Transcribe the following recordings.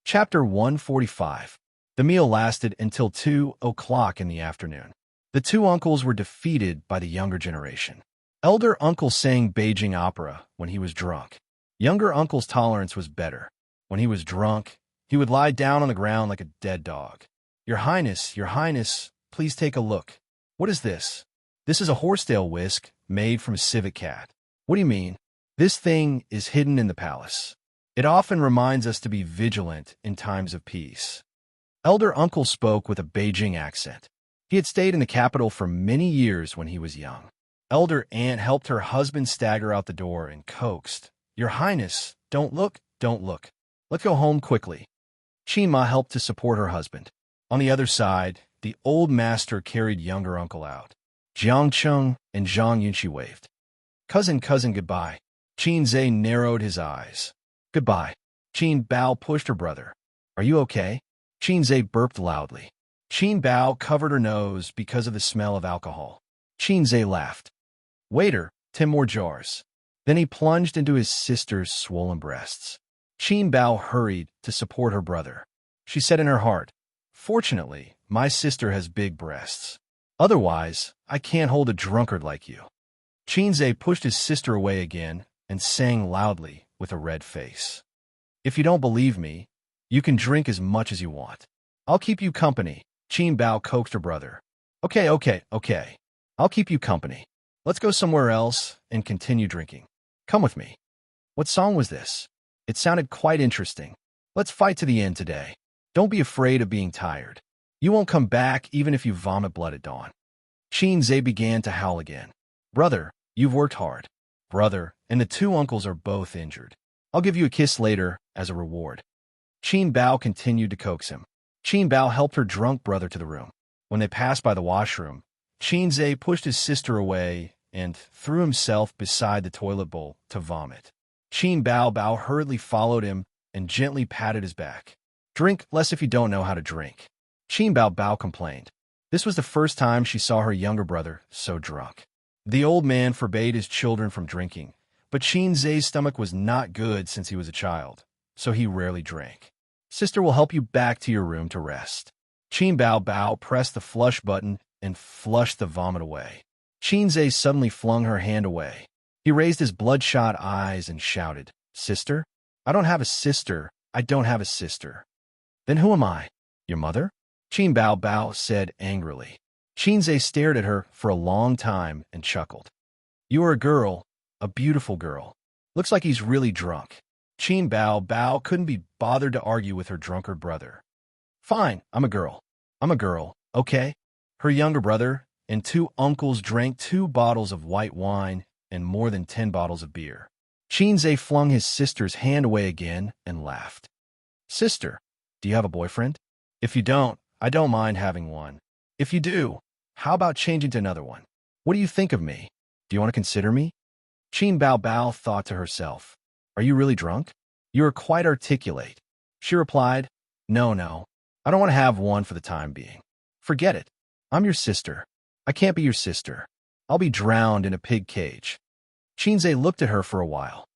Chapter 145. The meal lasted until 2 o'clock in the afternoon. The two uncles were defeated by the younger generation. Elder uncle sang Beijing opera when he was drunk. Younger uncle's tolerance was better. When he was drunk, he would lie down on the ground like a dead dog. Your Highness, please take a look. What is this? This is a horsetail whisk made from a civet cat. What do you mean? This thing is hidden in the palace. It often reminds us to be vigilant in times of peace. Elder uncle spoke with a Beijing accent. He had stayed in the capital for many years when he was young. Elder aunt helped her husband stagger out the door and coaxed, Your Highness, don't look. Let's go home quickly. Qinma helped to support her husband. On the other side, the old master carried younger uncle out. Jiang Cheng and Zhang Yunqi waved. Cousin, goodbye. Qin Zhe narrowed his eyes. Goodbye. Qin Bao pushed her brother. Are you okay? Qin Zhe burped loudly. Qin Bao covered her nose because of the smell of alcohol. Qin Zhe laughed. Waiter, 10 more jars. Then he plunged into his sister's swollen breasts. Qin Bao hurried to support her brother. She said in her heart, Fortunately, my sister has big breasts. Otherwise, I can't hold a drunkard like you. Qin Zhe pushed his sister away again and sang loudly with a red face. If you don't believe me, you can drink as much as you want. I'll keep you company, Qin Bao coaxed her brother. Okay. I'll keep you company. Let's go somewhere else and continue drinking. Come with me. What song was this? It sounded quite interesting. Let's fight to the end today. Don't be afraid of being tired. You won't come back even if you vomit blood at dawn. Qin Zhe began to howl again. Brother, you've worked hard. Brother, and the two uncles are both injured. I'll give you a kiss later as a reward. Qin Bao continued to coax him. Qin Bao helped her drunk brother to the room. When they passed by the washroom, Qin Zhe pushed his sister away and threw himself beside the toilet bowl to vomit. Qin Bao hurriedly followed him and gently patted his back. Drink less if you don't know how to drink. Qin Bao complained. This was the first time she saw her younger brother so drunk. The old man forbade his children from drinking, but Qin Zhe's stomach was not good since he was a child, so he rarely drank. Sister will help you back to your room to rest. Qin Bao pressed the flush button and flushed the vomit away. Qin Zhe suddenly flung her hand away. He raised his bloodshot eyes and shouted, Sister? I don't have a sister. Then who am I? Your mother? Qin Bao said angrily. Qin Zhe stared at her for a long time and chuckled. You are a girl, a beautiful girl. Looks like he's really drunk. Qin Bao couldn't be bothered to argue with her drunkard brother. Fine, I'm a girl, okay? Her younger brother and two uncles drank 2 bottles of white wine and more than 10 bottles of beer. Qin Zhe flung his sister's hand away again and laughed. Sister, do you have a boyfriend? If you don't, I don't mind having one. If you do, how about changing to another one? What do you think of me? Do you want to consider me? Qin Bao thought to herself. Are you really drunk? You are quite articulate. She replied, No, I don't want to have one for the time being. Forget it. I'm your sister. I can't be your sister. I'll be drowned in a pig cage. Qin Zhe looked at her for a while.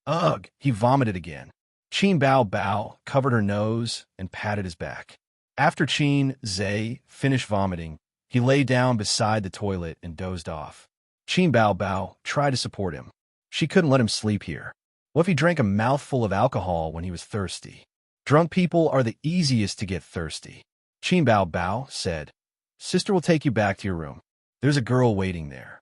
Ugh, he vomited again. Qin Bao covered her nose and patted his back. After Qin Zhe finished vomiting, he lay down beside the toilet and dozed off. Qin Bao tried to support him. She couldn't let him sleep here. What if he drank a mouthful of alcohol when he was thirsty? Drunk people are the easiest to get thirsty. Qin Bao said, Sister will take you back to your room. There's a girl waiting there.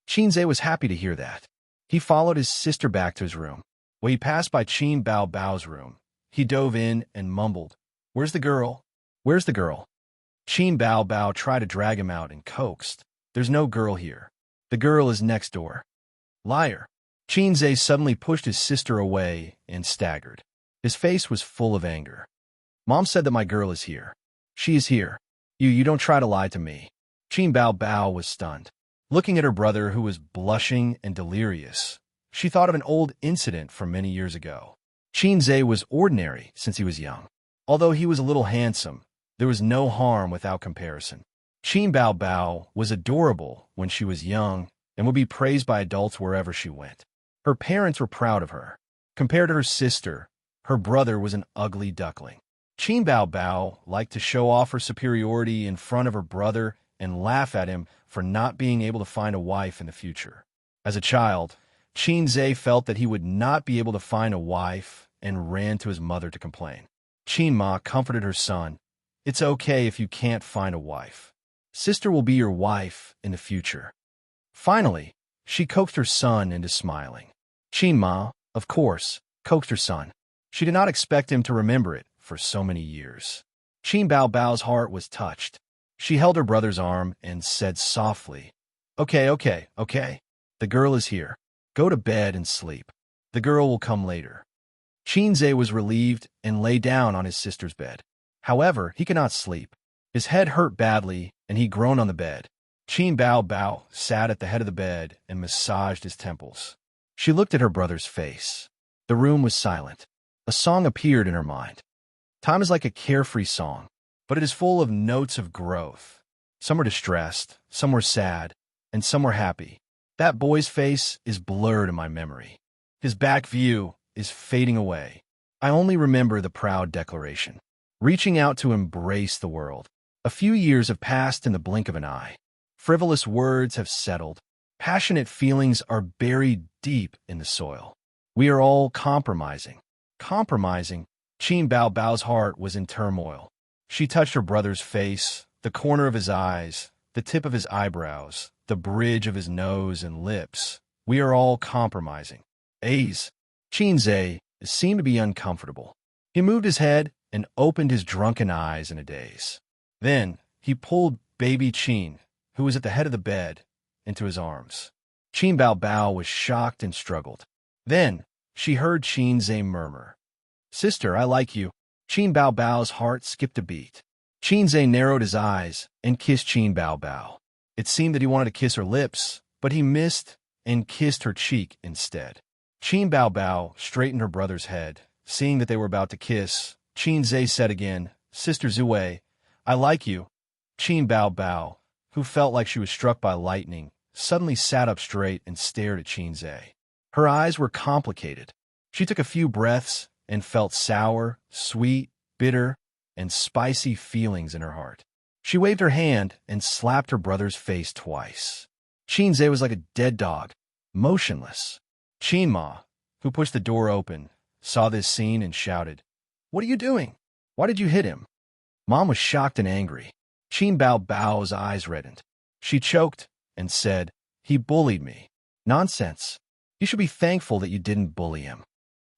Qin Zhe was happy to hear that. He followed his sister back to his room. When he passed by Qin Bao's room, he dove in and mumbled, Where's the girl? Where's the girl? Qin Bao tried to drag him out and coaxed, There's no girl here. The girl is next door. Liar. Qin Zhe suddenly pushed his sister away and staggered. His face was full of anger. Mom said that my girl is here. She is here. You don't try to lie to me. Qin Bao was stunned. Looking at her brother, who was blushing and delirious, she thought of an old incident from many years ago. Qin Zhe was ordinary since he was young. Although he was a little handsome, there was no harm without comparison. Qin Bao was adorable when she was young and would be praised by adults wherever she went. Her parents were proud of her. Compared to her sister, her brother was an ugly duckling. Qin Bao Bao liked to show off her superiority in front of her brother and laugh at him for not being able to find a wife in the future. As a child, Qin Zhe felt that he would not be able to find a wife and ran to his mother to complain. Qin Ma comforted her son. It's okay if you can't find a wife. Sister will be your wife in the future. Finally, she coaxed her son into smiling. Qin Ma, of course, coaxed her son. She did not expect him to remember it for so many years. Qin Bao Bao's heart was touched. She held her brother's arm and said softly, Okay. The girl is here. Go to bed and sleep. The girl will come later. Qin Zhe was relieved and lay down on his sister's bed. However, he could not sleep. His head hurt badly, and he groaned on the bed. Qin Bao Bao sat at the head of the bed and massaged his temples. She looked at her brother's face. The room was silent. A song appeared in her mind. Time is like a carefree song, but it is full of notes of growth. Some were distressed, some were sad, and some were happy. That boy's face is blurred in my memory. His back view is fading away. I only remember the proud declaration, reaching out to embrace the world. A few years have passed in the blink of an eye. Frivolous words have settled. Passionate feelings are buried deep in the soil. We are all compromising. Compromising. Qin Bao Bao's heart was in turmoil. She touched her brother's face, the corner of his eyes, the tip of his eyebrows, the bridge of his nose and lips. We are all compromising. Qin Zhe seemed to be uncomfortable. He moved his head and opened his drunken eyes in a daze. Then he pulled baby Qin, who was at the head of the bed, into his arms. Qin Bao Bao was shocked and struggled. Then she heard Qin Zhe murmur, Sister, I like you. Qin Bao Bao's heart skipped a beat. Qin Zhe narrowed his eyes and kissed Qin Bao Bao. It seemed that he wanted to kiss her lips, but he missed and kissed her cheek instead. Qin Bao Bao straightened her brother's head. Seeing that they were about to kiss, Qin Zhe said again, Sister Zue, I like you. Qin Bao Bao, who felt like she was struck by lightning, suddenly sat up straight and stared at Qin Zhe. Her eyes were complicated. She took a few breaths and felt sour, sweet, bitter, and spicy feelings in her heart. She waved her hand and slapped her brother's face twice. Qin Zhe was like a dead dog, motionless. Qin Ma, who pushed the door open, saw this scene and shouted, What are you doing? Why did you hit him? Mom was shocked and angry. Qin Bao Bao's eyes reddened. She choked and said, He bullied me. Nonsense. You should be thankful that you didn't bully him.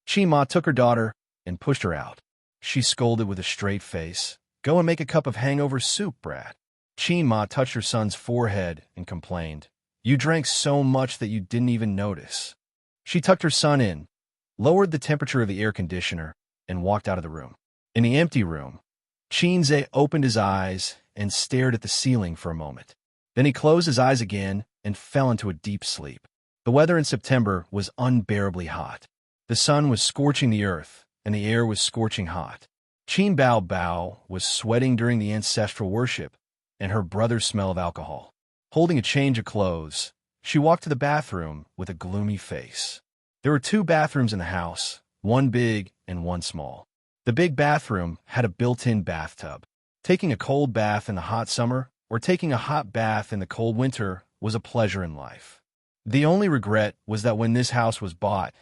Qin Ma took her daughter and pushed her out. She scolded with a straight face, Go and make a cup of hangover soup, brat. Qin Ma touched her son's forehead and complained, You drank so much that you didn't even notice. She tucked her son in, lowered the temperature of the air conditioner, and walked out of the room. In the empty room, Qin Zhe opened his eyes and stared at the ceiling for a moment. Then he closed his eyes again and fell into a deep sleep. The weather in September was unbearably hot. The sun was scorching the earth, and the air was scorching hot. Qin Bao Bao was sweating during the ancestral worship, and her brother's smell of alcohol. Holding a change of clothes, she walked to the bathroom with a gloomy face. There were 2 bathrooms in the house, one big and one small. The big bathroom had a built-in bathtub. Taking a cold bath in the hot summer or taking a hot bath in the cold winter was a pleasure in life. The only regret was that when this house was bought,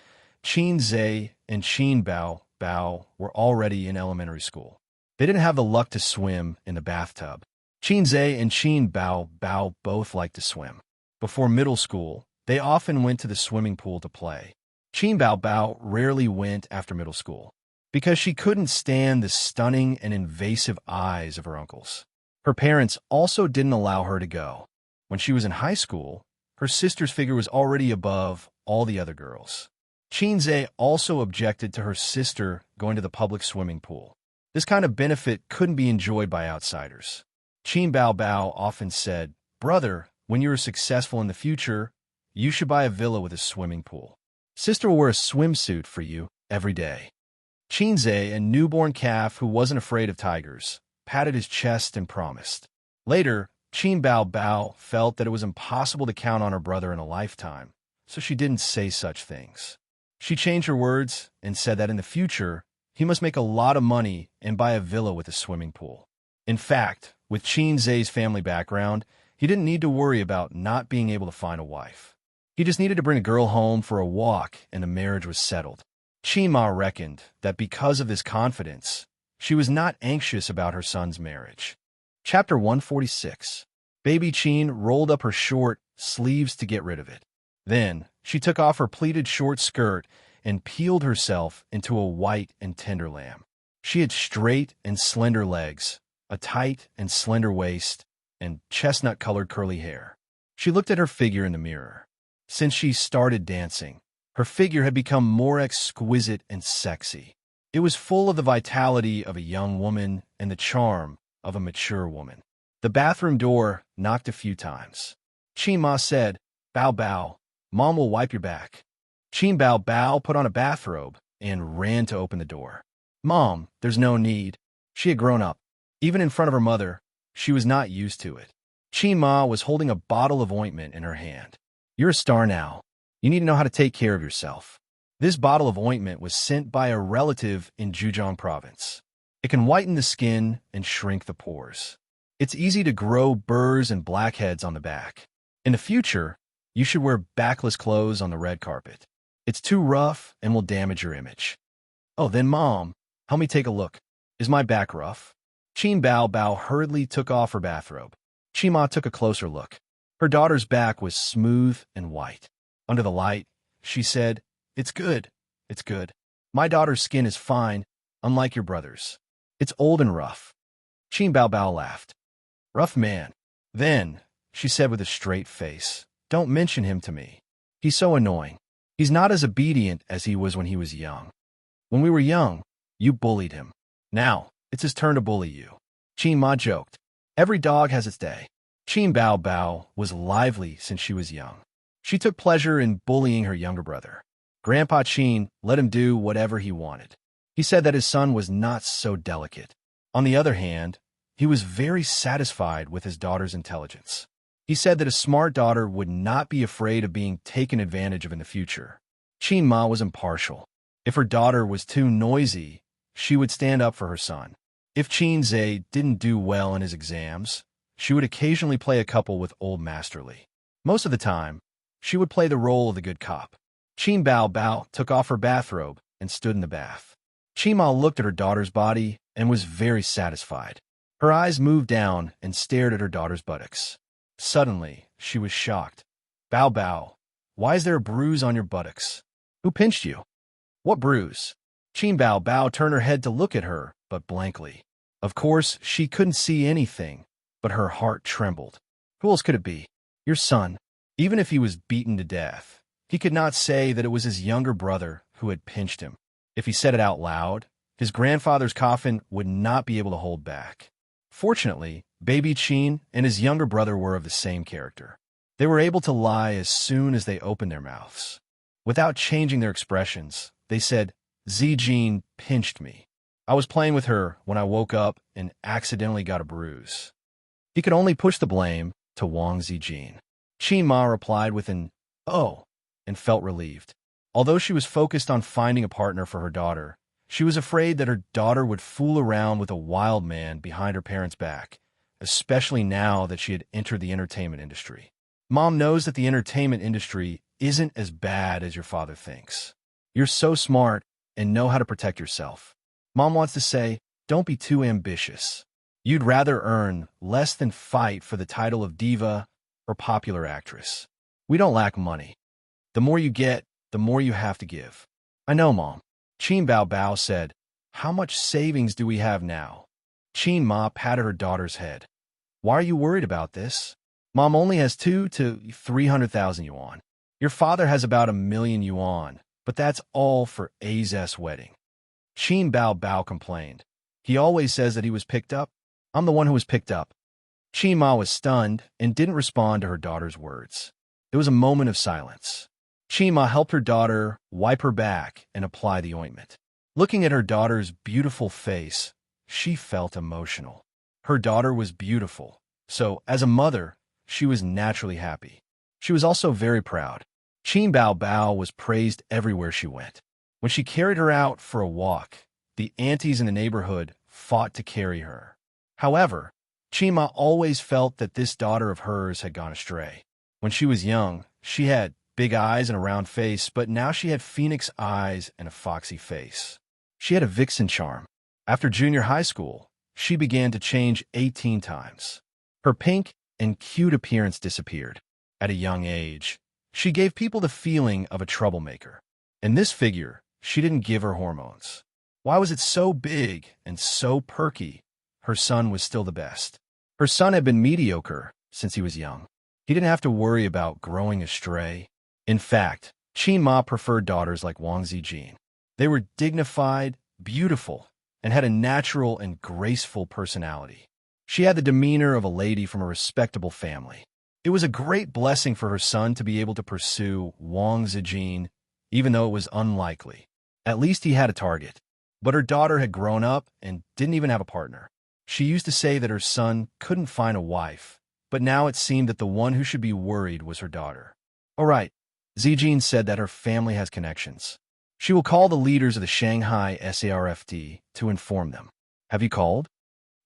Qin Zhe and Qin Bao Bao were already in elementary school. They didn't have the luck to swim in the bathtub. Qin Zhe and Qin Bao Bao both liked to swim. Before middle school, they often went to the swimming pool to play. Qin Bao Bao rarely went after middle school, because she couldn't stand the stunning and invasive eyes of her uncles. Her parents also didn't allow her to go. When she was in high school, her sister's figure was already above all the other girls. Qin Zhe also objected to her sister going to the public swimming pool. This kind of benefit couldn't be enjoyed by outsiders. Qin Bao Bao often said, Brother, when you are successful in the future, you should buy a villa with a swimming pool. Sister will wear a swimsuit for you every day. Qin Zhe, a newborn calf who wasn't afraid of tigers, patted his chest and promised. Later, Qin Bao Bao felt that it was impossible to count on her brother in a lifetime, so she didn't say such things. She changed her words and said that in the future, he must make a lot of money and buy a villa with a swimming pool. In fact, with Xianxia's family background, he didn't need to worry about not being able to find a wife. He just needed to bring a girl home for a walk and a marriage was settled. Qima reckoned that because of this confidence, she was not anxious about her son's marriage. Chapter 146. Baby Qin rolled up her short sleeves to get rid of it. Then, she took off her pleated short skirt and peeled herself into a white and tender lamb. She had straight and slender legs, a tight and slender waist, and chestnut-colored curly hair. She looked at her figure in the mirror. Since she started dancing, her figure had become more exquisite and sexy. It was full of the vitality of a young woman and the charm of a mature woman. The bathroom door knocked a few times. Qima said, "Bow bow, Mom will wipe your back." Qin Bao Bao put on a bathrobe and ran to open the door. "Mom, there's no need." She had grown up. Even in front of her mother, she was not used to it. Qima was holding a bottle of ointment in her hand. "You're a star now. You need to know how to take care of yourself." This bottle of ointment was sent by a relative in Zhejiang province. It can whiten the skin and shrink the pores. It's easy to grow burrs and blackheads on the back. In the future, you should wear backless clothes on the red carpet. It's too rough and will damage your image. "Oh, then Mom, help me take a look. Is my back rough?" Qin Bao Bao hurriedly took off her bathrobe. Qima took a closer look. Her daughter's back was smooth and white. Under the light, she said, "It's good. It's good. My daughter's skin is fine, unlike your brother's. It's old and rough." Qin Bao Bao laughed. "Rough man." "Then," she said with a straight face, "don't mention him to me. He's so annoying. He's not as obedient as he was when he was young. When we were young, you bullied him. Now, it's his turn to bully you." Qin Ma joked. "Every dog has its day." Qin Bao Bao was lively since she was young. She took pleasure in bullying her younger brother. Grandpa Qin let him do whatever he wanted. He said that his son was not so delicate. On the other hand, he was very satisfied with his daughter's intelligence. He said that a smart daughter would not be afraid of being taken advantage of in the future. Qin Ma was impartial. If her daughter was too noisy, she would stand up for her son. If Qin Zhe didn't do well in his exams, she would occasionally play a couple with Old Masterly. Most of the time, she would play the role of the good cop. Qin Bao Bao took off her bathrobe and stood in the bath. Qima looked at her daughter's body and was very satisfied. Her eyes moved down and stared at her daughter's buttocks. Suddenly, she was shocked. "Bao Bao, why is there a bruise on your buttocks? Who pinched you?" "What bruise?" Qin Bao Bao turned her head to look at her, but blankly. Of course, she couldn't see anything, but her heart trembled. Who else could it be? Your son. Even if he was beaten to death, he could not say that it was his younger brother who had pinched him. If he said it out loud, his grandfather's coffin would not be able to hold back. Fortunately, baby Qin and his younger brother were of the same character. They were able to lie as soon as they opened their mouths. Without changing their expressions, they said, "Zijin pinched me. I was playing with her when I woke up and accidentally got a bruise." He could only push the blame to Wang Zijin. Qin Ma replied with an "oh," and felt relieved. Although she was focused on finding a partner for her daughter, she was afraid that her daughter would fool around with a wild man behind her parents' back, especially now that she had entered the entertainment industry. Mom knows that the entertainment industry isn't as bad as your father thinks. You're so smart and know how to protect yourself. Mom wants to say, don't be too ambitious. You'd rather earn less than fight for the title of diva or popular actress. We don't lack money. The more you get, the more you have to give. I know, Mom. Qin Bao Bao said, "How much savings do we have now?" Qin Ma patted her daughter's head. "Why are you worried about this? Mom only has 2 to 300,000 yuan. Your father has about 1,000,000 yuan, but that's all for A's wedding." Qin Bao Bao complained. "He always says that he was picked up. I'm the one who was picked up." Qin Ma was stunned and didn't respond to her daughter's words. It was a moment of silence. Qin Ma helped her daughter wipe her back and apply the ointment. Looking at her daughter's beautiful face, she felt emotional. Her daughter was beautiful, so as a mother, she was naturally happy. She was also very proud. Qin Bao Bao was praised everywhere she went. When she carried her out for a walk, the aunties in the neighborhood fought to carry her. However, Chima always felt that this daughter of hers had gone astray. When she was young, she had big eyes and a round face, but now she had phoenix eyes and a foxy face. She had a vixen charm. After junior high school, she began to change 18 times. Her pink and cute appearance disappeared. At a young age, she gave people the feeling of a troublemaker. In this figure, she didn't give her hormones. Why was it so big and so perky? Her son was still the best. Her son had been mediocre since he was young. He didn't have to worry about growing astray. In fact, Qin Ma preferred daughters like Wang Zijin. They were dignified, beautiful, and had a natural and graceful personality. She had the demeanor of a lady from a respectable family. It was a great blessing for her son to be able to pursue Wang Zijin, even though it was unlikely. At least he had a target. But her daughter had grown up and didn't even have a partner. She used to say that her son couldn't find a wife, but now it seemed that the one who should be worried was her daughter. All right, Zijin said that her family has connections. She will call the leaders of the Shanghai SARFD to inform them. Have you called?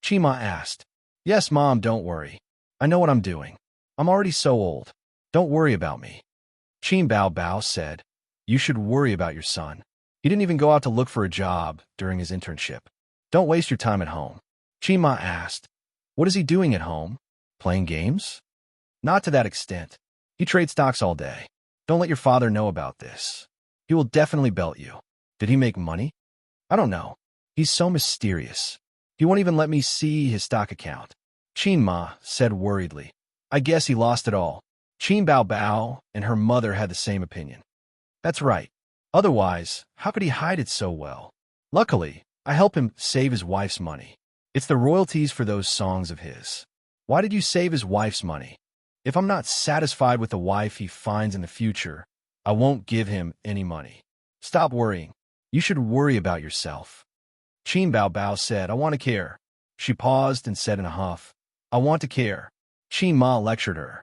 Chima asked. Yes, Mom, don't worry. I know what I'm doing. I'm already so old. Don't worry about me. Qin Bao Bao said, You should worry about your son. He didn't even go out to look for a job during his internship. Don't waste your time at home. Chima asked, What is he doing at home? Playing games? Not to that extent. He trades stocks all day. Don't let your father know about this. He will definitely belt you. Did he make money? I don't know. He's so mysterious. He won't even let me see his stock account. Qin Ma said worriedly. I guess he lost it all. Qin Bao Bao and her mother had the same opinion. That's right. Otherwise, how could he hide it so well? Luckily, I help him save his wife's money. It's the royalties for those songs of his. Why did you save his wife's money? If I'm not satisfied with the wife he finds in the future, I won't give him any money. Stop worrying. You should worry about yourself. Qin Bao Bao said, I want to care. She paused and said in a huff, I want to care. Qin Ma lectured her.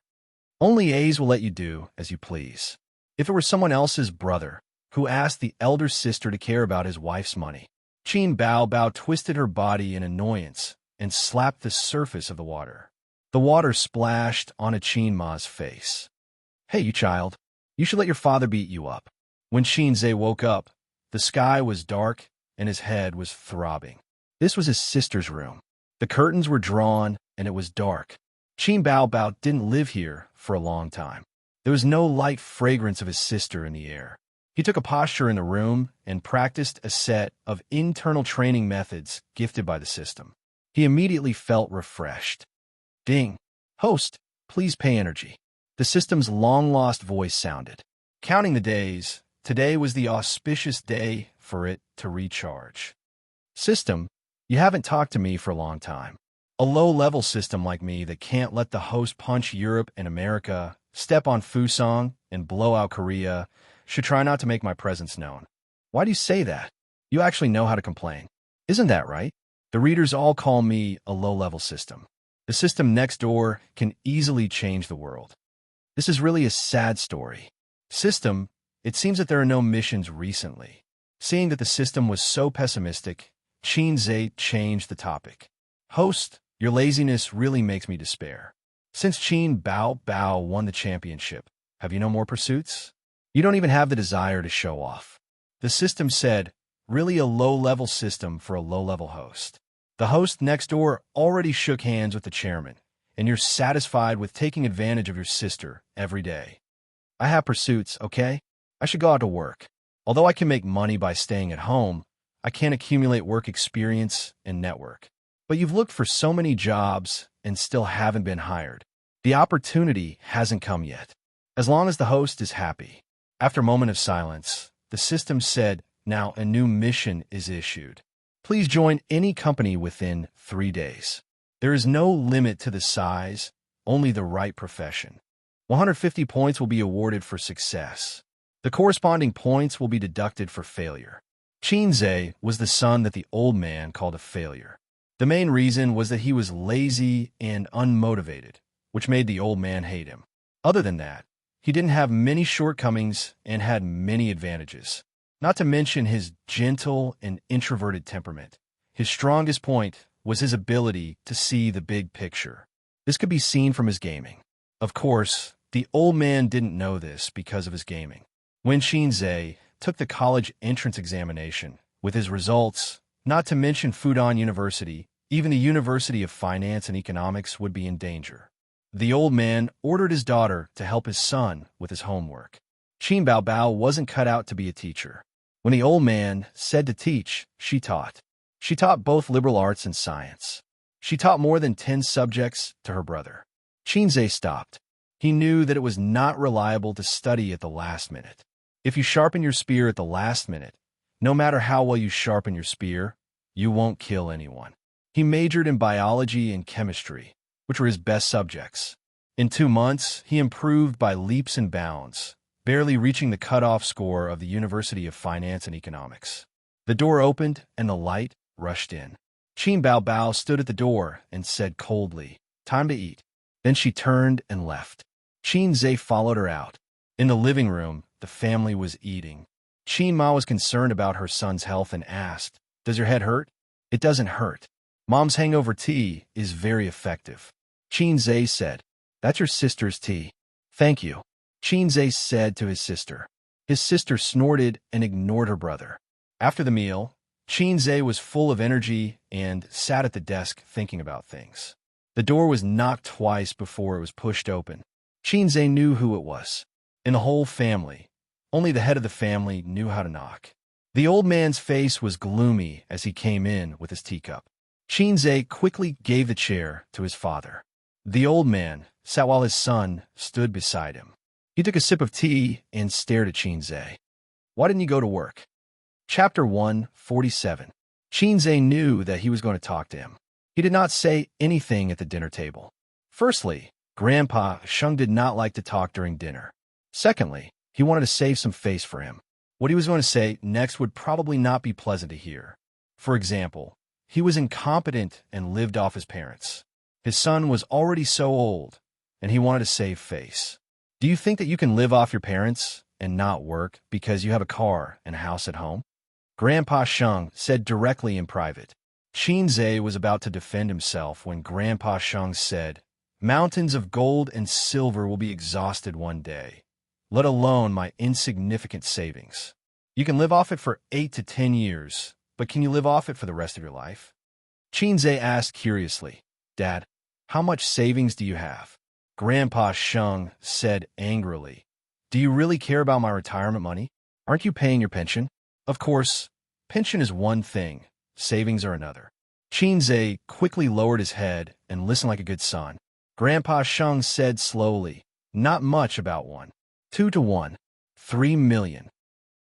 Only A's will let you do as you please. If it were someone else's brother, who asked the elder sister to care about his wife's money, Qin Bao Bao twisted her body in annoyance and slapped the surface of the water. The water splashed onto Qin Ma's face. Hey, you child. You should let your father beat you up. When Qin Zhe woke up, the sky was dark and his head was throbbing. This was his sister's room. The curtains were drawn and it was dark. Qin Bao Bao didn't live here for a long time. There was no light fragrance of his sister in the air. He took a posture in the room and practiced a set of internal training methods gifted by the system. He immediately felt refreshed. Ding. Host, please pay energy. The system's long-lost voice sounded. Counting the days, today was the auspicious day for it to recharge. System, you haven't talked to me for a long time. A low-level system like me that can't let the host punch Europe and America, step on Fusang, and blow out Korea should try not to make my presence known. Why do you say that? You actually know how to complain. Isn't that right? The readers all call me a low-level system. The system next door can easily change the world. This is really a sad story. System, it seems that there are no missions recently. Seeing that the system was so pessimistic, Qin Zhe changed the topic. Host, your laziness really makes me despair. Since Qin Bao Bao won the championship, have you no more pursuits? You don't even have the desire to show off. The system said, really a low-level system for a low-level host. The host next door already shook hands with the chairman, and you're satisfied with taking advantage of your sister every day. I have pursuits, okay? I should go out to work. Although I can make money by staying at home, I can't accumulate work experience and network. But you've looked for so many jobs and still haven't been hired. The opportunity hasn't come yet. As long as the host is happy. After a moment of silence, the system said, now a new mission is issued. Please join any company within 3 days. There is no limit to the size, only the right profession. 150 points will be awarded for success. The corresponding points will be deducted for failure. Qin Zhe was the son that the old man called a failure. The main reason was that he was lazy and unmotivated, which made the old man hate him. Other than that, he didn't have many shortcomings and had many advantages. not to mention his gentle and introverted temperament. His strongest point was his ability to see the big picture. This could be seen from his gaming. Of course, the old man didn't know this because of his gaming. When Xianxia took the college entrance examination, with his results, not to mention Fudan University, even the University of Finance and Economics would be in danger. The old man ordered his daughter to help his son with his homework. Qin Baobao wasn't cut out to be a teacher. When the old man said to teach, she taught. She taught both liberal arts and science. She taught more than 10 subjects to her brother. Xianxia stopped. He knew that it was not reliable to study at the last minute. If you sharpen your spear at the last minute, no matter how well you sharpen your spear, you won't kill anyone. He majored in biology and chemistry, which were his best subjects. In 2 months, he improved by leaps and bounds, barely reaching the cutoff score of the University of Finance and Economics. The door opened and the light rushed in. Qin Baobao stood at the door and said coldly, "Time to eat." Then she turned and left. Xianxia followed her out. In the living room, the family was eating. Qin Ma was concerned about her son's health and asked, "Does your head hurt?" "It doesn't hurt. Mom's hangover tea is very effective." Xianxia said, "That's your sister's tea." "Thank you," Xianxia said to his sister. His sister snorted and ignored her brother. After the meal, Xianxia was full of energy and sat at the desk thinking about things. The door was knocked twice before it was pushed open. Xianxia knew who it was. In the whole family, only the head of the family knew how to knock. The old man's face was gloomy as he came in with his teacup. Xianxia quickly gave the chair to his father. The old man sat while his son stood beside him. He took a sip of tea and stared at Xianxia. "Why didn't you go to work?" Chapter 147. Xianxia knew that he was going to talk to him. He did not say anything at the dinner table. Firstly, Grandpa Sheng did not like to talk during dinner. Secondly, he wanted to save some face for him. What he was going to say next would probably not be pleasant to hear. For example, he was incompetent and lived off his parents. His son was already so old, and he wanted to save face. Do you think that you can live off your parents and not work because you have a car and a house at home? Grandpa Sheng said directly in private. Xianxia was about to defend himself when Grandpa Sheng said, "Mountains of gold and silver will be exhausted one day, let alone my insignificant savings. You can live off it for 8 to 10 years, but can you live off it for the rest of your life?" Xianxia asked curiously, "Dad, how much savings do you have?" Grandpa Sheng said angrily, "Do you really care about my retirement money? Aren't you paying your pension?" Of course, pension is one thing, savings are another. Xianxia quickly lowered his head and listened like a good son. Grandpa Sheng said slowly, "Not much about 2 to 1, 3 million.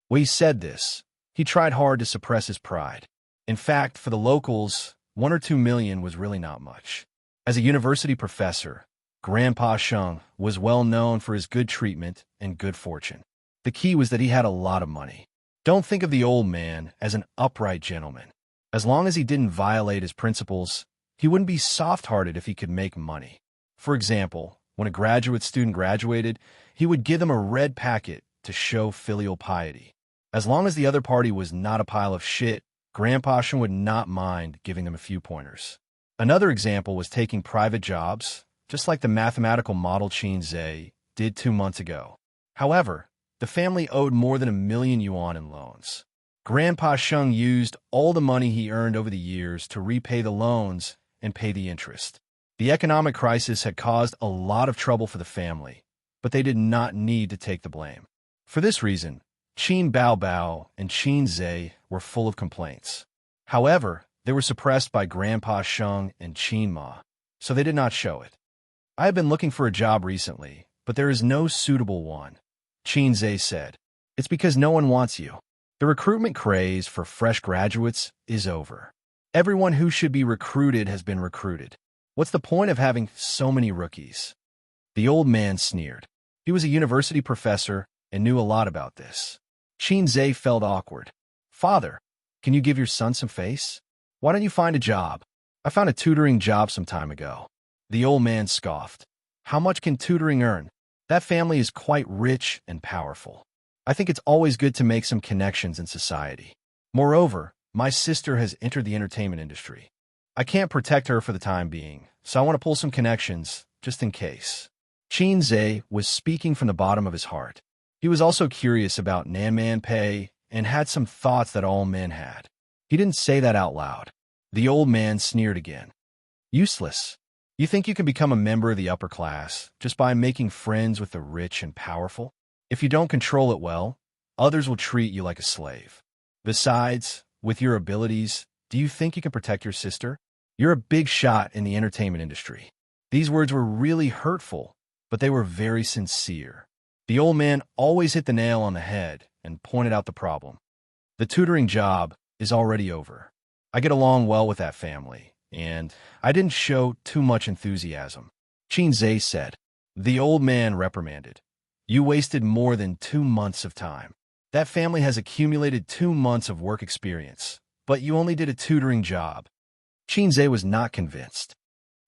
When he said this, he tried hard to suppress his pride. In fact, for the locals, 1 or 2 million was really not much. As a university professor, Grandpa Sheng was well known for his good treatment and good fortune. The key was that he had a lot of money. Don't think of the old man as an upright gentleman. As long as he didn't violate his principles, he wouldn't be soft-hearted if he could make money. For example, when a graduate student graduated, he would give them a red packet to show filial piety. As long as the other party was not a pile of shit, Grandpa Sheng would not mind giving them a few pointers. Another example was taking private jobs, just like the mathematical model Xianxia did 2 months ago. However, the family owed more than 1 million yuan in loans. Grandpa Sheng used all the money he earned over the years to repay the loans and pay the interest. The economic crisis had caused a lot of trouble for the family, but they did not need to take the blame. For this reason, Qin Baobao and Xianxia were full of complaints. However, they were suppressed by Grandpa Sheng and Qin Ma, so they did not show it. "I have been looking for a job recently, but there is no suitable one," Xianxia said. "It's because no one wants you. The recruitment craze for fresh graduates is over. Everyone who should be recruited has been recruited. What's the point of having so many rookies?" The old man sneered. He was a university professor and knew a lot about this. Xianxia felt awkward. "Father, can you give your son some face? Why don't you find a job? I found a tutoring job some time ago." The old man scoffed. "How much can tutoring earn? That family is quite rich and powerful." I think it's always good to make some connections in society. Moreover, my sister has entered the entertainment industry. I can't protect her for the time being, so I want to pull some connections, just in case. Xianxia was speaking from the bottom of his heart. He was also curious about Nanman Pei and had some thoughts that all men had. He didn't say that out loud. The old man sneered again. Useless. You think you can become a member of the upper class just by making friends with the rich and powerful? If you don't control it well, others will treat you like a slave. Besides, with your abilities, do you think you can protect your sister? You're a big shot in the entertainment industry. These words were really hurtful, but they were very sincere. The old man always hit the nail on the head and pointed out the problem. The tutoring job is already over. I get along well with that family, and I didn't show too much enthusiasm. Xianxia said. The old man reprimanded. You wasted more than 2 months of time. That family has accumulated 2 months of work experience, but you only did a tutoring job. Xianxia was not convinced.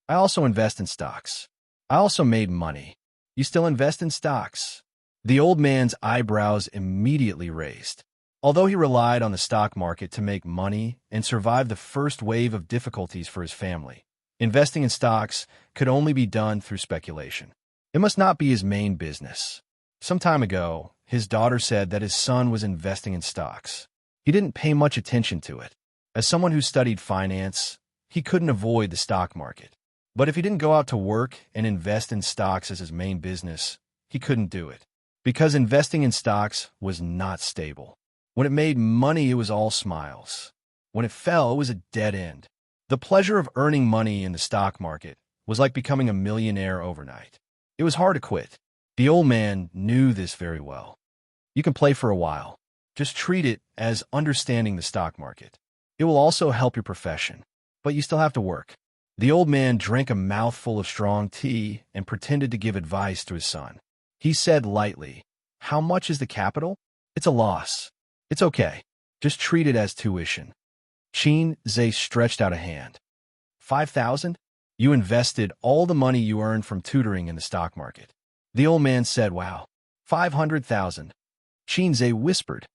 I also invest in stocks. I also made money. You still invest in stocks? The old man's eyebrows immediately raised. Although he relied on the stock market to make money and survive the first wave of difficulties for his family, investing in stocks could only be done through speculation. It must not be his main business. Some time ago, his daughter said that his son was investing in stocks. He didn't pay much attention to it. As someone who studied finance, he couldn't avoid the stock market. But if he didn't go out to work and invest in stocks as his main business, he couldn't do it. Because investing in stocks was not stable. When it made money, it was all smiles. When it fell, it was a dead end. The pleasure of earning money in the stock market was like becoming a millionaire overnight. It was hard to quit. The old man knew this very well. You can play for a while. Just treat it as understanding the stock market. It will also help your profession, but you still have to work. The old man drank a mouthful of strong tea and pretended to give advice to his son. He said lightly, How much is the capital? It's a loss. It's okay. Just treat it as tuition. Xianxia stretched out a hand. 5,000? You invested all the money you earned from tutoring in the stock market. The old man said, Wow, 500,000. Xianxia whispered,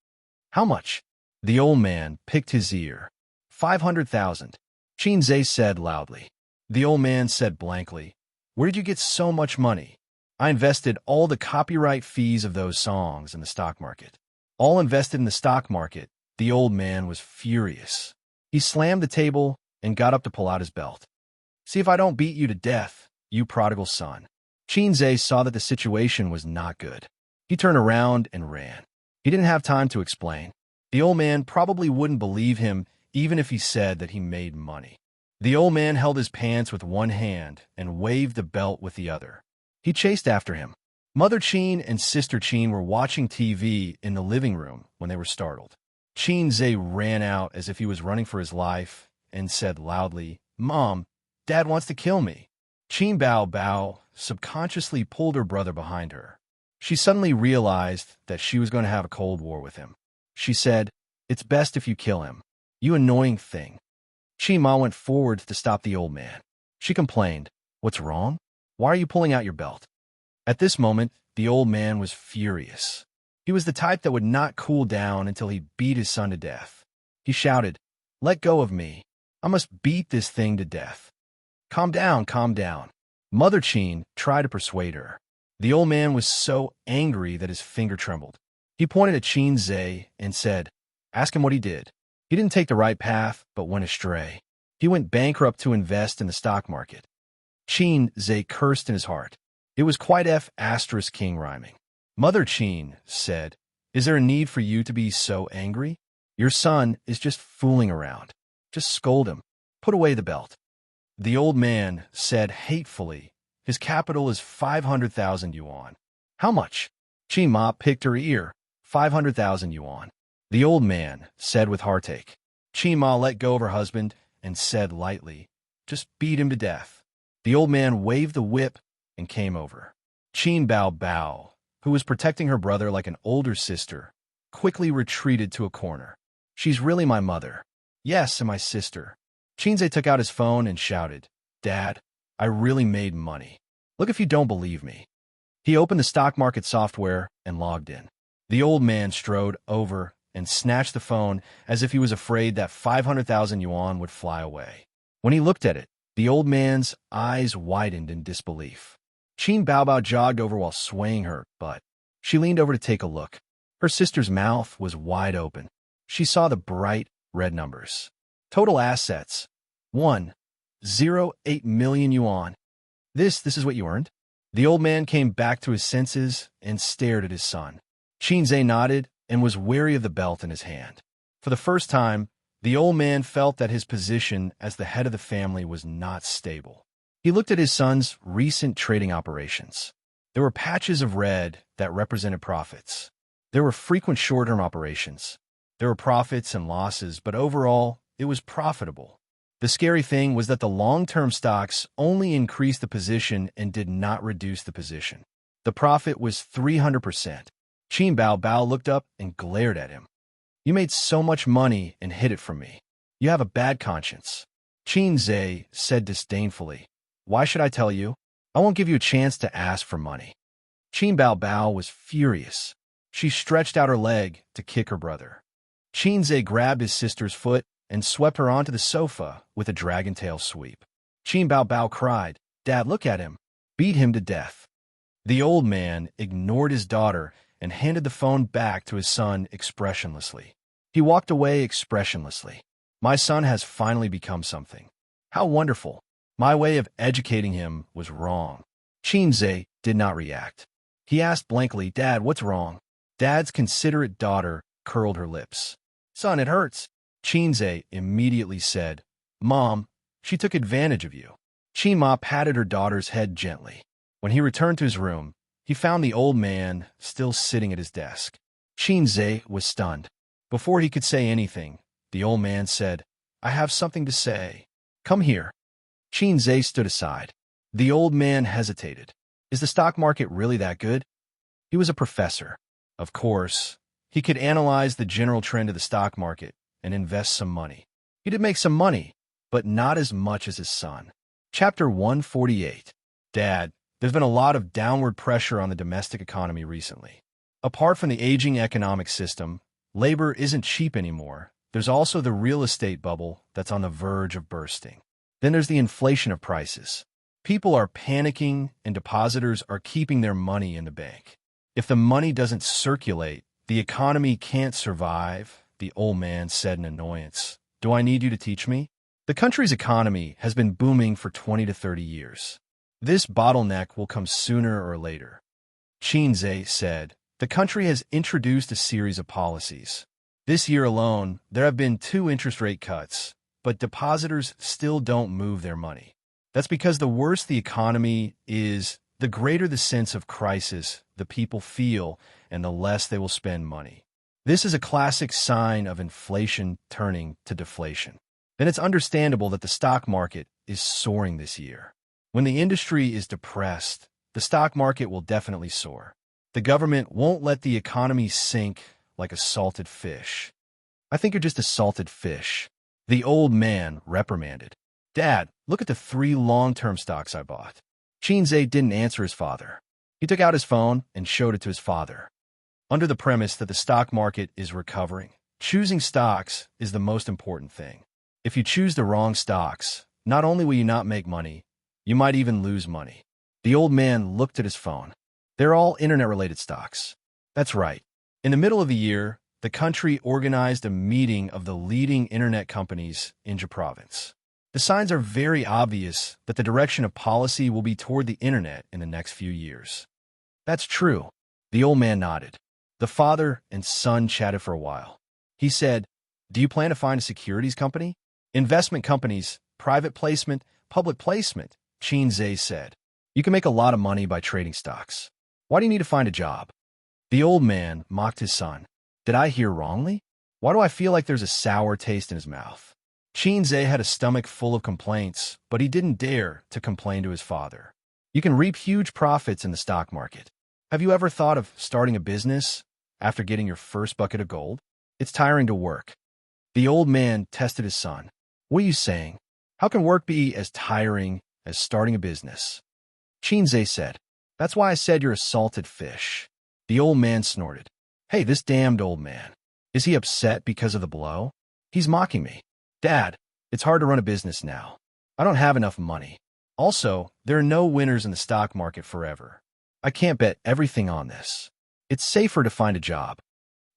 How much? The old man picked his ear. 500,000. Xianxia said loudly. The old man said blankly, Where did you get so much money? I invested all the copyright fees of those songs in the stock market. All invested in the stock market. The old man was furious. He slammed the table and got up to pull out his belt. See if I don't beat you to death, you prodigal son. Xianxia saw that the situation was not good. He turned around and ran. He didn't have time to explain. The old man probably wouldn't believe him even if he said that he made money. The old man held his pants with one hand and waved the belt with the other. He chased after him. Mother Qin and Sister Qin were watching TV in the living room when they were startled. Xianxia ran out as if he was running for his life and said loudly, Mom, Dad wants to kill me. Qin Bao subconsciously pulled her brother behind her. She suddenly realized that she was going to have a cold war with him. She said, It's best if you kill him. You annoying thing. Qin Ma went forward to stop the old man. She complained, What's wrong? Why are you pulling out your belt? At this moment, the old man was furious. He was the type that would not cool down until he beat his son to death. He shouted, Let go of me. I must beat this thing to death. Calm down, calm down. Mother Qin tried to persuade her. The old man was so angry that his finger trembled. He pointed at Xianxia and said, Ask him what he did. He didn't take the right path, but went astray. He went bankrupt to invest in the stock market. Xianxia cursed in his heart. It was quite King rhyming. Mother Qin said, Is there a need for you to be so angry? Your son is just fooling around. Just scold him. Put away the belt. The old man said hatefully, His capital is 500,000 yuan. How much? Qin Ma picked her ear. 500,000 yuan. The old man said with heartache. Qin Ma let go of her husband and said lightly, Just beat him to death. The old man waved the whip and came over. Qin Bao, who was protecting her brother like an older sister, quickly retreated to a corner. She's really my mother. Yes, and my sister. Xianxia took out his phone and shouted, Dad, I really made money. Look if you don't believe me. He opened the stock market software and logged in. The old man strode over and snatched the phone as if he was afraid that 500,000 yuan would fly away. When he looked at it, the old man's eyes widened in disbelief. Qin Baobao jogged over while swaying her butt. She leaned over to take a look. Her sister's mouth was wide open. She saw the bright red numbers. Total assets, 1.08 million yuan. This is what you earned? The old man came back to his senses and stared at his son. Xianxia nodded and was wary of the belt in his hand. For the first time, the old man felt that his position as the head of the family was not stable. He looked at his son's recent trading operations. There were patches of red that represented profits. There were frequent short-term operations. There were profits and losses, but overall, it was profitable. The scary thing was that the long-term stocks only increased the position and did not reduce the position. The profit was 300%. Qin Baobao looked up and glared at him. You made so much money and hid it from me. You have a bad conscience. Xianxia said disdainfully. Why should I tell you? I won't give you a chance to ask for money. Qin Baobao was furious. She stretched out her leg to kick her brother. Xianxia grabbed his sister's foot and swept her onto the sofa with a dragon tail sweep. Qin Baobao cried, Dad, look at him. Beat him to death. The old man ignored his daughter and handed the phone back to his son expressionlessly. He walked away expressionlessly. My son has finally become something. How wonderful. My way of educating him was wrong. Xianxia did not react. He asked blankly, Dad, what's wrong? Dad's considerate daughter curled her lips. Son, it hurts. Xianxia immediately said, Mom, she took advantage of you. Qin patted her daughter's head gently. When he returned to his room, he found the old man still sitting at his desk. Xianxia was stunned. Before he could say anything, the old man said, I have something to say. Come here. Xianxia stood aside. The old man hesitated. Is the stock market really that good? He was a professor. Of course, he could analyze the general trend of the stock market and invest some money. He did make some money, but not as much as his son. Chapter 148. Dad, there's been a lot of downward pressure on the domestic economy recently. Apart from the aging economic system, labor isn't cheap anymore. There's also the real estate bubble that's on the verge of bursting. Then there's the inflation of prices. People are panicking and depositors are keeping their money in the bank. If the money doesn't circulate, the economy can't survive, the old man said in annoyance. Do I need you to teach me? The country's economy has been booming for 20 to 30 years. This bottleneck will come sooner or later. Xianxia said, the country has introduced a series of policies. This year alone, there have been 2 interest rate cuts, but depositors still don't move their money. That's because the worse the economy is, the greater the sense of crisis the people feel and the less they will spend money. This is a classic sign of inflation turning to deflation. Then it's understandable that the stock market is soaring this year. When the industry is depressed, the stock market will definitely soar. The government won't let the economy sink like a salted fish. I think you're just a salted fish. The old man reprimanded. Dad, look at the 3 long-term stocks I bought. Xianxia didn't answer his father. He took out his phone and showed it to his father. Under the premise that the stock market is recovering, choosing stocks is the most important thing. If you choose the wrong stocks, not only will you not make money, you might even lose money. The old man looked at his phone. They're all internet-related stocks. That's right. In the middle of the year, the country organized a meeting of the leading internet companies in Xianxia province. The signs are very obvious that the direction of policy will be toward the internet in the next few years. That's true. The old man nodded. The father and son chatted for a while. He said, Do you plan to find a securities company? Investment companies, private placement, public placement, Xianxia said. You can make a lot of money by trading stocks. Why do you need to find a job? The old man mocked his son. Did I hear wrongly? Why do I feel like there's a sour taste in his mouth? Xianxia had a stomach full of complaints, but he didn't dare to complain to his father. You can reap huge profits in the stock market. Have you ever thought of starting a business after getting your first bucket of gold? It's tiring to work. The old man tested his son. What are you saying? How can work be as tiring as starting a business? Xianxia said, That's why I said you're a salted fish. The old man snorted. Hey, this damned old man. Is he upset because of the blow? He's mocking me. Dad, it's hard to run a business now. I don't have enough money. Also, there are no winners in the stock market forever. I can't bet everything on this. It's safer to find a job.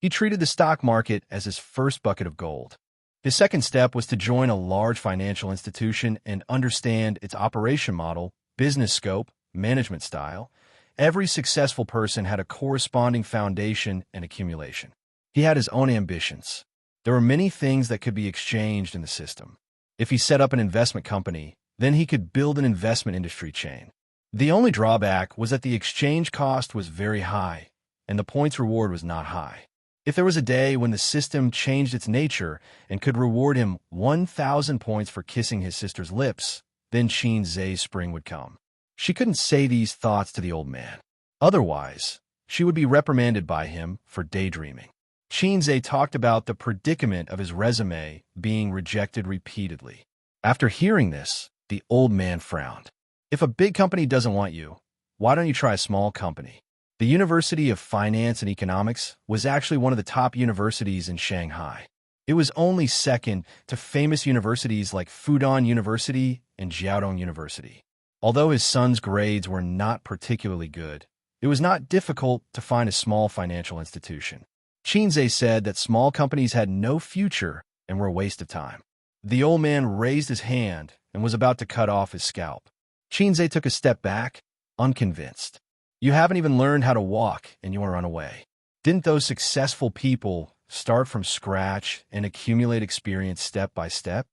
He treated the stock market as his first bucket of gold. His second step was to join a large financial institution and understand its operation model, business scope, management style. Every successful person had a corresponding foundation and accumulation. He had his own ambitions. There were many things that could be exchanged in the system. If he set up an investment company, then he could build an investment industry chain. The only drawback was that the exchange cost was very high, and the points reward was not high. If there was a day when the system changed its nature and could reward him 1,000 points for kissing his sister's lips, then Xianxia's spring would come. She couldn't say these thoughts to the old man. Otherwise, she would be reprimanded by him for daydreaming. Xianxia talked about the predicament of his resume being rejected repeatedly. After hearing this, the old man frowned. If a big company doesn't want you, why don't you try a small company? The University of Finance and Economics was actually one of the top universities in Shanghai. It was only second to famous universities like Fudan University and Jiaodong University. Although his son's grades were not particularly good, it was not difficult to find a small financial institution. Xianxia said that small companies had no future and were a waste of time. The old man raised his hand and was about to cut off his scalp. Xianxia took a step back, unconvinced. You haven't even learned how to walk and you want to run away. Didn't those successful people start from scratch and accumulate experience step by step?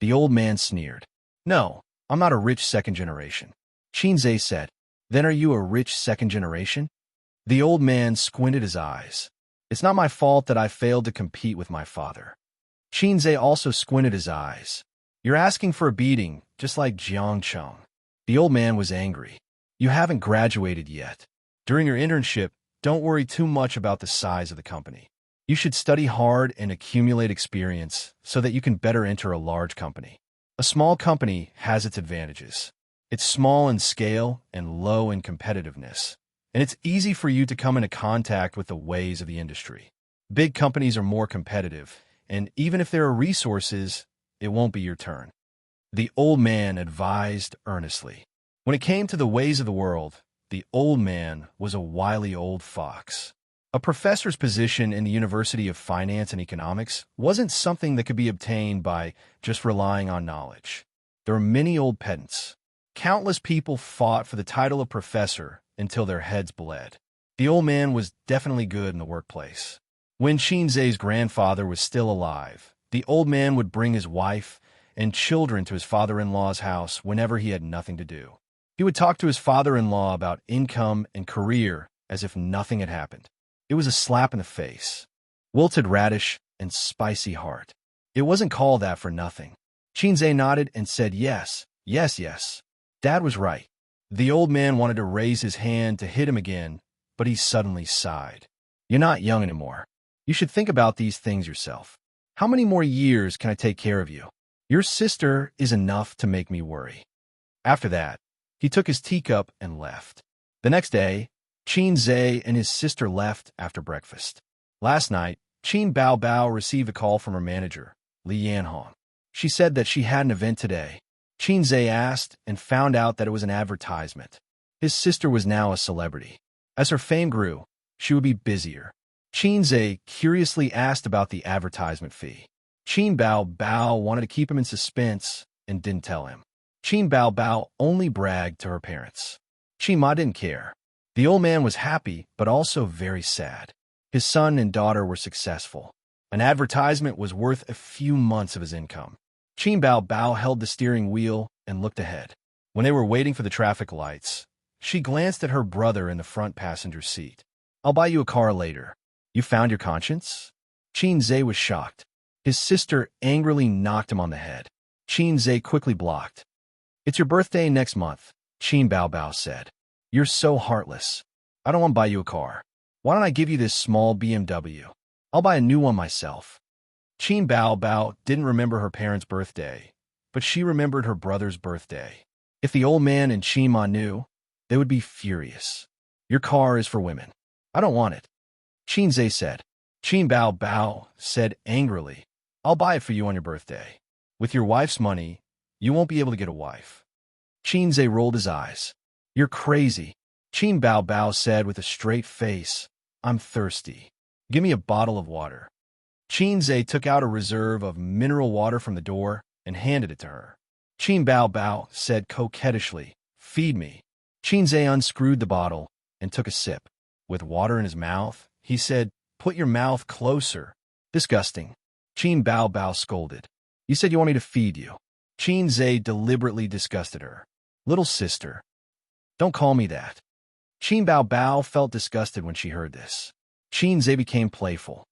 The old man sneered. No, I'm not a rich second generation. Xianxia said. Then are you a rich second generation? The old man squinted his eyes. It's not my fault that I failed to compete with my father. Xianxia also squinted his eyes. You're asking for a beating, just like Xianxia. The old man was angry. You haven't graduated yet. During your internship, don't worry too much about the size of the company. You should study hard and accumulate experience so that you can better enter a large company. A small company has its advantages. It's small in scale and low in competitiveness, and it's easy for you to come into contact with the ways of the industry. Big companies are more competitive, and even if there are resources, it won't be your turn. The old man advised earnestly. When it came to the ways of the world, the old man was a wily old fox. A professor's position in the University of Finance and Economics wasn't something that could be obtained by just relying on knowledge. There were many old pedants. Countless people fought for the title of professor until their heads bled. The old man was definitely good in the workplace. When Xianxia's grandfather was still alive, the old man would bring his wife and children to his father-in-law's house whenever he had nothing to do. He would talk to his father-in-law about income and career as if nothing had happened. It was a slap in the face. Wilted radish and spicy heart. It wasn't called that for nothing. Xianxia nodded and said yes, yes. Dad was right. The old man wanted to raise his hand to hit him again, but he suddenly sighed. You're not young anymore. You should think about these things yourself. How many more years can I take care of you? Your sister is enough to make me worry. After that, he took his teacup and left. The next day, Xianxia and his sister left after breakfast. Last night, Qin Bao received a call from her manager, Li Yanhong. She said that she had an event today. Xianxia asked and found out that it was an advertisement. His sister was now a celebrity. As her fame grew, she would be busier. Xianxia curiously asked about the advertisement fee. Qin Bao wanted to keep him in suspense and didn't tell him. Qin Bao only bragged to her parents. Qin Ma didn't care. The old man was happy, but also very sad. His son and daughter were successful. An advertisement was worth a few months of his income. Qin Bao held the steering wheel and looked ahead. When they were waiting for the traffic lights, she glanced at her brother in the front passenger seat. I'll buy you a car later. You found your conscience? Xianxia was shocked. His sister angrily knocked him on the head. Xianxia quickly blocked. It's your birthday next month, Qin Bao said. You're so heartless. I don't want to buy you a car. Why don't I give you this small BMW? I'll buy a new one myself. Qin Bao didn't remember her parents' birthday, but she remembered her brother's birthday. If the old man and Qin Ma knew, they would be furious. Your car is for women. I don't want it. Xianxia said. Qin Bao Bao said angrily, I'll buy it for you on your birthday. With your wife's money, you won't be able to get a wife. Xianxia rolled his eyes. You're crazy. Qin Bao Bao said with a straight face, I'm thirsty. Give me a bottle of water. Xianxia took out a reserve of mineral water from the door and handed it to her. Qin Bao Bao said coquettishly, Feed me. Xianxia unscrewed the bottle and took a sip. With water in his mouth, he said, Put your mouth closer. Disgusting. Qin Bao Bao scolded. You said you want me to feed you. Xianxia deliberately disgusted her. Little sister. Don't call me that. Qin Bao Bao felt disgusted when she heard this. Xianxia became playful.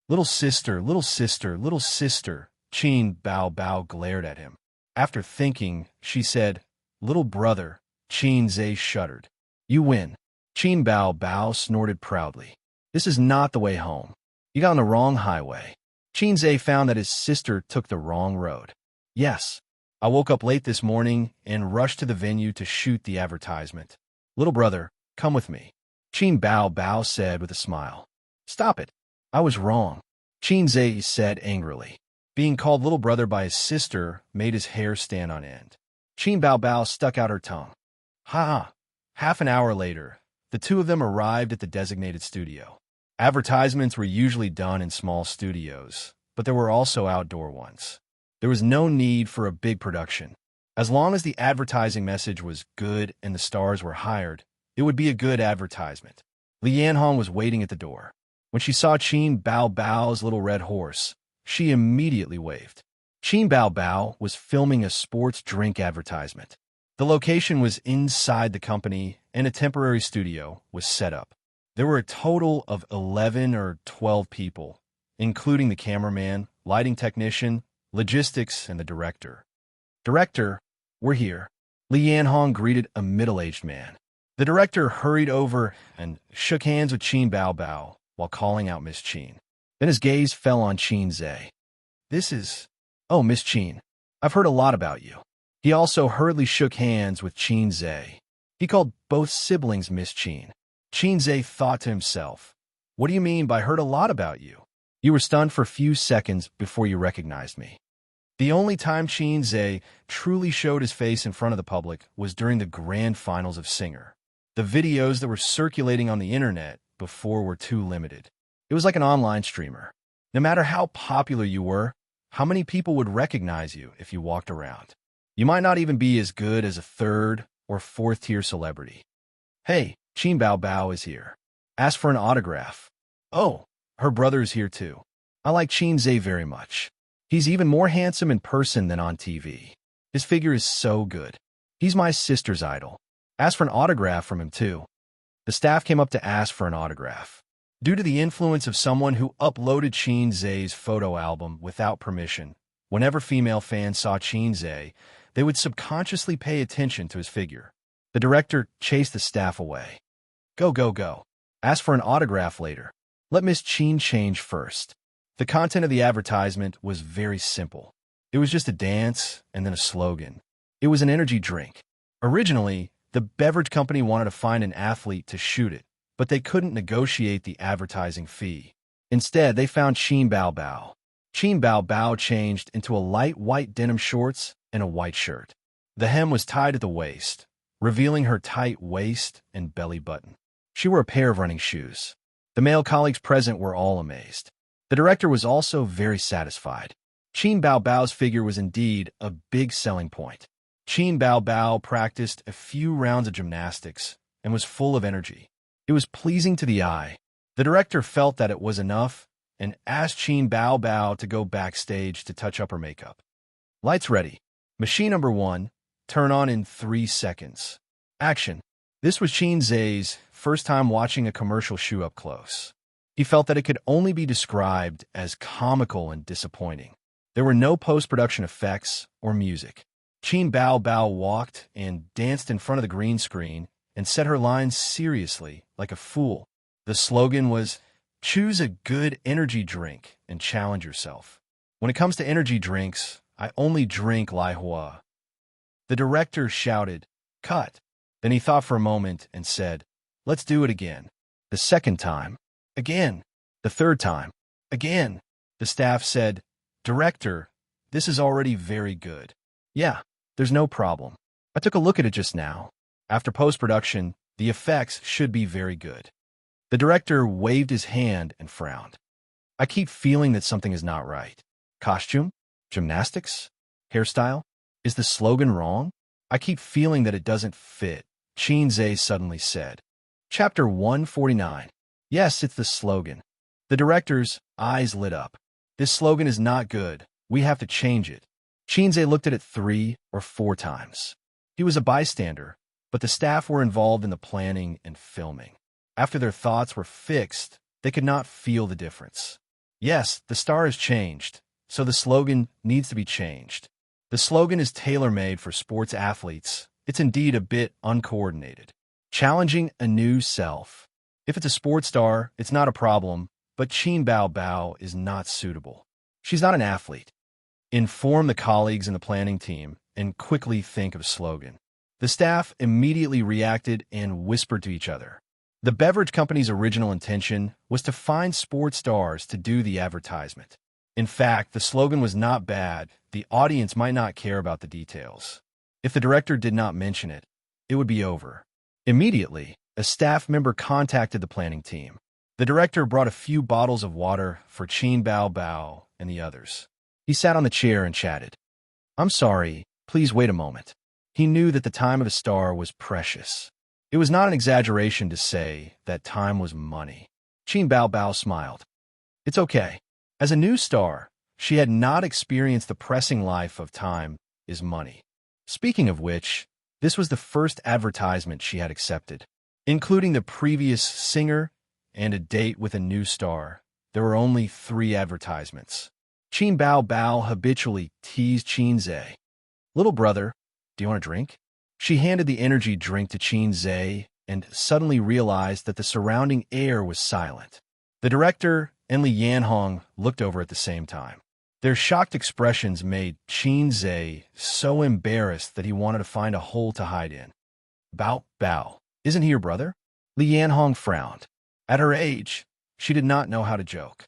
Little sister, little sister, little sister. Qin Bao Bao glared at him. After thinking, she said, Little brother. Xianxia shuddered. You win. Qin Bao Bao snorted proudly. This is not the way home. You got on the wrong highway. Xianxia found that his sister took the wrong road. Yes. I woke up late this morning and rushed to the venue to shoot the advertisement. Little brother, come with me. Qin Bao Bao said with a smile. Stop it. I was wrong. Xianxia said angrily. Being called little brother by his sister made his hair stand on end. Qin Bao Bao stuck out her tongue. Ha ha. Half an hour later, the two of them arrived at the designated studio. Advertisements were usually done in small studios, but there were also outdoor ones. There was no need for a big production. As long as the advertising message was good and the stars were hired, it would be a good advertisement. Li Yanhong was waiting at the door. When she saw Qin Bao Bao's little red horse, she immediately waved. Qin Bao Bao was filming a sports drink advertisement. The location was inside the company, and a temporary studio was set up. There were a total of 11 or 12 people, including the cameraman, lighting technician, logistics, and the director. Director, we're here. Li Yanhong greeted a middle-aged man. The director hurried over and shook hands with Qin Bao Bao while calling out Miss Qin. Then his gaze fell on Xianxia. This is... Oh, Miss Qin, I've heard a lot about you. He also hurriedly shook hands with Xianxia. He called both siblings Miss Qin. Xianxia thought to himself, What do you mean by heard a lot about you? You were stunned for a few seconds before you recognized me. The only time Xianxia truly showed his face in front of the public was during the grand finals of Singer. The videos that were circulating on the internet before were too limited. It was like an online streamer. No matter how popular you were, how many people would recognize you if you walked around? You might not even be as good as a third or fourth-tier celebrity. Hey, Qin Bao Bao is here. Ask for an autograph. Oh, her brother is here too. I like Xianxia very much. He's even more handsome in person than on TV. His figure is so good. He's my sister's idol. Ask for an autograph from him too. The staff came up to ask for an autograph. Due to the influence of someone who uploaded Xianxia's photo album without permission, whenever female fans saw Xianxia, they would subconsciously pay attention to his figure. The director chased the staff away. Go, go, go. Ask for an autograph later. Let Miss Qin change first. The content of the advertisement was very simple. It was just a dance and then a slogan. It was an energy drink. Originally, the beverage company wanted to find an athlete to shoot it, but they couldn't negotiate the advertising fee. Instead, they found Qin Bao Bao. Qin Bao Bao changed into a light white denim shorts and a white shirt. The hem was tied at the waist, revealing her tight waist and belly button. She wore a pair of running shoes. The male colleagues present were all amazed. The director was also very satisfied. Qin Bao Bao's figure was indeed a big selling point. Qin Bao Bao practiced a few rounds of gymnastics and was full of energy. It was pleasing to the eye. The director felt that it was enough and asked Qin Bao Bao to go backstage to touch up her makeup. Lights ready. Machine number 1. Turn on in 3 seconds. Action. This was Xianxia's first time watching a commercial shoe up close. He felt that it could only be described as comical and disappointing. There were no post-production effects or music. Qin Bao Bao walked and danced in front of the green screen and said her lines seriously, like a fool. The slogan was, choose a good energy drink and challenge yourself. When it comes to energy drinks, I only drink Lai Hua. The director shouted, cut. Then he thought for a moment and said, let's do it again. The second time. Again. The third time. Again. The staff said, "Director, this is already very good." "Yeah, there's no problem. I took a look at it just now. After post-production, the effects should be very good." The director waved his hand and frowned. "I keep feeling that something is not right. Costume? Gymnastics? Hairstyle? Is the slogan wrong? I keep feeling that it doesn't fit," Xianxia suddenly said. Chapter 149. Yes, it's the slogan. The director's eyes lit up. "This slogan is not good. We have to change it." Xianxia looked at it 3 or 4 times. He was a bystander, but the staff were involved in the planning and filming. After their thoughts were fixed, they could not feel the difference. Yes, the star has changed, so the slogan needs to be changed. The slogan is tailor-made for sports athletes. It's indeed a bit uncoordinated. Challenging a new self. If it's a sports star, it's not a problem, but Qin Bao Bao is not suitable. She's not an athlete. Inform the colleagues in the planning team and quickly think of slogan. The staff immediately reacted and whispered to each other. The beverage company's original intention was to find sports stars to do the advertisement. In fact, the slogan was not bad. The audience might not care about the details. If the director did not mention it, it would be over. Immediately, a staff member contacted the planning team. The director brought a few bottles of water for Qin Bao Bao and the others. He sat on the chair and chatted. "I'm sorry, please wait a moment." He knew that the time of a star was precious. It was not an exaggeration to say that time was money. Qin Bao Bao smiled. "It's okay. As a new star, she had not experienced the pressing life of time is money." Speaking of which, this was the first advertisement she had accepted. Including the previous singer and a date with a new star, there were only 3 advertisements. Qin Bao Bao habitually teased Xianxia. "Little brother, do you want a drink?" She handed the energy drink to Xianxia and suddenly realized that the surrounding air was silent. The director and Li Yanhong looked over at the same time. Their shocked expressions made Xianxia so embarrassed that he wanted to find a hole to hide in. "Bao Bao, isn't he your brother?" Li Yanhong frowned. At her age, she did not know how to joke.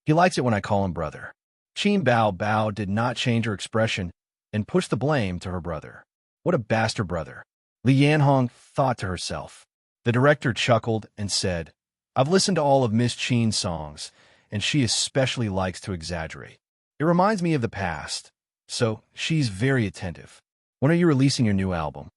"He likes it when I call him brother." Qin Bao Bao did not change her expression and pushed the blame to her brother. What a bastard brother. Li Yanhong thought to herself. The director chuckled and said, "I've listened to all of Miss Qin's songs, and she especially likes to exaggerate. It reminds me of the past, so she's very attentive. When are you releasing your new album?"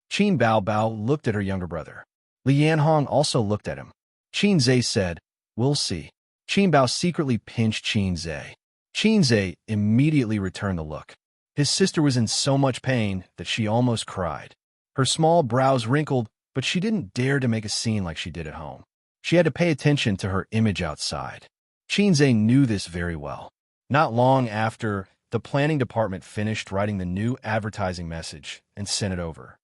Qin Bao Bao looked at her younger brother. Li Yanhong also looked at him. Xianxia said, "We'll see." Qin Bao secretly pinched Xianxia. Xianxia immediately returned the look. His sister was in so much pain that she almost cried. Her small brows wrinkled, but she didn't dare to make a scene like she did at home. She had to pay attention to her image outside. Xianxia knew this very well. Not long after, the planning department finished writing the new advertising message and sent it over.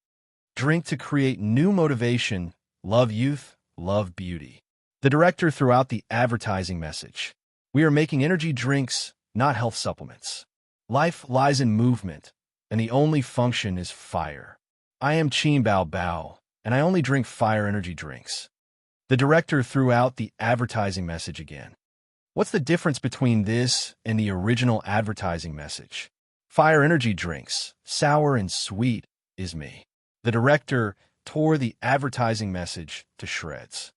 Drink to create new motivation, love youth, love beauty. The director threw out the advertising message. "We are making energy drinks, not health supplements. Life lies in movement, and the only function is fire. I am Qin Bao Bao, and I only drink fire energy drinks." The director threw out the advertising message again. "What's the difference between this and the original advertising message? Fire energy drinks, sour and sweet, is me." The director tore the advertising message to shreds.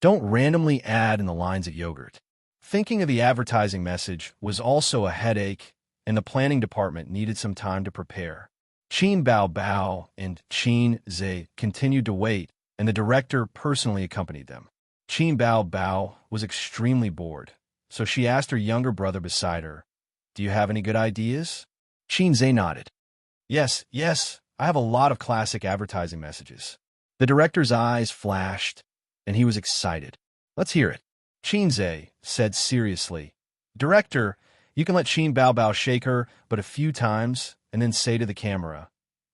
Don't randomly add in the lines of yogurt. Thinking of the advertising message was also a headache, and the planning department needed some time to prepare. Qin Bao Bao and Xianxia continued to wait, and the director personally accompanied them. Qin Bao Bao was extremely bored, so she asked her younger brother beside her, "Do you have any good ideas?" Xianxia nodded. Yes, I have a lot of classic advertising messages." The director's eyes flashed, and he was excited. "Let's hear it." Xianxia said seriously, "Director, you can let Qin Bao Bao shake her but a few times and then say to the camera,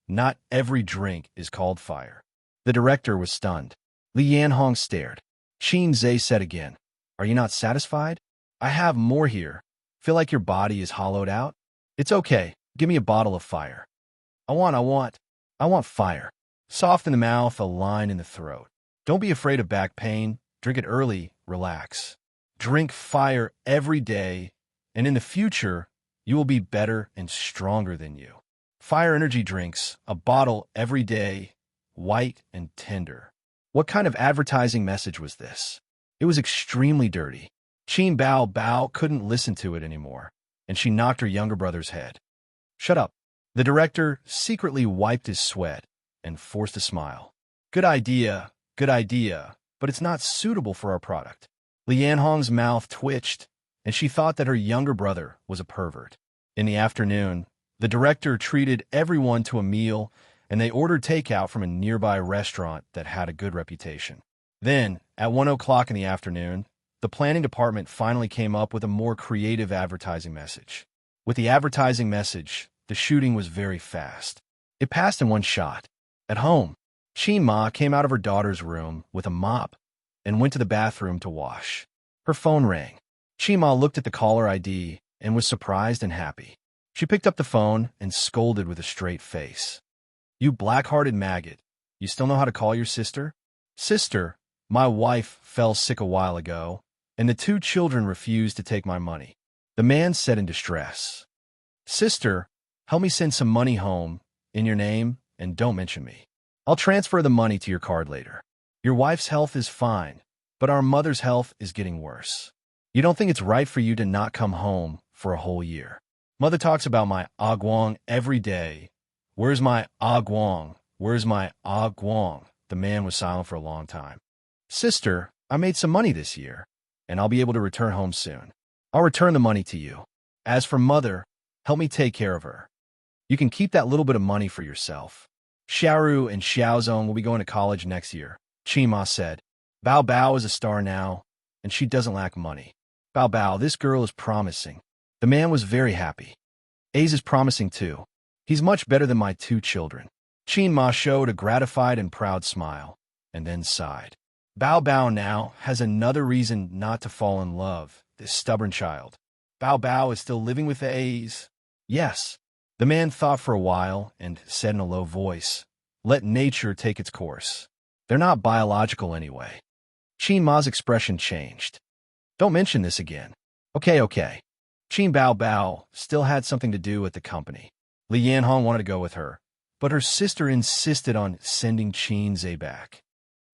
'Not every drink is called fire.'" The director was stunned. Li Yanhong stared. Xianxia said again, "Are you not satisfied? I have more here. Feel like your body is hollowed out? It's okay. Give me a bottle of fire. I want fire. Soft in the mouth, a line in the throat. Don't be afraid of back pain. Drink it early, relax. Drink fire every day, and in the future, you will be better and stronger than you. Fire energy drinks, a bottle every day, white and tender. What kind of advertising message was this? It was extremely dirty. Qin Bao Bao couldn't listen to it anymore, and she knocked her younger brother's head. Shut up. The director secretly wiped his sweat and forced a smile. Good idea, but it's not suitable for our product. Lianhong's mouth twitched, and she thought that her younger brother was a pervert. In the afternoon, the director treated everyone to a meal, and they ordered takeout from a nearby restaurant that had a good reputation. Then, at 1 o'clock in the afternoon, the planning department finally came up with a more creative advertising message. With the advertising message, the shooting was very fast. It passed in one shot. At home, Qin Ma came out of her daughter's room with a mop and went to the bathroom to wash. Her phone rang. Qin Ma looked at the caller ID and was surprised and happy. She picked up the phone and scolded with a straight face. You black-hearted maggot. You still know how to call your sister? Sister, my wife fell sick a while ago, and the 2 children refused to take my money. The man said in distress. Sister, help me send some money home in your name and don't mention me. I'll transfer the money to your card later. Your wife's health is fine, but our mother's health is getting worse. You don't think it's right for you to not come home for a whole year. Mother talks about my Aguang every day. Where's my Aguang? Where's my Aguang? The man was silent for a long time. Sister, I made some money this year, and I'll be able to return home soon. I'll return the money to you. As for Mother, help me take care of her. You can keep that little bit of money for yourself. Xiaoru and Xiaozong will be going to college next year, Qin Ma said. Bao Bao is a star now, and she doesn't lack money. Bao Bao, this girl is promising. The man was very happy. Ace is promising too. He's much better than my 2 children. Qin Ma showed a gratified and proud smile, and then sighed. Bao Bao now has another reason not to fall in love, this stubborn child. Bao Bao is still living with the A's. Yes. The man thought for a while and said in a low voice, let nature take its course. They're not biological anyway. Qin Ma's expression changed. Don't mention this again. Okay. Qin Bao Bao still had something to do at the company. Li Yanhong wanted to go with her, but her sister insisted on sending Qin Zhe back.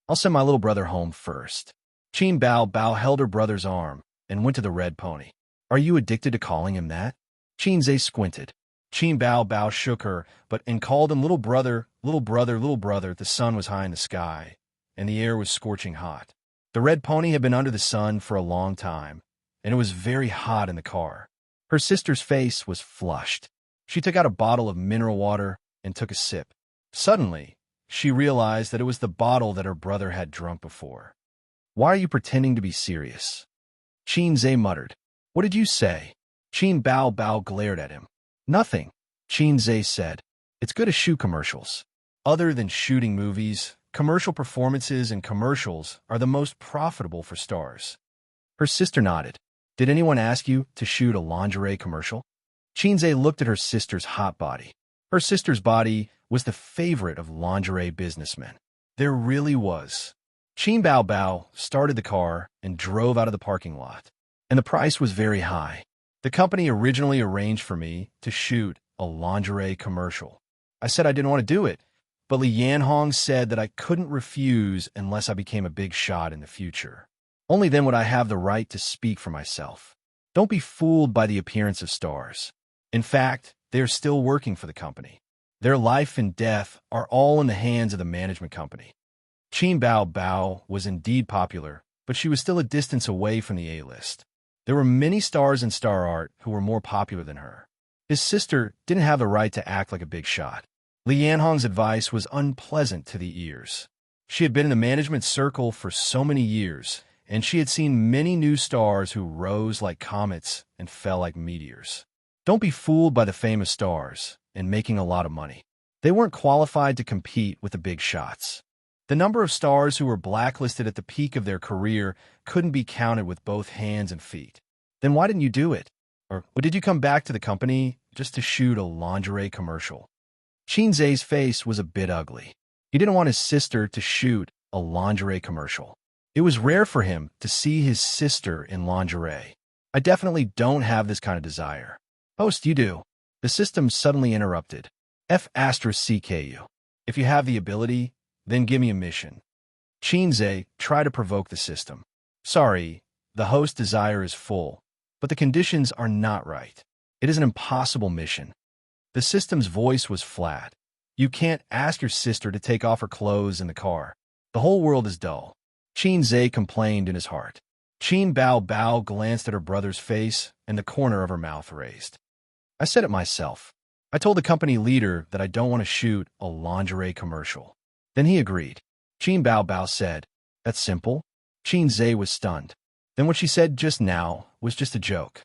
I'll send my little brother home first. Qin Bao Bao held her brother's arm and went to the red pony. Are you addicted to calling him that? Qin Zhe squinted. Qin Bao Bao shook her, and called him little brother, little brother, little brother. The sun was high in the sky, and the air was scorching hot. The red pony had been under the sun for a long time, and it was very hot in the car. Her sister's face was flushed. She took out a bottle of mineral water and took a sip. Suddenly, she realized that it was the bottle that her brother had drunk before. Why are you pretending to be serious? Qin Zhe muttered. What did you say? Qin Bao Bao glared at him. Nothing, Qin Zhe said. It's good to shoot commercials. Other than shooting movies, commercial performances and commercials are the most profitable for stars. Her sister nodded. Did anyone ask you to shoot a lingerie commercial? Qin Zhe looked at her sister's hot body. Her sister's body was the favorite of lingerie businessmen. There really was. Qin Bao Bao started the car and drove out of the parking lot. And the price was very high. The company originally arranged for me to shoot a lingerie commercial. I said I didn't want to do it, but Li Yanhong said that I couldn't refuse unless I became a big shot in the future. Only then would I have the right to speak for myself. Don't be fooled by the appearance of stars. In fact, they are still working for the company. Their life and death are all in the hands of the management company. Qin Bao Bao was indeed popular, but she was still a distance away from the A-list. There were many stars in star art who were more popular than her. His sister didn't have the right to act like a big shot. Li Yanhong's advice was unpleasant to the ears. She had been in the management circle for so many years, and she had seen many new stars who rose like comets and fell like meteors. Don't be fooled by the famous stars and making a lot of money. They weren't qualified to compete with the big shots. The number of stars who were blacklisted at the peak of their career couldn't be counted with both hands and feet. Then why didn't you do it? Or did you come back to the company just to shoot a lingerie commercial? Qin Zhe's face was a bit ugly. He didn't want his sister to shoot a lingerie commercial. It was rare for him to see his sister in lingerie. I definitely don't have this kind of desire. Host, you do. The system suddenly interrupted. F***CKU. If you have the ability, then give me a mission. Xianxia, try to provoke the system. Sorry, the host desire is full, but the conditions are not right. It is an impossible mission. The system's voice was flat. You can't ask your sister to take off her clothes in the car. The whole world is dull. Xianxia complained in his heart. Qin Bao Bao glanced at her brother's face and the corner of her mouth raised. I said it myself. I told the company leader that I don't want to shoot a lingerie commercial. Then he agreed. Qin Bao Bao said, "That's simple." Xianxia was stunned. Then what she said just now was just a joke.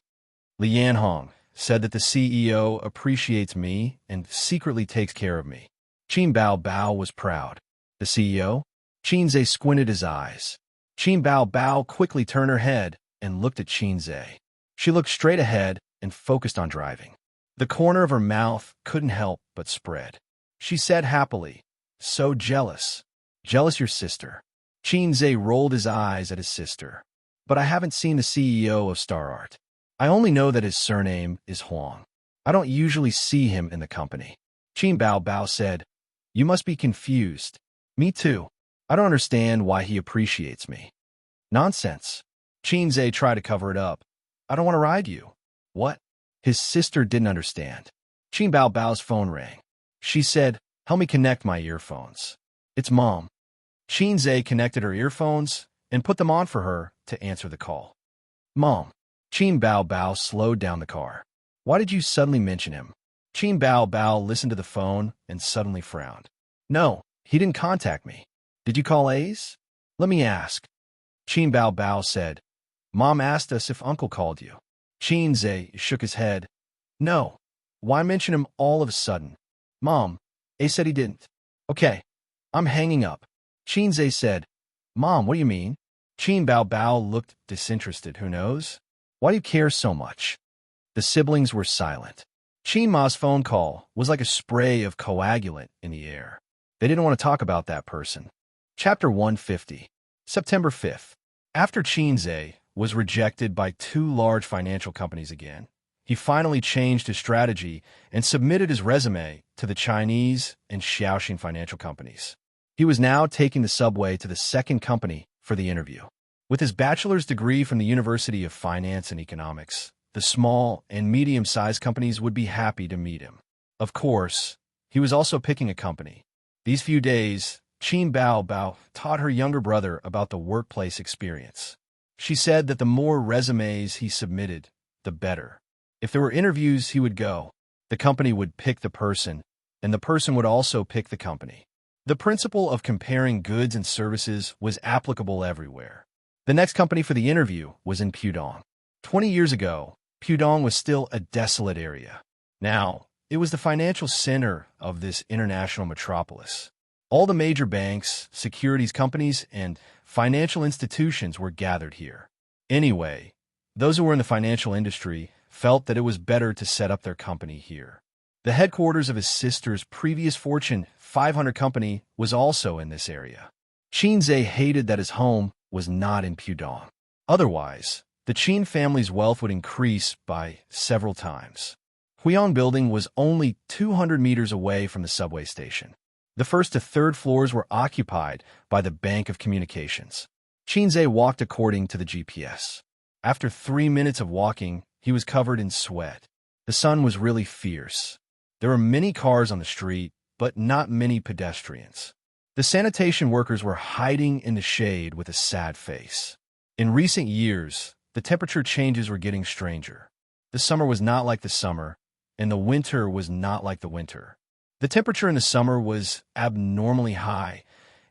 Li Yanhong said that the CEO appreciates me and secretly takes care of me. Qin Bao Bao was proud. The CEO? Xianxia squinted his eyes. Qin Bao Bao quickly turned her head and looked at Xianxia. She looked straight ahead and focused on driving. The corner of her mouth couldn't help but spread. She said happily, "So jealous. Jealous your sister." Xianxia rolled his eyes at his sister. "But I haven't seen the CEO of Star Art. I only know that his surname is Huang. I don't usually see him in the company." Qin Bao Bao said, "You must be confused. Me too. I don't understand why he appreciates me." "Nonsense." Xianxia tried to cover it up. "I don't want to ride you." "What?" His sister didn't understand. Qin Bao Bao's phone rang. She said, "Help me connect my earphones." "It's Mom." Xianxia connected her earphones and put them on for her to answer the call. "Mom." Qin Bao Bao slowed down the car. "Why did you suddenly mention him?" Qin Bao Bao listened to the phone and suddenly frowned. "No, he didn't contact me. Did you call Ace?" "Let me ask." Qin Bao Bao said, "Mom asked us if Uncle called you." Xianxia shook his head. "No. Why mention him all of a sudden?" "Mom, Ace said he didn't." "Okay, I'm hanging up." Xianxia said, "Mom, what do you mean?" Qin Bao Bao looked disinterested. "Who knows? Why do you care so much?" The siblings were silent. Qin Ma's phone call was like a spray of coagulant in the air. They didn't want to talk about that person. Chapter 150. September 5th. After Xianxia was rejected by 2 large financial companies again, he finally changed his strategy and submitted his resume to the Chinese and Shaoxing financial companies. He was now taking the subway to the second company for the interview. With his bachelor's degree from the University of Finance and Economics, the small and medium-sized companies would be happy to meet him. Of course, he was also picking a company. These few days, Qin Bao Bao taught her younger brother about the workplace experience. She said that the more resumes he submitted, the better. If there were interviews, he would go. The company would pick the person, and the person would also pick the company. The principle of comparing goods and services was applicable everywhere. The next company for the interview was in Pudong. 20 years ago, Pudong was still a desolate area. Now, it was the financial center of this international metropolis. All the major banks, securities companies, and financial institutions were gathered here. Anyway, those who were in the financial industry felt that it was better to set up their company here. The headquarters of his sister's previous Fortune 500 company was also in this area. Xianxia hated that his home was not in Pudong. Otherwise, the Qin family's wealth would increase by several times. Huiyang Building was only 200 meters away from the subway station. The first to third floors were occupied by the Bank of Communications. Xianxia walked according to the GPS. After 3 minutes of walking, he was covered in sweat. The sun was really fierce. There were many cars on the street, but not many pedestrians. The sanitation workers were hiding in the shade with a sad face. In recent years, the temperature changes were getting stranger. The summer was not like the summer, and the winter was not like the winter. The temperature in the summer was abnormally high,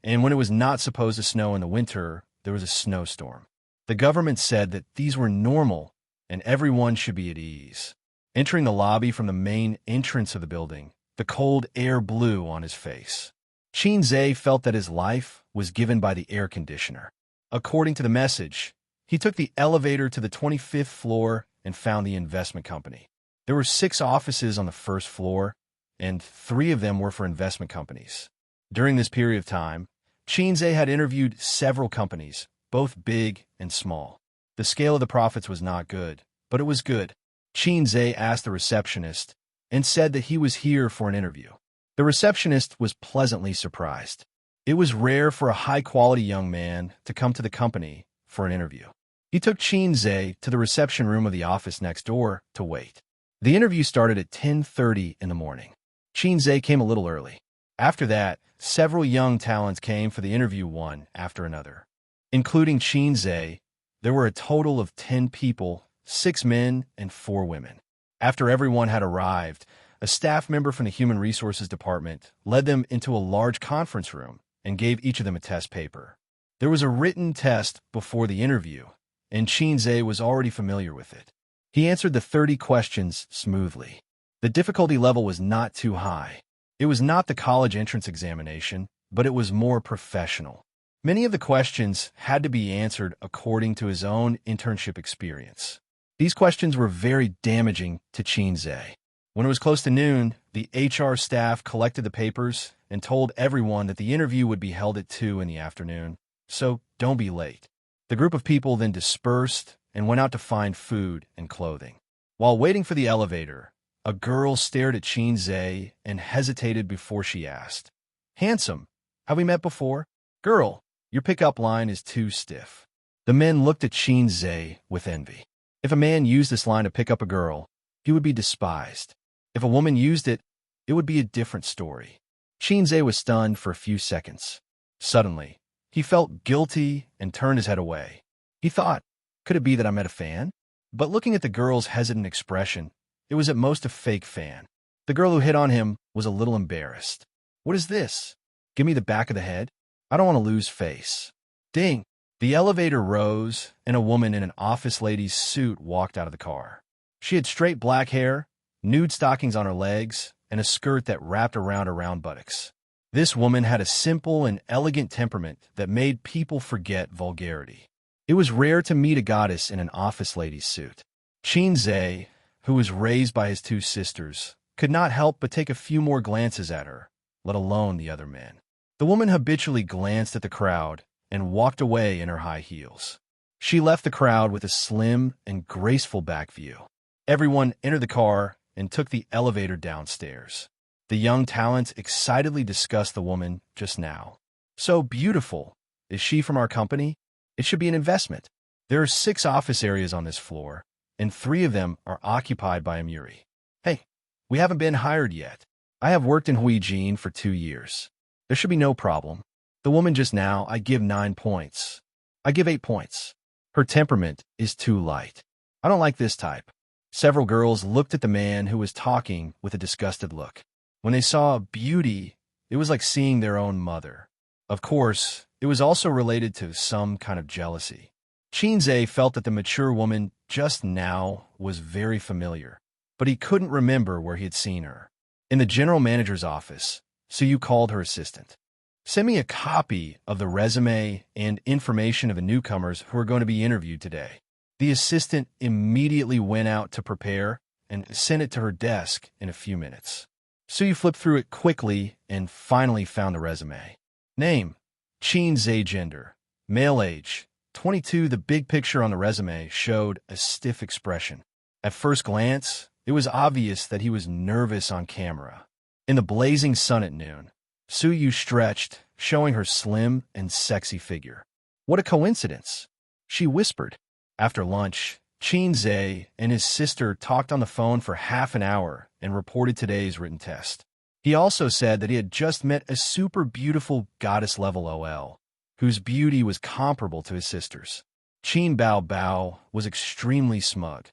and when it was not supposed to snow in the winter, there was a snowstorm. The government said that these were normal, and everyone should be at ease. Entering the lobby from the main entrance of the building, the cold air blew on his face. Xianxia felt that his life was given by the air conditioner. According to the message, he took the elevator to the 25th floor and found the investment company. There were 6 offices on the first floor, and 3 of them were for investment companies. During this period of time, Xianxia had interviewed several companies, both big and small. The scale of the profits was not good, but it was good. Xianxia asked the receptionist and said that he was here for an interview. The receptionist was pleasantly surprised. It was rare for a high-quality young man to come to the company for an interview. He took Xianxia to the reception room of the office next door to wait. The interview started at 10:30 in the morning. Xianxia came a little early. After that, several young talents came for the interview one after another. Including Xianxia, there were a total of 10 people, 6 men and 4 women. After everyone had arrived, a staff member from the Human Resources Department led them into a large conference room and gave each of them a test paper. There was a written test before the interview, and Xianxia was already familiar with it. He answered the 30 questions smoothly. The difficulty level was not too high. It was not the college entrance examination, but it was more professional. Many of the questions had to be answered according to his own internship experience. These questions were very damaging to Xianxia. When it was close to noon, the HR staff collected the papers and told everyone that the interview would be held at 2 in the afternoon, so don't be late. The group of people then dispersed and went out to find food and clothing. While waiting for the elevator, a girl stared at Xianxia and hesitated before she asked, "Handsome, have we met before?" "Girl, your pickup line is too stiff." The men looked at Xianxia with envy. If a man used this line to pick up a girl, he would be despised. If a woman used it, it would be a different story. Xianxia was stunned for a few seconds. Suddenly, he felt guilty and turned his head away. He thought, could it be that I met a fan? But looking at the girl's hesitant expression, it was at most a fake fan. The girl who hit on him was a little embarrassed. "What is this? Give me the back of the head? I don't want to lose face." Ding! The elevator rose, and a woman in an office lady's suit walked out of the car. She had straight black hair, nude stockings on her legs, and a skirt that wrapped around her round buttocks. This woman had a simple and elegant temperament that made people forget vulgarity. It was rare to meet a goddess in an office lady's suit. Xianxia, who was raised by his 2 sisters, could not help but take a few more glances at her, let alone the other men. The woman habitually glanced at the crowd and walked away in her high heels. She left the crowd with a slim and graceful back view. Everyone entered the car and took the elevator downstairs. The young talents excitedly discussed the woman just now. "So beautiful. Is she from our company? It should be an investment." There are 6 office areas on this floor, and 3 of them are occupied by a Muri. "Hey, we haven't been hired yet. I have worked in Huijin for 2 years. There should be no problem. The woman just now, I give 9 points. I give 8 points. Her temperament is too light. I don't like this type." Several girls looked at the man who was talking with a disgusted look. When they saw beauty, it was like seeing their own mother. Of course, it was also related to some kind of jealousy. Xianxia felt that the mature woman just now was very familiar, but he couldn't remember where he had seen her. In the general manager's office, so you called her assistant. "Send me a copy of the resume and information of the newcomers who are going to be interviewed today." The assistant immediately went out to prepare and sent it to her desk in a few minutes. Suyu flipped through it quickly and finally found the resume. Name, Xianxia. Gender, male. Age, 22. The big picture on the resume showed a stiff expression. At first glance, it was obvious that he was nervous on camera. In the blazing sun at noon, Suyu stretched, showing her slim and sexy figure. "What a coincidence," she whispered. After lunch, Xianxia and his sister talked on the phone for half an hour and reported today's written test. He also said that he had just met a super beautiful goddess-level OL, whose beauty was comparable to his sister's. Qin Bao Bao was extremely smug.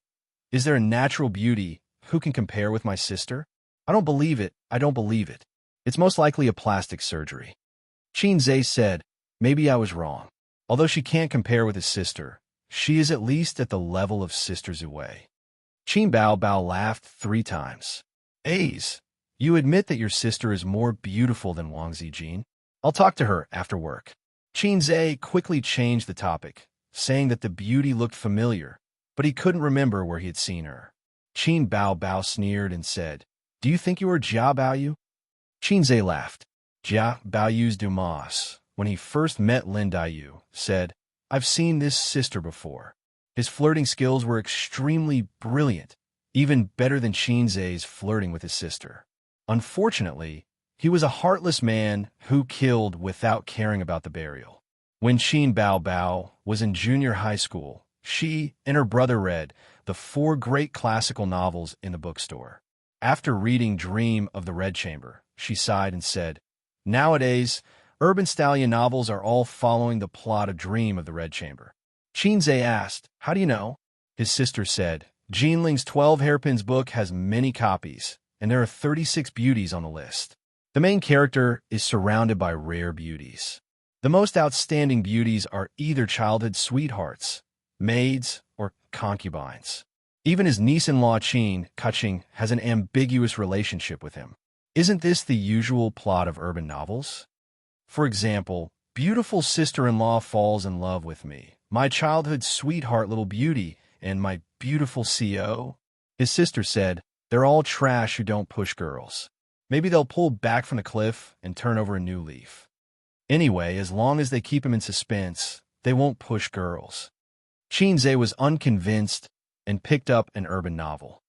"Is there a natural beauty who can compare with my sister? I don't believe it. I don't believe it. It's most likely a plastic surgery." Xianxia said, "Maybe I was wrong. Although she can't compare with his sister, she is at least at the level of Sister Zhuwei." Qin Bao Bao laughed 3 times. "A's, you admit that your sister is more beautiful than Wang Zijin? I'll talk to her after work." Xianxia quickly changed the topic, saying that the beauty looked familiar, but he couldn't remember where he had seen her. Qin Bao Bao sneered and said, "Do you think you are Jia Baoyu?" Xianxia laughed. Jia Baoyu's Dumas, when he first met Lin Daiyu, said, I've seen this sister before. His flirting skills were extremely brilliant, even better than Xianxia's flirting with his sister. Unfortunately, he was a heartless man who killed without caring about the burial. When Xin Bao was in junior high school, she and her brother read the 4 great classical novels in the bookstore. After reading Dream of the Red Chamber, she sighed and said, "Nowadays, urban stallion novels are all following the plot of Dream of the Red Chamber." Xianxia asked, "How do you know?" His sister said, "Jinling's 12 Hairpins book has many copies, and there are 36 beauties on the list. The main character is surrounded by rare beauties. The most outstanding beauties are either childhood sweethearts, maids, or concubines. Even his niece-in-law Qin Kuching has an ambiguous relationship with him. Isn't this the usual plot of urban novels? For example, beautiful sister-in-law falls in love with me, my childhood sweetheart little beauty, and my beautiful CO." His sister said, "They're all trash who don't push girls. Maybe they'll pull back from the cliff and turn over a new leaf. Anyway, as long as they keep him in suspense, they won't push girls." Xianxia was unconvinced and picked up an urban novel.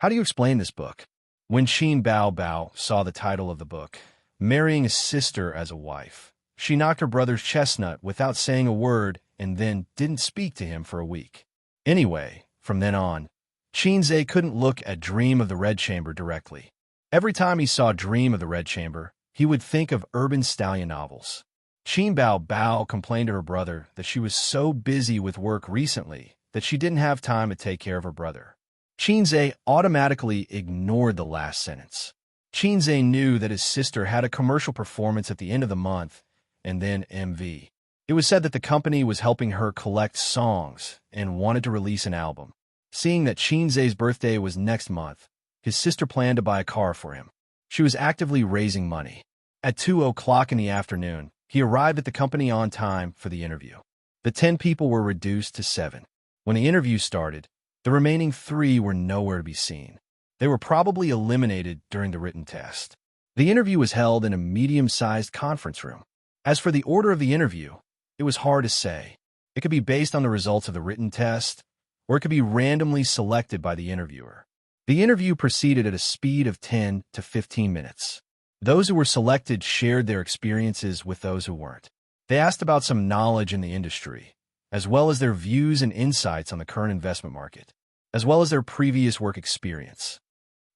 "How do you explain this book?" When Xin Bao saw the title of the book, Marrying a Sister as a Wife, she knocked her brother's chestnut without saying a word and then didn't speak to him for a week. Anyway, from then on, Xianxia couldn't look at Dream of the Red Chamber directly. Every time he saw Dream of the Red Chamber, he would think of urban stallion novels. Xin Bao complained to her brother that she was so busy with work recently that she didn't have time to take care of her brother. Xianxia automatically ignored the last sentence. Xianxia knew that his sister had a commercial performance at the end of the month, and then MV. It was said that the company was helping her collect songs and wanted to release an album. Seeing that Xianxia's birthday was next month, his sister planned to buy a car for him. She was actively raising money. At 2 o'clock in the afternoon, he arrived at the company on time for the interview. The 10 people were reduced to 7. When the interview started, the remaining 3 were nowhere to be seen. They were probably eliminated during the written test. The interview was held in a medium-sized conference room. As for the order of the interview, it was hard to say. It could be based on the results of the written test, or it could be randomly selected by the interviewer. The interview proceeded at a speed of 10 to 15 minutes. Those who were selected shared their experiences with those who weren't. They asked about some knowledge in the industry, as well as their views and insights on the current investment market, as well as their previous work experience.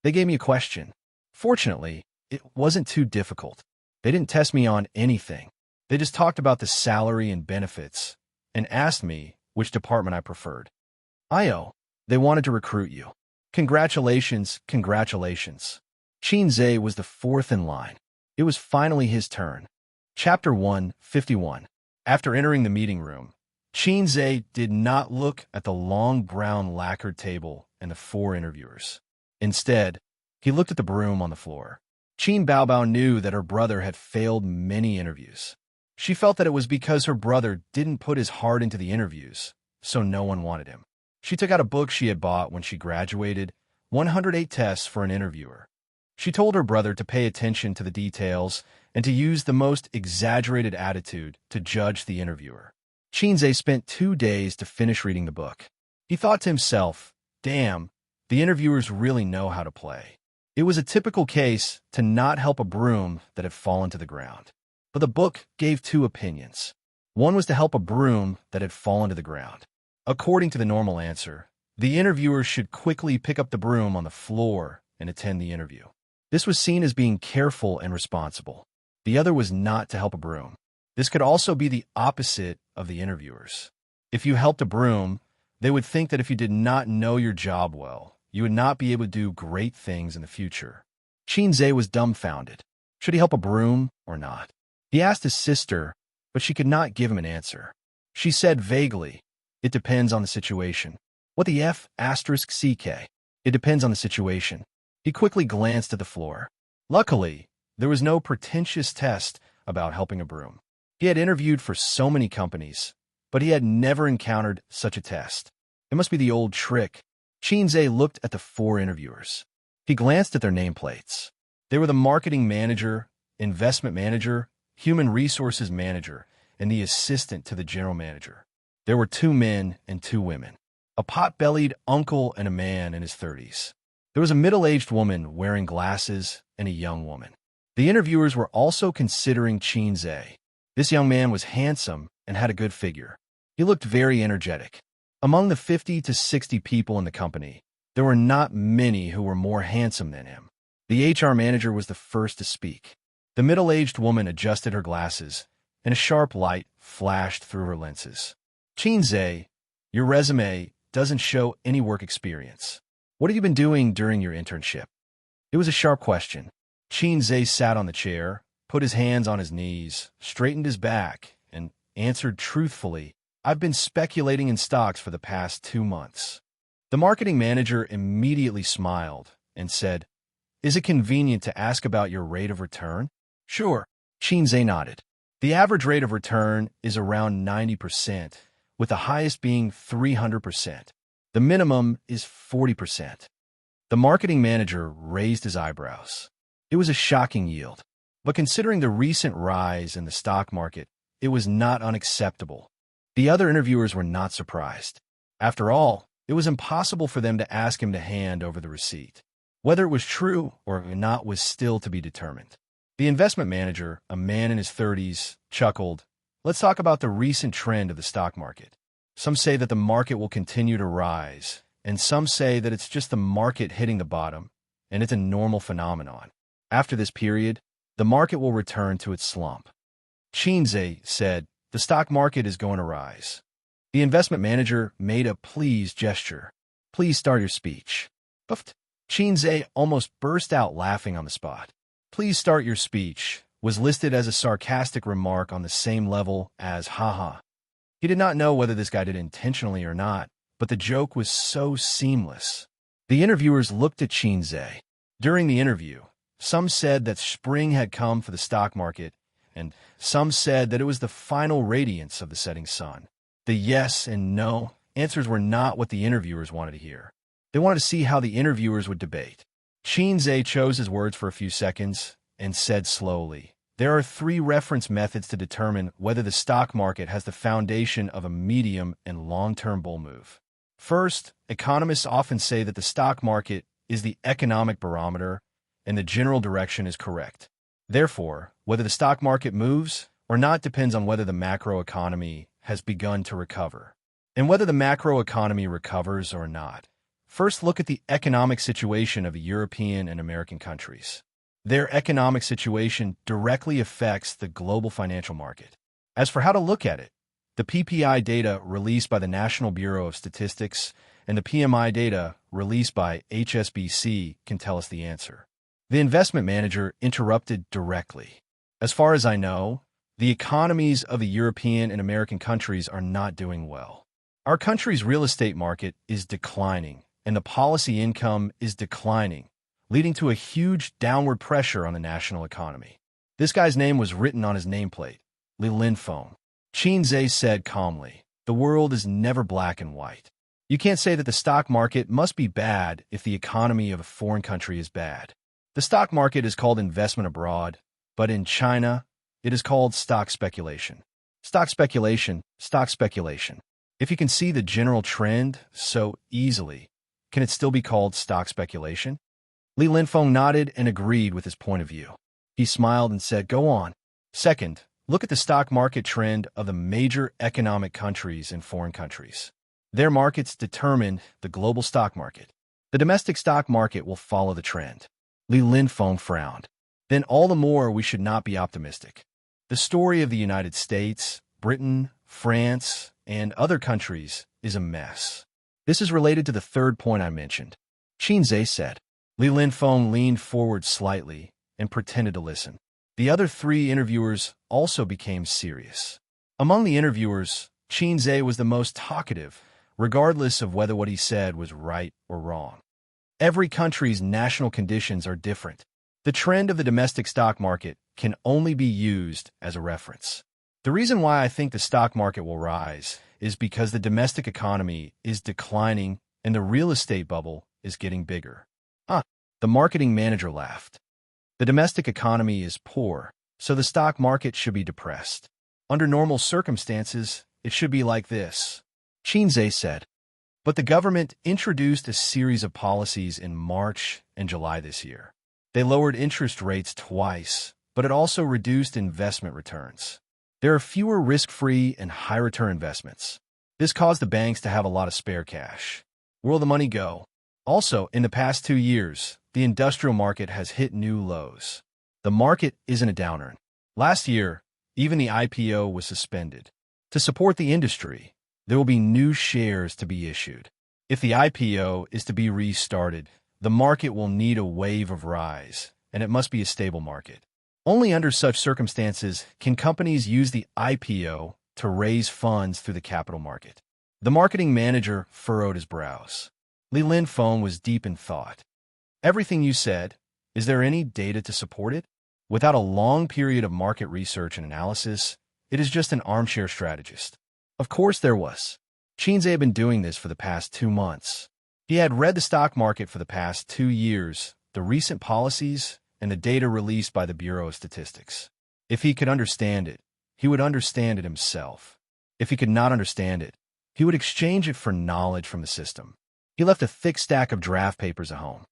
They gave me a question. Fortunately, it wasn't too difficult. They didn't test me on anything. They just talked about the salary and benefits and asked me which department I preferred. They wanted to recruit you. Congratulations, congratulations. Xianxia was the 4th in line. It was finally his turn. Chapter 151. After entering the meeting room, Xianxia did not look at the long brown lacquered table and the 4 interviewers. Instead, he looked at the broom on the floor. Xin Bao knew that her brother had failed many interviews. She felt that it was because her brother didn't put his heart into the interviews, so no one wanted him. She took out a book she had bought when she graduated, 108 Tests for an Interviewer. She told her brother to pay attention to the details and to use the most exaggerated attitude to judge the interviewer. Xianxia spent 2 days to finish reading the book. He thought to himself, "Damn, the interviewers really know how to play." It was a typical case to not help a broom that had fallen to the ground. But the book gave 2 opinions. One was to help a broom that had fallen to the ground. According to the normal answer, the interviewer should quickly pick up the broom on the floor and attend the interview. This was seen as being careful and responsible. The other was not to help a broom. This could also be the opposite of the interviewers. If you helped a broom, they would think that if you did not know your job well, you would not be able to do great things in the future. Xianxia was dumbfounded. Should he help a broom or not? He asked his sister, but she could not give him an answer. She said vaguely, "It depends on the situation." What the F*** CK? It depends on the situation. He quickly glanced at the floor. Luckily, there was no pretentious test about helping a broom. He had interviewed for so many companies, but he had never encountered such a test. It must be the old trick. Xianxia looked at the 4 interviewers. He glanced at their nameplates. They were the marketing manager, investment manager, human resources manager, and the assistant to the general manager. There were 2 men and 2 women, a pot-bellied uncle and a man in his 30s. There was a middle-aged woman wearing glasses and a young woman. The interviewers were also considering Xianxia. This young man was handsome and had a good figure. He looked very energetic. Among the 50 to 60 people in the company, there were not many who were more handsome than him. The HR manager was the first to speak. The middle-aged woman adjusted her glasses, and a sharp light flashed through her lenses. Xianxia, your resume doesn't show any work experience. What have you been doing during your internship? It was a sharp question. Xianxia sat on the chair, put his hands on his knees, straightened his back, and answered truthfully, I've been speculating in stocks for the past 2 months. The marketing manager immediately smiled and said, Is it convenient to ask about your rate of return? Sure. Xianxia nodded. The average rate of return is around 90%, with the highest being 300%. The minimum is 40%. The marketing manager raised his eyebrows. It was a shocking yield, but considering the recent rise in the stock market, it was not unacceptable. The other interviewers were not surprised. After all, it was impossible for them to ask him to hand over the receipt. Whether it was true or not was still to be determined. The investment manager, a man in his 30s, chuckled, Let's talk about the recent trend of the stock market. Some say that the market will continue to rise, and some say that it's just the market hitting the bottom, and it's a normal phenomenon. After this period, the market will return to its slump. Xianxia said, The stock market is going to rise. The investment manager made a please gesture. Please start your speech. Puffed. Xianxia almost burst out laughing on the spot. Please start your speech was listed as a sarcastic remark on the same level as haha. He did not know whether this guy did it intentionally or not, but the joke was so seamless. The interviewers looked at Xianxia. During the interview, some said that spring had come for the stock market, and some said that it was the final radiance of the setting sun. The yes and no answers were not what the interviewers wanted to hear. They wanted to see how the interviewers would debate. Xianxia chose his words for a few seconds and said slowly, There are 3 reference methods to determine whether the stock market has the foundation of a medium and long-term bull move. First, economists often say that the stock market is the economic barometer and the general direction is correct. Therefore, whether the stock market moves or not depends on whether the macroeconomy has begun to recover. And whether the macroeconomy recovers or not, first look at the economic situation of the European and American countries. Their economic situation directly affects the global financial market. As for how to look at it, the PPI data released by the National Bureau of Statistics and the PMI data released by HSBC can tell us the answer. The investment manager interrupted directly. As far as I know, the economies of the European and American countries are not doing well. Our country's real estate market is declining, and the policy income is declining, leading to a huge downward pressure on the national economy. This guy's name was written on his nameplate, Li Linfeng. Xianxia said calmly, The world is never black and white. You can't say that the stock market must be bad if the economy of a foreign country is bad. The stock market is called investment abroad, but in China, it is called stock speculation. Stock speculation, stock speculation. If you can see the general trend so easily, can it still be called stock speculation? Li Linfeng nodded and agreed with his point of view. He smiled and said, Go on. Second, look at the stock market trend of the major economic countries and foreign countries. Their markets determine the global stock market. The domestic stock market will follow the trend. Li Linfeng frowned. Then all the more we should not be optimistic. The story of the United States, Britain, France, and other countries is a mess. This is related to the third point I mentioned. Xianxia said. Li Linfeng leaned forward slightly and pretended to listen. The other 3 interviewers also became serious. Among the interviewers, Xianxia was the most talkative, regardless of whether what he said was right or wrong. Every country's national conditions are different. The trend of the domestic stock market can only be used as a reference. The reason why I think the stock market will rise is because the domestic economy is declining and the real estate bubble is getting bigger. The marketing manager laughed. The domestic economy is poor, so the stock market should be depressed. Under normal circumstances, it should be like this, Xianxia said. But the government introduced a series of policies in March and July this year. They lowered interest rates twice, but it also reduced investment returns. There are fewer risk-free and high-return investments. This caused the banks to have a lot of spare cash. Where will the money go? Also, in the past 2 years, the industrial market has hit new lows. The market isn't a downturn. Last year, even the IPO was suspended. To support the industry, there will be new shares to be issued. If the IPO is to be restarted, the market will need a wave of rise, and it must be a stable market. Only under such circumstances can companies use the IPO to raise funds through the capital market. The marketing manager furrowed his brows. Li Linfeng was deep in thought. Everything you said, is there any data to support it? Without a long period of market research and analysis, it is just an armchair strategist. Of course there was. Xianxia had been doing this for the past 2 months. He had read the stock market for the past 2 years, the recent policies, and the data released by the Bureau of Statistics. If he could understand it, he would understand it himself. If he could not understand it, he would exchange it for knowledge from the system. He left a thick stack of draft papers at home.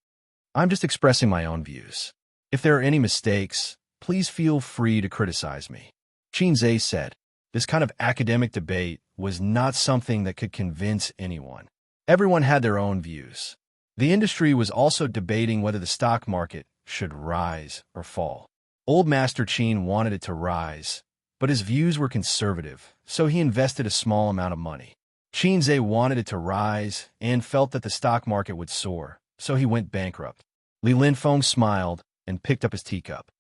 I'm just expressing my own views. If there are any mistakes, please feel free to criticize me, Xianxia said. This kind of academic debate was not something that could convince anyone. Everyone had their own views. The industry was also debating whether the stock market should rise or fall. Old Master Qin wanted it to rise, but his views were conservative, so he invested a small amount of money. Xianxia wanted it to rise and felt that the stock market would soar, so he went bankrupt. Li Linfeng smiled and picked up his teacup.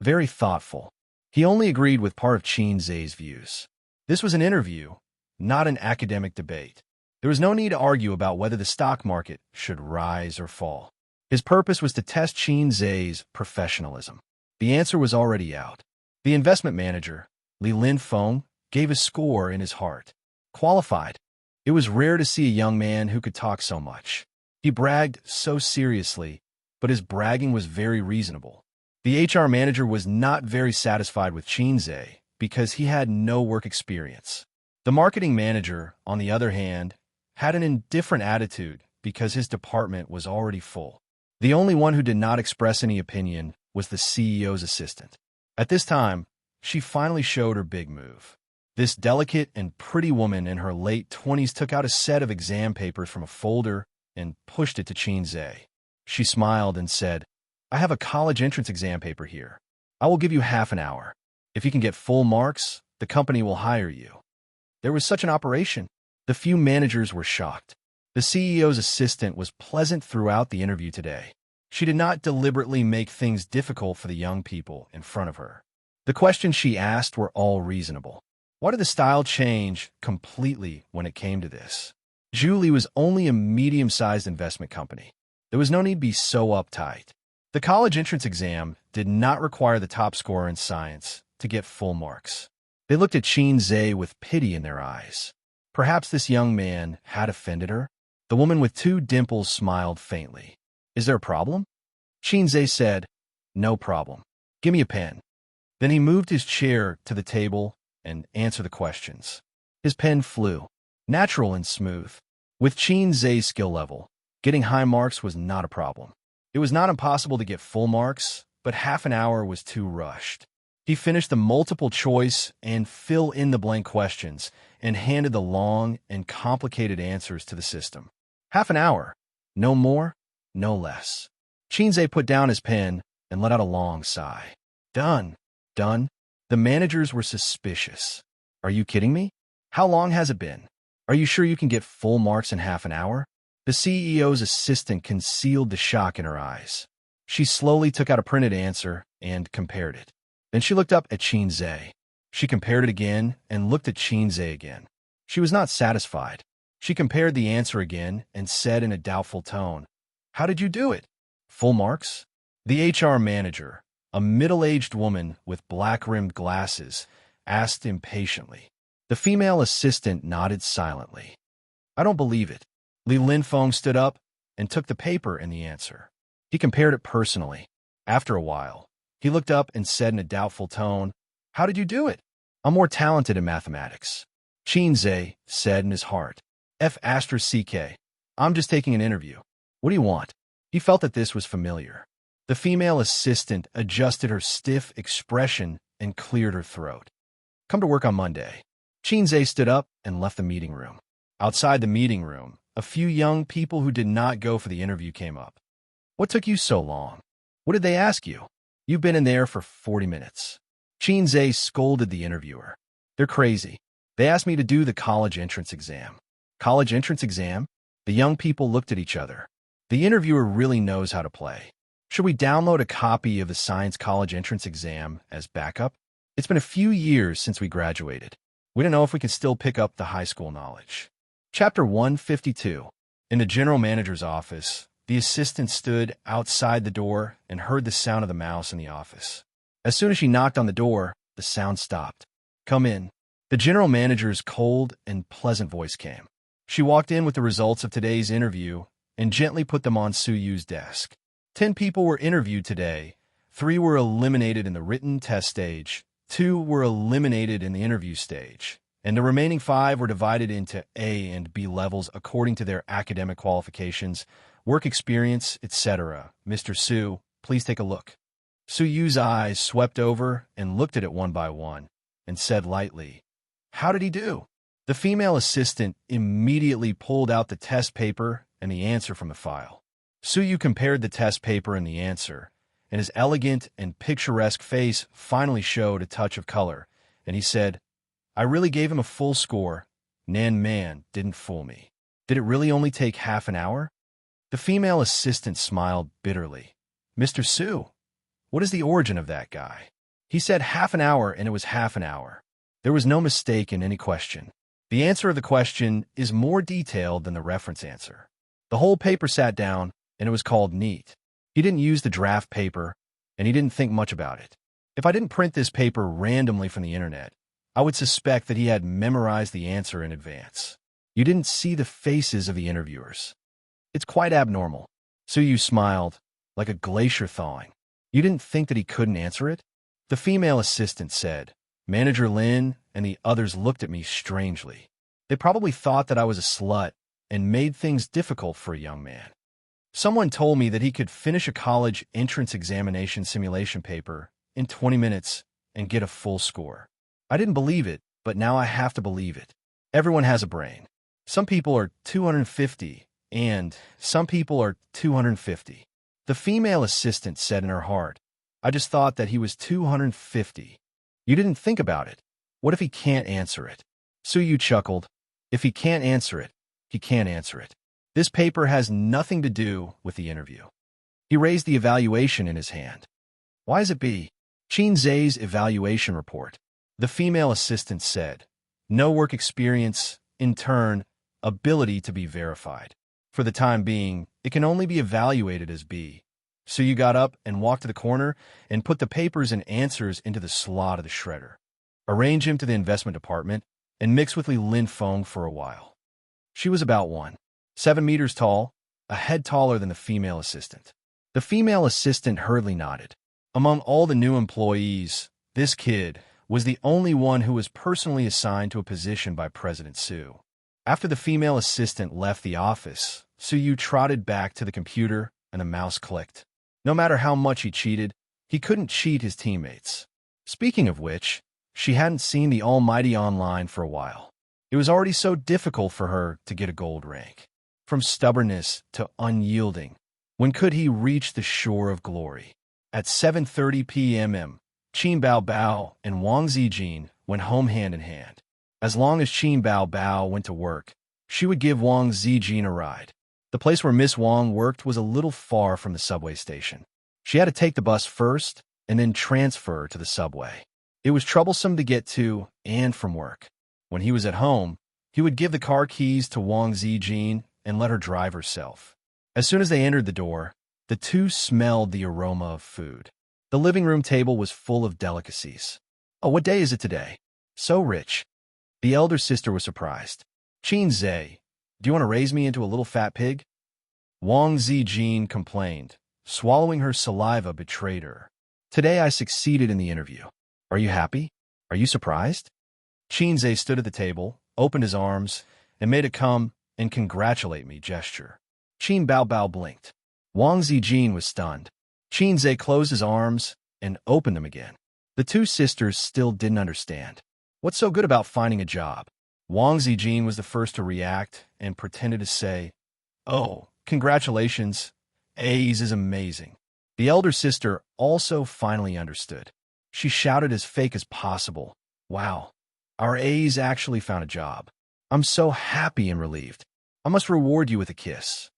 Very thoughtful. He only agreed with part of Xianxia's views. This was an interview, not an academic debate. There was no need to argue about whether the stock market should rise or fall. His purpose was to test Xianxia's professionalism. The answer was already out. The investment manager, Li Linfeng, gave a score in his heart. Qualified. It was rare to see a young man who could talk so much. He bragged so seriously, but his bragging was very reasonable. The HR manager was not very satisfied with Xianxia because he had no work experience. The marketing manager, on the other hand, had an indifferent attitude because his department was already full. The only one who did not express any opinion was the CEO's assistant. At this time, she finally showed her big move. This delicate and pretty woman in her late 20s took out a set of exam papers from a folder and pushed it to Xianxia. She smiled and said, I have a college entrance exam paper here. I will give you half an hour. If you can get full marks, the company will hire you. There was such an operation. The few managers were shocked. The CEO's assistant was pleasant throughout the interview today. She did not deliberately make things difficult for the young people in front of her. The questions she asked were all reasonable. Why did the style change completely when it came to this? Julie was only a medium-sized investment company. There was no need to be so uptight. The college entrance exam did not require the top scorer in science to get full marks. They looked at Xianxia with pity in their eyes. Perhaps this young man had offended her? The woman with 2 dimples smiled faintly. Is there a problem? Xianxia said, No problem. Give me a pen. Then he moved his chair to the table and answered the questions. His pen flew, natural and smooth. With Xianxia's skill level, getting high marks was not a problem. It was not impossible to get full marks, but half an hour was too rushed. He finished the multiple choice and fill in the blank questions and handed the long and complicated answers to the system. Half an hour. No more, no less. Xianxia put down his pen and let out a long sigh. Done. Done. The managers were suspicious. Are you kidding me? How long has it been? Are you sure you can get full marks in half an hour? The CEO's assistant concealed the shock in her eyes. She slowly took out a printed answer and compared it. Then she looked up at Xianxia. She compared it again and looked at Xianxia again. She was not satisfied. She compared the answer again and said in a doubtful tone, How did you do it? Full marks? The HR manager, a middle-aged woman with black-rimmed glasses, asked impatiently. The female assistant nodded silently. I don't believe it. Li Linfeng stood up and took the paper and the answer. He compared it personally. After a while, he looked up and said in a doubtful tone, How did you do it? I'm more talented in mathematics. Xianxia said in his heart. F***CK. I'm just taking an interview. What do you want? He felt that this was familiar. The female assistant adjusted her stiff expression and cleared her throat. Come to work on Monday. Xianxia stood up and left the meeting room. Outside the meeting room, a few young people who did not go for the interview came up. What took you so long? What did they ask you? You've been in there for 40 minutes. Xianxia scolded the interviewer. They're crazy. They asked me to do the college entrance exam. College entrance exam? The young people looked at each other. The interviewer really knows how to play. Should we download a copy of the science college entrance exam as backup? It's been a few years since we graduated. We don't know if we can still pick up the high school knowledge. Chapter 152. In the general manager's office, the assistant stood outside the door and heard the sound of the mouse in the office. As soon as she knocked on the door, the sound stopped. Come in. The general manager's cold and pleasant voice came. She walked in with the results of today's interview and gently put them on Suyu's desk. 10 people were interviewed today. 3 were eliminated in the written test stage. 2 were eliminated in the interview stage. And the remaining 5 were divided into A and B levels according to their academic qualifications, work experience, etc. Mr. Su, please take a look. Suyu's eyes swept over and looked at it one by one and said lightly, How did he do? The female assistant immediately pulled out the test paper and the answer from the file. Suyu compared the test paper and the answer, and his elegant and picturesque face finally showed a touch of color, and he said, I really gave him a full score. Nan man didn't fool me. Did it really only take half an hour? The female assistant smiled bitterly. Mr. Su, what is the origin of that guy? He said half an hour, and it was half an hour. There was no mistake in any question. The answer of the question is more detailed than the reference answer. The whole paper sat down, and it was called neat. He didn't use the draft paper, and he didn't think much about it. If I didn't print this paper randomly from the internet, I would suspect that he had memorized the answer in advance. You didn't see the faces of the interviewers. It's quite abnormal. Suyu smiled, like a glacier thawing. You didn't think that he couldn't answer it? The female assistant said. Manager Lin and the others looked at me strangely. They probably thought that I was a slut and made things difficult for a young man. Someone told me that he could finish a college entrance examination simulation paper in 20 minutes and get a full score. I didn't believe it, but now I have to believe it. Everyone has a brain. Some people are 250, and some people are 250. The female assistant said in her heart, I just thought that he was 250. You didn't think about it. What if he can't answer it? Suyu chuckled. If he can't answer it, he can't answer it. This paper has nothing to do with the interview. He raised the evaluation in his hand. Why is it B? Xianxia's evaluation report. The female assistant said, no work experience, in turn, ability to be verified. For the time being, it can only be evaluated as B. So you got up and walked to the corner and put the papers and answers into the slot of the shredder. Arrange him to the investment department and mix with Li Lin Feng for a while. She was about 1.7 meters tall, a head taller than the female assistant. The female assistant hurriedly nodded. Among all the new employees, this kid was the only one who was personally assigned to a position by President Su. After the female assistant left the office, Suyu trotted back to the computer and the mouse clicked. No matter how much he cheated, he couldn't cheat his teammates. Speaking of which, she hadn't seen the almighty online for a while. It was already so difficult for her to get a gold rank. From stubbornness to unyielding, when could he reach the shore of glory? At 7:30 p.m., Qin Bao Bao and Wang Zijin went home hand in hand. As long as Qin Bao Bao went to work, she would give Wang Zijin a ride. The place where Miss Wang worked was a little far from the subway station. She had to take the bus first and then transfer to the subway. It was troublesome to get to and from work. When he was at home, he would give the car keys to Wang Zijin and let her drive herself. As soon as they entered the door, the two smelled the aroma of food. The living room table was full of delicacies. Oh, what day is it today? So rich. The elder sister was surprised. Xianxia, do you want to raise me into a little fat pig? Wang Zijin complained. Swallowing her saliva betrayed her. Today I succeeded in the interview. Are you happy? Are you surprised? Xianxia stood at the table, opened his arms, and made a come and congratulate me gesture. Qin Bao blinked. Wang Zijin was stunned. Qin Zhe closed his arms and opened them again. The two sisters still didn't understand. What's so good about finding a job? Wang Zijin was the first to react and pretended to say, "Oh, congratulations. A's is amazing." The elder sister also finally understood. She shouted as fake as possible, "Wow, our A's actually found a job. I'm so happy and relieved. I must reward you with a kiss."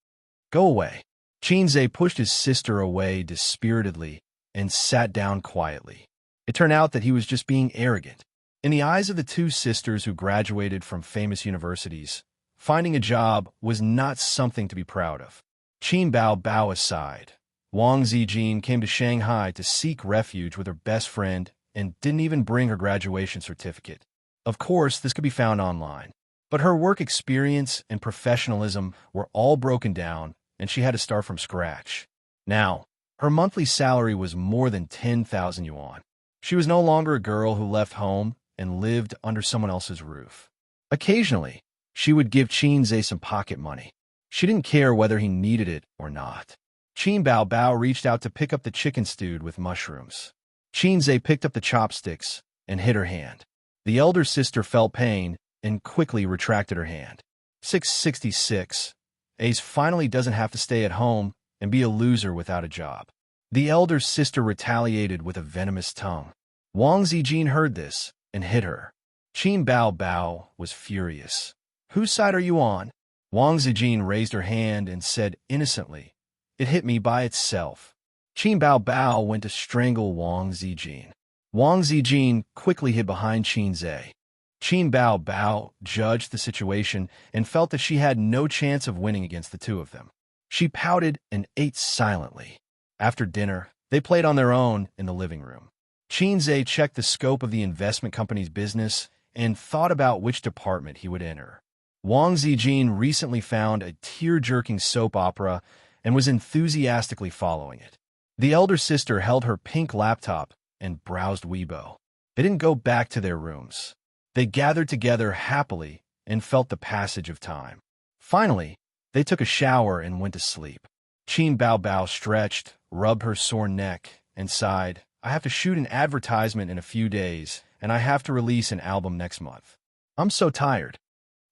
"Go away." Qin Zhe pushed his sister away dispiritedly and sat down quietly. It turned out that he was just being arrogant. In the eyes of the two sisters who graduated from famous universities, finding a job was not something to be proud of. Qin Bao aside, Wang Zijin came to Shanghai to seek refuge with her best friend and didn't even bring her graduation certificate. Of course, this could be found online. But her work experience and professionalism were all broken down, and she had to start from scratch. Now, her monthly salary was more than 10,000 yuan. She was no longer a girl who left home and lived under someone else's roof. Occasionally, she would give Qin Zhe some pocket money. She didn't care whether he needed it or not. Qin Bao reached out to pick up the chicken stewed with mushrooms. Qin Zhe picked up the chopsticks and hit her hand. The elder sister felt pain and quickly retracted her hand. 666. Ace finally doesn't have to stay at home and be a loser without a job. The elder sister retaliated with a venomous tongue. Wang Zijin heard this and hit her. Qin Bao was furious. "Whose side are you on?" Wang Zijin raised her hand and said innocently, "It hit me by itself." Qin Bao went to strangle Wang Zijin. Wang Zijin quickly hid behind Qin Zhe. Qin Bao judged the situation and felt that she had no chance of winning against the two of them. She pouted and ate silently. After dinner, they played on their own in the living room. Qin Zhe checked the scope of the investment company's business and thought about which department he would enter. Wang Zijin recently found a tear-jerking soap opera and was enthusiastically following it. The elder sister held her pink laptop and browsed Weibo. They didn't go back to their rooms. They gathered together happily and felt the passage of time. Finally, they took a shower and went to sleep. Qin Bao stretched, rubbed her sore neck, and sighed, "I have to shoot an advertisement in a few days, and I have to release an album next month. I'm so tired."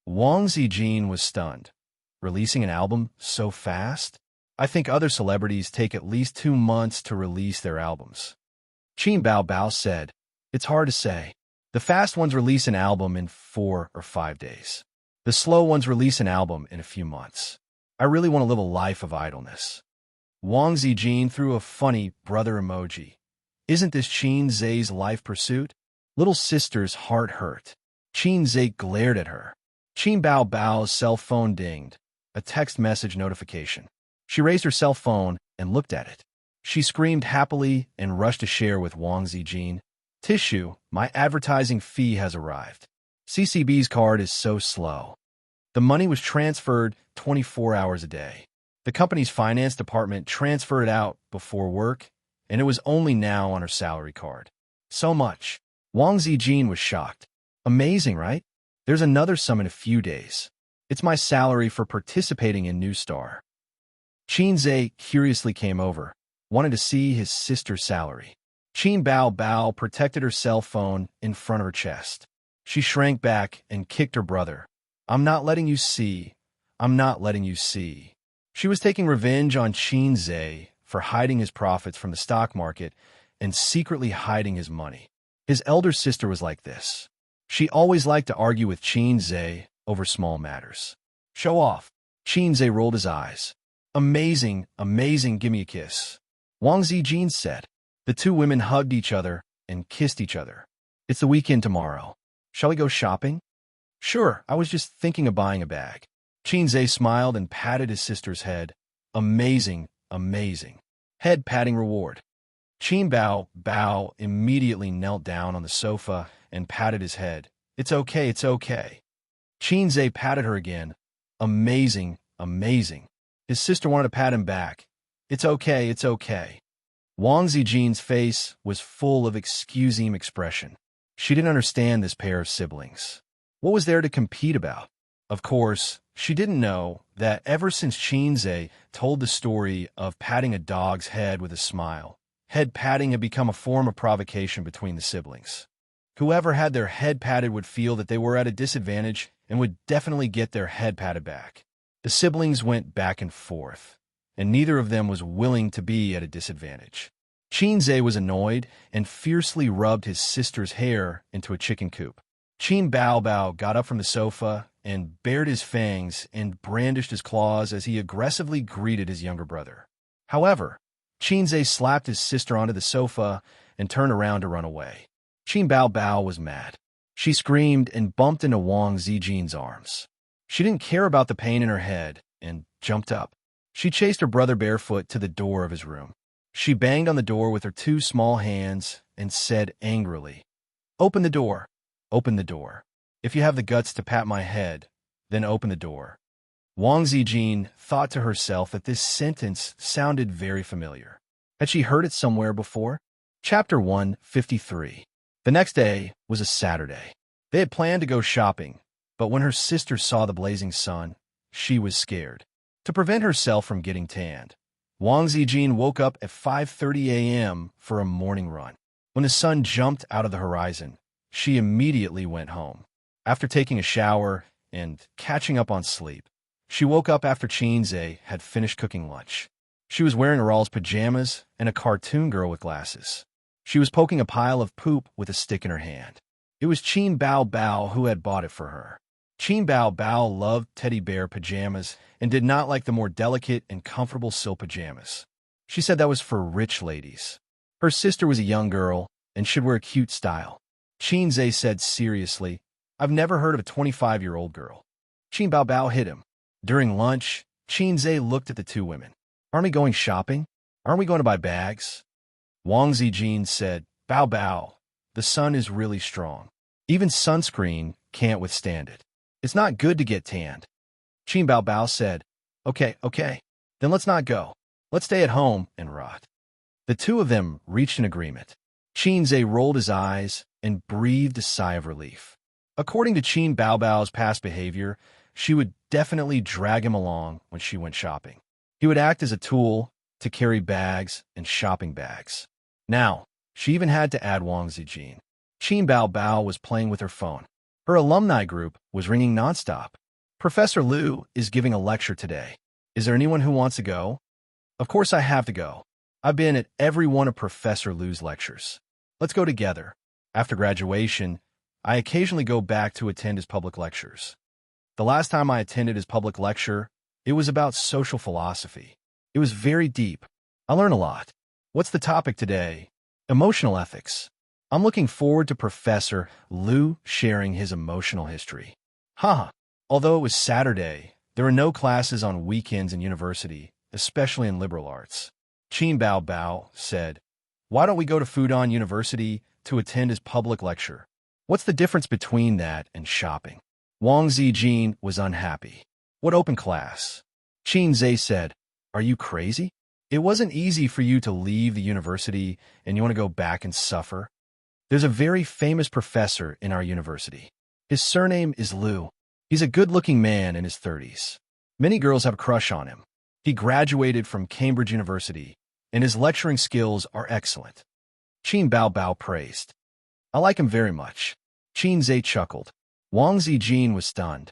Wang Zijin was stunned. Releasing an album so fast? I think other celebrities take at least 2 months to release their albums. Qin Bao said, "It's hard to say. The fast ones release an album in 4 or 5 days. The slow ones release an album in a few months. I really want to live a life of idleness." Wang Zijin threw a funny brother emoji. Isn't this Qin Zhe's life pursuit? Little sister's heart hurt. Qin Zhe glared at her. Qin Bao's cell phone dinged. A text message notification. She raised her cell phone and looked at it. She screamed happily and rushed to share with Wang Zijin. "Tissue, my advertising fee has arrived. CCB's card is so slow." The money was transferred 24 hours a day. The company's finance department transferred it out before work, and it was only now on her salary card. So much. Wang Zijin was shocked. Amazing, right? There's another sum in a few days. It's my salary for participating in New Star. Qin Zhe curiously came over, wanted to see his sister's salary. Qin Bao protected her cell phone in front of her chest. She shrank back and kicked her brother. "I'm not letting you see. I'm not letting you see." She was taking revenge on Qin Zhe for hiding his profits from the stock market and secretly hiding his money. His elder sister was like this. She always liked to argue with Qin Zhe over small matters. "Show off." Qin Zhe rolled his eyes. "Amazing, amazing, give me a kiss." Wang Zijin said. The two women hugged each other and kissed each other. "It's the weekend tomorrow. Shall we go shopping?" "Sure, I was just thinking of buying a bag." Qin Zhe smiled and patted his sister's head. "Amazing, amazing. Head patting reward." Qin Bao immediately knelt down on the sofa and patted his head. "It's okay, it's okay." Qin Zhe patted her again. "Amazing, amazing." His sister wanted to pat him back. "It's okay, it's okay." Wang Zijin's face was full of excuse-me expression. She didn't understand this pair of siblings. What was there to compete about? Of course, she didn't know that ever since Xianxia told the story of patting a dog's head with a smile, head patting had become a form of provocation between the siblings. Whoever had their head patted would feel that they were at a disadvantage and would definitely get their head patted back. The siblings went back and forth, and neither of them was willing to be at a disadvantage. Xianxia was annoyed and fiercely rubbed his sister's hair into a chicken coop. Qin Bao Bao got up from the sofa and bared his fangs and brandished his claws as he aggressively greeted his younger brother. However, Xianxia slapped his sister onto the sofa and turned around to run away. Qin Bao Bao was mad. She screamed and bumped into Wang Zijin's arms. She didn't care about the pain in her head and jumped up. She chased her brother barefoot to the door of his room. She banged on the door with her two small hands and said angrily, "Open the door. Open the door. If you have the guts to pat my head, then open the door." Wang Zijin thought to herself that this sentence sounded very familiar. Had she heard it somewhere before? Chapter 153. The next day was a Saturday. They had planned to go shopping, but when her sister saw the blazing sun, she was scared. To prevent herself from getting tanned, Wang Zijin woke up at 5:30 a.m. for a morning run. When the sun jumped out of the horizon, she immediately went home. After taking a shower and catching up on sleep, she woke up after Xianxia had finished cooking lunch. She was wearing Aral's pajamas and a cartoon girl with glasses. She was poking a pile of poop with a stick in her hand. It was Qin Bao Bao who had bought it for her. Qin Bao Bao loved teddy bear pajamas and did not like the more delicate and comfortable silk pajamas. She said that was for rich ladies. Her sister was a young girl and should wear a cute style. Xianxia said seriously, "I've never heard of a 25-year-old girl." Qin Bao Bao hit him. During lunch, Xianxia looked at the two women. "Aren't we going shopping? Aren't we going to buy bags?" Wang Zijin said, "Bao Bao, the sun is really strong. Even sunscreen can't withstand it. It's not good to get tanned." Qin Bao Bao said, Okay, then let's not go. Let's stay at home and rot." The two of them reached an agreement. Xianxia rolled his eyes and breathed a sigh of relief. According to Qin Bao Bao's past behavior, she would definitely drag him along when she went shopping. He would act as a tool to carry bags and shopping bags. Now, she even had to add Wang Zijin. Qin Bao Bao was playing with her phone. Her alumni group was ringing nonstop. "Professor Liu is giving a lecture today. Is there anyone who wants to go?" "Of course I have to go. I've been at every one of Professor Liu's lectures. Let's go together. After graduation, I occasionally go back to attend his public lectures. The last time I attended his public lecture, it was about social philosophy. It was very deep. I learned a lot. What's the topic today? Emotional ethics. I'm looking forward to Professor Liu sharing his emotional history." Haha. Although it was Saturday, there were no classes on weekends in university, especially in liberal arts. Qin Bao Bao said, "Why don't we go to Fudan University to attend his public lecture? What's the difference between that and shopping?" Wang Zijin was unhappy. "What open class?" Xianxia said, "Are you crazy? It wasn't easy for you to leave the university and you want to go back and suffer. There's a very famous professor in our university. His surname is Liu. He's a good-looking man in his 30s. Many girls have a crush on him. He graduated from Cambridge University, and his lecturing skills are excellent." Qin Bao Bao praised. "I like him very much." Xianxia chuckled. Wang Zijin was stunned.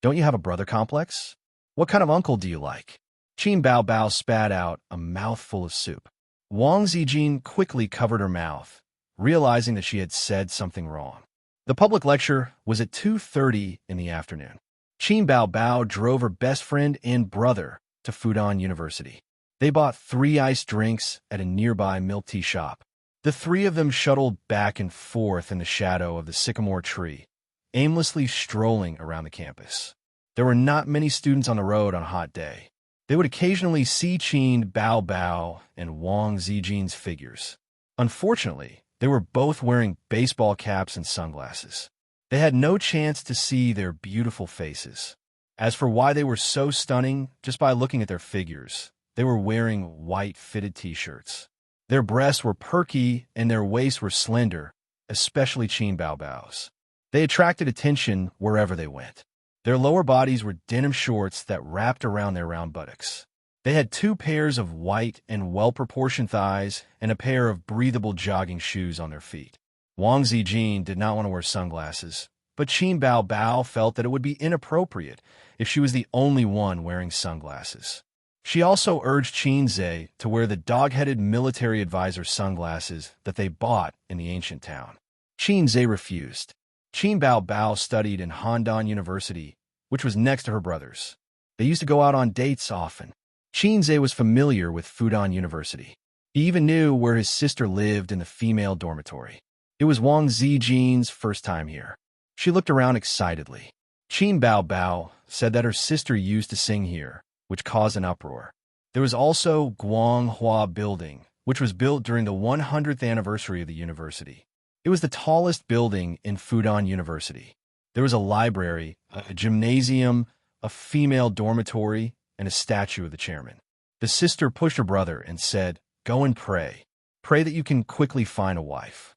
"Don't you have a brother complex? What kind of uncle do you like?" Qin Bao Bao spat out a mouthful of soup. Wang Zijin quickly covered her mouth, realizing that she had said something wrong. The public lecture was at 2:30 in the afternoon. Qin Bao Bao drove her best friend and brother to Fudan University. They bought 3 iced drinks at a nearby milk tea shop. The three of them shuttled back and forth in the shadow of the sycamore tree, aimlessly strolling around the campus. There were not many students on the road on a hot day. They would occasionally see Qin Bao Bao and Wang Zijin's figures. Unfortunately, they were both wearing baseball caps and sunglasses. They had no chance to see their beautiful faces. As for why they were so stunning, just by looking at their figures, they were wearing white fitted t-shirts. Their breasts were perky and their waists were slender, especially Qin Bao Bao's. They attracted attention wherever they went. Their lower bodies were denim shorts that wrapped around their round buttocks. They had 2 pairs of white and well-proportioned thighs and a pair of breathable jogging shoes on their feet. Wang Zijin did not want to wear sunglasses, but Qin Bao Bao felt that it would be inappropriate if she was the only one wearing sunglasses. She also urged Qin Zhe to wear the dog-headed military advisor sunglasses that they bought in the ancient town. Qin Zhe refused. Qin Bao Bao studied in Handan University, which was next to her brother's. They used to go out on dates often. Qin Zhe was familiar with Fudan University. He even knew where his sister lived in the female dormitory. It was Wang Zijin's first time here. She looked around excitedly. Qin Bao Bao said that her sister used to sing here, which caused an uproar. There was also Guanghua Building, which was built during the 100th anniversary of the university. It was the tallest building in Fudan University. There was a library, a gymnasium, a female dormitory, and a statue of the chairman. The sister pushed her brother and said, "Go and pray. Pray that you can quickly find a wife."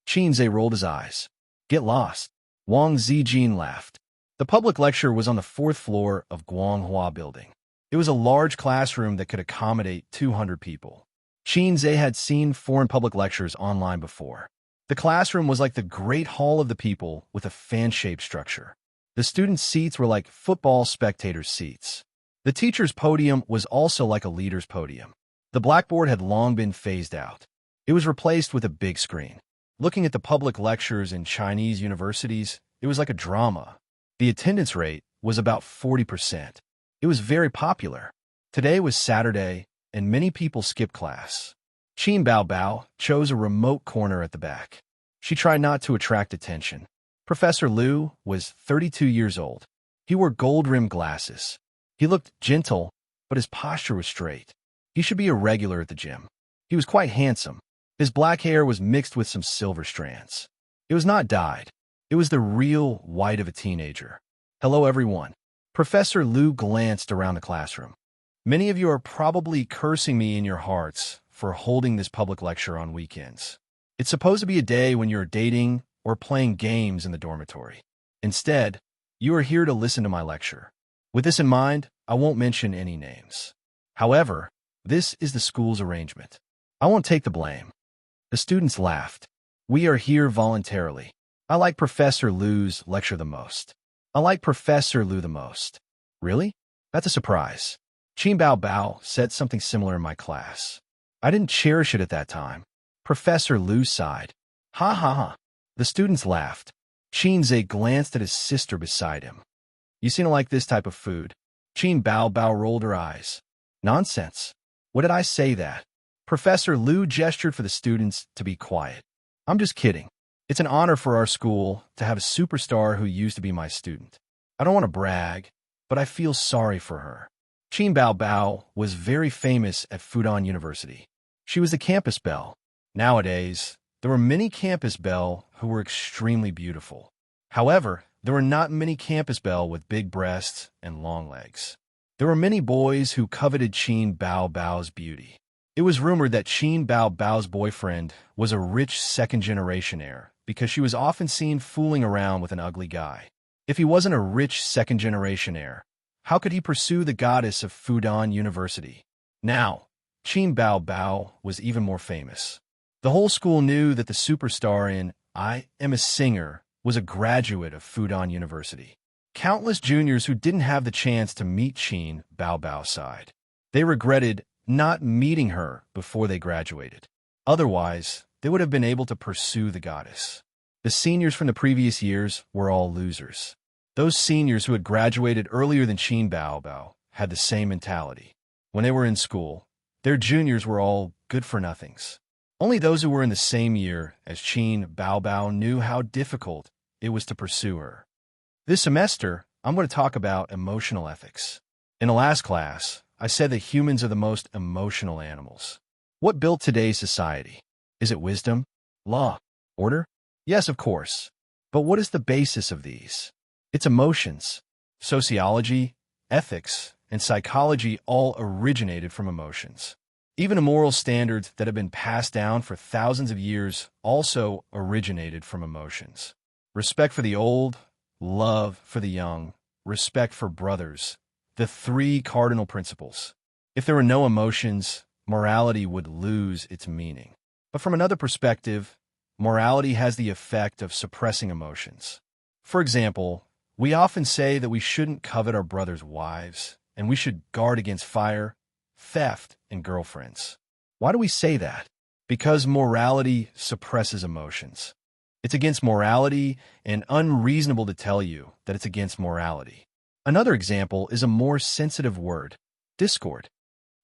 Qin Zhe rolled his eyes. "Get lost." Wang Zijin laughed. The public lecture was on the 4th floor of Guanghua Building. It was a large classroom that could accommodate 200 people. Qin Zhe had seen foreign public lectures online before. The classroom was like the Great Hall of the People with a fan-shaped structure. The students' seats were like football spectators' seats. The teacher's podium was also like a leader's podium. The blackboard had long been phased out. It was replaced with a big screen. Looking at the public lectures in Chinese universities, it was like a drama. The attendance rate was about 40%. It was very popular. Today was Saturday, and many people skipped class. Qin Bao Bao chose a remote corner at the back. She tried not to attract attention. Professor Liu was 32 years old. He wore gold-rimmed glasses. He looked gentle, but his posture was straight. He should be a regular at the gym. He was quite handsome. His black hair was mixed with some silver strands. It was not dyed. It was the real white of a teenager. "Hello, everyone." Professor Liu glanced around the classroom. "Many of you are probably cursing me in your hearts for holding this public lecture on weekends. It's supposed to be a day when you're dating or playing games in the dormitory. Instead, you are here to listen to my lecture. With this in mind, I won't mention any names. However, this is the school's arrangement. I won't take the blame." The students laughed. "We are here voluntarily. I like Professor Liu's lecture the most. I like Professor Liu the most." "Really? That's a surprise. Qin Bao Bao said something similar in my class. I didn't cherish it at that time." Professor Liu sighed. "Ha ha ha." The students laughed. Qin Zhe glanced at his sister beside him. "You seem to like this type of food." Qin Bao Bao rolled her eyes. "Nonsense. What did I say that?" Professor Liu gestured for the students to be quiet. "I'm just kidding. It's an honor for our school to have a superstar who used to be my student. I don't want to brag, but I feel sorry for her." Qin Bao Bao was very famous at Fudan University. She was the campus belle. Nowadays, there were many campus belle who were extremely beautiful. However, there were not many campus belle with big breasts and long legs. There were many boys who coveted Qin Bao Bao's beauty. It was rumored that Qin Bao Bao's boyfriend was a rich second-generation heir because she was often seen fooling around with an ugly guy. If he wasn't a rich second-generation heir, how could he pursue the goddess of Fudan University? Now, Qin Bao Bao was even more famous. The whole school knew that the superstar in "I Am a Singer" was a graduate of Fudan University. Countless juniors who didn't have the chance to meet Qin Bao Bao sighed. They regretted not meeting her before they graduated. Otherwise, they would have been able to pursue the goddess. The seniors from the previous years were all losers. Those seniors who had graduated earlier than Qin Bao Bao had the same mentality. When they were in school, their juniors were all good-for-nothings. Only those who were in the same year as Qin Bao Bao knew how difficult it was to pursue her. This semester, I'm going to talk about emotional ethics. In the last class, I said that humans are the most emotional animals. What built today's society? Is it wisdom? Law? Order? Yes, of course. But what is the basis of these? It's emotions. Sociology, ethics, and psychology all originated from emotions. Even the moral standards that have been passed down for thousands of years also originated from emotions. respect for the old, love for the young, respect for brothers, the three cardinal principles. If there were no emotions, morality would lose its meaning. But from another perspective, morality has the effect of suppressing emotions. For example, we often say that we shouldn't covet our brother's wives, and we should guard against fire, theft, and girlfriends. Why do we say that? Because morality suppresses emotions. It's against morality and unreasonable to tell you that it's against morality. Another example is a more sensitive word, discord.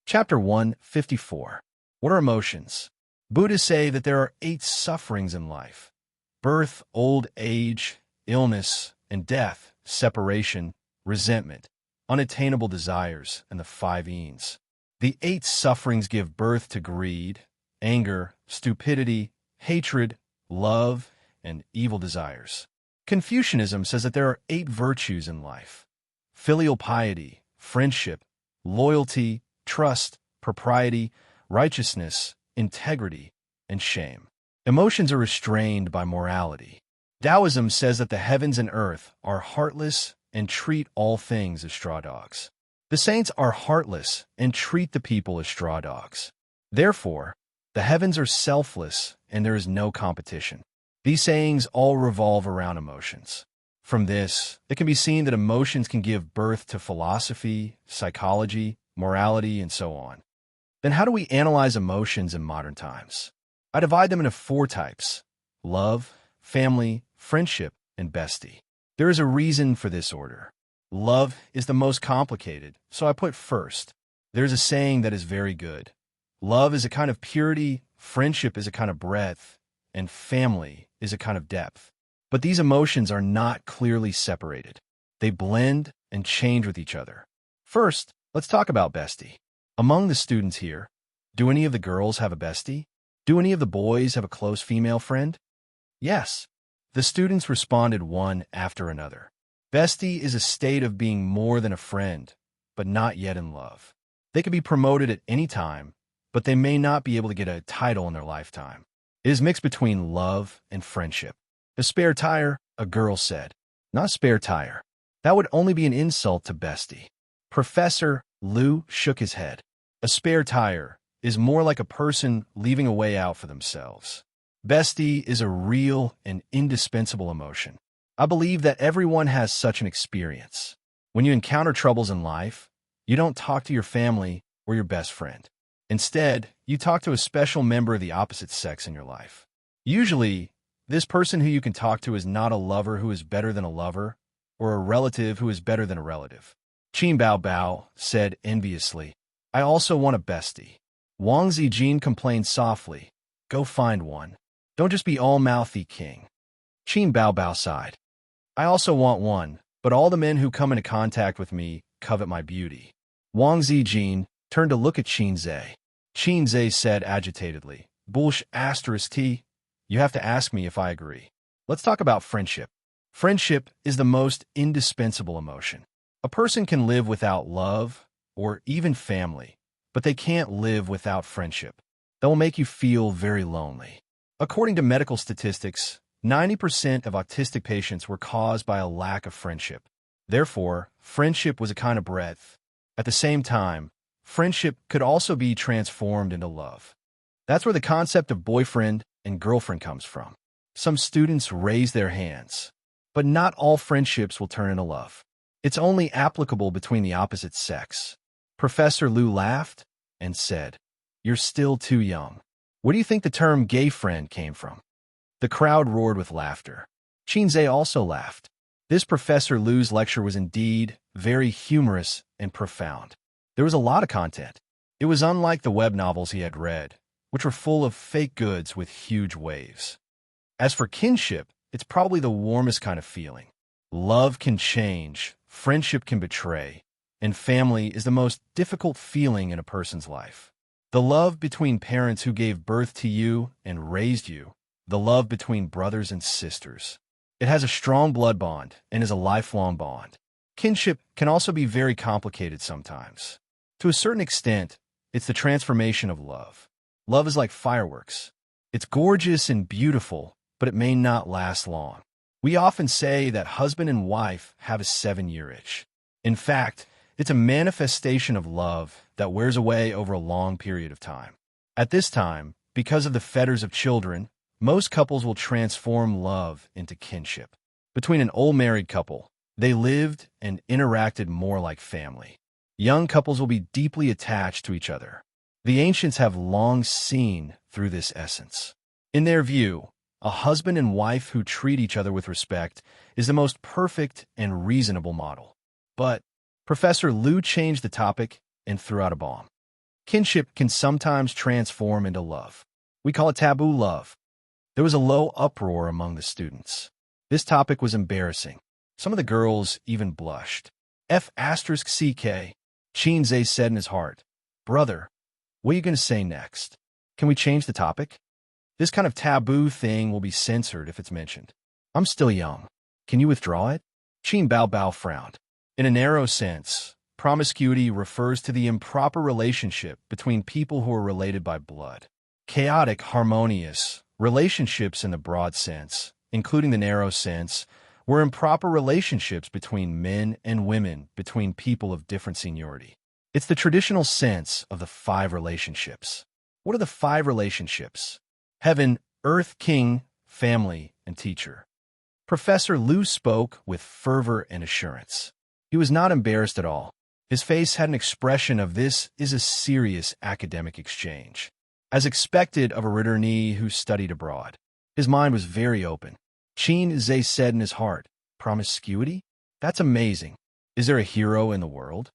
Chapter 154. What are emotions? Buddhists say that there are 8 sufferings in life: birth, old age, illness, and death, separation, resentment, unattainable desires, and the 5 E's. The 8 sufferings give birth to greed, anger, stupidity, hatred, love, and evil desires. Confucianism says that there are 8 virtues in life: filial piety, friendship, loyalty, trust, propriety, righteousness, integrity, and shame. Emotions are restrained by morality. Taoism says that the heavens and earth are heartless and treat all things as straw dogs. The saints are heartless and treat the people as straw dogs. Therefore, the heavens are selfless and there is no competition. These sayings all revolve around emotions. From this, it can be seen that emotions can give birth to philosophy, psychology, morality, and so on. Then how do we analyze emotions in modern times? I divide them into 4 types: love, family, friendship, and bestie. There is a reason for this order. Love is the most complicated, so I put first. There's a saying that is very good. Love is a kind of purity, friendship is a kind of breadth, and family is a kind of depth. But these emotions are not clearly separated. They blend and change with each other. First, let's talk about bestie. Among the students here, do any of the girls have a bestie? Do any of the boys have a close female friend? Yes. The students responded one after another. Bestie is a state of being more than a friend, but not yet in love. They could be promoted at any time, but they may not be able to get a title in their lifetime. It is mixed between love and friendship. A spare tire, a girl said. Not spare tire. That would only be an insult to bestie. Professor Liu shook his head. A spare tire is more like a person leaving a way out for themselves. Bestie is a real and indispensable emotion. I believe that everyone has such an experience. When you encounter troubles in life, you don't talk to your family or your best friend. Instead, you talk to a special member of the opposite sex in your life. Usually, this person who you can talk to is not a lover who is better than a lover, or a relative who is better than a relative. Qin Bao Bao said enviously, I also want a bestie. Wang Zijin complained softly, go find one. Don't just be all-mouthy, king. Qin Bao Bao sighed. I also want one, but all the men who come into contact with me covet my beauty. Wang Zijin turned to look at Qin Zhe. Qin Zhe said agitatedly, Bullsh *T, you have to ask me if I agree. Let's talk about friendship. Friendship is the most indispensable emotion. A person can live without love, or even family, but they can't live without friendship. That will make you feel very lonely. According to medical statistics, 90% of autistic patients were caused by a lack of friendship. Therefore, friendship was a kind of breadth. At the same time, friendship could also be transformed into love. That's where the concept of boyfriend and girlfriend comes from. Some students raise their hands, but not all friendships will turn into love. It's only applicable between the opposite sex. Professor Liu laughed and said, You're still too young. Where do you think the term gay friend came from? The crowd roared with laughter. Qin Zhe also laughed. This Professor Liu's lecture was indeed very humorous and profound. There was a lot of content. It was unlike the web novels he had read, which were full of fake goods with huge waves. As for kinship, it's probably the warmest kind of feeling. Love can change, friendship can betray, and family is the most difficult feeling in a person's life. The love between parents who gave birth to you and raised you, the love between brothers and sisters. It has a strong blood bond and is a lifelong bond. Kinship can also be very complicated sometimes. To a certain extent, it's the transformation of love. Love is like fireworks. It's gorgeous and beautiful, but it may not last long. We often say that husband and wife have a 7-year itch. In fact, it's a manifestation of love that wears away over a long period of time. At this time, because of the fetters of children, most couples will transform love into kinship. Between an old married couple, they lived and interacted more like family. Young couples will be deeply attached to each other. The ancients have long seen through this essence. In their view, a husband and wife who treat each other with respect is the most perfect and reasonable model. But Professor Liu changed the topic and threw out a bomb. Kinship can sometimes transform into love. We call it taboo love. There was a low uproar among the students. This topic was embarrassing. Some of the girls even blushed. Xianxia said in his heart, "Brother, what are you going to say next? Can we change the topic? This kind of taboo thing will be censored if it's mentioned. I'm still young. Can you withdraw it?" Qin Bao frowned. In a narrow sense, promiscuity refers to the improper relationship between people who are related by blood. Chaotic, harmonious relationships in the broad sense, including the narrow sense, were improper relationships between men and women, between people of different seniority. It's the traditional sense of the 5 relationships. What are the 5 relationships? Heaven, earth, king, family, and teacher. Professor Liu spoke with fervor and assurance. He was not embarrassed at all. His face had an expression of this is a serious academic exchange. As expected of a returnee who studied abroad, his mind was very open. Xianxia said in his heart, "Promiscuity? That's amazing. Is there a hero in the world?"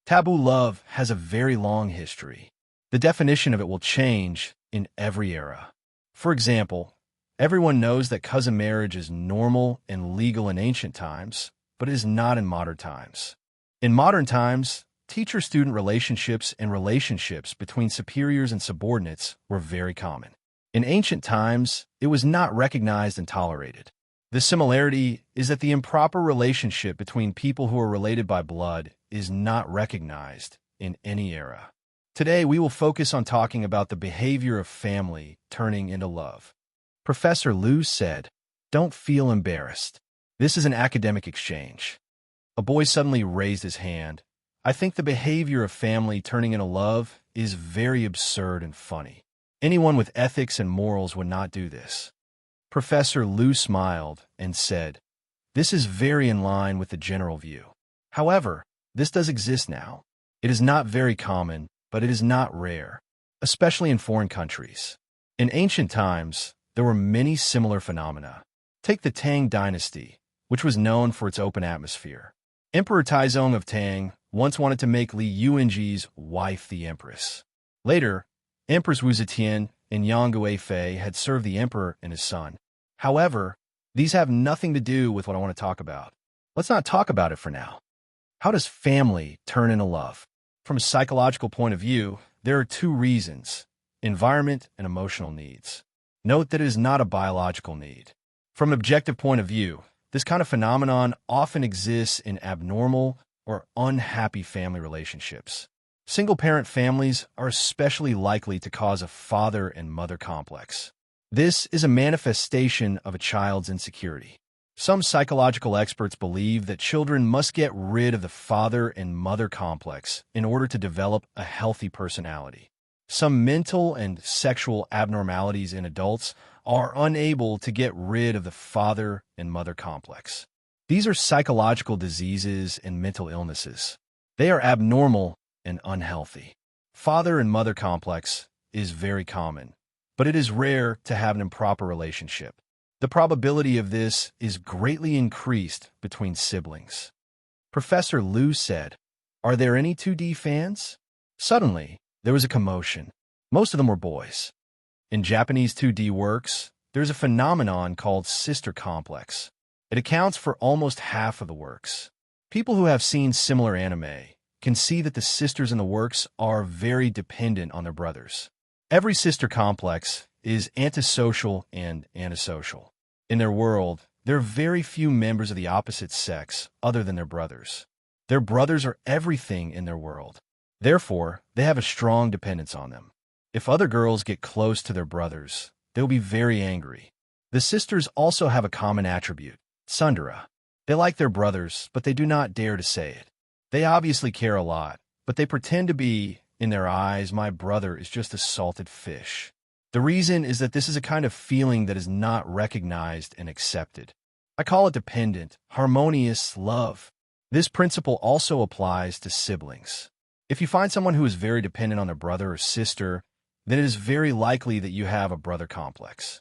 Taboo love has a very long history. The definition of it will change in every era. For example, everyone knows that cousin marriage is normal and legal in ancient times, but it is not in modern times. In modern times, teacher-student relationships and relationships between superiors and subordinates were very common. In ancient times, it was not recognized and tolerated. The similarity is that the improper relationship between people who are related by blood is not recognized in any era. Today, we will focus on talking about the behavior of family turning into love. Professor Liu said, "Don't feel embarrassed. This is an academic exchange." A boy suddenly raised his hand. "I think the behavior of family turning into love is very absurd and funny. Anyone with ethics and morals would not do this." Professor Liu smiled and said, "This is very in line with the general view. However, this does exist now. It is not very common, but it is not rare, especially in foreign countries. In ancient times, there were many similar phenomena. Take the Tang dynasty, which was known for its open atmosphere. Emperor Taizong of Tang once wanted to make Li Yuanji's wife the empress. Later, Empress Wu Zetian and Yang Guifei had served the emperor and his son. However, these have nothing to do with what I want to talk about. Let's not talk about it for now. How does family turn into love? From a psychological point of view, there are 2 reasons: environment and emotional needs. Note that it is not a biological need. From an objective point of view, this kind of phenomenon often exists in abnormal or unhappy family relationships. Single-parent families are especially likely to cause a father and mother complex. This is a manifestation of a child's insecurity. Some psychological experts believe that children must get rid of the father and mother complex in order to develop a healthy personality. Some mental and sexual abnormalities in adults are unable to get rid of the father and mother complex. These are psychological diseases and mental illnesses. They are abnormal and unhealthy. Father and mother complex is very common, but it is rare to have an improper relationship. The probability of this is greatly increased between siblings. Professor Liu said, "Are there any 2D fans?" Suddenly, there was a commotion. Most of them were boys. In Japanese 2D works, there's a phenomenon called sister complex. It accounts for almost half of the works. People who have seen similar anime can see that the sisters in the works are very dependent on their brothers. Every sister complex is antisocial and antisocial. In their world, there are very few members of the opposite sex other than their brothers. Their brothers are everything in their world. Therefore, they have a strong dependence on them. If other girls get close to their brothers, they'll be very angry. The sisters also have a common attribute. Sundara. They like their brothers, but they do not dare to say it. They obviously care a lot, but they pretend to be, in their eyes, my brother is just a salted fish. The reason is that this is a kind of feeling that is not recognized and accepted. I call it dependent, harmonious love. This principle also applies to siblings. If you find someone who is very dependent on their brother or sister, then it is very likely that you have a brother complex.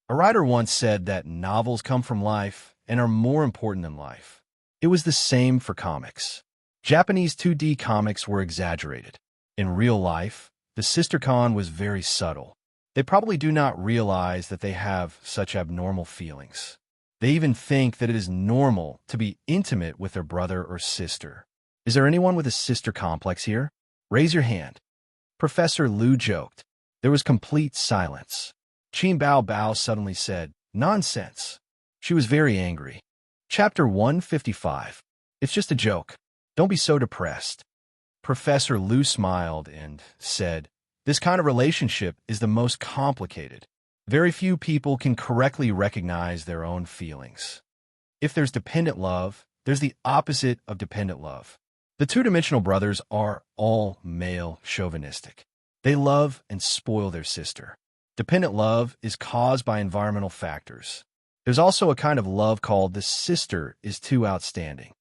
A writer once said that novels come from life and are more important than life. It was the same for comics. Japanese 2D comics were exaggerated. In real life, the sister con was very subtle. They probably do not realize that they have such abnormal feelings. They even think that it is normal to be intimate with their brother or sister. Is there anyone with a sister complex here? Raise your hand. Professor Liu joked. There was complete silence. Qin Bao Bao suddenly said, "Nonsense." She was very angry. Chapter 155. It's just a joke. Don't be so depressed. Professor Liu smiled and said, this kind of relationship is the most complicated. Very few people can correctly recognize their own feelings. If there's dependent love, there's the opposite of dependent love. The two-dimensional brothers are all male chauvinistic. They love and spoil their sister. Dependent love is caused by environmental factors. There's also a kind of love called the sister is too outstanding.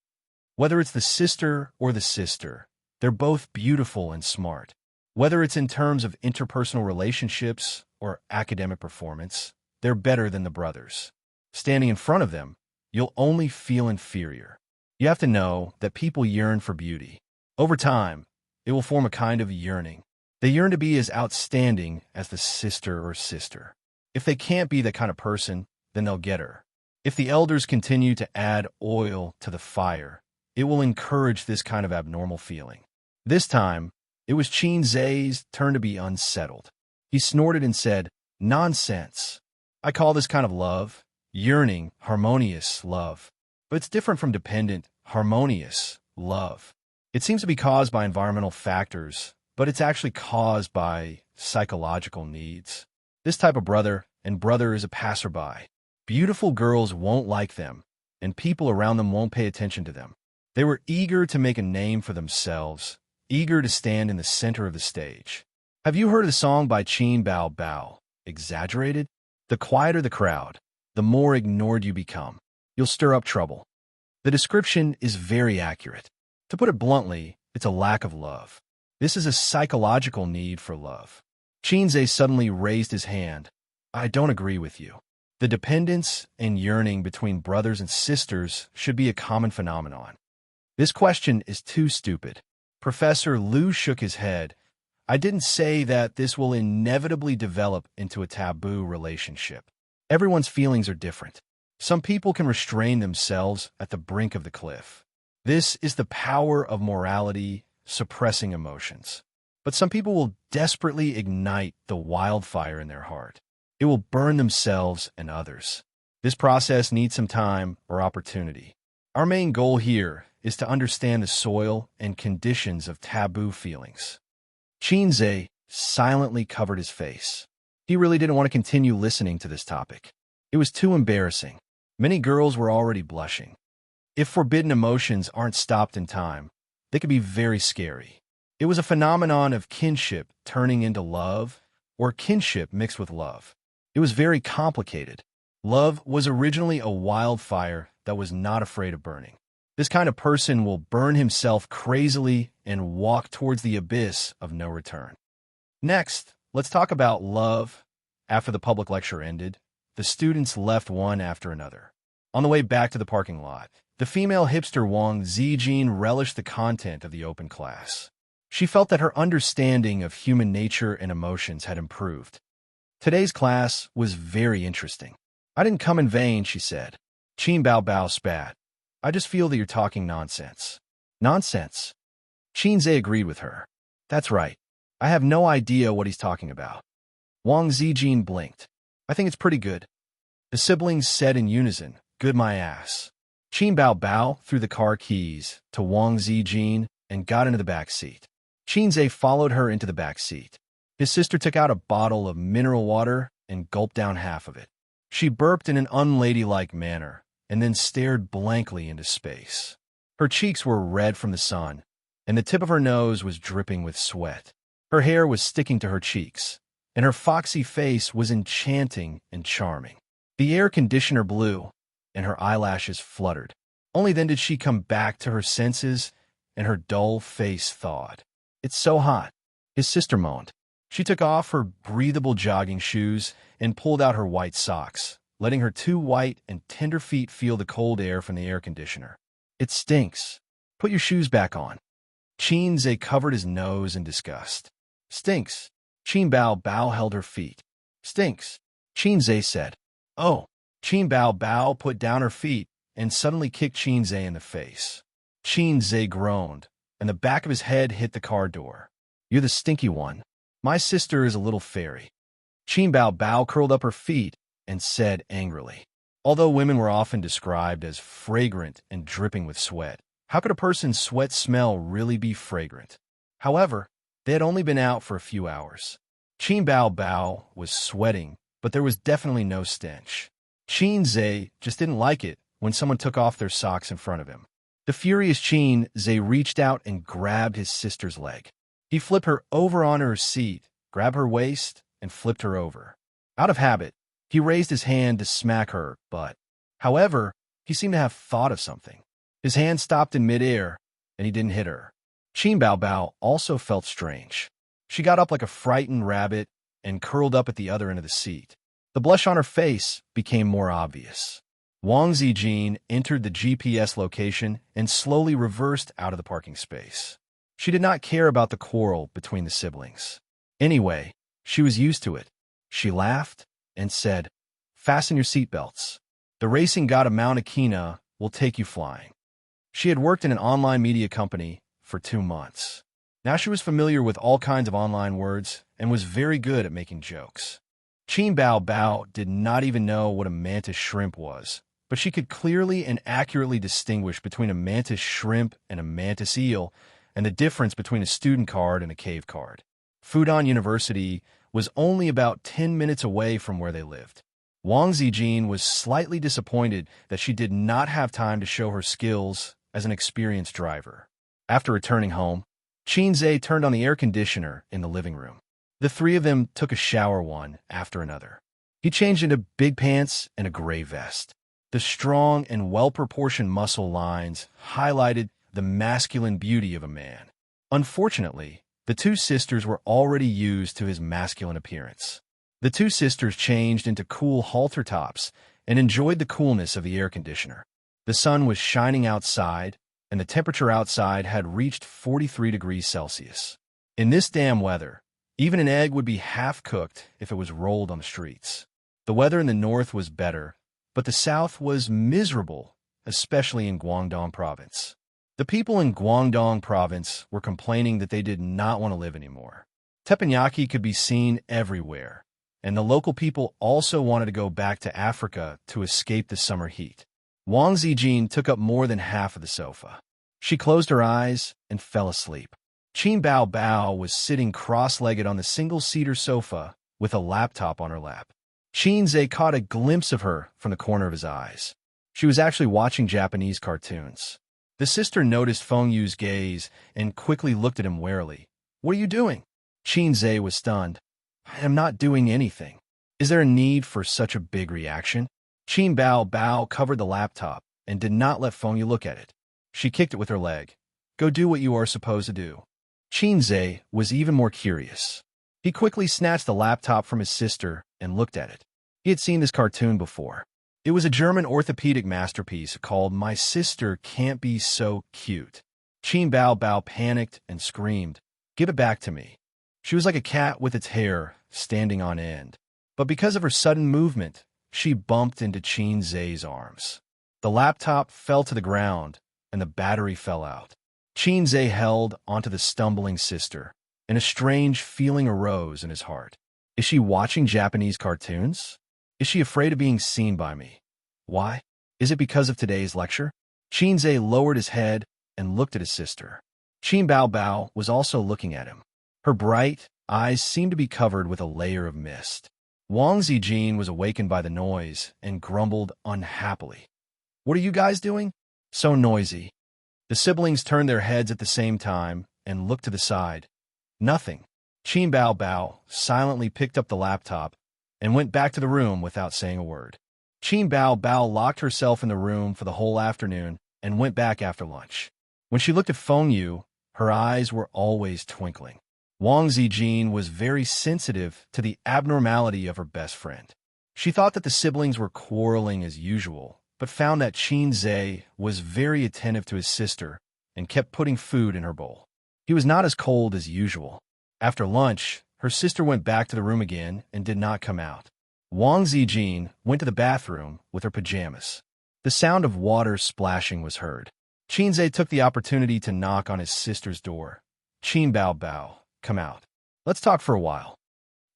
Whether it's the sister or the sister, they're both beautiful and smart. Whether it's in terms of interpersonal relationships or academic performance, they're better than the brothers. Standing in front of them, you'll only feel inferior. You have to know that people yearn for beauty. Over time, it will form a kind of yearning. They yearn to be as outstanding as the sister or sister. If they can't be that kind of person, then they'll get her. If the elders continue to add oil to the fire, it will encourage this kind of abnormal feeling. This time, it was Qin Zai's turn to be unsettled. He snorted and said, "Nonsense. I call this kind of love yearning, harmonious love. But it's different from dependent, harmonious love. It seems to be caused by environmental factors, but it's actually caused by psychological needs. This type of brother is a passerby. Beautiful girls won't like them, and people around them won't pay attention to them. They were eager to make a name for themselves, eager to stand in the center of the stage. Have you heard of the song by Qin Bao Bao, Exaggerated? The quieter the crowd, the more ignored you become. You'll stir up trouble. The description is very accurate. To put it bluntly, it's a lack of love. This is a psychological need for love." Qin Zai suddenly raised his hand. "I don't agree with you. The dependence and yearning between brothers and sisters should be a common phenomenon. This question is too stupid." Professor Liu shook his head. "I didn't say that this will inevitably develop into a taboo relationship. Everyone's feelings are different. Some people can restrain themselves at the brink of the cliff. This is the power of morality suppressing emotions. But some people will desperately ignite the wildfire in their heart. It will burn themselves and others. This process needs some time or opportunity. Our main goal here is to understand the soil and conditions of taboo feelings." Qin Zai silently covered his face. He really didn't want to continue listening to this topic. It was too embarrassing. Many girls were already blushing. If forbidden emotions aren't stopped in time, they could be very scary. It was a phenomenon of kinship turning into love, or kinship mixed with love. It was very complicated. Love was originally a wildfire that was not afraid of burning. This kind of person will burn himself crazily and walk towards the abyss of no return. Next, let's talk about love. After the public lecture ended, the students left one after another. On the way back to the parking lot, the female hipster Wang Zijin relished the content of the open class. She felt that her understanding of human nature and emotions had improved. Today's class was very interesting. "I didn't come in vain," she said. Qin Bao Bao spat. "I just feel that you're talking nonsense." "Nonsense?" Qin Zai agreed with her. "That's right. I have no idea what he's talking about." Wang Zijin blinked. "I think it's pretty good." The siblings said in unison, "Good my ass." Qin Bao Bao threw the car keys to Wang Zijin and got into the back seat. Qin Zai followed her into the back seat. His sister took out a bottle of mineral water and gulped down half of it. She burped in an unladylike manner, and then stared blankly into space. Her cheeks were red from the sun, and the tip of her nose was dripping with sweat. Her hair was sticking to her cheeks, and her foxy face was enchanting and charming. The air conditioner blew, and her eyelashes fluttered. Only then did she come back to her senses, and her dull face thawed. "It's so hot," his sister moaned. She took off her breathable jogging shoes and pulled out her white socks, letting her 2 white and tender feet feel the cold air from the air conditioner. "It stinks. Put your shoes back on." Xianxia covered his nose in disgust. "Stinks." Qin Bao Bao held her feet. "Stinks," Xianxia said. "Oh." Qin Bao Bao put down her feet and suddenly kicked Xianxia in the face. Xianxia groaned, and the back of his head hit the car door. "You're the stinky one. My sister is a little fairy." Qin Bao Bao curled up her feet and said angrily. Although women were often described as fragrant and dripping with sweat, how could a person's sweat smell really be fragrant? However, they had only been out for a few hours. Qin Bao Bao was sweating, but there was definitely no stench. Xianxia just didn't like it when someone took off their socks in front of him. The furious Xianxia reached out and grabbed his sister's leg. He flipped her over onto her seat, grabbed her waist, and flipped her over. Out of habit, he raised his hand to smack her, but, however, he seemed to have thought of something. His hand stopped in midair, and he didn't hit her. Qin Bao Bao also felt strange. She got up like a frightened rabbit and curled up at the other end of the seat. The blush on her face became more obvious. Wang Zijin entered the GPS location and slowly reversed out of the parking space. She did not care about the quarrel between the siblings. Anyway, she was used to it. She laughed and said, "Fasten your seatbelts. The racing god of Mount Akina will take you flying." She had worked in an online media company for 2 months. Now she was familiar with all kinds of online words and was very good at making jokes. Qin Bao Bao did not even know what a mantis shrimp was, but she could clearly and accurately distinguish between a mantis shrimp and a mantis eel, and the difference between a student card and a cave card. Fudan University was only about 10 minutes away from where they lived. Wang Zijin was slightly disappointed that she did not have time to show her skills as an experienced driver. After returning home, Xianxia turned on the air conditioner in the living room. The 3 of them took a shower one after another. He changed into big pants and a gray vest. The strong and well-proportioned muscle lines highlighted the masculine beauty of a man. Unfortunately, the 2 sisters were already used to his masculine appearance. The 2 sisters changed into cool halter tops and enjoyed the coolness of the air conditioner. The sun was shining outside, and the temperature outside had reached 43 degrees Celsius. In this damn weather, even an egg would be half-cooked if it was rolled on the streets. The weather in the north was better, but the south was miserable, especially in Guangdong province. The people in Guangdong province were complaining that they did not want to live anymore. Teppanyaki could be seen everywhere, and the local people also wanted to go back to Africa to escape the summer heat. Wang Zijin took up more than half of the sofa. She closed her eyes and fell asleep. Qin Bao Bao was sitting cross-legged on the single-seater sofa with a laptop on her lap. Xianxia caught a glimpse of her from the corner of his eyes. She was actually watching Japanese cartoons. The sister noticed Feng Yu's gaze and quickly looked at him warily. "What are you doing?" Xianxia was stunned. "I am not doing anything." "Is there a need for such a big reaction?" Qin Bao Bao covered the laptop and did not let Feng Yu look at it. She kicked it with her leg. "Go do what you are supposed to do." Xianxia was even more curious. He quickly snatched the laptop from his sister and looked at it. He had seen this cartoon before. It was a German orthopedic masterpiece called My Sister Can't Be So Cute. Qin Bao Bao panicked and screamed, "Give it back to me." She was like a cat with its hair standing on end. But because of her sudden movement, she bumped into Xianxia's arms. The laptop fell to the ground, and the battery fell out. Xianxia held onto the stumbling sister, and a strange feeling arose in his heart. Is she watching Japanese cartoons? Is she afraid of being seen by me? Why? Is it because of today's lecture? Xianxia lowered his head and looked at his sister. Qin Bao Bao was also looking at him. Her bright eyes seemed to be covered with a layer of mist. Wang Zijin was awakened by the noise and grumbled unhappily. What are you guys doing? So noisy. The siblings turned their heads at the same time and looked to the side. Nothing. Qin Bao Bao silently picked up the laptop and went back to the room without saying a word. Qin Bao Bao locked herself in the room for the whole afternoon and went back after lunch. When she looked at Feng Yu, her eyes were always twinkling. Wang Zijin was very sensitive to the abnormality of her best friend. She thought that the siblings were quarreling as usual, but found that Qin Zhe was very attentive to his sister and kept putting food in her bowl. He was not as cold as usual. After lunch, her sister went back to the room again and did not come out. Wang Zijin went to the bathroom with her pajamas. The sound of water splashing was heard. Qin Zhe took the opportunity to knock on his sister's door. Qin Bao Bao, come out. Let's talk for a while.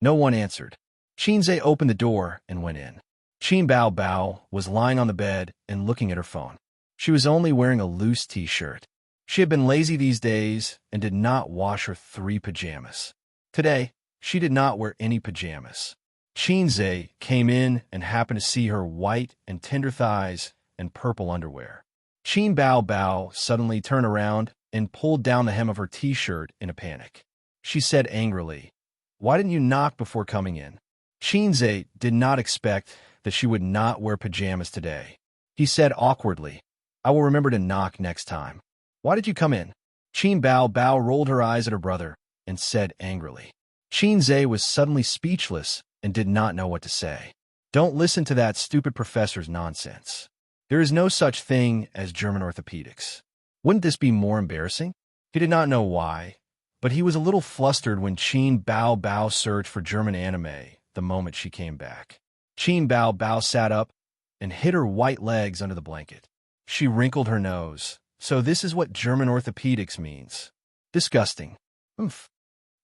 No one answered. Qin Zhe opened the door and went in. Qin Bao Bao was lying on the bed and looking at her phone. She was only wearing a loose t-shirt. She had been lazy these days and did not wash her 3 pajamas. Today, she did not wear any pajamas. Qin Zhe came in and happened to see her white and tender thighs and purple underwear. Qin Bao Bao suddenly turned around and pulled down the hem of her t-shirt in a panic. She said angrily, "Why didn't you knock before coming in?" Qin Zhe did not expect that she would not wear pajamas today. He said awkwardly, "I will remember to knock next time." "Why did you come in?" Qin Bao Bao rolled her eyes at her brother and said angrily. Qin Zhe was suddenly speechless and did not know what to say. "Don't listen to that stupid professor's nonsense. There is no such thing as German orthopedics. Wouldn't this be more embarrassing?" He did not know why, but he was a little flustered when Qin Bao Bao searched for German anime the moment she came back. Qin Bao Bao sat up and hid her white legs under the blanket. She wrinkled her nose. "So this is what German orthopedics means. Disgusting. Oof.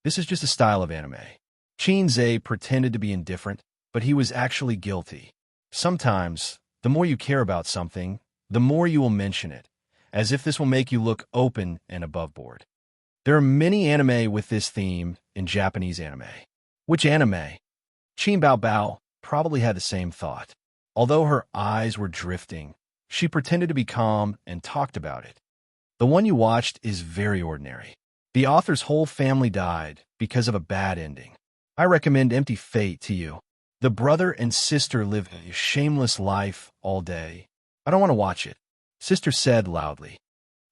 This is just a style of anime." Qin Zhe pretended to be indifferent, but he was actually guilty. Sometimes, the more you care about something, the more you will mention it, as if this will make you look open and above board. There are many anime with this theme in Japanese anime. Which anime? Qin Bao Bao probably had the same thought. Although her eyes were drifting, she pretended to be calm and talked about it. The one you watched is very ordinary. The author's whole family died because of a bad ending. I recommend Empty Fate to you. The brother and sister live a shameless life all day. I don't want to watch it, sister said loudly.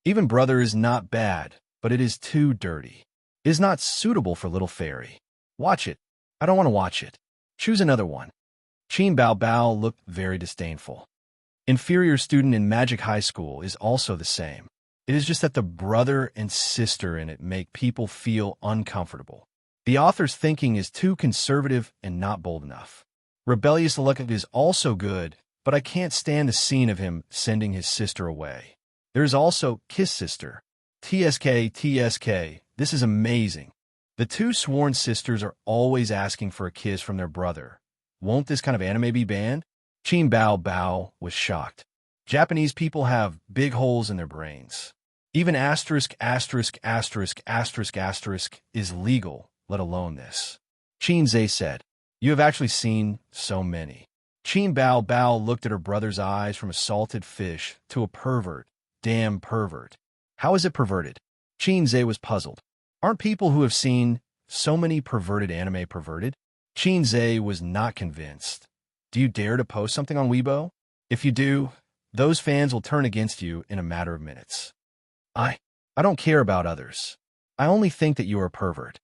Even brother is not bad, but it is too dirty. It is not suitable for little fairy. Watch it. I don't want to watch it. Choose another one. Qin Bao Bao looked very disdainful. Inferior student in Magic High School is also the same. It is just that the brother and sister in it make people feel uncomfortable. The author's thinking is too conservative and not bold enough. Rebellious Elective is also good, but I can't stand the scene of him sending his sister away. There is also Kiss Sister. TSK, this is amazing. The 2 sworn sisters are always asking for a kiss from their brother. Won't this kind of anime be banned? Qin Bao Bao was shocked. Japanese people have big holes in their brains. Even asterisk is legal, let alone this. Qin Zhe said, "You have actually seen so many." Qin Bao Bao looked at her brother's eyes from a salted fish to a pervert. Damn pervert. How is it perverted? Qin Zhe was puzzled. Aren't people who have seen so many perverted anime perverted? Qin Zhe was not convinced. Do you dare to post something on Weibo? If you do, those fans will turn against you in a matter of minutes. I don't care about others. I only think that you are a pervert.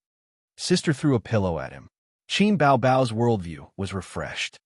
Sister threw a pillow at him. Qin Bao Bao's worldview was refreshed.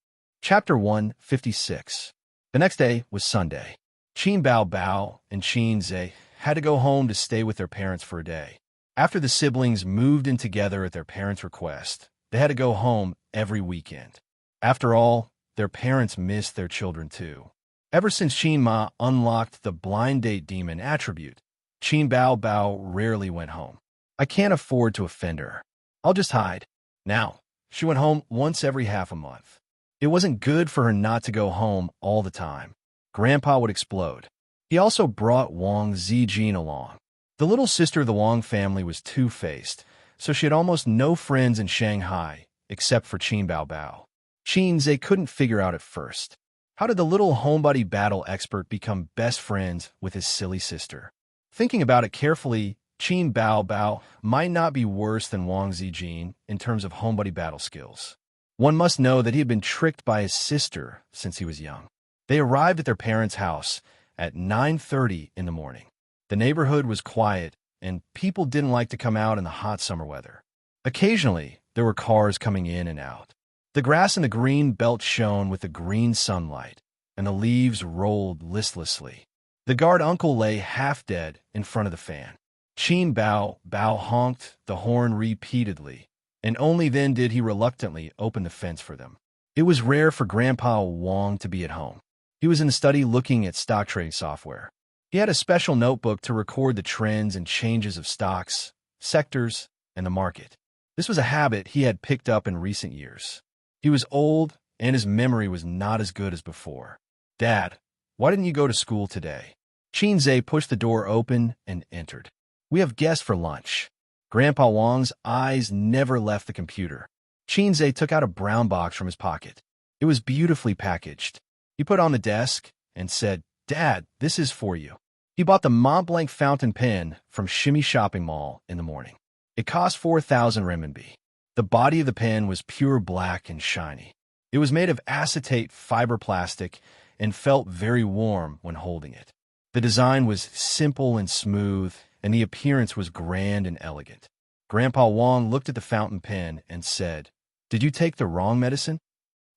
Chapter 156. The next day was Sunday. Qin Bao Bao and Qin Zhe had to go home to stay with their parents for a day. After the siblings moved in together at their parents' request, they had to go home every weekend. After all, their parents missed their children too. Ever since Qin Ma unlocked the blind date demon attribute, Qin Bao Bao rarely went home. I can't afford to offend her. I'll just hide. Now, she went home once every half a month. It wasn't good for her not to go home all the time. Grandpa would explode. He also brought Wang Zijin along. The little sister of the Wang family was two-faced, so she had almost no friends in Shanghai, except for Qin Bao Bao. Qin Zhe couldn't figure out at first. How did the little homebody battle expert become best friends with his silly sister? Thinking about it carefully, Qin Bao Bao might not be worse than Wang Zijin in terms of homebody battle skills. One must know that he had been tricked by his sister since he was young. They arrived at their parents' house at 9:30 in the morning. The neighborhood was quiet, and people didn't like to come out in the hot summer weather. Occasionally, there were cars coming in and out. The grass in the green belt shone with the green sunlight, and the leaves rolled listlessly. The guard uncle lay half dead in front of the fan. Qin Bao Bao honked the horn repeatedly, and only then did he reluctantly open the fence for them. It was rare for Grandpa Wang to be at home. He was in the study looking at stock trading software. He had a special notebook to record the trends and changes of stocks, sectors, and the market. This was a habit he had picked up in recent years. He was old, and his memory was not as good as before. "Dad, why didn't you go to school today?" Qinze pushed the door open and entered. "We have guests for lunch." Grandpa Wang's eyes never left the computer. Qinze took out a brown box from his pocket. It was beautifully packaged. He put it on the desk and said, "Dad, this is for you." He bought the Montblanc fountain pen from Shimmy Shopping Mall in the morning. It cost 4,000 renminbi. The body of the pen was pure black and shiny. It was made of acetate fiber plastic and felt very warm when holding it. The design was simple and smooth, and the appearance was grand and elegant. Grandpa Wang looked at the fountain pen and said, "Did you take the wrong medicine?"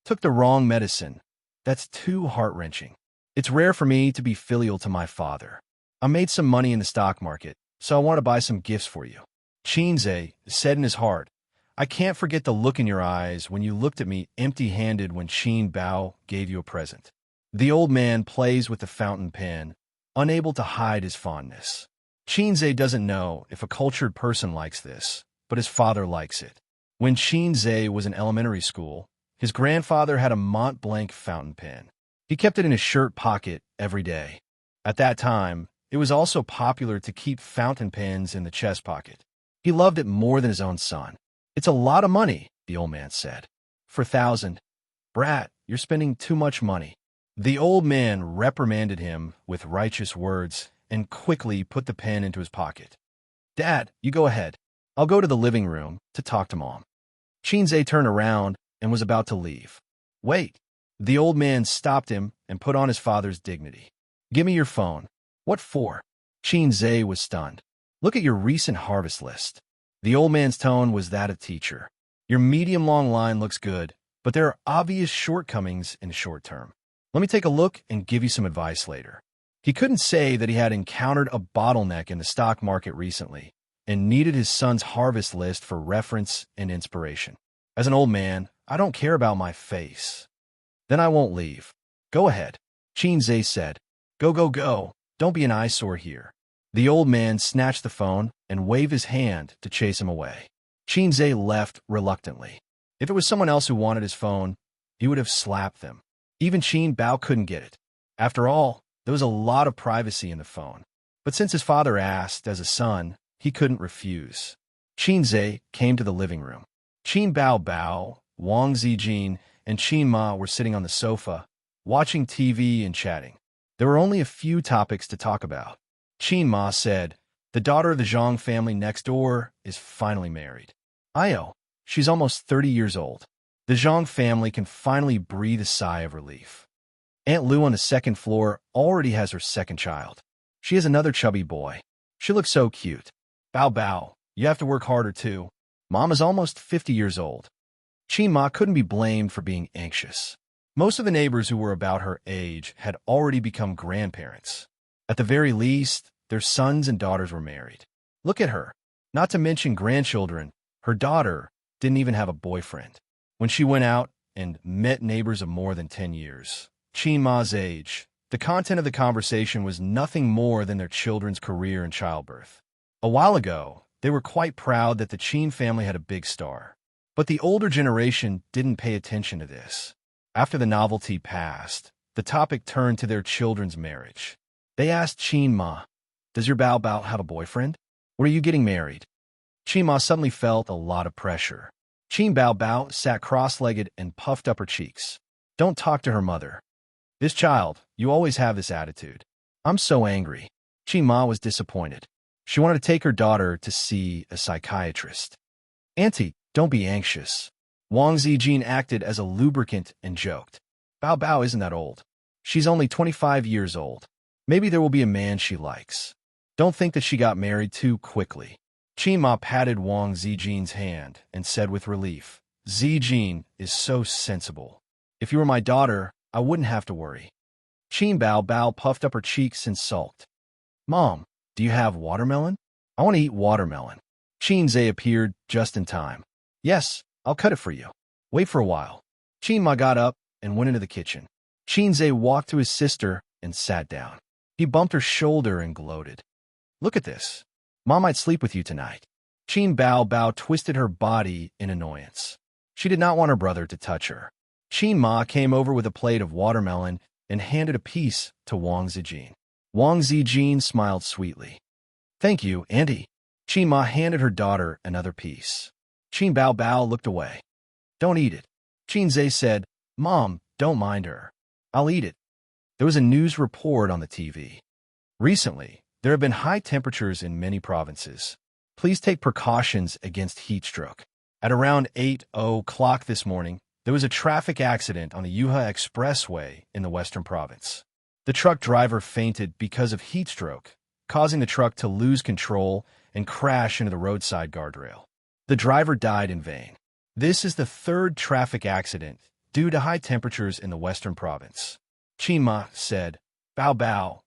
"Took the wrong medicine. That's too heart-wrenching. It's rare for me to be filial to my father. I made some money in the stock market, so I want to buy some gifts for you." Qinze said in his heart, "I can't forget the look in your eyes when you looked at me empty-handed when Qin Bao gave you a present." The old man plays with the fountain pen, unable to hide his fondness. Qinze doesn't know if a cultured person likes this, but his father likes it. When Qinze was in elementary school, his grandfather had a Montblanc fountain pen. He kept it in his shirt pocket every day. At that time, it was also popular to keep fountain pens in the chest pocket. He loved it more than his own son. "It's a lot of money," the old man said. "For 1,000. Brat, you're spending too much money." The old man reprimanded him with righteous words and quickly put the pen into his pocket. "Dad, you go ahead. I'll go to the living room to talk to Mom." Qinze turned around and was about to leave. "Wait." The old man stopped him and put on his father's dignity. "Give me your phone." "What for?" Qinze was stunned. "Look at your recent harvest list." The old man's tone was that of teacher. "Your medium-long line looks good, but there are obvious shortcomings in the short term. Let me take a look and give you some advice later." He couldn't say that he had encountered a bottleneck in the stock market recently and needed his son's harvest list for reference and inspiration. "As an old man, I don't care about my face." "Then I won't leave." "Go ahead." Qinze said. "Go, go, go. Don't be an eyesore here." The old man snatched the phone and waved his hand to chase him away. Qinze left reluctantly. If it was someone else who wanted his phone, he would have slapped them. Even Qin Bao couldn't get it. After all, there was a lot of privacy in the phone. But since his father asked as a son, he couldn't refuse. Qinze came to the living room. Qin Bao Bao, Wang Zijin, and Qin Ma were sitting on the sofa, watching TV and chatting. There were only a few topics to talk about. Qin Ma said, "The daughter of the Zhang family next door is finally married. Io, she's almost 30 years old. The Zhang family can finally breathe a sigh of relief. Aunt Lu on the second floor already has her second child. She has another chubby boy. She looks so cute. Bao Bao, you have to work harder too. Mom is almost 50 years old." Qin Ma couldn't be blamed for being anxious. Most of the neighbors who were about her age had already become grandparents. At the very least, their sons and daughters were married. Look at her. Not to mention grandchildren, her daughter didn't even have a boyfriend. When she went out and met neighbors of more than 10 years, Qin Ma's age, the content of the conversation was nothing more than their children's career and childbirth. A while ago, they were quite proud that the Qin family had a big star. But the older generation didn't pay attention to this. After the novelty passed, the topic turned to their children's marriage. They asked Qin Ma, "Does your Bao Bao have a boyfriend? Or are you getting married?" Qin Ma suddenly felt a lot of pressure. Qin Bao Bao sat cross-legged and puffed up her cheeks. "Don't talk to her mother." This child, you always have this attitude. I'm so angry. Qima was disappointed. She wanted to take her daughter to see a psychiatrist. Auntie, don't be anxious. Wang Zijin acted as a lubricant and joked. Bao Bao isn't that old. She's only 25 years old. Maybe there will be a man she likes. Don't think that she got married too quickly. Qima patted Wang Zijin's hand and said with relief, Zijin is so sensible. If you were my daughter, I wouldn't have to worry. Qin Bao Bao puffed up her cheeks and sulked. Mom, do you have watermelon? I want to eat watermelon. Qin Zhe appeared just in time. Yes, I'll cut it for you. Wait for a while. Qin Ma got up and went into the kitchen. Qin Zhe walked to his sister and sat down. He bumped her shoulder and gloated. Look at this. Mom might sleep with you tonight. Qin Bao Bao twisted her body in annoyance. She did not want her brother to touch her. Qin Ma came over with a plate of watermelon and handed a piece to Wang Zijin. Wang Zijin smiled sweetly. Thank you, Auntie. Qin Ma handed her daughter another piece. Qin Bao Bao looked away. Don't eat it. Qin Zhe said, Mom, don't mind her. I'll eat it. There was a news report on the TV. Recently, there have been high temperatures in many provinces. Please take precautions against heat stroke. At around 8 o'clock this morning, there was a traffic accident on the Yuhe Expressway in the Western Province. The truck driver fainted because of heat stroke, causing the truck to lose control and crash into the roadside guardrail. The driver died in vain. This is the third traffic accident due to high temperatures in the Western Province. Qin Ma said, Bao Bao,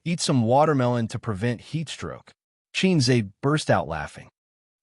eat some watermelon to prevent heat stroke. Qin Zhe burst out laughing.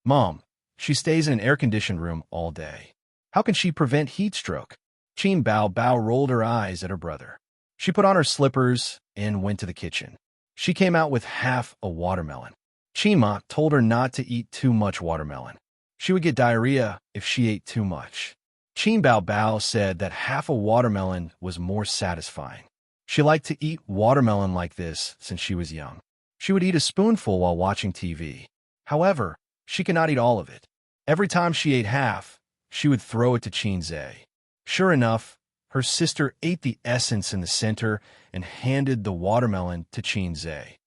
Mom, she stays in an air-conditioned room all day. How can she prevent heat stroke? Qin Bao Bao rolled her eyes at her brother. She put on her slippers and went to the kitchen. She came out with half a watermelon. Qin Ma told her not to eat too much watermelon. She would get diarrhea if she ate too much. Qin Bao Bao said that half a watermelon was more satisfying. She liked to eat watermelon like this since she was young. She would eat a spoonful while watching TV. However, she could not eat all of it. Every time she ate half, she would throw it to Qin Zhe. Sure enough, her sister ate the essence in the center and handed the watermelon to Qin Zhe.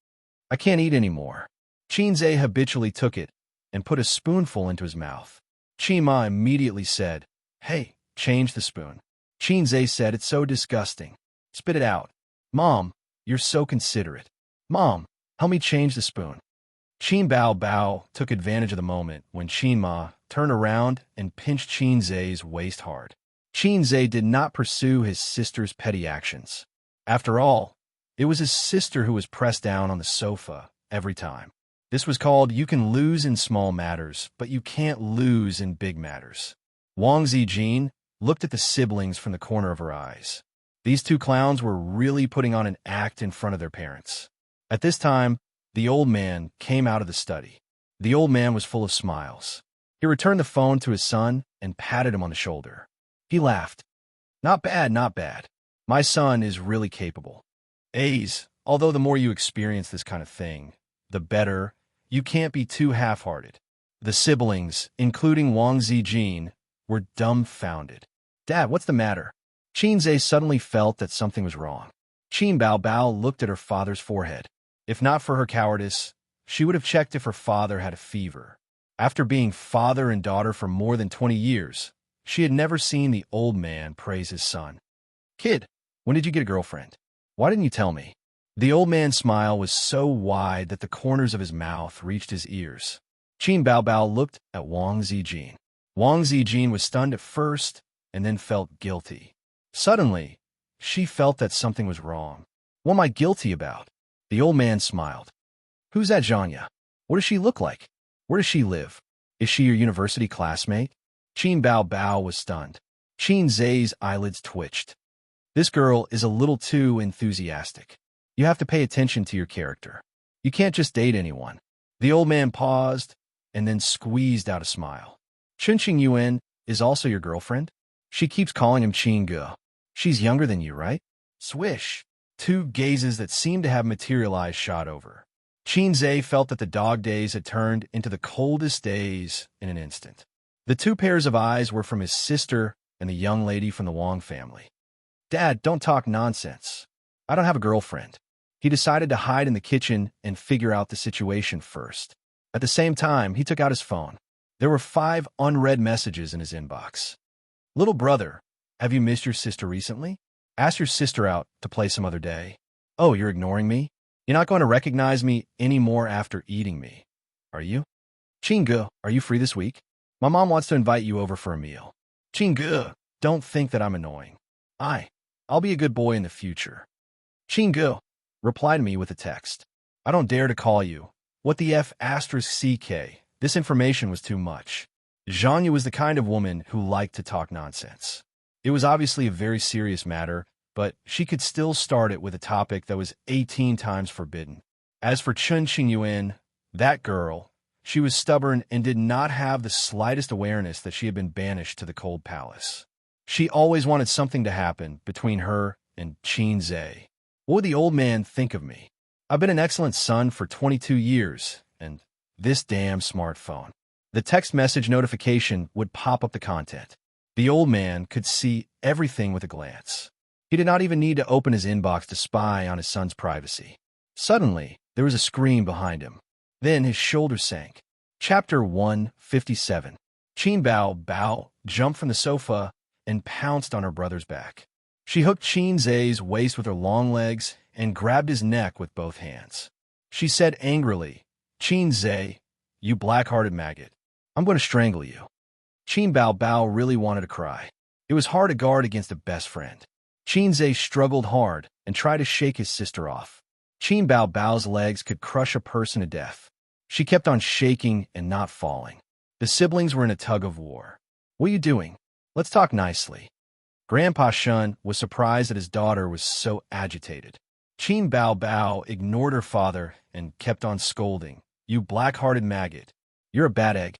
I can't eat anymore. Qin Zhe habitually took it and put a spoonful into his mouth. Qin Ma immediately said, Hey, change the spoon. Qin Zhe said, It's so disgusting. Spit it out. Mom, you're so considerate. Mom, help me change the spoon. Qin Bao Bao took advantage of the moment when Qin Ma turned around and pinched Qin Zhe's waist hard. Qin Zhe did not pursue his sister's petty actions. After all, it was his sister who was pressed down on the sofa every time. This was called you can lose in small matters, but you can't lose in big matters. Wang Zijin looked at the siblings from the corner of her eyes. These two clowns were really putting on an act in front of their parents. At this time, the old man came out of the study. The old man was full of smiles. He returned the phone to his son and patted him on the shoulder. He laughed. Not bad, not bad. My son is really capable. A's, although the more you experience this kind of thing, the better. You can't be too half-hearted. The siblings, including Wang Zijin, were dumbfounded. Dad, what's the matter? Qin Zhe suddenly felt that something was wrong. Qin Bao Bao looked at her father's forehead. If not for her cowardice, she would have checked if her father had a fever. After being father and daughter for more than 20 years, she had never seen the old man praise his son. Kid, when did you get a girlfriend? Why didn't you tell me? The old man's smile was so wide that the corners of his mouth reached his ears. Qin Bao Bao looked at Wang Zijin. Wang Zijin was stunned at first and then felt guilty. Suddenly, she felt that something was wrong. What am I guilty about? The old man smiled. Who's that Xianxia? What does she look like? Where does she live? Is she your university classmate? Qin Bao Bao was stunned. Qin Zhe's eyelids twitched. This girl is a little too enthusiastic. You have to pay attention to your character. You can't just date anyone. The old man paused and then squeezed out a smile. Chunqing Yuan is also your girlfriend? She keeps calling him Qin Ge. She's younger than you, right? Swish. Two gazes that seemed to have materialized shot over. Qin Zhe felt that the dog days had turned into the coldest days in an instant. The two pairs of eyes were from his sister and the young lady from the Wang family. Dad, don't talk nonsense. I don't have a girlfriend. He decided to hide in the kitchen and figure out the situation first. At the same time, he took out his phone. There were 5 unread messages in his inbox. Little brother, have you missed your sister recently? Ask your sister out to play some other day. Oh, you're ignoring me? You're not going to recognize me anymore after eating me, are you? Chingu, are you free this week? My mom wants to invite you over for a meal. Chingu, don't think that I'm annoying. I'll be a good boy in the future. Chingu, reply to me with a text. I don't dare to call you. What the F asterisk CK? This information was too much. Xianxia was the kind of woman who liked to talk nonsense. It was obviously a very serious matter, but she could still start it with a topic that was 18 times forbidden. As for Chun Xingyuan, that girl, she was stubborn and did not have the slightest awareness that she had been banished to the cold palace. She always wanted something to happen between her and Qin Zhe. What would the old man think of me? I've been an excellent son for 22 years, and this damn smartphone. The text message notification would pop up the content. The old man could see everything with a glance. He did not even need to open his inbox to spy on his son's privacy. Suddenly, there was a scream behind him. Then his shoulders sank. Chapter 157. Qin Bao jumped from the sofa and pounced on her brother's back. She hooked Qin Zhe's waist with her long legs and grabbed his neck with both hands. She said angrily, Qin Zhe, you black-hearted maggot, I'm going to strangle you. Qin Bao really wanted to cry. It was hard to guard against a best friend. Qin Zhe struggled hard and tried to shake his sister off. Qin Bao's legs could crush a person to death. She kept on shaking and not falling. The siblings were in a tug-of-war. What are you doing? Let's talk nicely. Grandpa Shun was surprised that his daughter was so agitated. Qin Bao ignored her father and kept on scolding. You black-hearted maggot. You're a bad egg.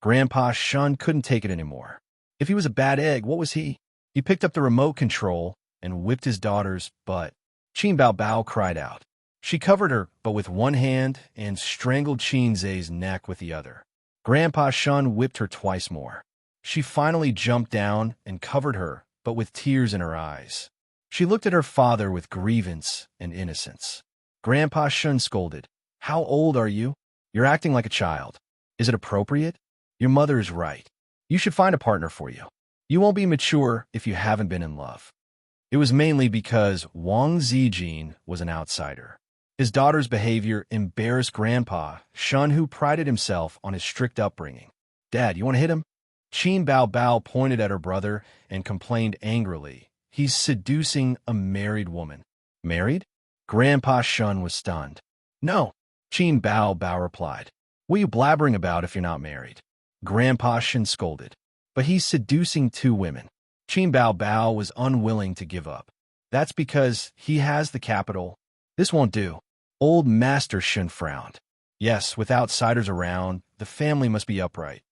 Grandpa Shun couldn't take it anymore. If he was a bad egg, what was he? He picked up the remote control and whipped his daughter's butt. Qin Bao cried out. She covered her, but with one hand, and strangled Qin Zhe's neck with the other. Grandpa Shun whipped her twice more. She finally jumped down and covered her, but with tears in her eyes. She looked at her father with grievance and innocence. Grandpa Shun scolded. How old are you? You're acting like a child. Is it appropriate? Your mother is right. You should find a partner for you. You won't be mature if you haven't been in love. It was mainly because Wang Zijin was an outsider. His daughter's behavior embarrassed Grandpa Shun, who prided himself on his strict upbringing. Dad, you want to hit him? Qin Bao pointed at her brother and complained angrily. He's seducing a married woman. Married? Grandpa Shun was stunned. No, Qin Bao replied. What are you blabbering about if you're not married? Grandpa Shun scolded. But he's seducing 2 women. Qin Bao was unwilling to give up. That's because he has the capital. This won't do. Old Master Shun frowned. Yes, with outsiders around, the family must be upright.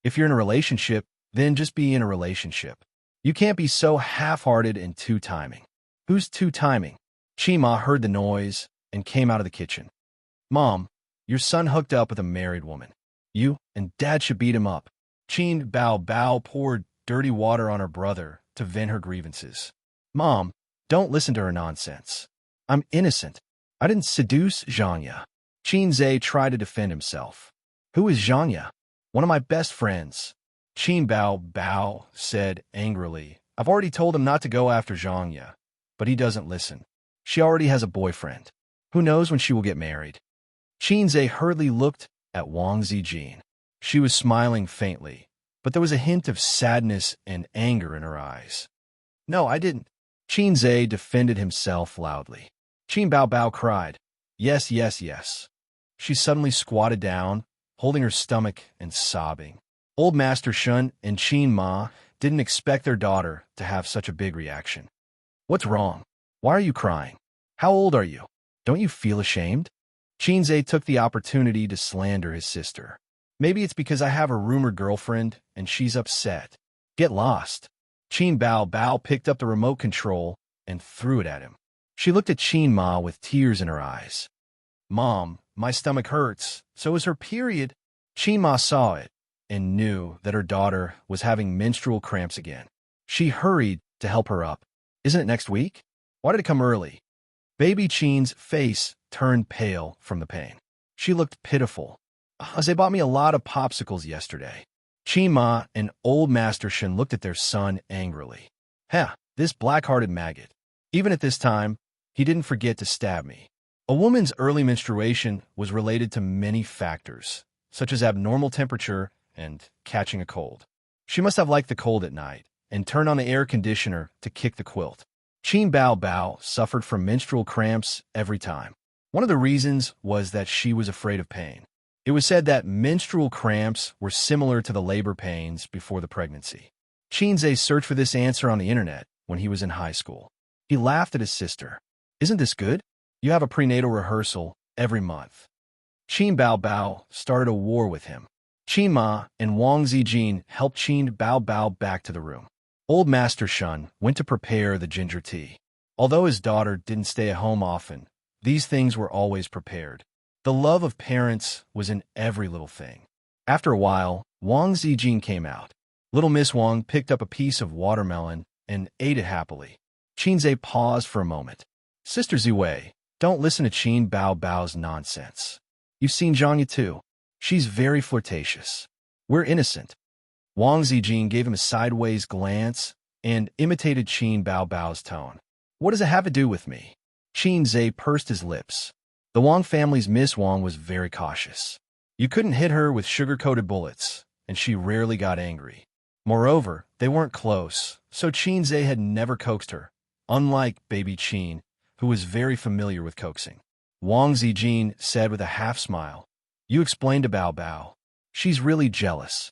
If you're in a relationship, then just be in a relationship. You can't be so half-hearted and two-timing. Who's two-timing? Chima heard the noise and came out of the kitchen. Mom, your son hooked up with a married woman. You and Dad should beat him up. Qin Bao poured dirty water on her brother to vent her grievances. Mom, don't listen to her nonsense. I'm innocent. I didn't seduce Xianxia. Qin Zhe tried to defend himself. Who is Xianxia? One of my best friends. Qin Bao said angrily. I've already told him not to go after Xianxia, but he doesn't listen. She already has a boyfriend. Who knows when she will get married? Qin Zhe hurriedly looked at Wang Zijin. She was smiling faintly, but there was a hint of sadness and anger in her eyes. No, I didn't. Qin Zhe defended himself loudly. Qin Bao cried, Yes, yes, yes. She suddenly squatted down, holding her stomach and sobbing. Old Master Shun and Qin Ma didn't expect their daughter to have such a big reaction. What's wrong? Why are you crying? How old are you? Don't you feel ashamed? Qin Zhe took the opportunity to slander his sister. Maybe it's because I have a rumored girlfriend and she's upset. Get lost. Qin Bao picked up the remote control and threw it at him. She looked at Qin Ma with tears in her eyes. Mom, my stomach hurts. So is her period. Qin Ma saw it and knew that her daughter was having menstrual cramps again. She hurried to help her up. Isn't it next week? Why did it come early? Baby Chin's face turned pale from the pain. She looked pitiful. They bought me a lot of popsicles yesterday. Qin and old Master Shen looked at their son angrily. Heh, this black-hearted maggot. Even at this time, he didn't forget to stab me. A woman's early menstruation was related to many factors, such as abnormal temperature and catching a cold. She must have liked the cold at night and turned on the air conditioner to kick the quilt. Qin Bao Bao suffered from menstrual cramps every time. One of the reasons was that she was afraid of pain. It was said that menstrual cramps were similar to the labor pains before the pregnancy. Qinze searched for this answer on the internet when he was in high school. He laughed at his sister. Isn't this good? You have a prenatal rehearsal every month. Qin Bao Bao started a war with him. Qin Ma and Wang Zijin helped Qin Bao Bao back to the room. Old Master Shun went to prepare the ginger tea. Although his daughter didn't stay at home often, these things were always prepared. The love of parents was in every little thing. After a while, Wang Zijin came out. Little Miss Wang picked up a piece of watermelon and ate it happily. Qinze paused for a moment. Sister Ziwei, don't listen to Qin Bao Bao's nonsense. You've seen Xianxia too. She's very flirtatious. We're innocent. Wang Zijin gave him a sideways glance and imitated Qin Bao Bao's tone. What does it have to do with me? Qinze pursed his lips. The Wang family's Miss Wang was very cautious. You couldn't hit her with sugar-coated bullets, and she rarely got angry. Moreover, they weren't close, so Qinze had never coaxed her, unlike baby Qin, who was very familiar with coaxing. Wang Zijin said with a half-smile, You explained to Bao Bao. She's really jealous.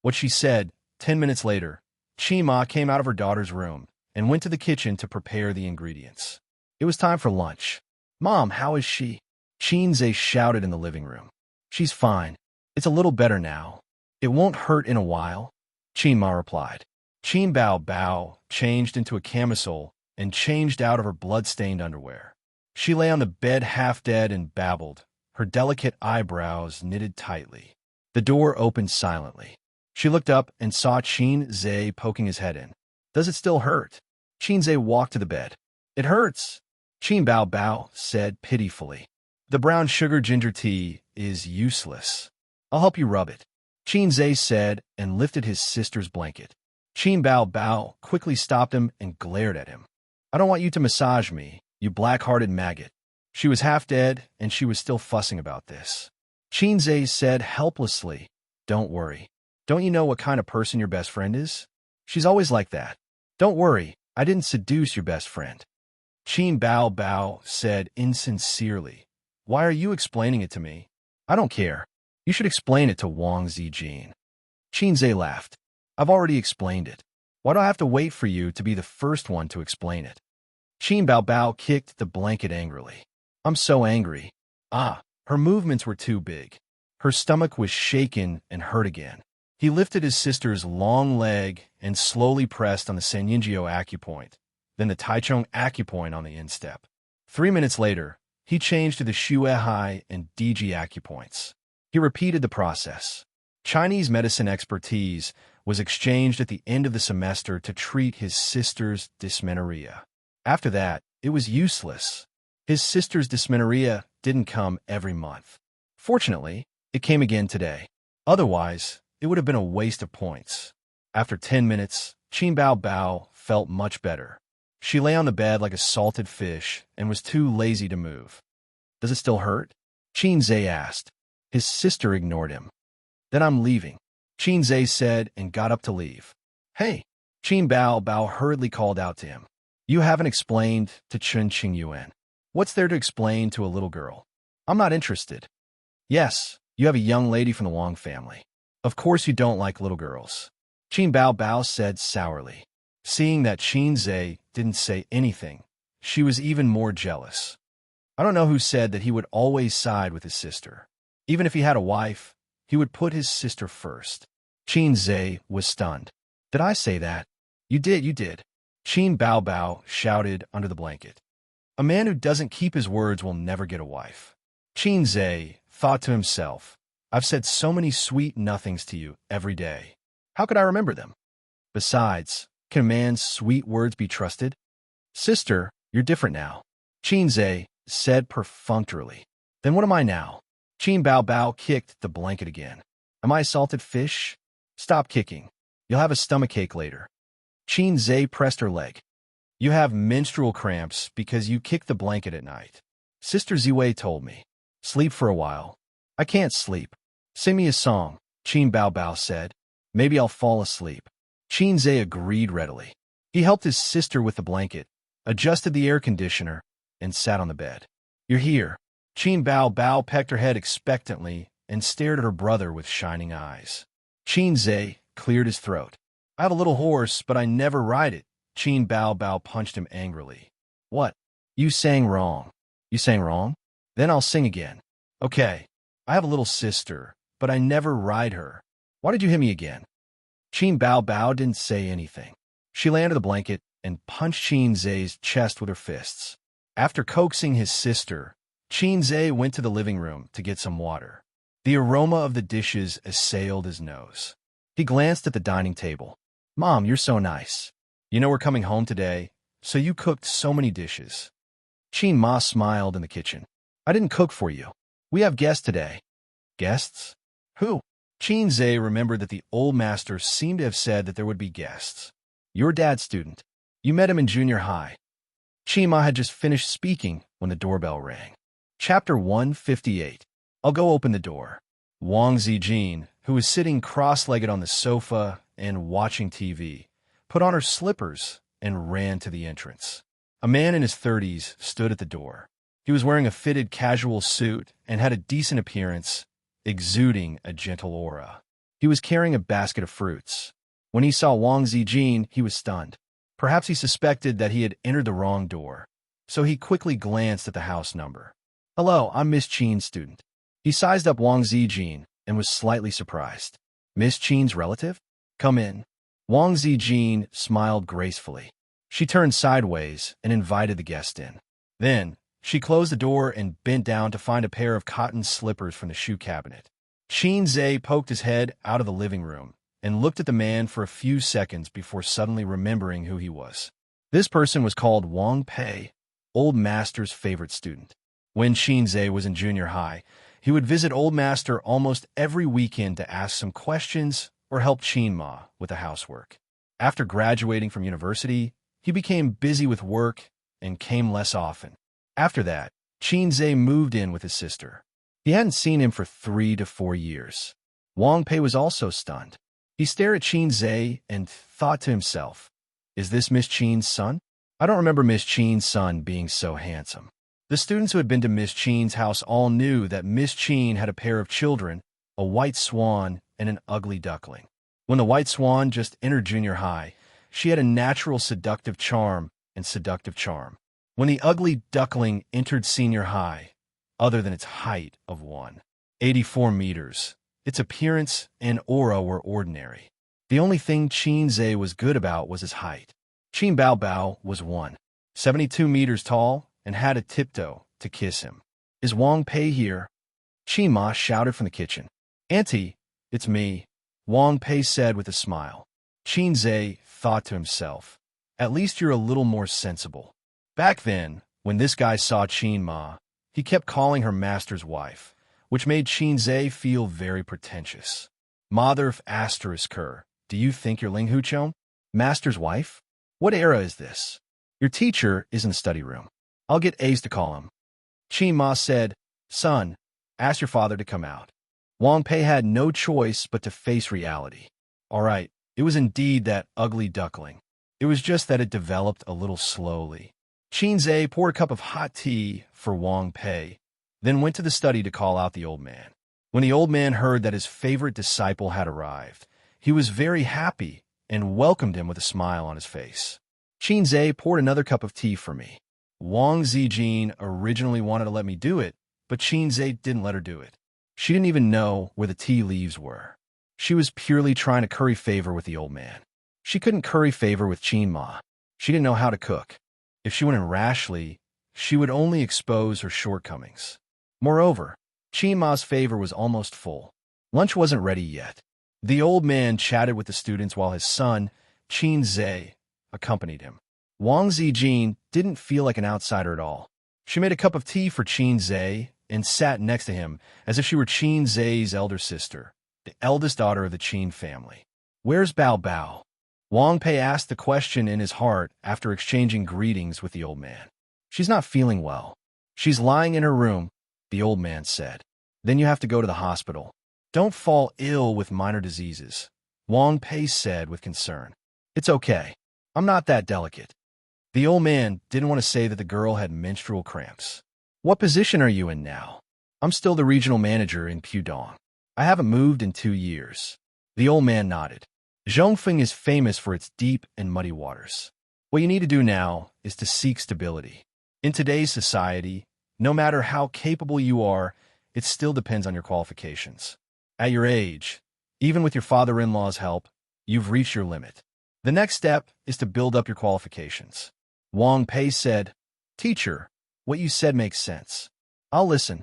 What she said, 10 minutes later, Qin Ma came out of her daughter's room and went to the kitchen to prepare the ingredients. It was time for lunch. Mom, how is she? Qinze shouted in the living room. She's fine. It's a little better now. It won't hurt in a while. Qin Ma replied. Qin Bao Bao changed into a camisole and changed out of her blood-stained underwear. She lay on the bed half dead and babbled, her delicate eyebrows knitted tightly. The door opened silently. She looked up and saw Qinze poking his head in. Does it still hurt? Qinze walked to the bed. It hurts, Qin Bao Bao said pitifully. The brown sugar ginger tea is useless. I'll help you rub it, Qinze said and lifted his sister's blanket. Qin Bao Bao quickly stopped him and glared at him. I don't want you to massage me, you black-hearted maggot. She was half dead, and she was still fussing about this. Qinze said helplessly, Don't worry. Don't you know what kind of person your best friend is? She's always like that. Don't worry, I didn't seduce your best friend. Qin Bao Bao said insincerely, Why are you explaining it to me? I don't care. You should explain it to Wang Zijin. Qinze laughed. I've already explained it. Why do I have to wait for you to be the first one to explain it? Qin Bao Bao kicked the blanket angrily. I'm so angry. Her movements were too big. Her stomach was shaken and hurt again. He lifted his sister's long leg and slowly pressed on the Sanyingio acupoint, then the Taichung acupoint on the instep. 3 minutes later, he changed to the Shuehai and Diji acupoints. He repeated the process. Chinese medicine expertise was exchanged at the end of the semester to treat his sister's dysmenorrhea. After that, it was useless. His sister's dysmenorrhea didn't come every month. Fortunately, it came again today. Otherwise, it would have been a waste of points. After 10 minutes, Qin Bao Bao felt much better. She lay on the bed like a salted fish and was too lazy to move. Does it still hurt? Qinze asked. His sister ignored him. Then I'm leaving, Qinze said and got up to leave. Hey, Qin Bao Bao hurriedly called out to him. You haven't explained to Chen Qingyuan. What's there to explain to a little girl? I'm not interested. Yes, you have a young lady from the Wang family. Of course you don't like little girls, Qin Bao Bao said sourly. Seeing that Qinze didn't say anything, she was even more jealous. I don't know who said that he would always side with his sister. Even if he had a wife, he would put his sister first. Qinze was stunned. Did I say that? You did. Qin Bao Bao shouted under the blanket. A man who doesn't keep his words will never get a wife. Qinze thought to himself, I've said so many sweet nothings to you every day. How could I remember them? Besides, can a man's sweet words be trusted? Sister, you're different now, Xianxia said perfunctorily. Then what am I now? Qin Bao Bao kicked the blanket again. Am I a salted fish? Stop kicking. You'll have a stomachache later. Xianxia pressed her leg. You have menstrual cramps because you kick the blanket at night. Sister Ziwei told me. Sleep for a while. I can't sleep. Sing me a song, Qin Bao Bao said. Maybe I'll fall asleep. Xianxia agreed readily. He helped his sister with the blanket, adjusted the air conditioner, and sat on the bed. You're here. Qin Bao Bao pecked her head expectantly and stared at her brother with shining eyes. Xianxia cleared his throat. I have a little horse, but I never ride it. Qin Bao Bao punched him angrily. What? You sang wrong. You sang wrong? Then I'll sing again. Okay. I have a little sister, but I never ride her. Why did you hit me again? Qin Bao Bao didn't say anything. She lay under the blanket and punched Xianxia's chest with her fists. After coaxing his sister, Xianxia went to the living room to get some water. The aroma of the dishes assailed his nose. He glanced at the dining table. Mom, you're so nice. You know we're coming home today, so you cooked so many dishes. Qin Ma smiled in the kitchen. I didn't cook for you. We have guests today. Guests? Who? Xianxia remembered that the old master seemed to have said that there would be guests. Your dad's student. You met him in junior high. Qin Ma had just finished speaking when the doorbell rang. Chapter 158. I'll go open the door. Wang Zijin, who was sitting cross-legged on the sofa and watching TV, put on her slippers and ran to the entrance. A man in his 30s stood at the door. He was wearing a fitted casual suit and had a decent appearance, exuding a gentle aura. He was carrying a basket of fruits. When he saw Wang Zijin, he was stunned. Perhaps he suspected that he had entered the wrong door, so he quickly glanced at the house number. Hello, I'm Miss Qin's student. He sized up Wang Zijin and was slightly surprised. Miss Qin's relative? Come in. Wang Zijin smiled gracefully. She turned sideways and invited the guest in. Then, she closed the door and bent down to find a pair of cotton slippers from the shoe cabinet. Xianxia poked his head out of the living room and looked at the man for a few seconds before suddenly remembering who he was. This person was called Wang Pei, Old Master's favorite student. When Xianxia was in junior high, he would visit Old Master almost every weekend to ask some questions or help Qin Ma with the housework. After graduating from university, he became busy with work and came less often. After that, Xianxia moved in with his sister. He hadn't seen him for 3 to 4 years. Wang Pei was also stunned. He stared at Xianxia and thought to himself, is this Miss Qin's son? I don't remember Miss Qin's son being so handsome. The students who had been to Miss Qin's house all knew that Miss Qin had a pair of children, a white swan and an ugly duckling. When the white swan just entered junior high, she had a natural seductive charm and seductive charm. When the ugly duckling entered senior high, other than its height of 184 meters, its appearance and aura were ordinary. The only thing Xianxia was good about was his height. Qin Bao Bao was 172 meters tall and had a tiptoe to kiss him. Is Wang Pei here? Qin Ma shouted from the kitchen. Auntie, it's me, Wang Pei said with a smile. Xianxia thought to himself, at least you're a little more sensible. Back then, when this guy saw Qin Ma, he kept calling her master's wife, which made Xianxia feel very pretentious. Mother asterisk her, do you think you're Ling Huchong? Master's wife? What era is this? Your teacher is in the study room. I'll get Ace to call him. Qin Ma said, son, ask your father to come out. Wang Pei had no choice but to face reality. All right, it was indeed that ugly duckling. It was just that it developed a little slowly. Xianxia poured a cup of hot tea for Wang Pei, then went to the study to call out the old man. When the old man heard that his favorite disciple had arrived, he was very happy and welcomed him with a smile on his face. Xianxia poured another cup of tea for me. Wang Zijin originally wanted to let me do it, but Xianxia didn't let her do it. She didn't even know where the tea leaves were. She was purely trying to curry favor with the old man. She couldn't curry favor with Qin Ma. She didn't know how to cook. If she went in rashly, she would only expose her shortcomings. Moreover, Qin Ma's favor was almost full. Lunch wasn't ready yet. The old man chatted with the students while his son, Xianxia, accompanied him. Wang Zijin didn't feel like an outsider at all. She made a cup of tea for Xianxia and sat next to him as if she were Xianxia's elder sister, the eldest daughter of the Qin family. "Where's Bao Bao?" Wang Pei asked the question in his heart after exchanging greetings with the old man. "She's not feeling well. She's lying in her room," the old man said. "Then you have to go to the hospital. Don't fall ill with minor diseases," Wang Pei said with concern. "It's okay. I'm not that delicate." The old man didn't want to say that the girl had menstrual cramps. "What position are you in now?" "I'm still the regional manager in Pudong. I haven't moved in 2 years." The old man nodded. Zhongfeng is famous for its deep and muddy waters. What you need to do now is to seek stability. In today's society, no matter how capable you are, it still depends on your qualifications. At your age, even with your father-in-law's help, you've reached your limit. The next step is to build up your qualifications. Wang Pei said, "Teacher, what you said makes sense. I'll listen."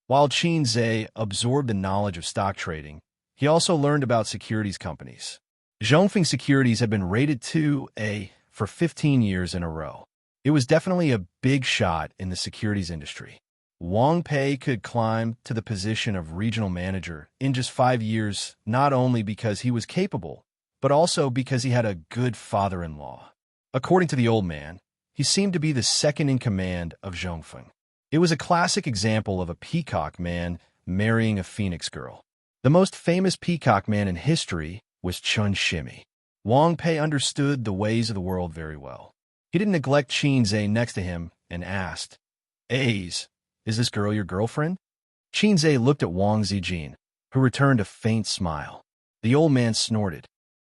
While Xianxia absorbed the knowledge of stock trading, he also learned about securities companies. Zhongfeng Securities had been rated 2A for 15 years in a row. It was definitely a big shot in the securities industry. Wang Pei could climb to the position of regional manager in just 5 years, not only because he was capable, but also because he had a good father-in-law. According to the old man, he seemed to be the second in command of Zhongfeng. It was a classic example of a peacock man marrying a phoenix girl. The most famous peacock man in history was Chun Shimi. Wang Pei understood the ways of the world very well. He didn't neglect Xianxia next to him and asked, "Is this girl your girlfriend?" Xianxia looked at Wang Zijin, who returned a faint smile. The old man snorted.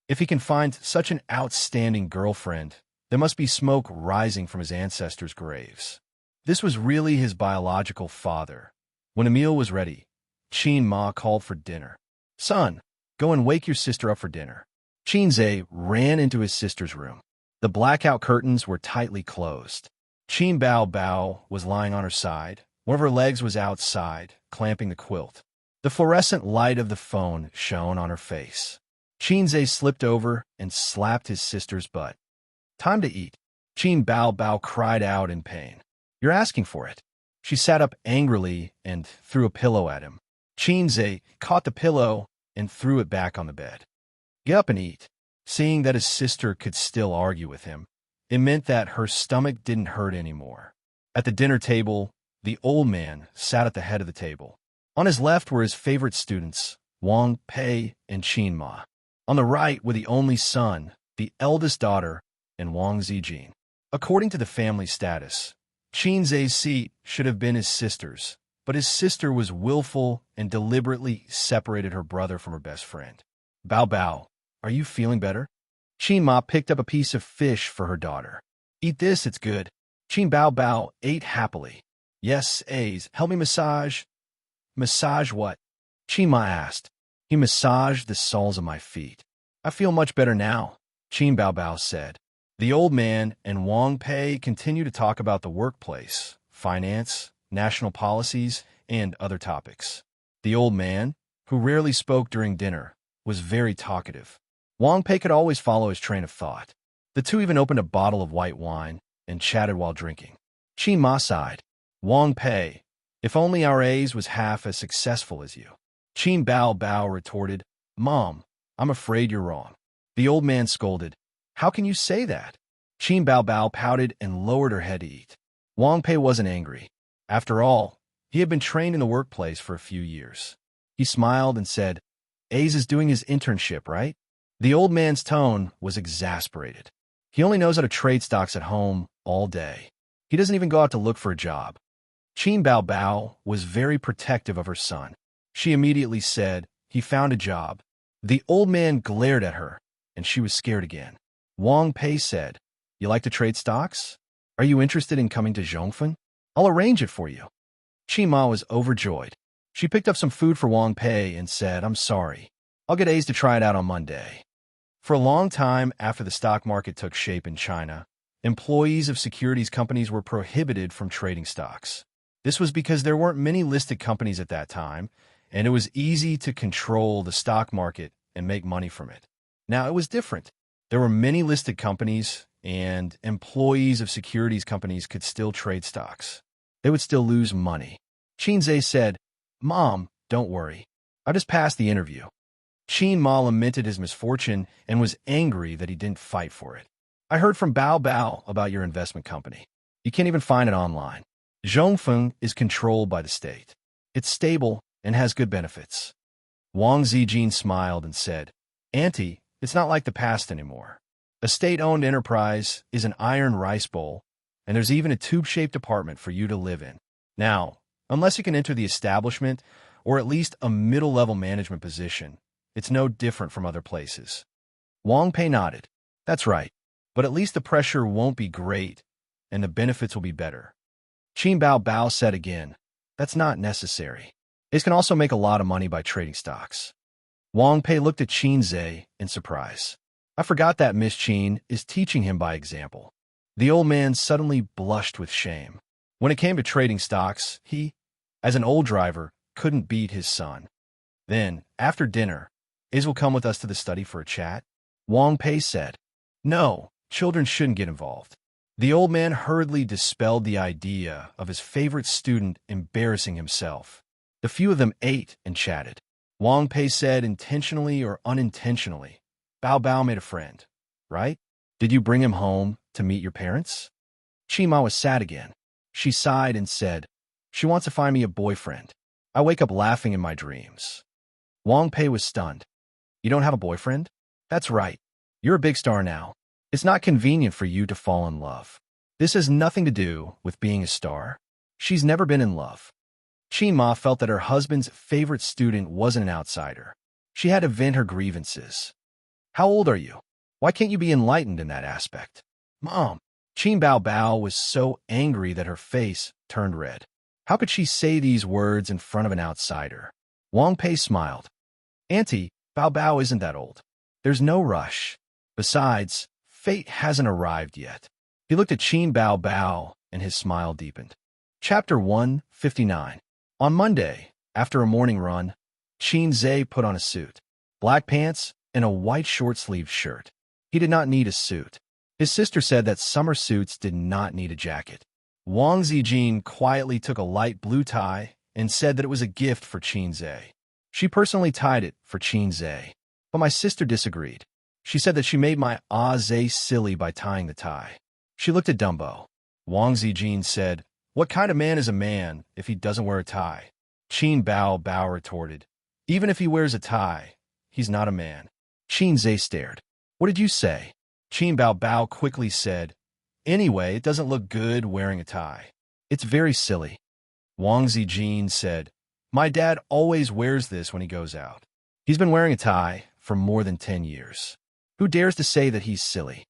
If he can find such an outstanding girlfriend, there must be smoke rising from his ancestors' graves. This was really his biological father. When a meal was ready, Qin Ma called for dinner. "Son, go and wake your sister up for dinner." Xianxia ran into his sister's room. The blackout curtains were tightly closed. Qin Bao Bao was lying on her side. One of her legs was outside, clamping the quilt. The fluorescent light of the phone shone on her face. Xianxia slipped over and slapped his sister's butt. "Time to eat." Qin Bao Bao cried out in pain. "You're asking for it." She sat up angrily and threw a pillow at him. Xianxia caught the pillow and threw it back on the bed. "Get up and eat." Seeing that his sister could still argue with him, it meant that her stomach didn't hurt anymore. At the dinner table, the old man sat at the head of the table. On his left were his favorite students, Wang Pei and Qin Ma. On the right were the only son, the eldest daughter, and Wang Zijin. According to the family status, Xianxia's seat should have been his sister's, but his sister was willful and deliberately separated her brother from her best friend. "Bao Bao, are you feeling better?" Qin Ma picked up a piece of fish for her daughter. "Eat this, it's good." Qin Bao Bao ate happily. "Yes, A's, help me massage." "Massage what?" Qin Ma asked. He massaged the soles of my feet. "I feel much better now," Qin Bao Bao said. The old man and Wang Pei continued to talk about the workplace, finance, national policies, and other topics. The old man, who rarely spoke during dinner, was very talkative. Wang Pei could always follow his train of thought. The two even opened a bottle of white wine and chatted while drinking. Qin Ma sighed. "Wang Pei, if only our A's was half as successful as you." Qin Bao Bao retorted, "Mom, I'm afraid you're wrong." The old man scolded, "How can you say that?" Qin Bao Bao pouted and lowered her head to eat. Wang Pei wasn't angry. After all, he had been trained in the workplace for a few years. He smiled and said, "A's is doing his internship, right?" The old man's tone was exasperated. He only knows how to trade stocks at home all day. He doesn't even go out to look for a job. Qin Bao Bao was very protective of her son. She immediately said, "He found a job." The old man glared at her, and she was scared again. Wang Pei said, "You like to trade stocks? Are you interested in coming to Zhongfeng? I'll arrange it for you." Qin Ma was overjoyed. She picked up some food for Wang Pei and said, "I'm sorry. I'll get A's to try it out on Monday." For a long time after the stock market took shape in China, employees of securities companies were prohibited from trading stocks. This was because there weren't many listed companies at that time, and it was easy to control the stock market and make money from it. Now it was different. There were many listed companies, and employees of securities companies could still trade stocks. They would still lose money. Xianxia said, "Mom, don't worry. I just passed the interview." Qin Ma lamented his misfortune and was angry that he didn't fight for it. "I heard from Bao Bao about your investment company. You can't even find it online. Zhongfeng is controlled by the state. It's stable and has good benefits." Wang Zijin smiled and said, "Auntie, it's not like the past anymore. A state-owned enterprise is an iron rice bowl, and there's even a tube-shaped apartment for you to live in. Now, unless you can enter the establishment, or at least a middle-level management position, it's no different from other places." Wang Pei nodded. "That's right, but at least the pressure won't be great, and the benefits will be better." Qin Bao Bao said again, "That's not necessary. They can also make a lot of money by trading stocks." Wang Pei looked at Qin Zhe in surprise. "I forgot that Miss Qin is teaching him by example." The old man suddenly blushed with shame. When it came to trading stocks, he, as an old driver, couldn't beat his son. Then, after dinner, "Is will come with us to the study for a chat?" Wang Pei said. "No, children shouldn't get involved." The old man hurriedly dispelled the idea of his favorite student embarrassing himself. The few of them ate and chatted. Wang Pei said, intentionally or unintentionally, "Bao Bao made a friend, right? Did you bring him home to meet your parents?" Qima was sad again. She sighed and said, "She wants to find me a boyfriend. I wake up laughing in my dreams." Wang Pei was stunned. "You don't have a boyfriend?" "That's right. You're a big star now. It's not convenient for you to fall in love. This has nothing to do with being a star. She's never been in love." Qin Ma felt that her husband's favorite student wasn't an outsider. She had to vent her grievances. "How old are you? Why can't you be enlightened in that aspect?" "Mom." Qin Bao Bao was so angry that her face turned red. How could she say these words in front of an outsider? Wang Pei smiled. "Auntie, Bao Bao isn't that old. There's no rush. Besides, fate hasn't arrived yet." He looked at Qin Bao Bao, and his smile deepened. Chapter 159. On Monday, after a morning run, Qin Zhe put on a suit, black pants, and a white short-sleeved shirt. He did not need a suit. His sister said that summer suits did not need a jacket. Wang Zijin quietly took a light blue tie and said that it was a gift for Qin Zhe. She personally tied it for Qin Zhe, but my sister disagreed. She said that she made my Zhe silly by tying the tie. She looked at Dumbo. Wang Zijin said, "What kind of man is a man if he doesn't wear a tie?" Qin Bao Bao retorted, "Even if he wears a tie, he's not a man." Qin Zhe stared. "What did you say?" Qin Bao Bao quickly said, "Anyway, it doesn't look good wearing a tie. It's very silly." Wang Zijin said, "My dad always wears this when he goes out. He's been wearing a tie for more than 10 years. Who dares to say that he's silly?"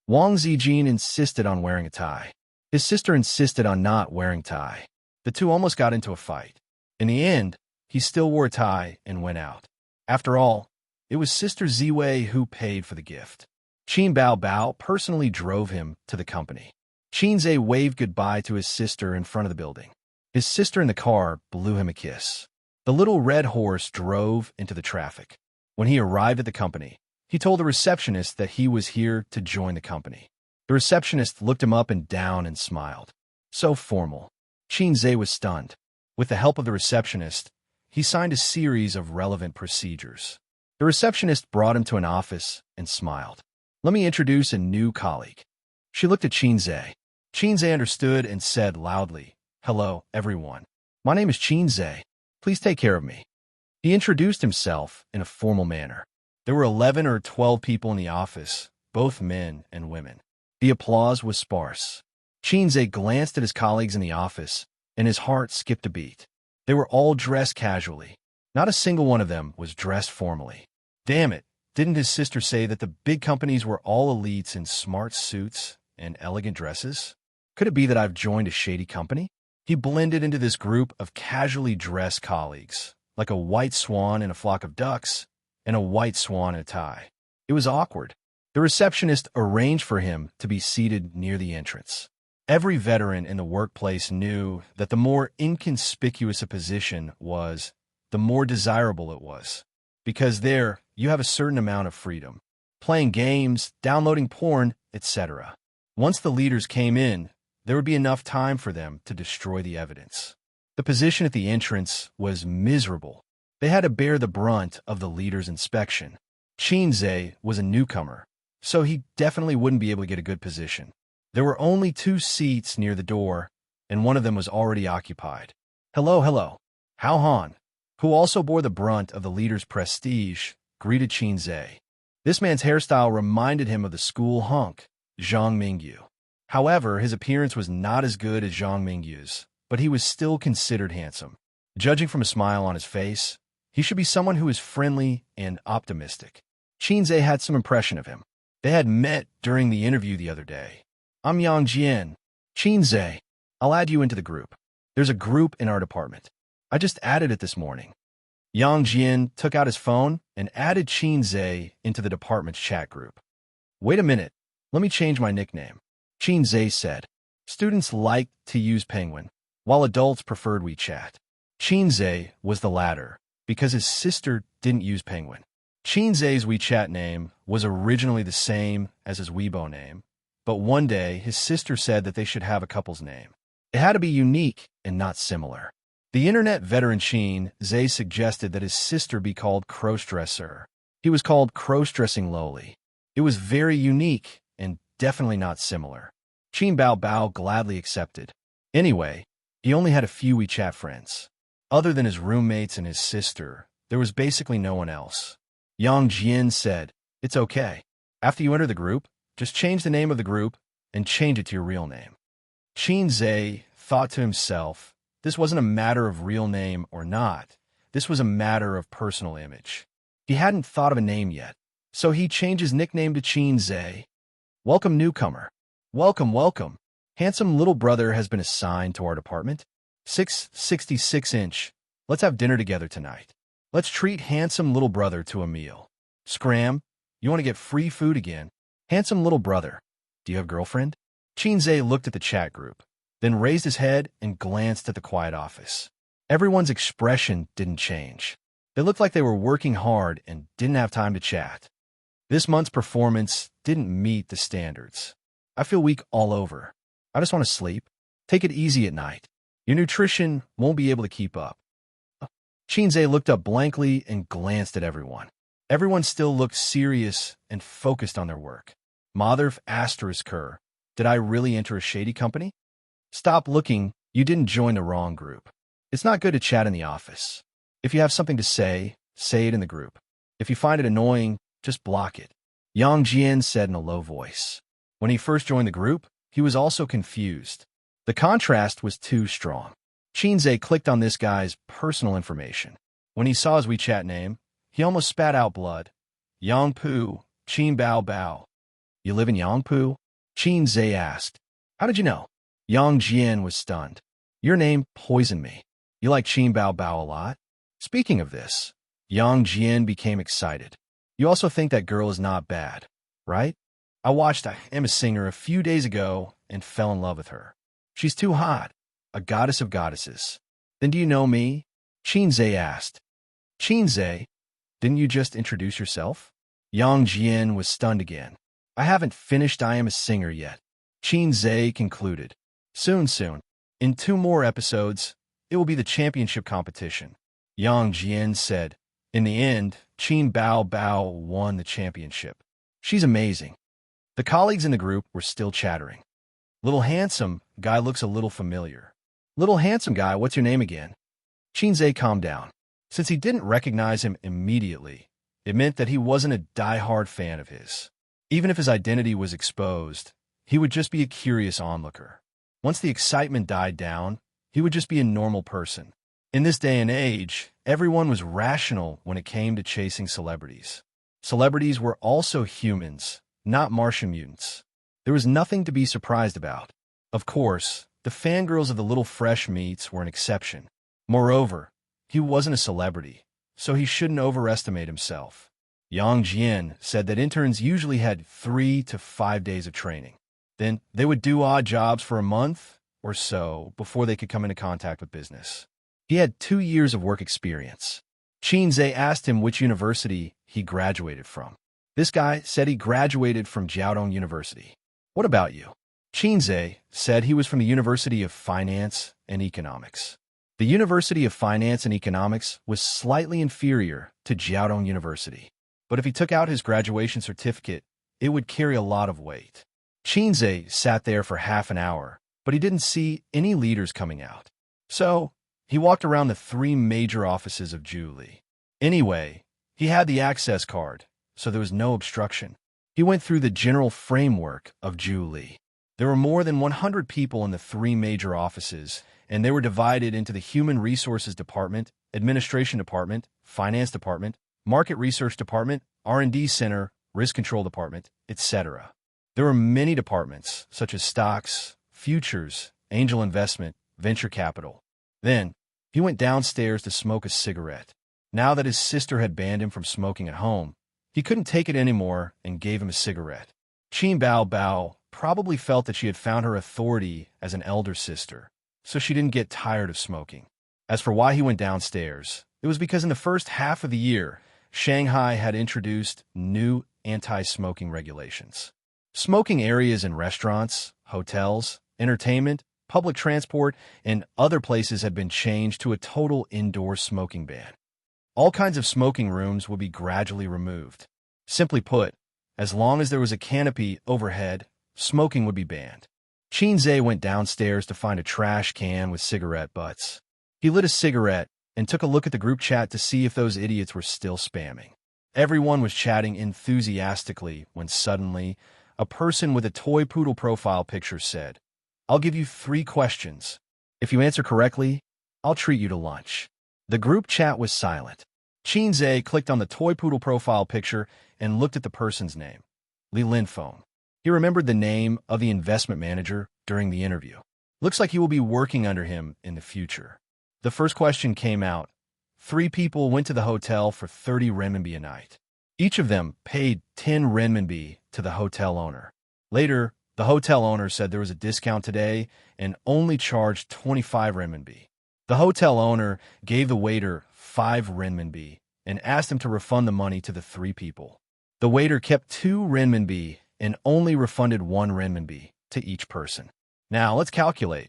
Wang Zijin insisted on wearing a tie. His sister insisted on not wearing tie. The two almost got into a fight. In the end, he still wore a tie and went out. After all, it was Sister Ziwei who paid for the gift. Qin Bao Bao personally drove him to the company. Qin Zhe waved goodbye to his sister in front of the building. His sister in the car blew him a kiss. The little red horse drove into the traffic. When he arrived at the company, he told the receptionist that he was here to join the company. The receptionist looked him up and down and smiled. So formal. Qin Zhe was stunned. With the help of the receptionist, he signed a series of relevant procedures. The receptionist brought him to an office and smiled. "Let me introduce a new colleague." She looked at Qin Zhe. Qin Zhe understood and said loudly, "Hello, everyone. My name is Qin Zhe. Please take care of me." He introduced himself in a formal manner. There were 11 or 12 people in the office, both men and women. The applause was sparse. Qin Zhe glanced at his colleagues in the office, and his heart skipped a beat. They were all dressed casually. Not a single one of them was dressed formally. Damn it, didn't his sister say that the big companies were all elites in smart suits and elegant dresses? Could it be that I've joined a shady company? He blended into this group of casually dressed colleagues, like a white swan in a flock of ducks and a white swan in a tie. It was awkward. The receptionist arranged for him to be seated near the entrance. Every veteran in the workplace knew that the more inconspicuous a position was, the more desirable it was. Because there, you have a certain amount of freedom. playing games, downloading porn, etc. Once the leaders came in, there would be enough time for them to destroy the evidence. The position at the entrance was miserable. They had to bear the brunt of the leader's inspection. Xianxia was a newcomer, so he definitely wouldn't be able to get a good position. There were only 2 seats near the door, and one of them was already occupied. Hello. Hao Han, who also bore the brunt of the leader's prestige, greeted Xianxia. This man's hairstyle reminded him of the school hunk, Zhang Mingyu. However, his appearance was not as good as Zhang Mingyu's, but he was still considered handsome. Judging from a smile on his face, he should be someone who is friendly and optimistic. Xianxia had some impression of him. They had met during the interview the other day. I'm Yang Jian. Xianxia, I'll add you into the group. There's a group in our department. I just added it this morning. Yang Jian took out his phone and added Xianxia into the department's chat group. Wait a minute, let me change my nickname. Xianxia said. Students liked to use Penguin, while adults preferred WeChat. Xianxia was the latter, because his sister didn't use Penguin. Xianxia's WeChat name was originally the same as his Weibo name, but one day his sister said that they should have a couple's name. It had to be unique and not similar. The internet veteran Xianxia suggested that his sister be called Crossdresser. He was called Crossdressing Lowly. It was very unique and definitely not similar. Qin Bao Bao gladly accepted. Anyway, he only had a few WeChat friends. Other than his roommates and his sister, there was basically no one else. Yang Jian said, It's okay. After you enter the group, just change the name of the group and change it to your real name. Xianxia thought to himself, this wasn't a matter of real name or not. This was a matter of personal image. He hadn't thought of a name yet, so he changed his nickname to Xianxia. Welcome, newcomer. Welcome. Handsome little brother has been assigned to our department. 666-inch. Let's have dinner together tonight. Let's treat handsome little brother to a meal. Scram, you want to get free food again? Handsome little brother, do you have a girlfriend? Xianxia looked at the chat group, then raised his head and glanced at the quiet office. Everyone's expression didn't change. They looked like they were working hard and didn't have time to chat. This month's performance didn't meet the standards. I feel weak all over. I just want to sleep. Take it easy at night. Your nutrition won't be able to keep up. Xianxia looked up blankly and glanced at everyone. Everyone still looked serious and focused on their work. Mother asterisk her. Did I really enter a shady company? Stop looking. You didn't join the wrong group. It's not good to chat in the office. If you have something to say it in the group. If you find it annoying, just block it. Yang Jian said in a low voice. When he first joined the group, he was also confused. The contrast was too strong. Xianxia clicked on this guy's personal information. When he saw his WeChat name, he almost spat out blood. Yangpu, Qin Bao Bao. You live in Yangpu? Xianxia asked. How did you know? Yang Jian was stunned. Your name poisoned me. You like Qin Bao Bao a lot? Speaking of this, Yang Jian became excited. You also think that girl is not bad, right? I watched I Am a Singer a few days ago and fell in love with her. She's too hot, a goddess of goddesses. Then do you know me? Xianxia asked. Xianxia, didn't you just introduce yourself? Yang Jian was stunned again. I haven't finished I Am a Singer yet. Xianxia concluded. Soon. In 2 more episodes, it will be the championship competition. Yang Jian said. In the end, Qin Bao Bao won the championship. She's amazing. The colleagues in the group were still chattering. Little handsome guy looks a little familiar. Little handsome guy, what's your name again? Xianxia calmed down. Since he didn't recognize him immediately, it meant that he wasn't a die-hard fan of his. Even if his identity was exposed, he would just be a curious onlooker. Once the excitement died down, he would just be a normal person. In this day and age, everyone was rational when it came to chasing celebrities. Celebrities were also humans, not Martian mutants. There was nothing to be surprised about. Of course, the fangirls of the little fresh meats were an exception. Moreover, he wasn't a celebrity, so he shouldn't overestimate himself. Yang Jian said that interns usually had 3 to 5 days of training. Then they would do odd jobs for a month or so before they could come into contact with business. He had 2 years of work experience. Xianxia asked him which university he graduated from. This guy said he graduated from Jiaodong University. What about you? Xianxia said he was from the University of Finance and Economics. The University of Finance and Economics was slightly inferior to Jiaodong University, but if he took out his graduation certificate, it would carry a lot of weight. Xianxia sat there for half an hour, but he didn't see any leaders coming out. So, he walked around the 3 major offices of Zhuli. Anyway, he had the access card, so there was no obstruction. He went through the general framework of Zhuli. There were more than 100 people in the 3 major offices, and they were divided into the Human Resources Department, Administration Department, Finance Department, Market Research Department, R&D Center, Risk Control Department, etc. There were many departments, such as stocks, futures, angel investment, venture capital. Then, he went downstairs to smoke a cigarette. Now that his sister had banned him from smoking at home, he couldn't take it anymore and gave him a cigarette. Qin Bao Bao probably felt that she had found her authority as an elder sister, so she didn't get tired of smoking. As for why he went downstairs, it was because in the first half of the year, Shanghai had introduced new anti-smoking regulations. Smoking areas in restaurants, hotels, entertainment, public transport, and other places had been changed to a total indoor smoking ban. All kinds of smoking rooms would be gradually removed. Simply put, as long as there was a canopy overhead, smoking would be banned. Xianxia went downstairs to find a trash can with cigarette butts. He lit a cigarette and took a look at the group chat to see if those idiots were still spamming. Everyone was chatting enthusiastically when suddenly, a person with a toy poodle profile picture said, "I'll give you 3 questions. If you answer correctly, I'll treat you to lunch." The group chat was silent. Xianxia clicked on the toy poodle profile picture and looked at the person's name, Li Linfeng. He remembered the name of the investment manager during the interview. Looks like he will be working under him in the future. The first question came out. 3 people went to the hotel for 30 renminbi a night. Each of them paid 10 renminbi to the hotel owner. Later, the hotel owner said there was a discount today and only charged 25 renminbi. The hotel owner gave the waiter 5 renminbi and asked him to refund the money to the 3 people. The waiter kept 2 renminbi and only refunded 1 renminbi to each person. Now, let's calculate.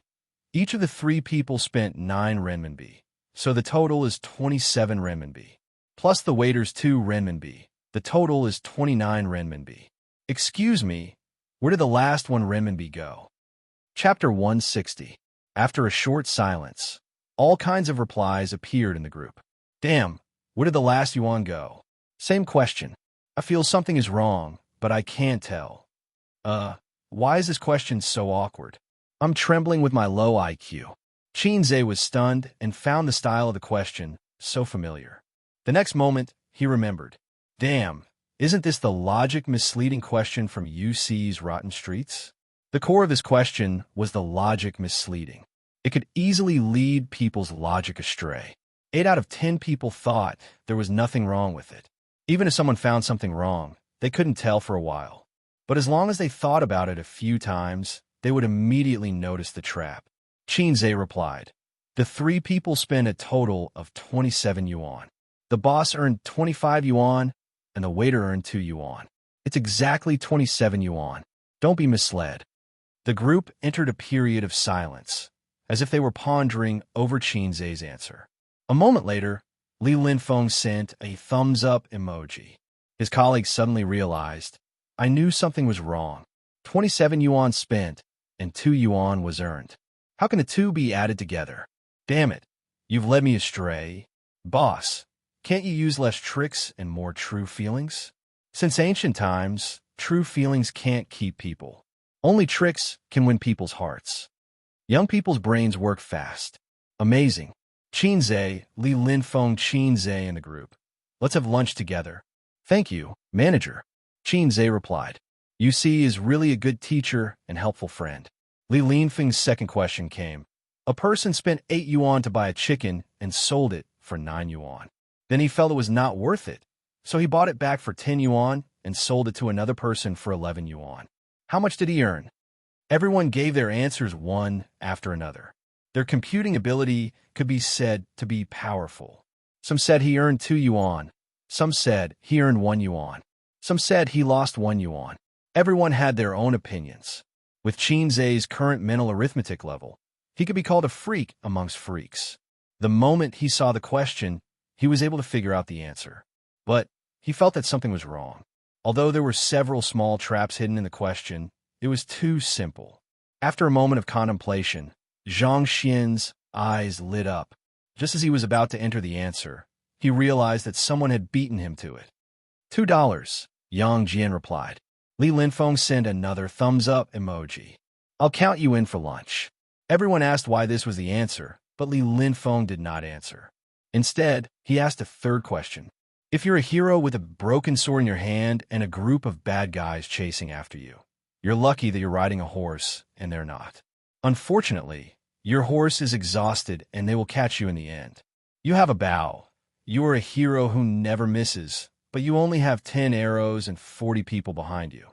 Each of the 3 people spent 9 renminbi, so the total is 27 renminbi. Plus the waiter's 2 renminbi, the total is 29 renminbi. Excuse me, where did the last 1 renminbi go? Chapter 160. After a short silence, all kinds of replies appeared in the group. Damn, where did the last yuan go? Same question. I feel something is wrong, but I can't tell. Why is this question so awkward? I'm trembling with my low IQ. Xianxia was stunned and found the style of the question so familiar. The next moment, he remembered. Damn, isn't this the logic misleading question from UC's Rotten Streets? The core of his question was the logic misleading. It could easily lead people's logic astray. 8 out of 10 people thought there was nothing wrong with it. Even if someone found something wrong, they couldn't tell for a while. But as long as they thought about it a few times, they would immediately notice the trap. Xianxia replied, the 3 people spent a total of 27 yuan. The boss earned 25 yuan, and the waiter earned 2 yuan. It's exactly 27 yuan. Don't be misled. The group entered a period of silence, as if they were pondering over Xianxia's answer. A moment later, Li Linfeng sent a thumbs-up emoji. His colleagues suddenly realized, I knew something was wrong. 27 yuan spent, and 2 yuan was earned. How can the 2 be added together? Damn it, you've led me astray. Boss, can't you use less tricks and more true feelings? Since ancient times, true feelings can't keep people. Only tricks can win people's hearts. Young people's brains work fast. Amazing. Xianxia, Li Linfeng Xianxia in the group. Let's have lunch together. Thank you, manager. Xianxia replied. UC is really a good teacher and helpful friend. Li Linfeng's second question came. A person spent 8 yuan to buy a chicken and sold it for 9 yuan. Then he felt it was not worth it, so he bought it back for 10 yuan and sold it to another person for 11 yuan. How much did he earn? Everyone gave their answers one after another. Their computing ability could be said to be powerful. Some said he earned 2 yuan. Some said he earned 1 yuan. Some said he lost 1 yuan. Everyone had their own opinions. With Xianxia's current mental arithmetic level, he could be called a freak amongst freaks. The moment he saw the question, he was able to figure out the answer. But he felt that something was wrong. Although there were several small traps hidden in the question, it was too simple. After a moment of contemplation, Xianxia's eyes lit up. Just as he was about to enter the answer, he realized that someone had beaten him to it. $2, Yang Jian replied. Li Linfeng sent another thumbs-up emoji. I'll count you in for lunch. Everyone asked why this was the answer, but Li Linfeng did not answer. Instead, he asked a third question. If you're a hero with a broken sword in your hand and a group of bad guys chasing after you, you're lucky that you're riding a horse and they're not. Unfortunately, your horse is exhausted and they will catch you in the end. You have a bow. You are a hero who never misses, but you only have 10 arrows and 40 people behind you.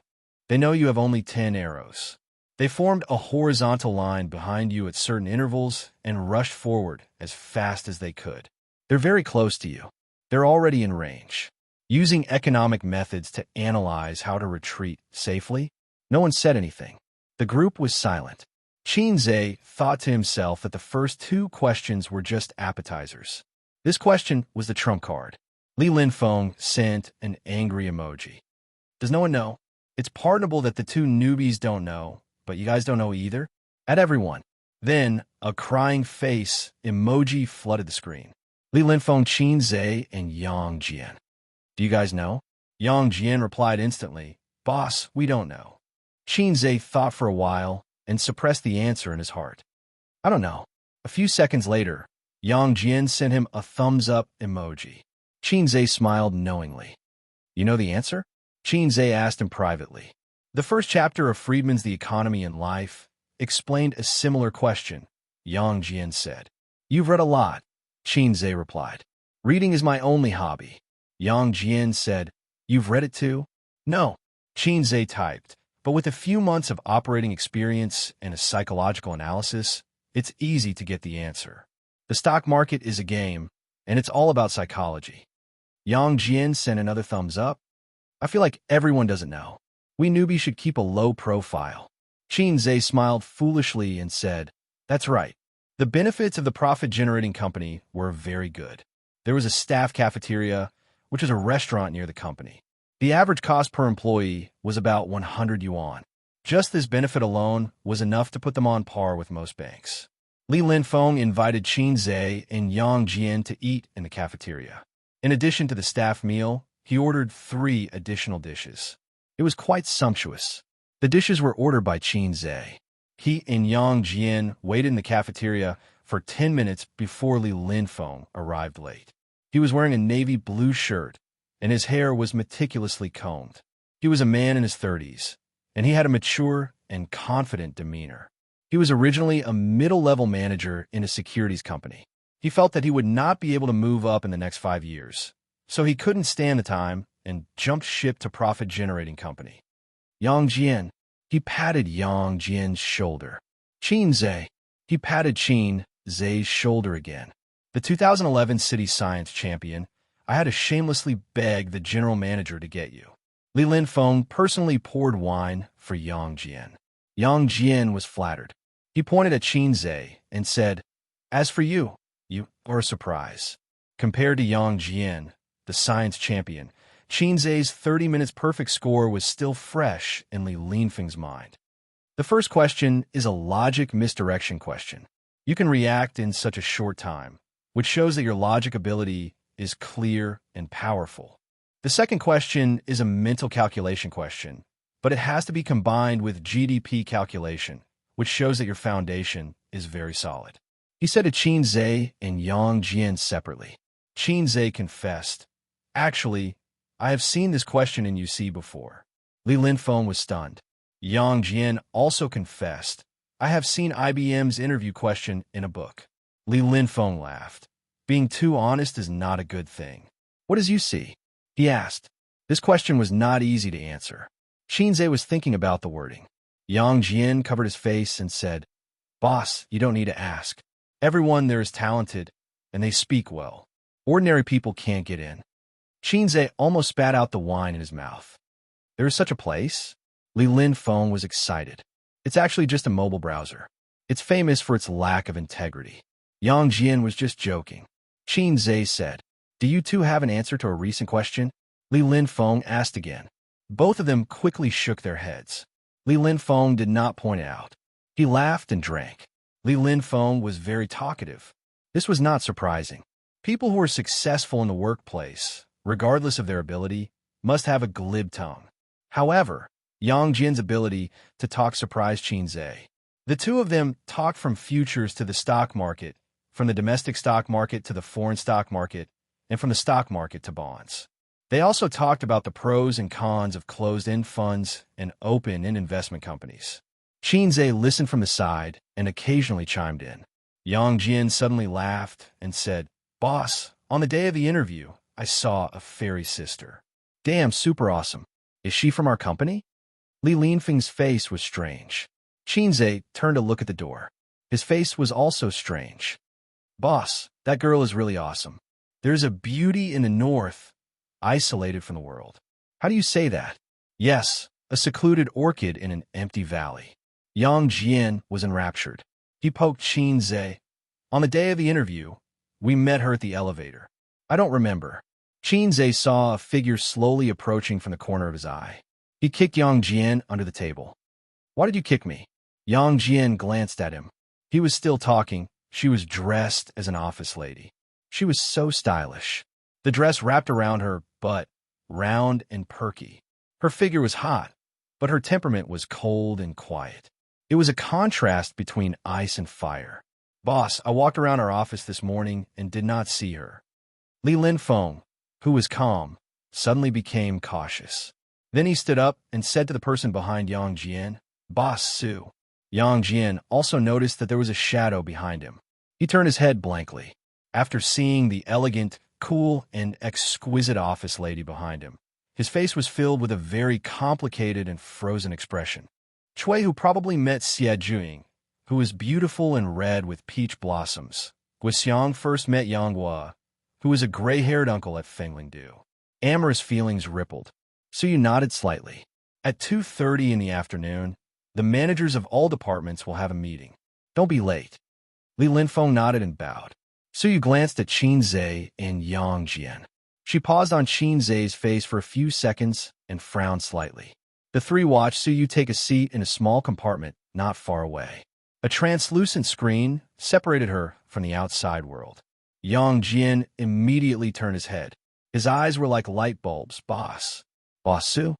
They know you have only 10 arrows. They formed a horizontal line behind you at certain intervals and rushed forward as fast as they could. They're very close to you. They're already in range. Using economic methods to analyze how to retreat safely, no one said anything. The group was silent. Xianxia thought to himself that the first 2 questions were just appetizers. This question was the trump card. Li Linfeng sent an angry emoji. Does no one know? It's pardonable that the 2 newbies don't know, but you guys don't know either? At everyone. Then, a crying face emoji flooded the screen. Li Linfeng, Xianxia, and Yang Jian. Do you guys know? Yang Jian replied instantly, Boss, we don't know. Xianxia thought for a while and suppressed the answer in his heart. I don't know. A few seconds later, Yang Jian sent him a thumbs-up emoji. Xianxia smiled knowingly. You know the answer? Xianxia asked him privately. The first chapter of Friedman's The Economy and Life explained a similar question, Yang Jian said. You've read a lot, Xianxia replied. Reading is my only hobby. Yang Jian said. You've read it too? No, Xianxia typed. But with a few months of operating experience and a psychological analysis, it's easy to get the answer. The stock market is a game, and it's all about psychology. Yang Jian sent another thumbs up. I feel like everyone doesn't know. We newbies should keep a low profile. Xianxia smiled foolishly and said, That's right. The benefits of the profit-generating company were very good. There was a staff cafeteria, which is a restaurant near the company. The average cost per employee was about 100 yuan. Just this benefit alone was enough to put them on par with most banks. Li Linfeng invited Xianxia and Yang Jian to eat in the cafeteria. In addition to the staff meal, he ordered 3 additional dishes. It was quite sumptuous. The dishes were ordered by Xianxia. He and Yang Jian waited in the cafeteria for 10 minutes before Li Linfeng arrived late. He was wearing a navy blue shirt, and his hair was meticulously combed. He was a man in his 30s, and he had a mature and confident demeanor. He was originally a middle-level manager in a securities company. He felt that he would not be able to move up in the next 5 years, so he couldn't stand the time and jumped ship to profit-generating company. Yang Jian. He patted Yang Jian's shoulder. Xianxia. He patted Xianxia's shoulder again. The 2011 City Science Champion, I had to shamelessly beg the general manager to get you. Li Linfeng personally poured wine for Yang Jian. Yang Jian was flattered. He pointed at Xianxia and said, As for you, you are a surprise. Compared to Yang Jian, the science champion, Xianxia's 30 minutes perfect score was still fresh in Li Linfeng's mind. The first question is a logic misdirection question. You can react in such a short time, which shows that your logic ability is clear and powerful. The second question is a mental calculation question, but it has to be combined with GDP calculation, which shows that your foundation is very solid. He said to Xianxia and Yang Jian separately. Xianxia confessed, Actually, I have seen this question in UC before. Li Linfeng was stunned. Yang Jian also confessed, I have seen IBM's interview question in a book. Li Linfeng laughed. Being too honest is not a good thing. What does you see? He asked. This question was not easy to answer. Xianxia was thinking about the wording. Yang Jian covered his face and said, Boss, you don't need to ask. Everyone there is talented, and they speak well. Ordinary people can't get in. Xianxia almost spat out the wine in his mouth. There is such a place? Li Linfeng was excited. It's actually just a mobile browser. It's famous for its lack of integrity. Yang Jian was just joking. Qin Zhe said, "Do you two have an answer to a recent question?" Li Linfeng asked again. Both of them quickly shook their heads. Li Linfeng did not point it out. He laughed and drank. Li Linfeng was very talkative. This was not surprising. People who are successful in the workplace, regardless of their ability, must have a glib tongue. However, Yang Jian's ability to talk surprised Qin Zhe. The two of them talked from futures to the stock market, from the domestic stock market to the foreign stock market, and from the stock market to bonds. They also talked about the pros and cons of closed-end funds and open-end investment companies. Qin Zhe listened from the side and occasionally chimed in. Yang Jian suddenly laughed and said, "Boss, on the day of the interview, I saw a fairy sister. Damn, super awesome. Is she from our company?" Li Linfeng's face was strange. Qin Zhe turned to look at the door. His face was also strange. "Boss, that girl is really awesome. There's a beauty in the north, isolated from the world." "How do you say that?" "Yes, a secluded orchid in an empty valley." Yang Jian was enraptured. He poked Qin Zhe. "On the day of the interview, we met her at the elevator." "I don't remember." Qin Zhe saw a figure slowly approaching from the corner of his eye. He kicked Yang Jian under the table. "Why did you kick me?" Yang Jian glanced at him. He was still talking. She was dressed as an office lady. She was so stylish. The dress wrapped around her butt, round and perky. Her figure was hot, but her temperament was cold and quiet. It was a contrast between ice and fire. "Boss, I walked around our office this morning and did not see her." Li Linfeng, who was calm, suddenly became cautious. Then he stood up and said to the person behind Yang Jian, "Boss Su." Yang Jian also noticed that there was a shadow behind him. He turned his head blankly. After seeing the elegant, cool, and exquisite office lady behind him, his face was filled with a very complicated and frozen expression. Cui, who probably met Xie Juing, who was beautiful and red with peach blossoms. Guxiang first met Yang Hua, who was a gray-haired uncle at Fenglingdu. Amorous feelings rippled. Su nodded slightly. At 2:30 in the afternoon, the managers of all departments will have a meeting. Don't be late. Li Linfeng nodded and bowed. Su glanced at Qin Zhe and Yang Jian. She paused on Qin Zhe's face for a few seconds and frowned slightly. The three watched Su take a seat in a small compartment not far away. A translucent screen separated her from the outside world. Yang Jian immediately turned his head. His eyes were like light bulbs. "Boss." "Boss Su?"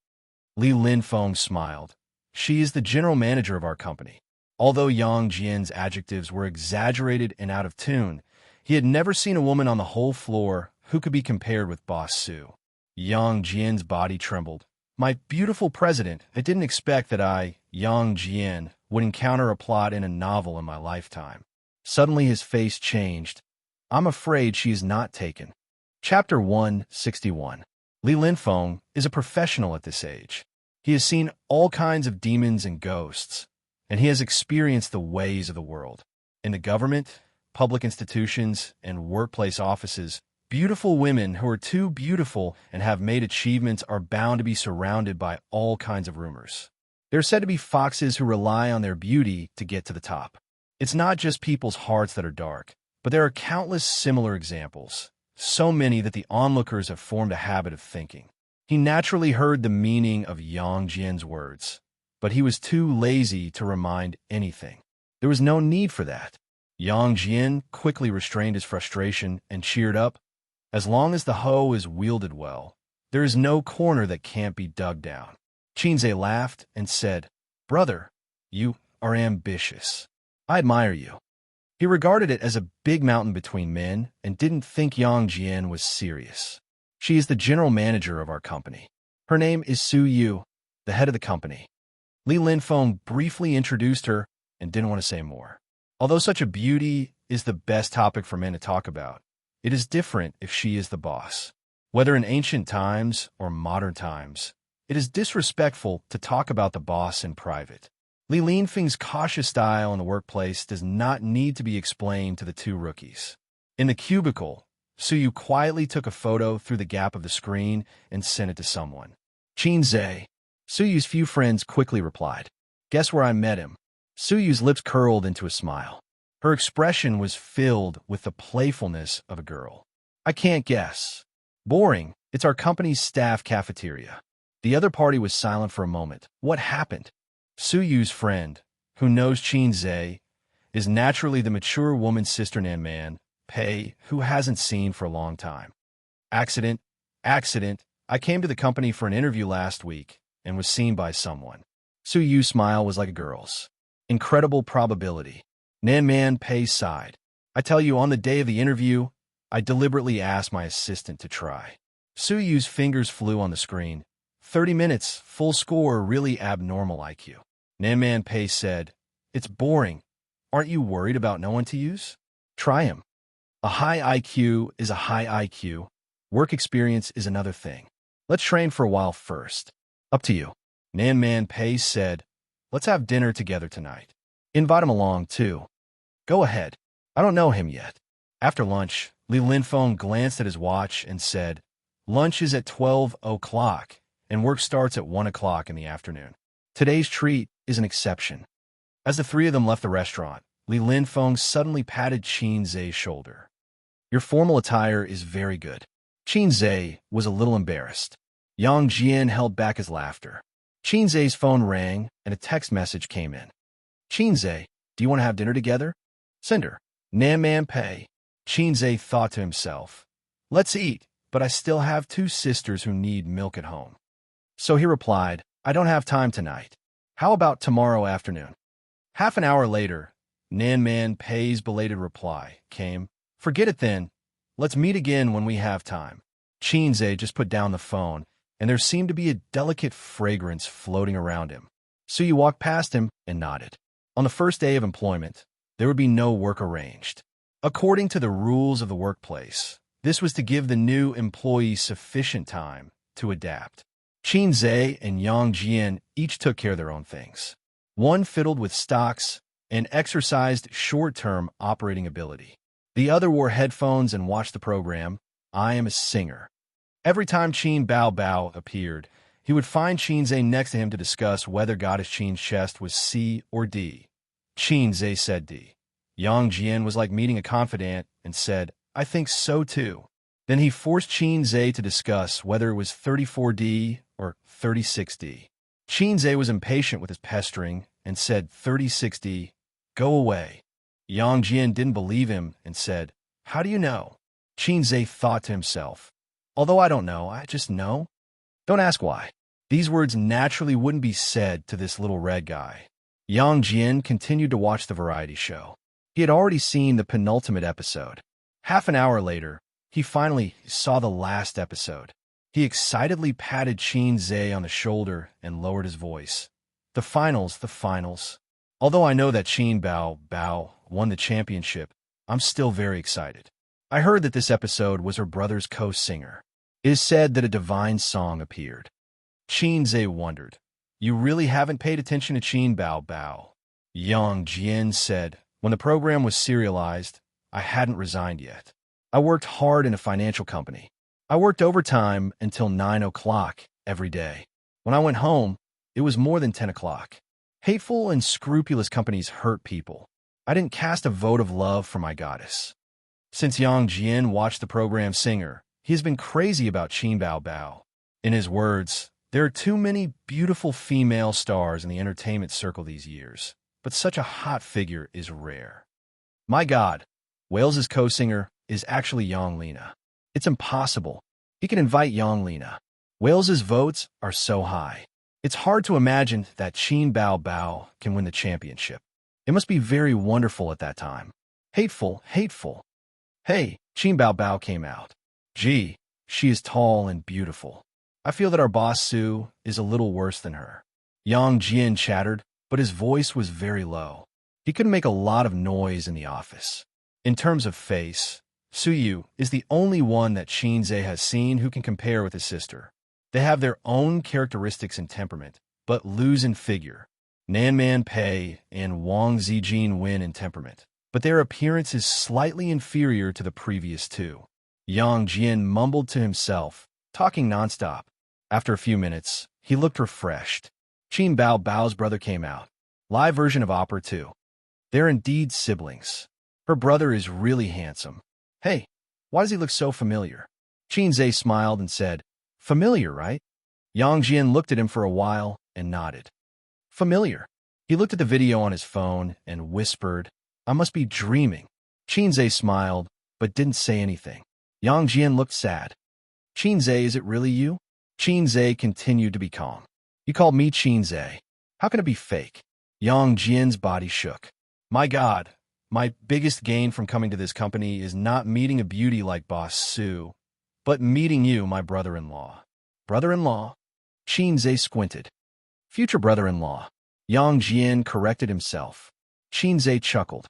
Li Linfeng smiled. "She is the general manager of our company." Although Yang Jian's adjectives were exaggerated and out of tune, he had never seen a woman on the whole floor who could be compared with Boss Su. Yang Jian's body trembled. "My beautiful president, I didn't expect that I, Yang Jian, would encounter a plot in a novel in my lifetime." Suddenly his face changed. "I'm afraid she is not taken." Chapter 161. Li Linfeng is a professional at this age. He has seen all kinds of demons and ghosts, and he has experienced the ways of the world. In the government, public institutions, and workplace offices, beautiful women who are too beautiful and have made achievements are bound to be surrounded by all kinds of rumors. There are said to be foxes who rely on their beauty to get to the top. It's not just people's hearts that are dark, but there are countless similar examples, so many that the onlookers have formed a habit of thinking. He naturally heard the meaning of Yang Jian's words, but he was too lazy to remind anything. There was no need for that. Yang Jian quickly restrained his frustration and cheered up. "As long as the hoe is wielded well, there is no corner that can't be dug down." Qin Zhe laughed and said, "Brother, you are ambitious. I admire you." He regarded it as a big mountain between men and didn't think Yang Jian was serious. "She is the general manager of our company. Her name is Su Yu, the head of the company." Li Linfeng briefly introduced her and didn't want to say more. Although such a beauty is the best topic for men to talk about, it is different if she is the boss. Whether in ancient times or modern times, it is disrespectful to talk about the boss in private. Li Linfeng's cautious style in the workplace does not need to be explained to the two rookies. In the cubicle, Su quietly took a photo through the gap of the screen and sent it to someone. Qin Zhe, Suyu's few friends quickly replied. Guess where I met him? Suyu's lips curled into a smile. Her expression was filled with the playfulness of a girl. I can't guess. Boring. It's our company's staff cafeteria. The other party was silent for a moment. What happened? Suyu's friend, who knows Xianxia, is naturally the mature woman's sister Nanman, Pei, who hasn't seen for a long time. Accident. I came to the company for an interview last week and was seen by someone. Suyu's smile was like a girl's. Incredible probability. Nanman Pei sighed. I tell you, on the day of the interview, I deliberately asked my assistant to try. Suyu's fingers flew on the screen. 30 minutes, full score, really abnormal IQ. Nanman Pei said, It's boring. Aren't you worried about no one to use? Try him. A high IQ is a high IQ. Work experience is another thing. Let's train for a while first. Up to you. Nanman Pei said, Let's have dinner together tonight. Invite him along, too. Go ahead. I don't know him yet. After lunch, Li Linfeng glanced at his watch and said, Lunch is at 12 o'clock, and work starts at 1 o'clock in the afternoon. Today's treat is an exception. As the three of them left the restaurant, Li Linfeng suddenly patted Xianxia's shoulder. Your formal attire is very good. Xianxia was a little embarrassed. Yang Jian held back his laughter. Xianxia's phone rang, and a text message came in. Xianxia, do you want to have dinner together? Sender. Nanman Pei. Xianxia thought to himself, Let's eat, but I still have two sisters who need milk at home. So he replied, I don't have time tonight. How about tomorrow afternoon? Half an hour later, Nanman Pei's belated reply came, Forget it then. Let's meet again when we have time. Xianxia just put down the phone, and there seemed to be a delicate fragrance floating around him. Suyu walked past him and nodded. On the first day of employment, there would be no work arranged. According to the rules of the workplace, this was to give the new employee sufficient time to adapt. Xianxia and Yang Jian each took care of their own things. One fiddled with stocks and exercised short-term operating ability. The other wore headphones and watched the program, I Am a Singer. Every time Qin Bao Bao appeared, he would find Xianxia next to him to discuss whether Goddess Qin's chest was C or D. Xianxia said D. Yang Jian was like meeting a confidant and said, I think so too. Then he forced Xianxia to discuss whether it was 34D or 36D. Xianxia was impatient with his pestering and said 36D, go away. Yang Jian didn't believe him and said, How do you know? Xianxia thought to himself, Although I don't know, I just know. Don't ask why. These words naturally wouldn't be said to this little red guy. Yang Jian continued to watch the variety show. He had already seen the penultimate episode. Half an hour later, he finally saw the last episode. He excitedly patted Xianxia on the shoulder and lowered his voice. The finals. Although I know that Qin Bao Bao won the championship, I'm still very excited. I heard that this episode was her brother's co-singer. It is said that a divine song appeared. Xianxia wondered, You really haven't paid attention to Qin Bao Bao? Yang Jian said, When the program was serialized, I hadn't resigned yet. I worked hard in a financial company. I worked overtime until 9 o'clock every day. When I went home, it was more than 10 o'clock. Hateful and scrupulous companies hurt people. I didn't cast a vote of love for my goddess. Since Yang Jian watched the program Singer, he has been crazy about Qin Bao Bao. In his words, there are too many beautiful female stars in the entertainment circle these years, but such a hot figure is rare. My God, Wales's co-singer is actually Yang Lina. It's impossible. He can invite Yang Lina. Wales's votes are so high. It's hard to imagine that Qin Bao Bao can win the championship. It must be very wonderful at that time. Hateful. Hey, Qin Bao Bao came out. Gee, she is tall and beautiful. I feel that our boss Su is a little worse than her. Yang Jian chattered, but his voice was very low. He couldn't make a lot of noise in the office. In terms of face, Suyu is the only one that Xianxia has seen who can compare with his sister. They have their own characteristics and temperament, but lose in figure. Nanman Pei and Wang Zijin win in temperament, but their appearance is slightly inferior to the previous two. Yang Jian mumbled to himself, talking nonstop. After a few minutes, He looked refreshed. Qin Bao Bao's brother came out. Live version of opera too. They're indeed siblings. Her brother is really handsome. Hey, why does he look so familiar? Qin Zhe smiled and said, familiar, right? Yang Jian looked at him for a while and nodded. Familiar. He looked at the video on his phone and whispered, I must be dreaming. Qin Zhe smiled, but didn't say anything. Yang Jian looked sad. Qin Zhe, is it really you? Qin Zhe continued to be calm. You called me Qin Zhe. How can it be fake? Yang Jian's body shook. My God, my biggest gain from coming to this company is not meeting a beauty like Boss Su, but meeting you, my brother-in-law. Brother-in-law? Qin Zhe squinted. Future brother-in-law. Yang Jian corrected himself. Qin Zhe chuckled.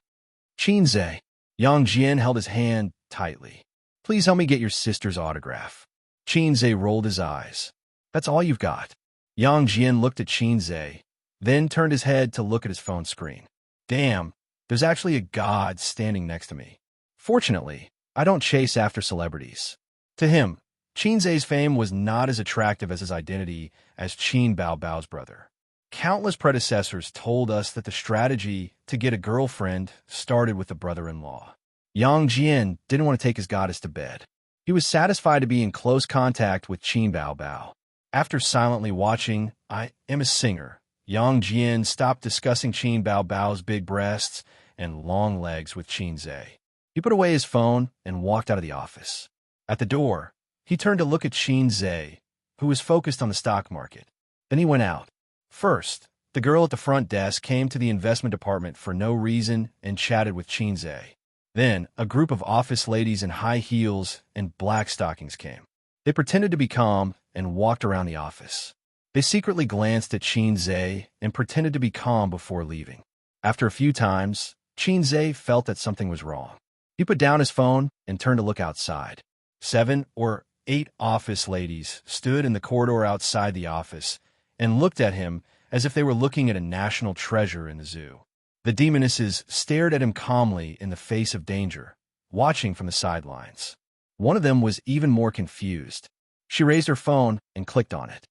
Qin Zhe. Yang Jian held his hand tightly. Please help me get your sister's autograph. Qin Zhe rolled his eyes. That's all you've got. Yang Jian looked at Qin Zhe, then turned his head to look at his phone screen. Damn, there's actually a god standing next to me. Fortunately, I don't chase after celebrities. To him, Qin Zhe's fame was not as attractive as his identity as Qin Bao Bao's brother. Countless predecessors told us that the strategy to get a girlfriend started with the brother-in-law. Yang Jian didn't want to take his goddess to bed. He was satisfied to be in close contact with Qin Bao Bao. After silently watching I Am a Singer, Yang Jian stopped discussing Qin Bao Bao's big breasts and long legs with Qin Zhe. He put away his phone and walked out of the office. At the door, he turned to look at Qin Zhe, who was focused on the stock market. Then he went out. First, the girl at the front desk came to the investment department for no reason and chatted with Qin Zhe. Then, a group of office ladies in high heels and black stockings came. They pretended to be calm and walked around the office. They secretly glanced at Qin Zhe and pretended to be calm before leaving. After a few times, Qin Zhe felt that something was wrong. He put down his phone and turned to look outside. 7 or 8 office ladies stood in the corridor outside the office and looked at him as if they were looking at a national treasure in the zoo. The demonesses stared at him calmly in the face of danger, watching from the sidelines. One of them was even more confused. She raised her phone and clicked on it.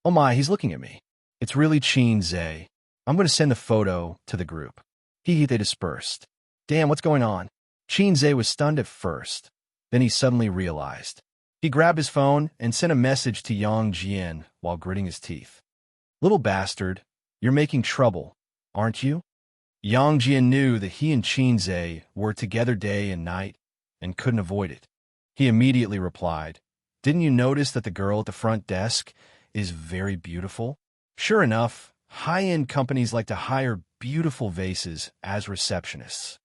Oh my, he's looking at me. It's really Qin Zhe. I'm going to send the photo to the group. They dispersed. Damn, what's going on? Qin Zhe was stunned at first. Then he suddenly realized. He grabbed his phone and sent a message to Yang Jian while gritting his teeth. Little bastard, you're making trouble, aren't you? Yang Jian knew that he and Qin Zhe were together day and night and couldn't avoid it. He immediately replied, Didn't you notice that the girl at the front desk is very beautiful? Sure enough, high-end companies like to hire beautiful vases as receptionists.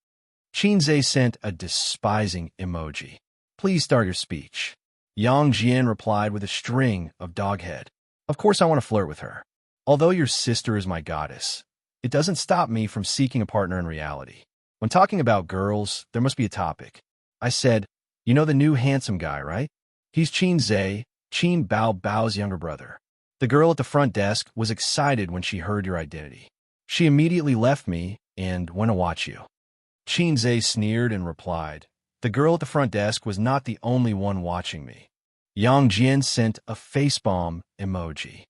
Qin Zhe sent a despising emoji. Please start your speech. Yang Jian replied with a string of doghead. Of course I want to flirt with her. Although your sister is my goddess, it doesn't stop me from seeking a partner in reality. When talking about girls, there must be a topic. I said, you know the new handsome guy, right? He's Qin Zhe, Qin Bao Bao's younger brother. The girl at the front desk was excited when she heard your identity. She immediately left me and went to watch you. Qin Zhe sneered and replied, the girl at the front desk was not the only one watching me. Yang Jian sent a facepalm emoji.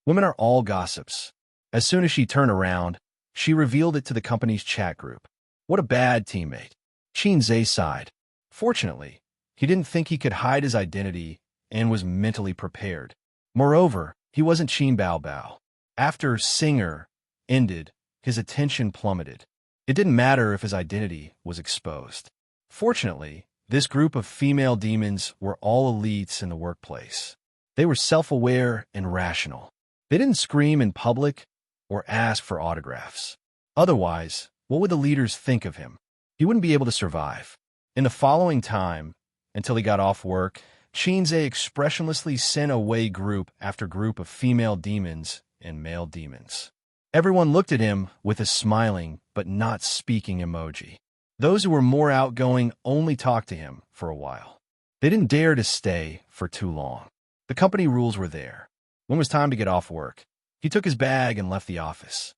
Women are all gossips. As soon as she turned around, she revealed it to the company's chat group. What a bad teammate. Qin Zhe sighed. Fortunately, he didn't think he could hide his identity and was mentally prepared. Moreover, he wasn't Qin Bao Bao. After Singer ended, his attention plummeted. It didn't matter if his identity was exposed. Fortunately, this group of female demons were all elites in the workplace. They were self-aware and rational. They didn't scream in public or ask for autographs. Otherwise, what would the leaders think of him? He wouldn't be able to survive. In the following time, until he got off work, Qin Zhe expressionlessly sent away group after group of female demons and male demons. Everyone looked at him with a smiling but not speaking emoji. Those who were more outgoing only talked to him for a while. They didn't dare to stay for too long. The company rules were there. When it was time to get off work, he took his bag and left the office.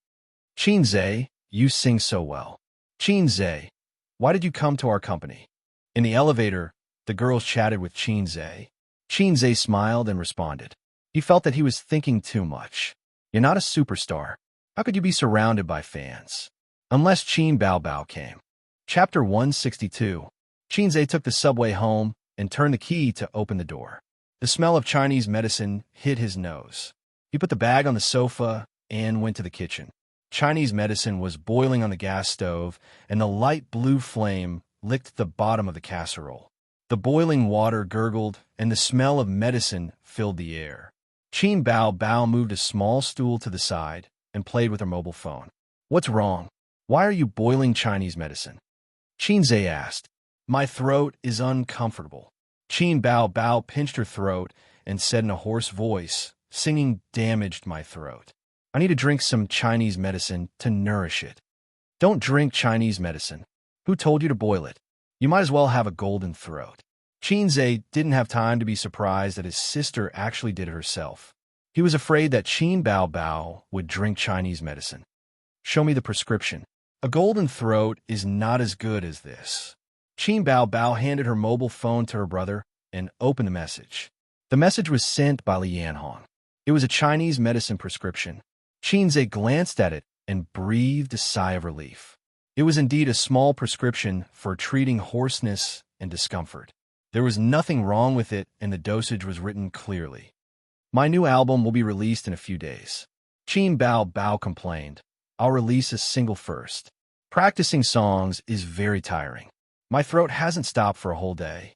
Qin Zhe, you sing so well. Qin Zhe, why did you come to our company? In the elevator, the girls chatted with Qin Zhe. Qin Zhe smiled and responded. He felt that he was thinking too much. You're not a superstar. How could you be surrounded by fans? Unless Qin Bao Bao came. Chapter 162. Qinze took the subway home and turned the key to open the door. The smell of Chinese medicine hit his nose. He put the bag on the sofa and went to the kitchen. Chinese medicine was boiling on the gas stove, and the light blue flame licked the bottom of the casserole. The boiling water gurgled, and the smell of medicine filled the air. Qin Bao Bao moved a small stool to the side and played with her mobile phone. What's wrong? Why are you boiling Chinese medicine? Qinze asked. My throat is uncomfortable. Qin Bao Bao pinched her throat and said in a hoarse voice, singing damaged my throat. I need to drink some Chinese medicine to nourish it. Don't drink Chinese medicine. Who told you to boil it? You might as well have a golden throat. Qinze didn't have time to be surprised that his sister actually did it herself. He was afraid that Qin Bao Bao would drink Chinese medicine. Show me the prescription. A golden throat is not as good as this. Qin Bao Bao handed her mobile phone to her brother and opened the message. The message was sent by Li Yanhong. It was a Chinese medicine prescription. Qinze glanced at it and breathed a sigh of relief. It was indeed a small prescription for treating hoarseness and discomfort. There was nothing wrong with it, and the dosage was written clearly. My new album will be released in a few days. Qin Bao Bao complained. I'll release a single first. Practicing songs is very tiring. My throat hasn't stopped for a whole day.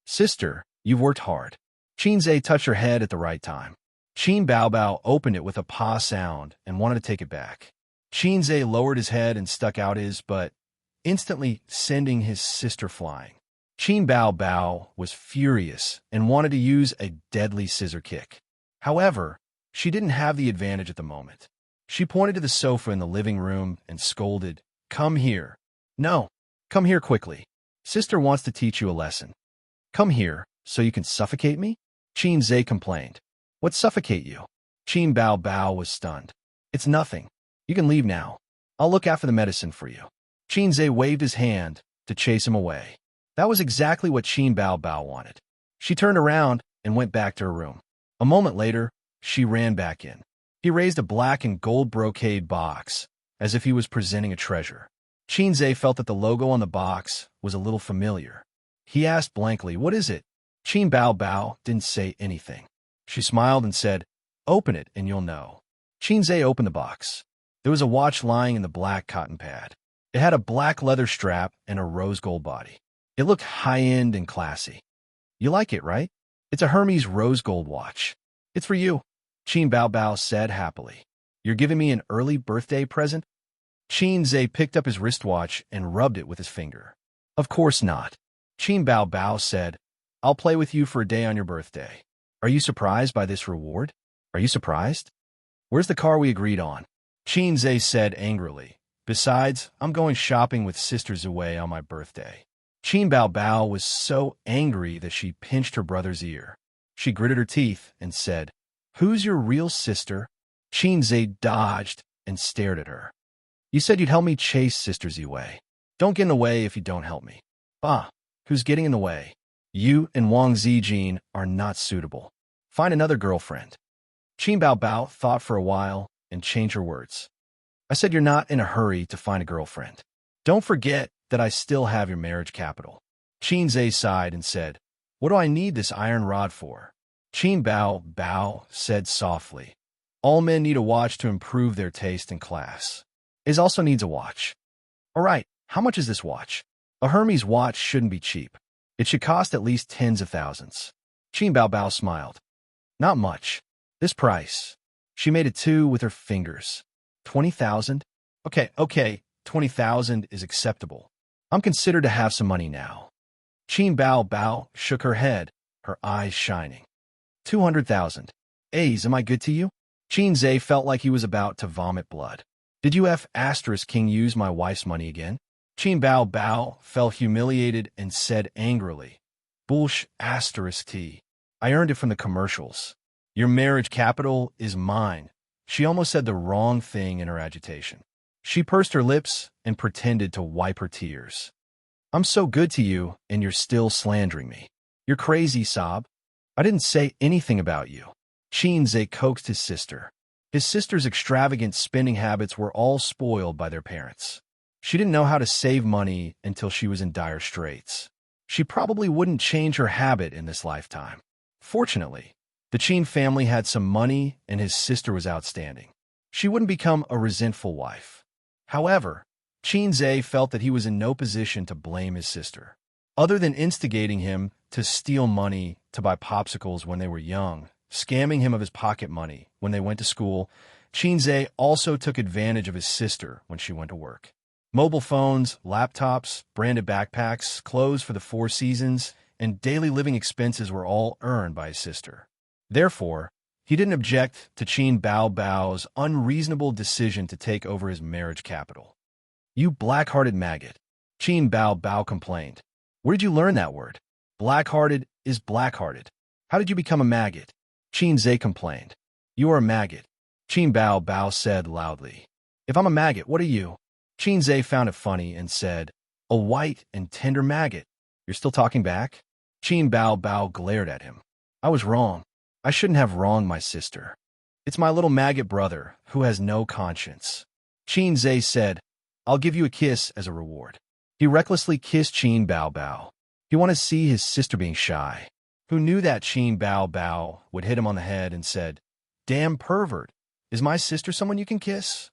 Sister, you've worked hard. Qinze touched her head at the right time. Qin Bao Bao opened it with a pa sound and wanted to take it back. Qinze lowered his head and stuck out his butt, instantly sending his sister flying. Qin Bao Bao was furious and wanted to use a deadly scissor kick. However, she didn't have the advantage at the moment. She pointed to the sofa in the living room and scolded, Come here. No, come here quickly. Sister wants to teach you a lesson. Come here, so you can suffocate me? Qinze complained. What suffocate you? Qin Bao Bao was stunned. It's nothing. You can leave now. I'll look after the medicine for you. Qinze waved his hand to chase him away. That was exactly what Qin Bao Bao wanted. She turned around and went back to her room. A moment later, she ran back in. He raised a black and gold brocade box, as if he was presenting a treasure. Qinze felt that the logo on the box was a little familiar. He asked blankly, What is it? Qin Bao Bao didn't say anything. She smiled and said, Open it and you'll know. Qinze opened the box. There was a watch lying in the black cotton pad. It had a black leather strap and a rose gold body. It looked high-end and classy. You like it, right? It's a Hermes rose gold watch. It's for you, Qin Bao Bao said happily. You're giving me an early birthday present? Qinze picked up his wristwatch and rubbed it with his finger. Of course not. Qin Bao Bao said, I'll play with you for a day on your birthday. Are you surprised by this reward? Are you surprised? Where's the car we agreed on? Qinze said angrily. Besides, I'm going shopping with Sister Zue on my birthday. Qin Bao Bao was so angry that she pinched her brother's ear. She gritted her teeth and said, Who's your real sister? Qinze dodged and stared at her. You said you'd help me chase Sister Zue. Don't get in the way if you don't help me. Bah, who's getting in the way? You and Wang Zijin are not suitable. Find another girlfriend. Qin Bao Bao thought for a while and changed her words. I said you're not in a hurry to find a girlfriend. Don't forget that I still have your marriage capital. Qinze sighed and said, What do I need this iron rod for? Qin Bao Bao said softly, All men need a watch to improve their taste and class. Iz also needs a watch. All right, how much is this watch? A Hermes watch shouldn't be cheap. It should cost at least tens of thousands. Qin Bao Bao smiled. Not much. This price. She made a 2 with her fingers. 20,000? Okay, 20,000 is acceptable. I'm considered to have some money now. Qin Bao Bao shook her head, her eyes shining. 200,000. A's, am I good to you? Qinze felt like he was about to vomit blood. Did you King use my wife's money again? Qin Bao Bao felt humiliated and said angrily, Bullsh T. I earned it from the commercials. Your marriage capital is mine. She almost said the wrong thing in her agitation. She pursed her lips and pretended to wipe her tears. I'm so good to you, and you're still slandering me. You're crazy, Sob. I didn't say anything about you. Xianxia coaxed his sister. His sister's extravagant spending habits were all spoiled by their parents. She didn't know how to save money until she was in dire straits. She probably wouldn't change her habit in this lifetime. Fortunately, the Qin family had some money and his sister was outstanding. She wouldn't become a resentful wife. However, Xianxia felt that he was in no position to blame his sister. Other than instigating him to steal money to buy popsicles when they were young, scamming him of his pocket money when they went to school, Xianxia also took advantage of his sister when she went to work. Mobile phones, laptops, branded backpacks, clothes for the Four Seasons, and daily living expenses were all earned by his sister. Therefore, he didn't object to Qin Bao Bao's unreasonable decision to take over his marriage capital. "You black-hearted maggot," Qin Bao Bao complained. "Where did you learn that word? Black-hearted is black-hearted. How did you become a maggot?" Xianxia complained. "You are a maggot," Qin Bao Bao said loudly. "If I'm a maggot, what are you?" Xianxia found it funny and said, "A white and tender maggot." "You're still talking back?" Qin Bao Bao glared at him. "I was wrong. I shouldn't have wronged my sister. It's my little maggot brother who has no conscience." Xianxia said, "I'll give you a kiss as a reward." He recklessly kissed Qin Bao Bao. He wanted to see his sister being shy. Who knew that Qin Bao Bao would hit him on the head and said, "Damn pervert, is my sister someone you can kiss?"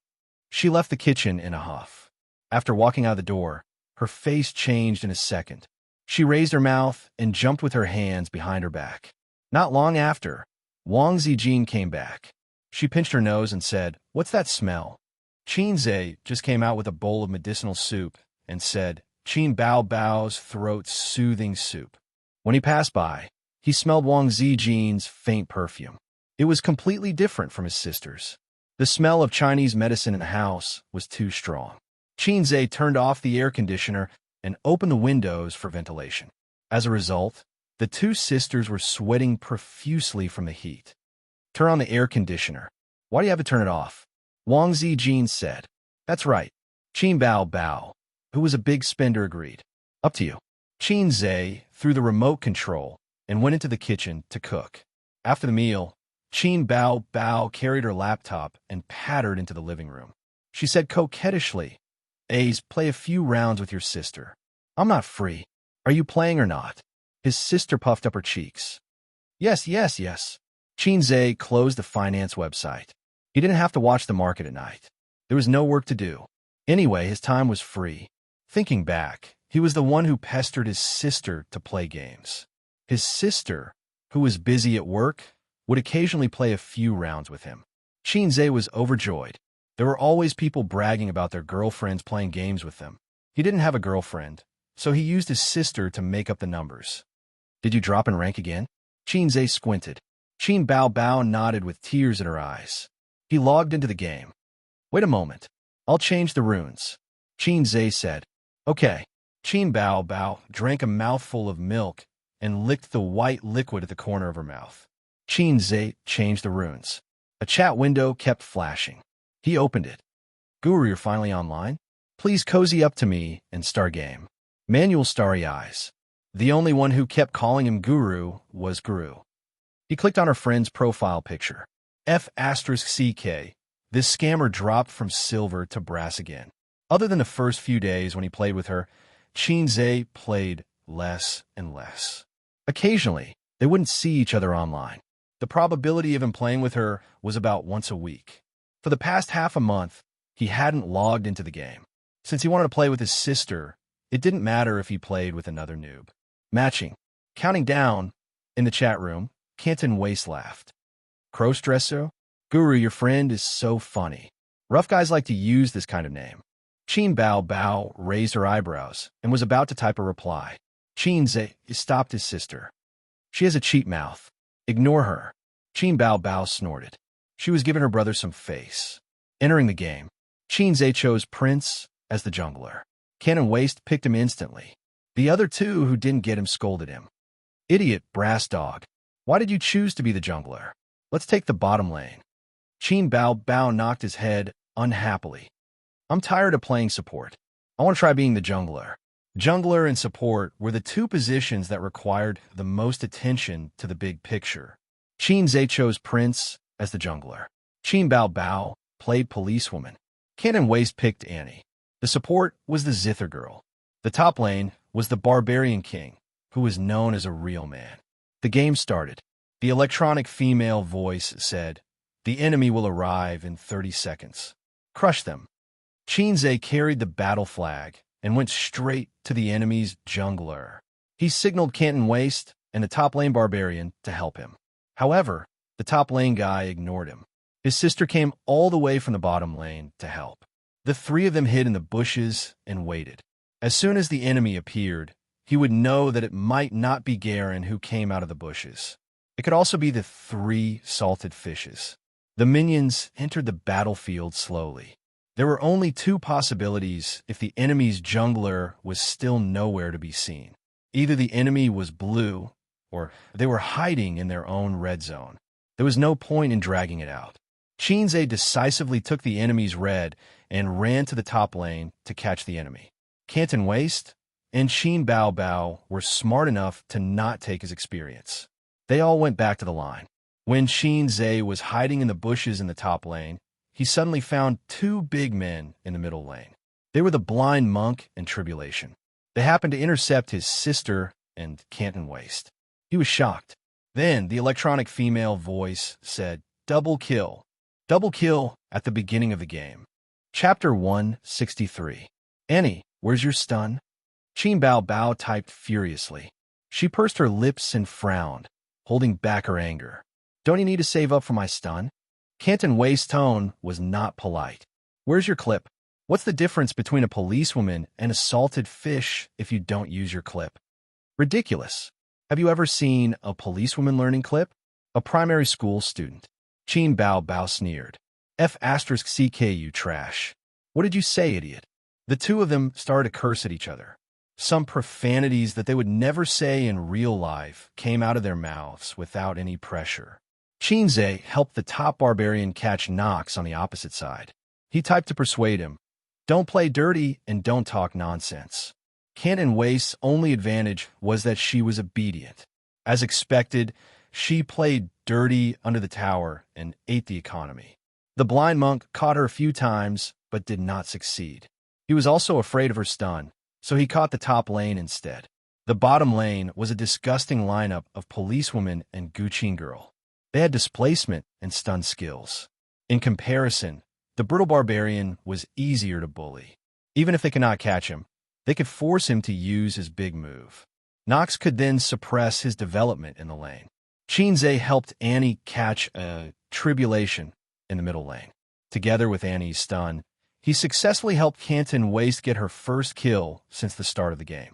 She left the kitchen in a huff. After walking out the door, her face changed in a second. She raised her mouth and jumped with her hands behind her back. Not long after, Wang Zijin came back. She pinched her nose and said, "What's that smell?" Xianxia just came out with a bowl of medicinal soup and said, "Qin Bao Bao's throat-soothing soup." When he passed by, he smelled Wang Zijin's faint perfume. It was completely different from his sister's. The smell of Chinese medicine in the house was too strong. Xianxia turned off the air conditioner and opened the windows for ventilation. As a result, the two sisters were sweating profusely from the heat. "Turn on the air conditioner." "Why do you have to turn it off?" Wang Zijin said. "That's right." Qin Bao Bao, who was a big spender, agreed. "Up to you." Xianxia threw the remote control and went into the kitchen to cook. After the meal, Qin Bao Bao carried her laptop and pattered into the living room. She said coquettishly, "Ace, play a few rounds with your sister." "I'm not free. Are you playing or not?" His sister puffed up her cheeks. Yes. Xianxia closed the finance website. He didn't have to watch the market at night. There was no work to do. Anyway, his time was free. Thinking back, he was the one who pestered his sister to play games. His sister, who was busy at work, would occasionally play a few rounds with him. Xianxia was overjoyed. There were always people bragging about their girlfriends playing games with them. He didn't have a girlfriend, so he used his sister to make up the numbers. "Did you drop in rank again?" Xianxia squinted. Qin Bao Bao nodded with tears in her eyes. He logged into the game. "Wait a moment. I'll change the runes," Xianxia said. "Okay." Qin Bao Bao drank a mouthful of milk and licked the white liquid at the corner of her mouth. Xianxia changed the runes. A chat window kept flashing. He opened it. "Guru, you're finally online? Please cozy up to me and start game." Manuel starry eyes. The only one who kept calling him Guru was Guru. He clicked on her friend's profile picture. F***CK. This scammer dropped from silver to brass again. Other than the first few days when he played with her, Xianxia played less and less. Occasionally, they wouldn't see each other online. The probability of him playing with her was about once a week. For the past half a month, he hadn't logged into the game. Since he wanted to play with his sister, it didn't matter if he played with another noob. Matching. Counting down. In the chat room, Canton Waste laughed. "Crossdresser? Guru, your friend is so funny. Rough guys like to use this kind of name." Qin Bao Bao raised her eyebrows and was about to type a reply. Xianxia stopped his sister. "She has a cheap mouth. Ignore her." Qin Bao Bao snorted. She was giving her brother some face. Entering the game, Xianxia chose Prince as the jungler. Cannon Waste picked him instantly. The other two who didn't get him scolded him. "Idiot, brass dog. Why did you choose to be the jungler? Let's take the bottom lane." Qin Bao Bao knocked his head unhappily. "I'm tired of playing support. I want to try being the jungler." Jungler and support were the two positions that required the most attention to the big picture. Xianxia chose Prince as the jungler. Qin Bao Bao played policewoman. Cannon Waste picked Annie. The support was the Zither girl. The top lane was the Barbarian King, who was known as a real man. The game started. The electronic female voice said, "The enemy will arrive in 30 seconds. Crush them." Xianxia carried the battle flag and went straight to the enemy's jungler. He signaled Canton Waste and the top lane Barbarian to help him. However, the top lane guy ignored him. His sister came all the way from the bottom lane to help. The three of them hid in the bushes and waited. As soon as the enemy appeared, he would know that it might not be Garen who came out of the bushes. It could also be the three salted fishes. The minions entered the battlefield slowly. There were only two possibilities if the enemy's jungler was still nowhere to be seen. Either the enemy was blue, or they were hiding in their own red zone. There was no point in dragging it out. Xianxia decisively took the enemy's red and ran to the top lane to catch the enemy. Canton Waste and Qin Bao Bao were smart enough to not take his experience. They all went back to the line. When Xianxia was hiding in the bushes in the top lane, he suddenly found two big men in the middle lane. They were the Blind Monk and Tribulation. They happened to intercept his sister and Canton Waste. He was shocked. Then the electronic female voice said, "Double kill." Double kill at the beginning of the game. Chapter 163. "Annie, where's your stun?" Qin Bao Bao typed furiously. She pursed her lips and frowned, holding back her anger. "Don't you need to save up for my stun?" Canton Waste's tone was not polite. "Where's your clip? What's the difference between a policewoman and a salted fish if you don't use your clip?" "Ridiculous. Have you ever seen a policewoman learning clip?" "A primary school student." Qin Bao Bao sneered. "F*CK, you trash. What did you say, idiot?" The two of them started to curse at each other. Some profanities that they would never say in real life came out of their mouths without any pressure. Xianxia helped the top barbarian catch Nox on the opposite side. He typed to persuade him, "Don't play dirty and don't talk nonsense." Canton Waste's only advantage was that she was obedient. As expected, she played dirty under the tower and ate the economy. The Blind Monk caught her a few times, but did not succeed. He was also afraid of her stun, so he caught the top lane instead. The bottom lane was a disgusting lineup of policewoman and Guqin girl. They had displacement and stun skills. In comparison, the brutal barbarian was easier to bully. Even if they could not catch him, they could force him to use his big move. Nox could then suppress his development in the lane. Xianxia helped Annie catch a Tribulation in the middle lane. Together with Annie's stun, he successfully helped Canton Waste get her first kill since the start of the game.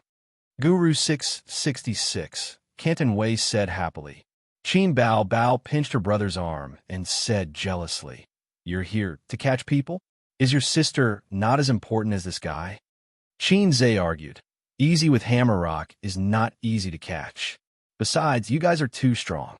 Guru 666, Canton Waste said happily. Qin Bao Bao pinched her brother's arm and said jealously, "You're here to catch people? Is your sister not as important as this guy?" Xianxia argued, "Easy with Hammer Rock is not easy to catch. Besides, you guys are too strong."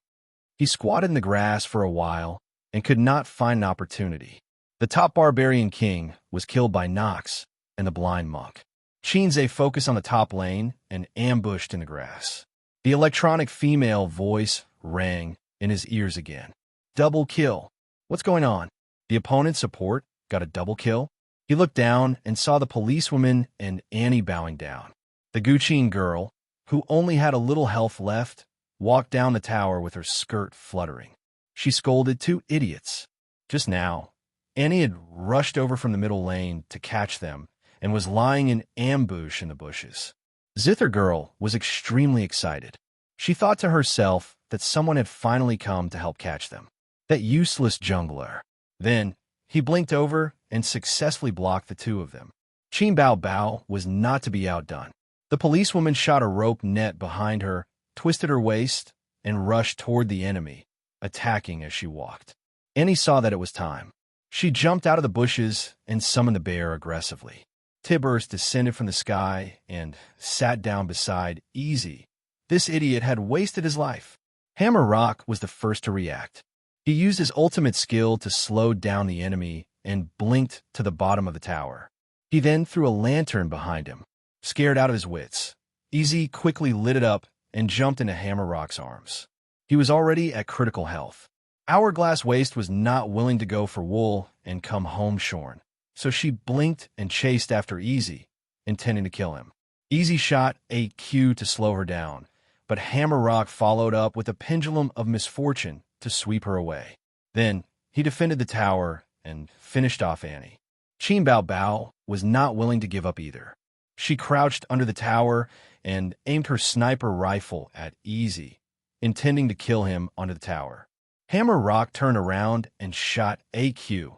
He squatted in the grass for a while and could not find an opportunity. The top Barbarian King was killed by Nox and the Blind Monk. Xianxia focused on the top lane and ambushed in the grass. The electronic female voice rang in his ears again. "Double kill. What's going on?" The opponent's support got a double kill. He looked down and saw the policewoman and Annie bowing down. The Guqin girl, who only had a little health left, walked down the tower with her skirt fluttering. She scolded two idiots. Just now, Annie had rushed over from the middle lane to catch them and was lying in ambush in the bushes. Zither girl was extremely excited. She thought to herself that someone had finally come to help catch them. That useless jungler. Then, he blinked over and successfully blocked the two of them. Qin Bao Bao was not to be outdone. The policewoman shot a rope net behind her, twisted her waist, and rushed toward the enemy, attacking as she walked. Annie saw that it was time. She jumped out of the bushes and summoned the bear aggressively. Tibbers descended from the sky and sat down beside Easy. This idiot had wasted his life. Hammer Rock was the first to react. He used his ultimate skill to slow down the enemy and blinked to the bottom of the tower. He then threw a lantern behind him. Scared out of his wits, Easy quickly lit it up and jumped into Hammer Rock's arms. He was already at critical health. Hourglass Waist was not willing to go for wool and come home shorn, so she blinked and chased after Easy, intending to kill him. Easy shot a cue to slow her down, but Hammer Rock followed up with a pendulum of misfortune to sweep her away. Then, he defended the tower and finished off Annie. Qin Bao Bao was not willing to give up either. She crouched under the tower and aimed her sniper rifle at Easy, intending to kill him onto the tower. Hammer Rock turned around and shot AQ,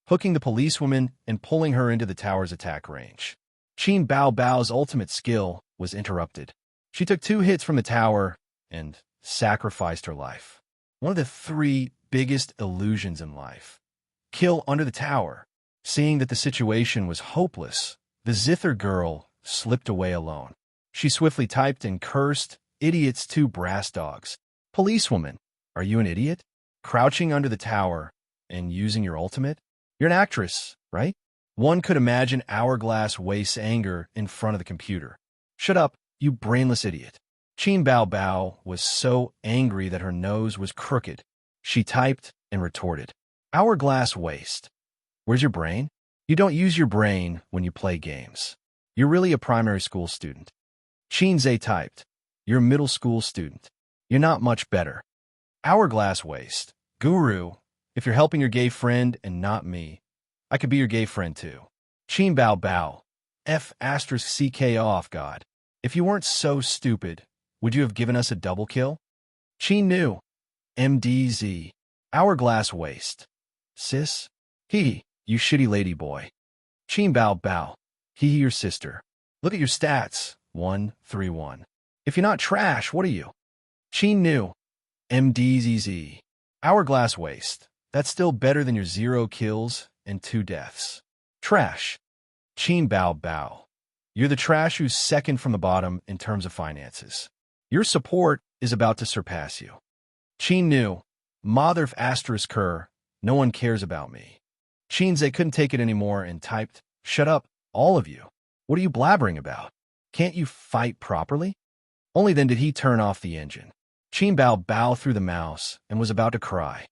hooking the policewoman and pulling her into the tower's attack range. Qin Bao Bao's ultimate skill was interrupted. She took 2 hits from the tower and sacrificed her life. One of the 3 biggest illusions in life. Kill under the tower. Seeing that the situation was hopeless, the Zither girl slipped away alone. She swiftly typed and cursed, "Idiots, 2 brass dogs. Policewoman, are you an idiot? Crouching under the tower and using your ultimate? You're an actress, right?" One could imagine Hourglass Waist's anger in front of the computer. "Shut up, you brainless idiot." Qin Bao Bao was so angry that her nose was crooked. She typed and retorted, "Hourglass Waist. Where's your brain? You don't use your brain when you play games. You're really a primary school student." Qin Zhe typed, "You're a middle school student. You're not much better." Hourglass Waist, "Guru, if you're helping your gay friend and not me, I could be your gay friend too." Qin Bao Bao, F*CK off God. "If you weren't so stupid, would you have given us a double kill?" Qin Nu, MDZ, Hourglass Waist, "Sis? Hee, you shitty lady boy." Qin Bao Bao, "Hee, your sister. Look at your stats, 131. If you're not trash, what are you?" Qin Nu, MDZZ, Hourglass Waist, "That's still better than your 0 kills and 2 deaths. Trash." Qin Bao Bao, "You're the trash who's second from the bottom in terms of finances. Your support is about to surpass you." Qin Nu, Motherf *Kerr, "No one cares about me." Qin Zhe couldn't take it anymore and typed, "Shut up, all of you. What are you blabbering about? Can't you fight properly?" Only then did he turn off the engine. Qin Bao Bao threw the mouse and was about to cry.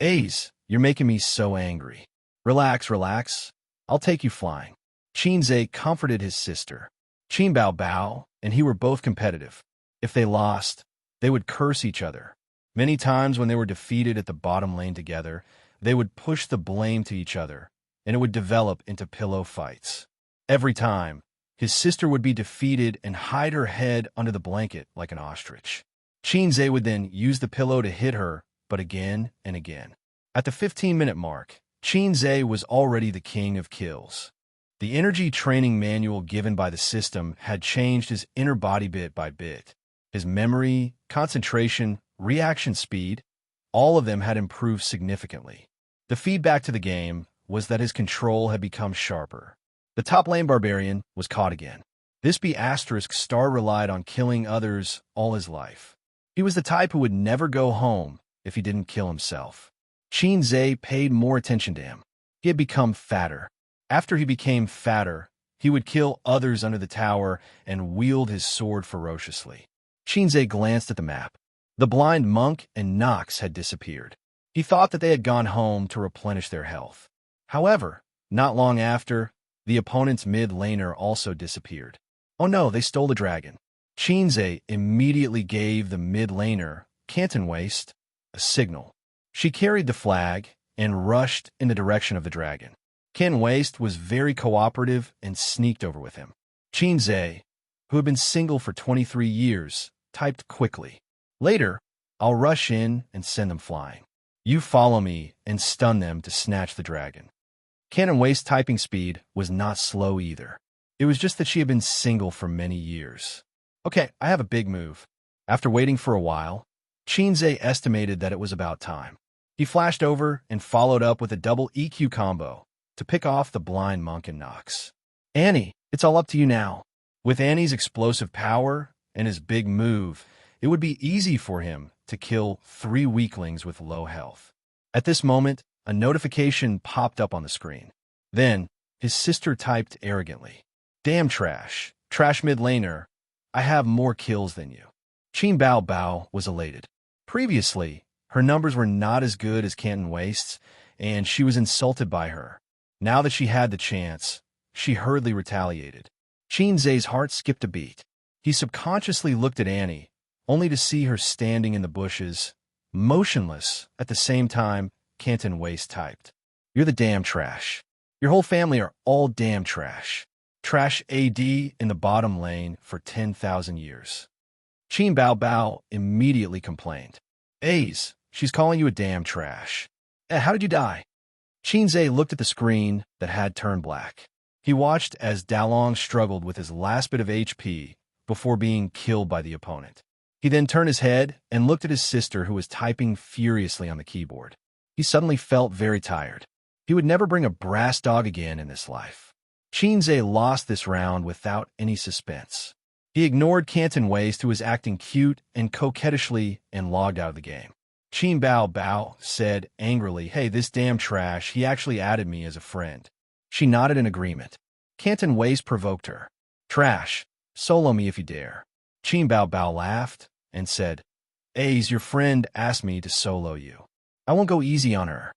"Aze, you're making me so angry. Relax, relax. I'll take you flying." Qin Zhe comforted his sister. Qin Bao Bao and he were both competitive. If they lost, they would curse each other. Many times when they were defeated at the bottom lane together, they would push the blame to each other, and it would develop into pillow fights. Every time, his sister would be defeated and hide her head under the blanket like an ostrich. Qin Zhe would then use the pillow to hit her, but again and again. At the 15-minute mark, Qin Zhe was already the king of kills. The energy training manual given by the system had changed his inner body bit by bit. His memory, concentration, reaction speed, all of them had improved significantly. The feedback to the game was that his control had become sharper. The top lane barbarian was caught again. This B***star relied on killing others all his life. He was the type who would never go home if he didn't kill himself. Qin Zhe paid more attention to him. He had become fatter. After he became fatter, he would kill others under the tower and wield his sword ferociously. Qin Zhe glanced at the map. The blind monk and Nox had disappeared. He thought that they had gone home to replenish their health. However, not long after, the opponent's mid-laner also disappeared. Oh no, they stole the dragon. Qin Zhe immediately gave the mid-laner, Canton Waist, a signal. She carried the flag and rushed in the direction of the dragon. Ken Waist was very cooperative and sneaked over with him. Qin Zhe, who had been single for 23 years, typed quickly. Later, I'll rush in and send them flying. You follow me and stun them to snatch the dragon. Cannon Waist's typing speed was not slow either. It was just that she had been single for many years. Okay, I have a big move. After waiting for a while, Qin Zhe estimated that it was about time. He flashed over and followed up with a double EQ combo to pick off the blind monk and Nox. Annie, it's all up to you now. With Annie's explosive power and his big move, it would be easy for him to kill 3 weaklings with low health. At this moment, a notification popped up on the screen. Then, his sister typed arrogantly, "Damn trash mid laner, I have more kills than you." Qin Bao Bao was elated. Previously, her numbers were not as good as Canton Waste's, and she was insulted by her. Now that she had the chance, she hurriedly retaliated. Xianxia's heart skipped a beat. He subconsciously looked at Annie, only to see her standing in the bushes, motionless. At the same time, Canton Waste typed, "You're the damn trash. Your whole family are all damn trash. Trash AD in the bottom lane for 10,000 years." Qin Bao Bao immediately complained. "A's, she's calling you a damn trash. How did you die?" Qinzhe looked at the screen that had turned black. He watched as Dalong struggled with his last bit of HP before being killed by the opponent. He then turned his head and looked at his sister, who was typing furiously on the keyboard. He suddenly felt very tired. He would never bring a brass dog again in this life. Qinzhe lost this round without any suspense. He ignored Canton Waste, who was acting cute and coquettishly, and logged out of the game. Qin Bao Bao said angrily, "Hey, this damn trash, he actually added me as a friend." She nodded in agreement. Canton Waste provoked her. "Trash, solo me if you dare." Qin Bao Bao laughed and said, "A's, your friend asked me to solo you. I won't go easy on her."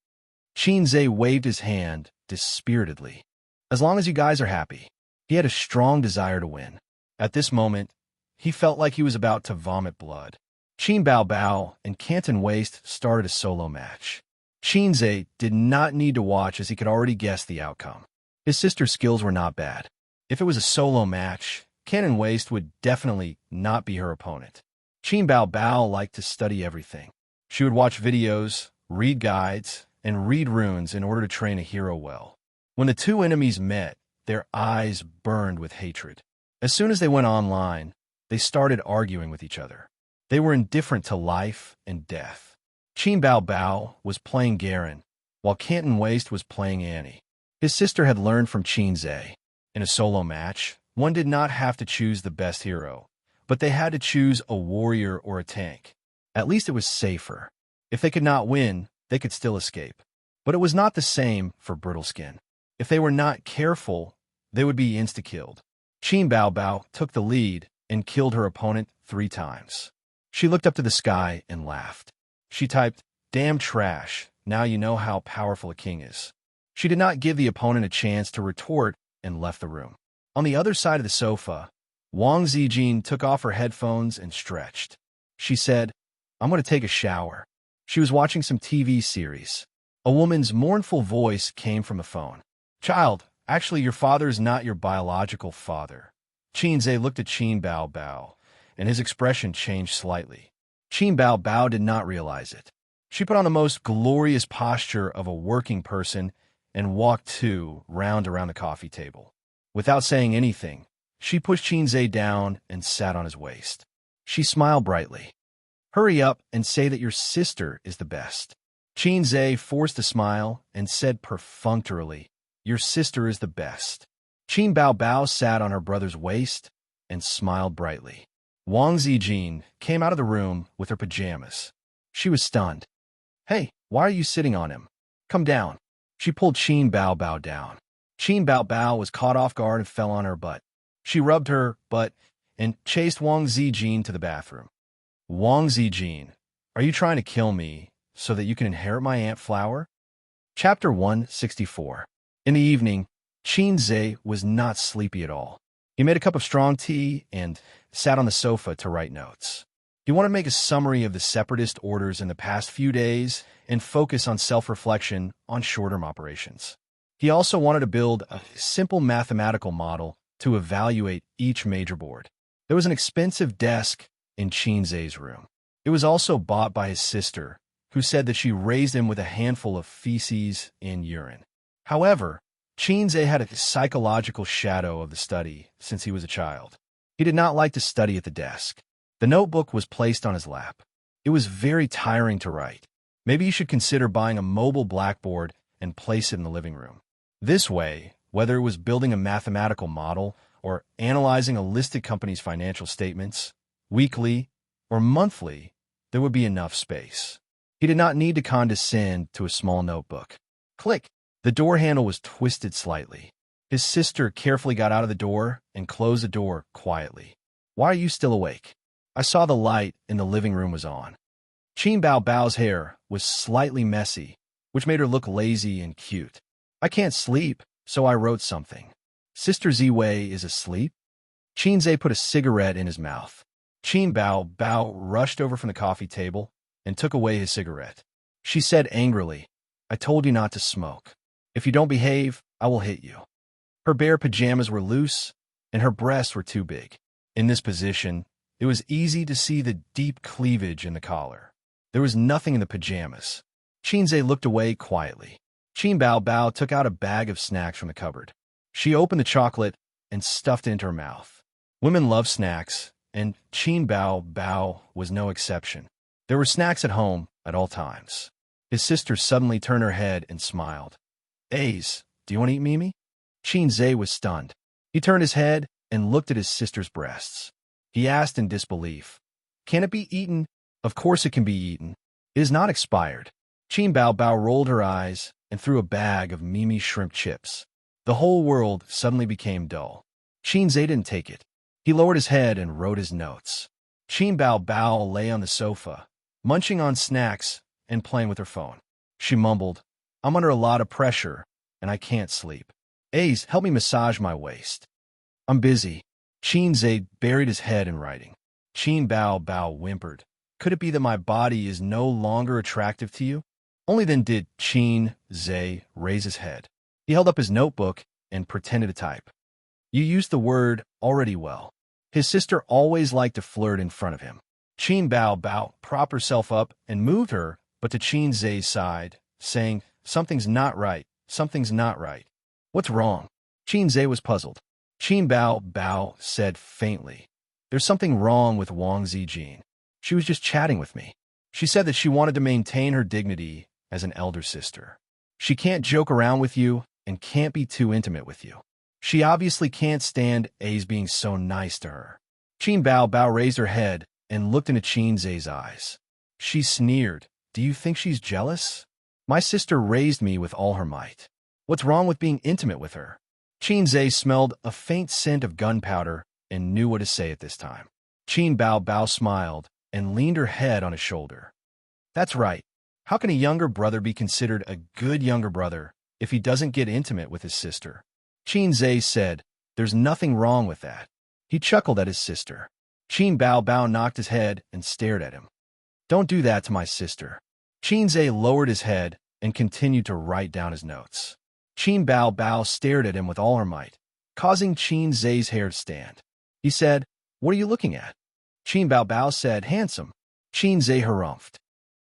Qinzhe waved his hand dispiritedly. "As long as you guys are happy." He had a strong desire to win. At this moment, he felt like he was about to vomit blood. Qin Bao Bao and Canton Waste started a solo match. Qinzhe did not need to watch, as he could already guess the outcome. His sister's skills were not bad. If it was a solo match, Canton Waste would definitely not be her opponent. Qin Bao Bao liked to study everything. She would watch videos, read guides, and read runes in order to train a hero well. When the two enemies met, their eyes burned with hatred. As soon as they went online, they started arguing with each other. They were indifferent to life and death. Qin Bao Bao was playing Garen, while Canton Waste was playing Annie. His sister had learned from Qinzhe. In a solo match, one did not have to choose the best hero, but they had to choose a warrior or a tank. At least it was safer. If they could not win, they could still escape. But it was not the same for Brittleskin. If they were not careful, they would be insta-killed. Qin Bao Bao took the lead and killed her opponent 3 times. She looked up to the sky and laughed. She typed, "Damn trash, now you know how powerful a king is." She did not give the opponent a chance to retort and left the room. On the other side of the sofa, Wang Zijin took off her headphones and stretched. She said, "I'm going to take a shower." She was watching some TV series. A woman's mournful voice came from a phone. "Child, actually your father is not your biological father." Qinzhe looked at Qin Bao Bao, and his expression changed slightly. Qin Bao Bao did not realize it. She put on the most glorious posture of a working person and walked 2 rounds around the coffee table. Without saying anything, she pushed Qinzhe down and sat on his waist. She smiled brightly. "Hurry up and say that your sister is the best." Qinzhe forced a smile and said perfunctorily, "Your sister is the best." Qin Bao Bao sat on her brother's waist and smiled brightly. Wang Zijin came out of the room with her pajamas. She was stunned. "Hey, why are you sitting on him? Come down." She pulled Qin Bao Bao down. Qin Bao Bao was caught off guard and fell on her butt. She rubbed her butt and chased Wang Zijin to the bathroom. "Wang Zijin, are you trying to kill me so that you can inherit my Aunt Flower?" Chapter 164. In the evening, Qinzhe was not sleepy at all. He made a cup of strong tea and sat on the sofa to write notes. He wanted to make a summary of the separatist orders in the past few days and focus on self-reflection on short-term operations. He also wanted to build a simple mathematical model to evaluate each major board. There was an expensive desk in Qinzhe's room. It was also bought by his sister, who said that she raised him with a handful of feces and urine. However, Qinzhe had a psychological shadow of the study since he was a child. He did not like to study at the desk. The notebook was placed on his lap. It was very tiring to write. Maybe you should consider buying a mobile blackboard and place it in the living room. This way, whether it was building a mathematical model or analyzing a listed company's financial statements, weekly or monthly, there would be enough space. He did not need to condescend to a small notebook. Click! The door handle was twisted slightly. His sister carefully got out of the door and closed the door quietly. "Why are you still awake? I saw the light in the living room was on." Qin Bao Bao's hair was slightly messy, which made her look lazy and cute. I can't sleep, so I wrote something. Sister Ziwei is asleep? Qin Zhe put a cigarette in his mouth. Qin Bao Bao rushed over from the coffee table and took away his cigarette. She said angrily, I told you not to smoke. If you don't behave, I will hit you. Her bare pajamas were loose, and her breasts were too big. In this position, it was easy to see the deep cleavage in the collar. There was nothing in the pajamas. Qin Zhe looked away quietly. Qin Bao Bao took out a bag of snacks from the cupboard. She opened the chocolate and stuffed it into her mouth. Women love snacks, and Qin Bao Bao was no exception. There were snacks at home at all times. His sister suddenly turned her head and smiled. Ace, do you want to eat Mimi? Qin Zhe was stunned. He turned his head and looked at his sister's breasts. He asked in disbelief, Can it be eaten? Of course it can be eaten. It is not expired. Qin Bao Bao rolled her eyes and threw a bag of Mimi shrimp chips. The whole world suddenly became dull. Qin Zhe didn't take it. He lowered his head and wrote his notes. Qin Bao Bao lay on the sofa, munching on snacks and playing with her phone. She mumbled, I'm under a lot of pressure, and I can't sleep. Ace, help me massage my waist. I'm busy. Qin Zhe buried his head in writing. Qin Bao Bao whimpered. Could it be that my body is no longer attractive to you? Only then did Qin Zhe raise his head. He held up his notebook and pretended to type. You used the word already well. His sister always liked to flirt in front of him. Qin Bao Bao propped herself up and moved her, but to Qin Zhe's side, saying, Something's not right. Something's not right. What's wrong? Qin Zhe was puzzled. Qin Bao Bao said faintly, There's something wrong with Wang Zijin. She was just chatting with me. She said that she wanted to maintain her dignity as an elder sister. She can't joke around with you and can't be too intimate with you. She obviously can't stand A's being so nice to her. Qin Bao Bao raised her head and looked into Qin Zhe's eyes. She sneered, Do you think she's jealous? My sister raised me with all her might. What's wrong with being intimate with her? Qin Zhe smelled a faint scent of gunpowder and knew what to say at this time. Qin Bao Bao smiled and leaned her head on his shoulder. That's right. How can a younger brother be considered a good younger brother if he doesn't get intimate with his sister? Qin Zhe said, There's nothing wrong with that. He chuckled at his sister. Qin Bao Bao knocked his head and stared at him. Don't do that to my sister. Qin Zhe lowered his head and continued to write down his notes. Qin Bao Bao stared at him with all her might, causing Qin Zhe's hair to stand. He said, What are you looking at? Qin Bao Bao said, Handsome. Qin Zhe harumphed.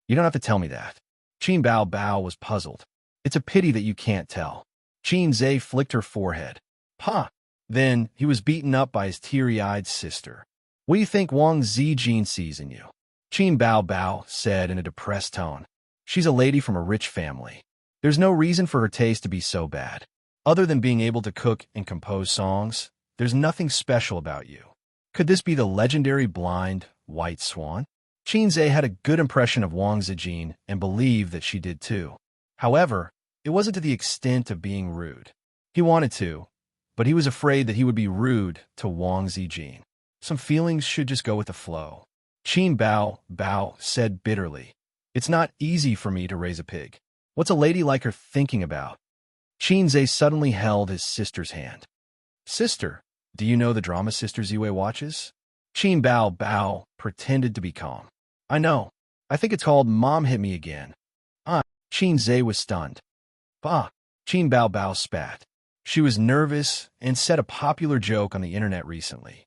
You don't have to tell me that. Qin Bao Bao was puzzled. It's a pity that you can't tell. Qin Zhe flicked her forehead. Pa! Then he was beaten up by his teary-eyed sister. What do you think Wang Zijin sees in you? Qin Bao Bao said in a depressed tone. She's a lady from a rich family. There's no reason for her taste to be so bad. Other than being able to cook and compose songs, there's nothing special about you. Could this be the legendary blind white swan? Qin Zhe had a good impression of Wang Zijin and believed that she did too. However, it wasn't to the extent of being rude. He wanted to, but he was afraid that he would be rude to Wang Zijin. Some feelings should just go with the flow. Qin Bao Bao said bitterly, It's not easy for me to raise a pig. What's a lady like her thinking about? Qin Zhe suddenly held his sister's hand. Sister, do you know the drama Sister Ziwei watches? Qin Bao Bao pretended to be calm. I know. I think it's called Mom Hit Me Again. Qin Zhe was stunned. Bah! Qin Bao Bao spat. She was nervous and said a popular joke on the internet recently.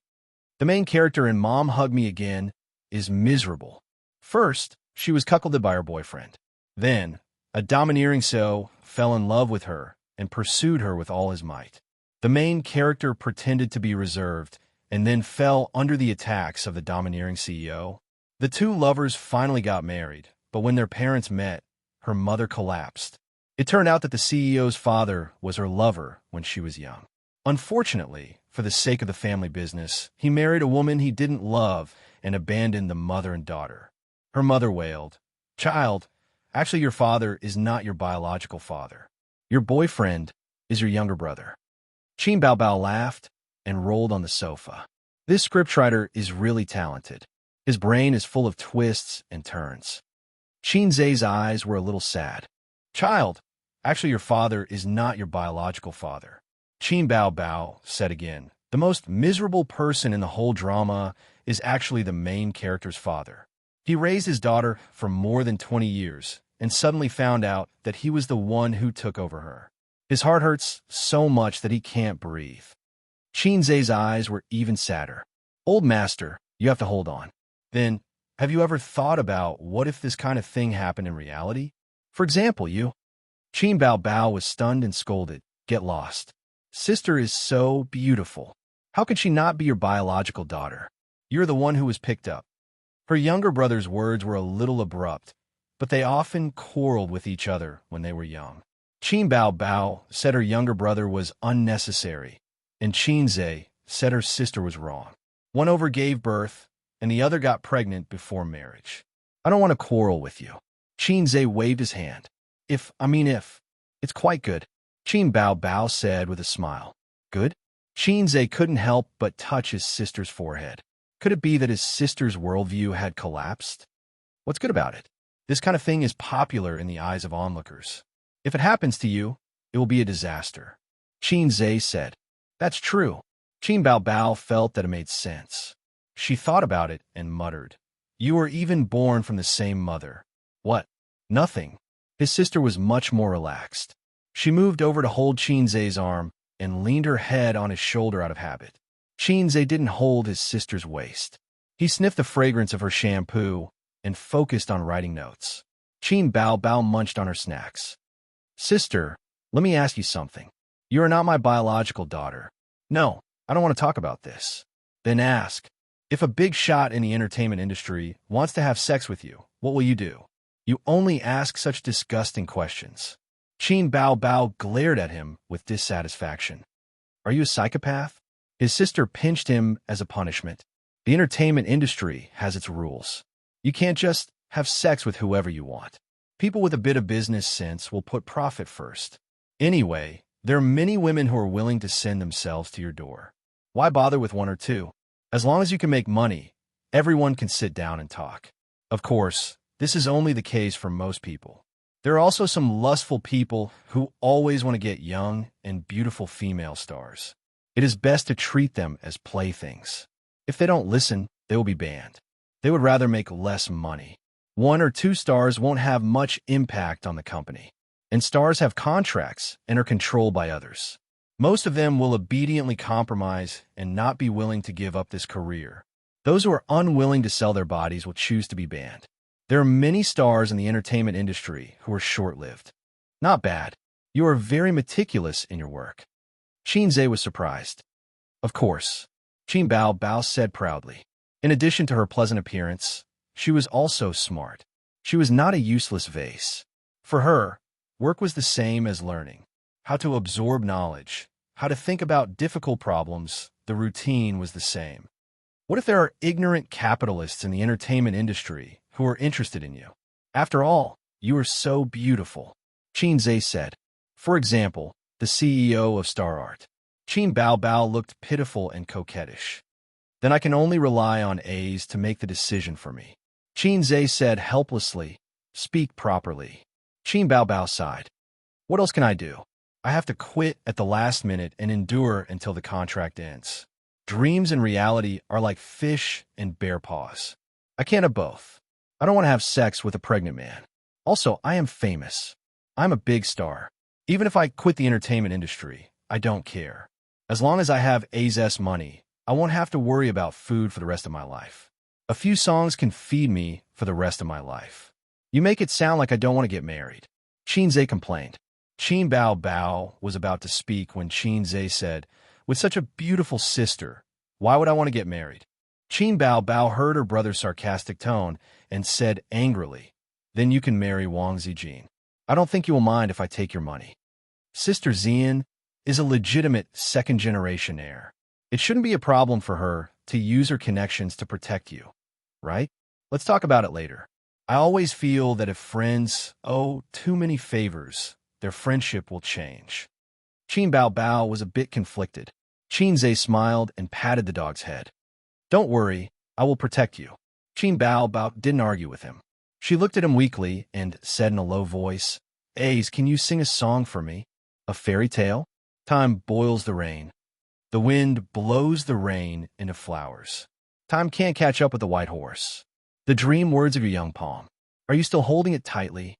The main character in Mom Hug Me Again is miserable. First, she was cuckolded by her boyfriend. Then, a domineering so fell in love with her and pursued her with all his might. The main character pretended to be reserved and then fell under the attacks of the domineering CEO. The two lovers finally got married, but when their parents met, her mother collapsed. It turned out that the CEO's father was her lover when she was young. Unfortunately, for the sake of the family business, he married a woman he didn't love and abandoned the mother and daughter. Her mother wailed, Child, actually your father is not your biological father. Your boyfriend is your younger brother. Qin Bao Bao laughed and rolled on the sofa. This scriptwriter is really talented. His brain is full of twists and turns. Xianxia's eyes were a little sad. Child, actually your father is not your biological father. Qin Bao Bao said again, the most miserable person in the whole drama is actually the main character's father. He raised his daughter for more than 20 years and suddenly found out that he was the one who took over her. His heart hurts so much that he can't breathe. Xianxia's eyes were even sadder. Old master, you have to hold on. Then, have you ever thought about what if this kind of thing happened in reality? For example, you. Qin Bao Bao was stunned and scolded. Get lost. Sister is so beautiful. How could she not be your biological daughter? You're the one who was picked up. Her younger brother's words were a little abrupt, but they often quarreled with each other when they were young. Qin Bao Bao said her younger brother was unnecessary, and Xianxia said her sister was wrong. One gave birth, and the other got pregnant before marriage. I don't want to quarrel with you. Xianxia waved his hand. If. It's quite good. Qin Bao Bao said with a smile. Good? Xianxia couldn't help but touch his sister's forehead. Could it be that his sister's worldview had collapsed? What's good about it? This kind of thing is popular in the eyes of onlookers. If it happens to you, it will be a disaster. Xianxia said. That's true. Qin Bao Bao felt that it made sense. She thought about it and muttered. You were even born from the same mother. What? Nothing. His sister was much more relaxed. She moved over to hold Xianxia's arm and leaned her head on his shoulder out of habit. Xianxia didn't hold his sister's waist. He sniffed the fragrance of her shampoo and focused on writing notes. Qin Bao Bao munched on her snacks. Sister, let me ask you something. You are not my biological daughter. No, I don't want to talk about this. Then ask. If a big shot in the entertainment industry wants to have sex with you, what will you do? You only ask such disgusting questions. Qin Bao Bao glared at him with dissatisfaction. Are you a psychopath? His sister pinched him as a punishment. The entertainment industry has its rules. You can't just have sex with whoever you want. People with a bit of business sense will put profit first. Anyway, there are many women who are willing to send themselves to your door. Why bother with one or two? As long as you can make money, everyone can sit down and talk. Of course, this is only the case for most people. There are also some lustful people who always want to get young and beautiful female stars. It is best to treat them as playthings. If they don't listen, they will be banned. They would rather make less money. 1 or 2 stars won't have much impact on the company. And stars have contracts and are controlled by others. Most of them will obediently compromise and not be willing to give up this career. Those who are unwilling to sell their bodies will choose to be banned. There are many stars in the entertainment industry who are short-lived. Not bad. You are very meticulous in your work. Xianxia was surprised. Of course, Qin Bao Bao said proudly. In addition to her pleasant appearance, she was also smart. She was not a useless vase. For her, work was the same as learning. How to absorb knowledge, how to think about difficult problems, the routine was the same. What if there are ignorant capitalists in the entertainment industry who are interested in you? After all, you are so beautiful, Xianxia said. For example, the CEO of Star Art. Qin Bao Bao looked pitiful and coquettish. Then I can only rely on A's to make the decision for me. Xianxia said helplessly, speak properly. Qin Bao Bao sighed. What else can I do? I have to quit at the last minute and endure until the contract ends. Dreams and reality are like fish and bear paws. I can't have both. I don't want to have sex with a pregnant man. Also, I am famous. I'm a big star. Even if I quit the entertainment industry, I don't care. As long as I have AZS money, I won't have to worry about food for the rest of my life. A few songs can feed me for the rest of my life. You make it sound like I don't want to get married. Xianxia complained. Qin Bao Bao was about to speak when Xianxia said, with such a beautiful sister, why would I want to get married? Qin Bao Bao heard her brother's sarcastic tone and said angrily, then you can marry Wang Zijin. I don't think you will mind if I take your money. Sister Xian is a legitimate second-generation heir. It shouldn't be a problem for her to use her connections to protect you, right? Let's talk about it later. I always feel that if friends owe too many favors, their friendship will change. Qin Bao Bao was a bit conflicted. Xianxia smiled and patted the dog's head. Don't worry, I will protect you. Qin Bao Bao didn't argue with him. She looked at him weakly and said in a low voice, "Ace, can you sing a song for me? A fairy tale? Time boils the rain. The wind blows the rain into flowers. Time can't catch up with the white horse. The dream words of your young palm. Are you still holding it tightly?"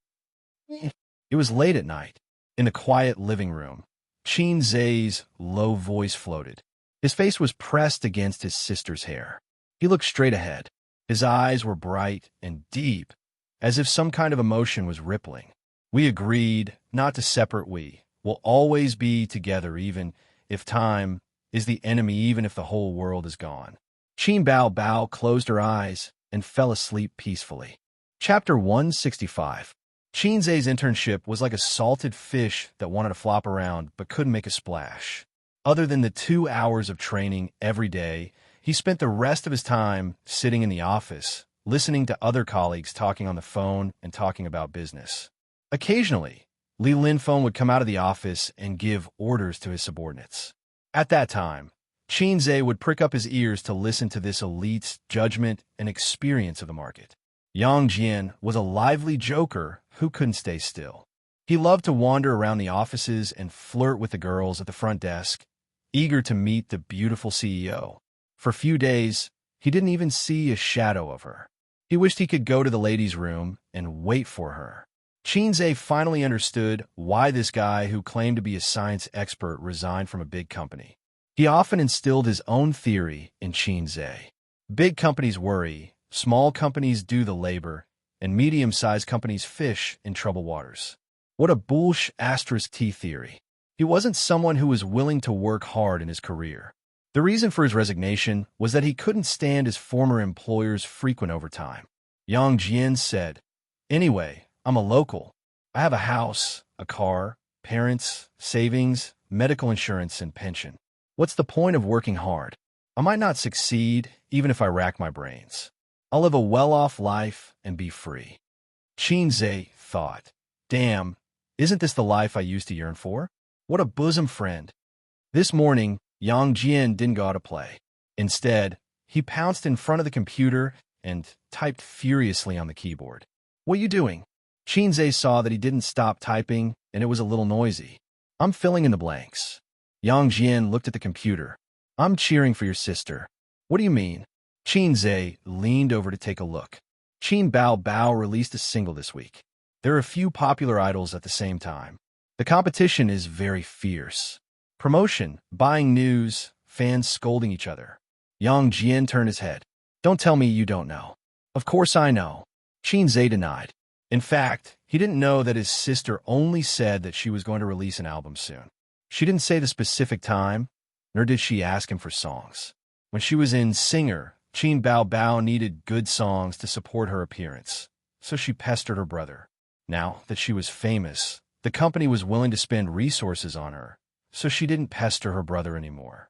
It was late at night. In the quiet living room, Xianxia's low voice floated. His face was pressed against his sister's hair. He looked straight ahead. His eyes were bright and deep, as if some kind of emotion was rippling. "We agreed not to separate. We will always be together, even if time is the enemy, even if the whole world is gone." Qin Bao Bao closed her eyes and fell asleep peacefully. Chapter 165. Xianxia's internship was like a salted fish that wanted to flop around but couldn't make a splash. Other than the 2 hours of training every day, he spent the rest of his time sitting in the office, listening to other colleagues talking on the phone and talking about business. Occasionally, Li Linfeng would come out of the office and give orders to his subordinates. At that time, Xianxia would prick up his ears to listen to this elite's judgment and experience of the market. Yang Jian was a lively joker who couldn't stay still. He loved to wander around the offices and flirt with the girls at the front desk, eager to meet the beautiful CEO. For a few days, he didn't even see a shadow of her. He wished he could go to the ladies' room and wait for her. Xianxia finally understood why this guy who claimed to be a science expert resigned from a big company. He often instilled his own theory in Xianxia. Big companies worry, small companies do the labor, and medium-sized companies fish in troubled waters. What a *T theory. He wasn't someone who was willing to work hard in his career. The reason for his resignation was that he couldn't stand his former employer's frequent overtime. Yang Jian said, "Anyway, I'm a local. I have a house, a car, parents, savings, medical insurance, and pension. What's the point of working hard? I might not succeed even if I rack my brains. I'll live a well-off life and be free." Xianxia thought, "Damn, isn't this the life I used to yearn for? What a bosom friend." This morning, Yang Jian didn't go out to play. Instead, he pounced in front of the computer and typed furiously on the keyboard. "What are you doing?" Xianxia saw that he didn't stop typing, and it was a little noisy. "I'm filling in the blanks." Yang Jian looked at the computer. "I'm cheering for your sister." "What do you mean?" Xianxia leaned over to take a look. Qin Bao Bao released a single this week. There are a few popular idols at the same time. The competition is very fierce. Promotion, buying news, fans scolding each other. Yang Jian turned his head. "Don't tell me you don't know." "Of course I know." Xianxia denied. In fact, he didn't know that his sister only said that she was going to release an album soon. She didn't say the specific time, nor did she ask him for songs. When she was in Singer, Qin Bao Bao needed good songs to support her appearance, so she pestered her brother. Now that she was famous, the company was willing to spend resources on her, so she didn't pester her brother anymore.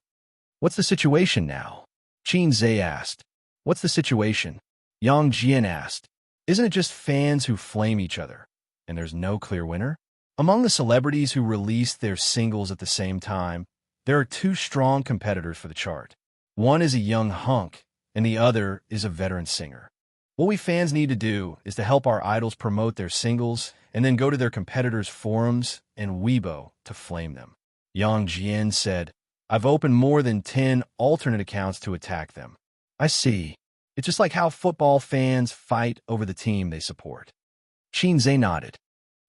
"What's the situation now?" Xianxia asked. "What's the situation?" Yang Jian asked. "Isn't it just fans who flame each other, and there's no clear winner?" Among the celebrities who released their singles at the same time, there are two strong competitors for the chart. One is a young hunk, and the other is a veteran singer. What we fans need to do is to help our idols promote their singles and then go to their competitors' forums and Weibo to flame them. Yang Jian said, "I've opened more than 10 alternate accounts to attack them." "I see. It's just like how football fans fight over the team they support." Xianxia nodded.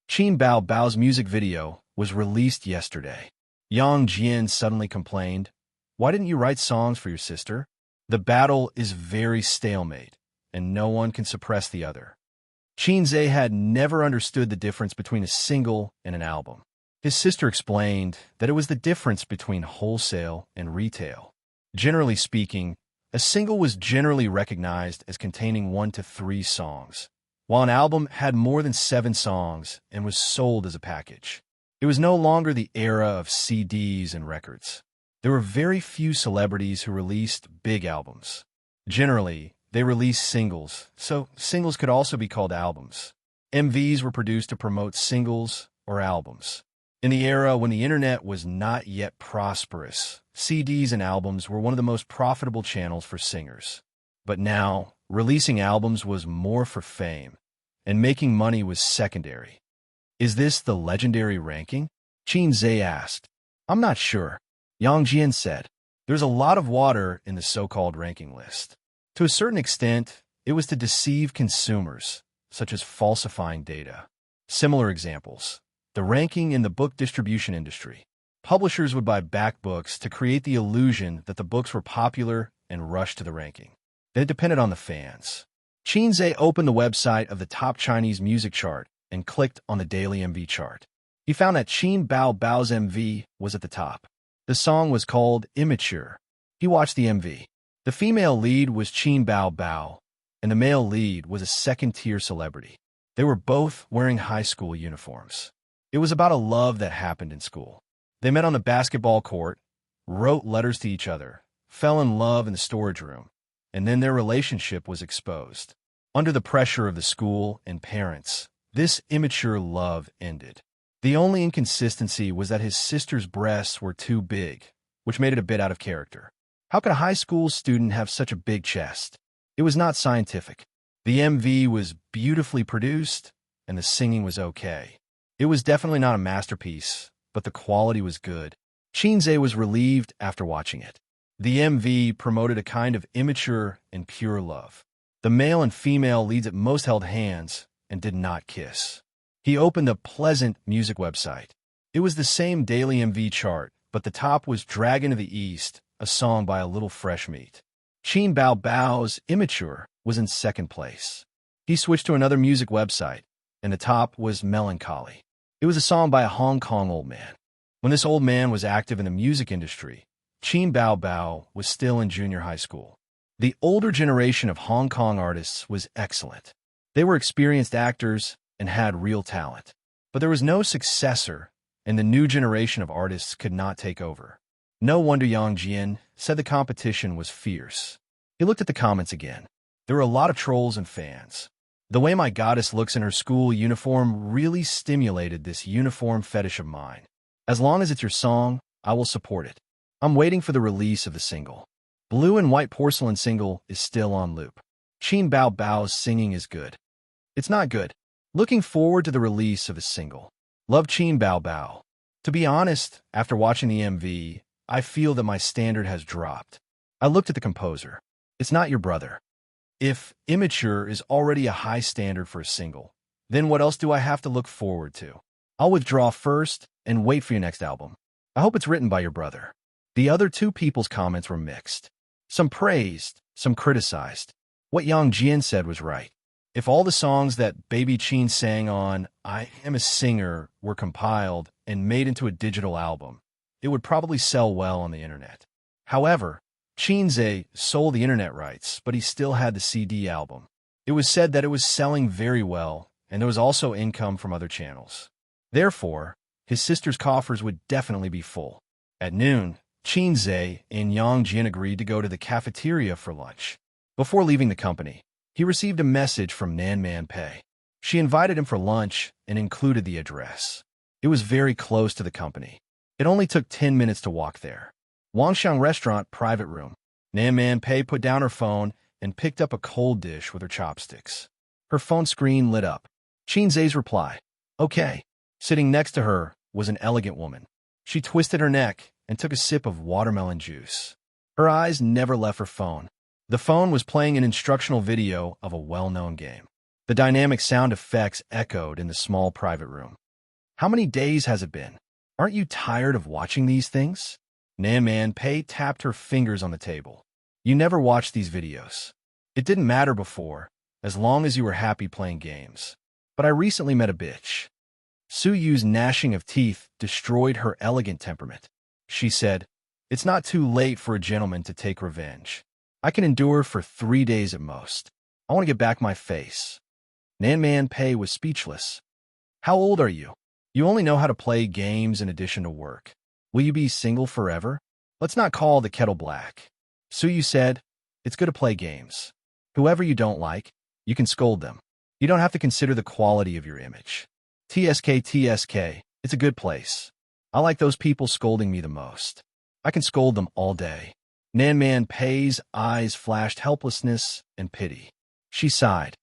Qin Bao Bao's music video was released yesterday. Yang Jian suddenly complained, "Why didn't you write songs for your sister?" The battle is very stalemate, and no one can suppress the other. Xianxia had never understood the difference between a single and an album. His sister explained that it was the difference between wholesale and retail. Generally speaking, a single was generally recognized as containing 1 to 3 songs, while an album had more than 7 songs and was sold as a package. It was no longer the era of CDs and records. There were very few celebrities who released big albums. Generally, they released singles, so singles could also be called albums. MVs were produced to promote singles or albums. In the era when the internet was not yet prosperous, CDs and albums were one of the most profitable channels for singers. But now, releasing albums was more for fame, and making money was secondary. Is this the legendary ranking? Xianxia asked. I'm not sure. Yang Jian said. There's a lot of water in the so-called ranking list. To a certain extent, it was to deceive consumers, such as falsifying data. Similar examples. The ranking in the book distribution industry. Publishers would buy back books to create the illusion that the books were popular and rush to the ranking. It depended on the fans. Xianxia opened the website of the top Chinese music chart and clicked on the daily MV chart. He found that Qin Bao Bao's MV was at the top. The song was called Immature. He watched the MV. The female lead was Qin Bao Bao, and the male lead was a second-tier celebrity. They were both wearing high school uniforms. It was about a love that happened in school. They met on the basketball court, wrote letters to each other, fell in love in the storage room, and then their relationship was exposed. Under the pressure of the school and parents, this immature love ended. The only inconsistency was that his sister's breasts were too big, which made it a bit out of character. How could a high school student have such a big chest? It was not scientific. The MV was beautifully produced, and the singing was okay. It was definitely not a masterpiece, but the quality was good. Xianxia was relieved after watching it. The MV promoted a kind of immature and pure love. The male and female leads at most held hands and did not kiss. He opened a pleasant music website. It was the same daily MV chart, but the top was Dragon of the East, a song by a little fresh meat. Qin Bao Bao's Immature was in second place. He switched to another music website, and the top was Melancholy. It was a song by a Hong Kong old man. When this old man was active in the music industry, Qin Bao Bao was still in junior high school. The older generation of Hong Kong artists was excellent. They were experienced actors and had real talent. But there was no successor, and the new generation of artists could not take over. No wonder Yang Jian said the competition was fierce. He looked at the comments again. There were a lot of trolls and fans. The way my goddess looks in her school uniform really stimulated this uniform fetish of mine. As long as it's your song, I will support it. I'm waiting for the release of the single. Blue and White Porcelain single is still on loop. Qin Bao Bao's singing is good. It's not good. Looking forward to the release of the single. Love Qin Bao Bao. To be honest, after watching the MV, I feel that my standard has dropped. I looked at the composer. It's not your brother. If Immature is already a high standard for a single, then what else do I have to look forward to? I'll withdraw first and wait for your next album. I hope it's written by your brother. The other two people's comments were mixed. Some praised, some criticized. What Yang Jian said was right. If all the songs that Baby Qin sang on I Am a Singer were compiled and made into a digital album, it would probably sell well on the internet. However, Xianxia sold the internet rights, but he still had the CD album. It was said that it was selling very well, and there was also income from other channels. Therefore, his sister's coffers would definitely be full. At noon, Xianxia and Yang Jian agreed to go to the cafeteria for lunch. Before leaving the company, he received a message from Nan Man Pei. She invited him for lunch and included the address. It was very close to the company. It only took 10 minutes to walk there. Wangxiang Restaurant private room. Nan Man Pei put down her phone and picked up a cold dish with her chopsticks. Her phone screen lit up. Xianxia's reply. Okay. Sitting next to her was an elegant woman. She twisted her neck and took a sip of watermelon juice. Her eyes never left her phone. The phone was playing an instructional video of a well-known game. The dynamic sound effects echoed in the small private room. How many days has it been? Aren't you tired of watching these things? Nan Man Pei tapped her fingers on the table. You never watched these videos. It didn't matter before, as long as you were happy playing games. But I recently met a bitch. Su Yu's gnashing of teeth destroyed her elegant temperament. She said, It's not too late for a gentleman to take revenge. I can endure for 3 days at most. I want to get back my face. Nan Man Pei was speechless. How old are you? You only know how to play games in addition to work. Will you be single forever? Let's not call the kettle black. Su Yu said, It's good to play games. Whoever you don't like, you can scold them. You don't have to consider the quality of your image. TSK, it's a good place. I like those people scolding me the most. I can scold them all day. Nan Man Pei's eyes flashed helplessness and pity. She sighed.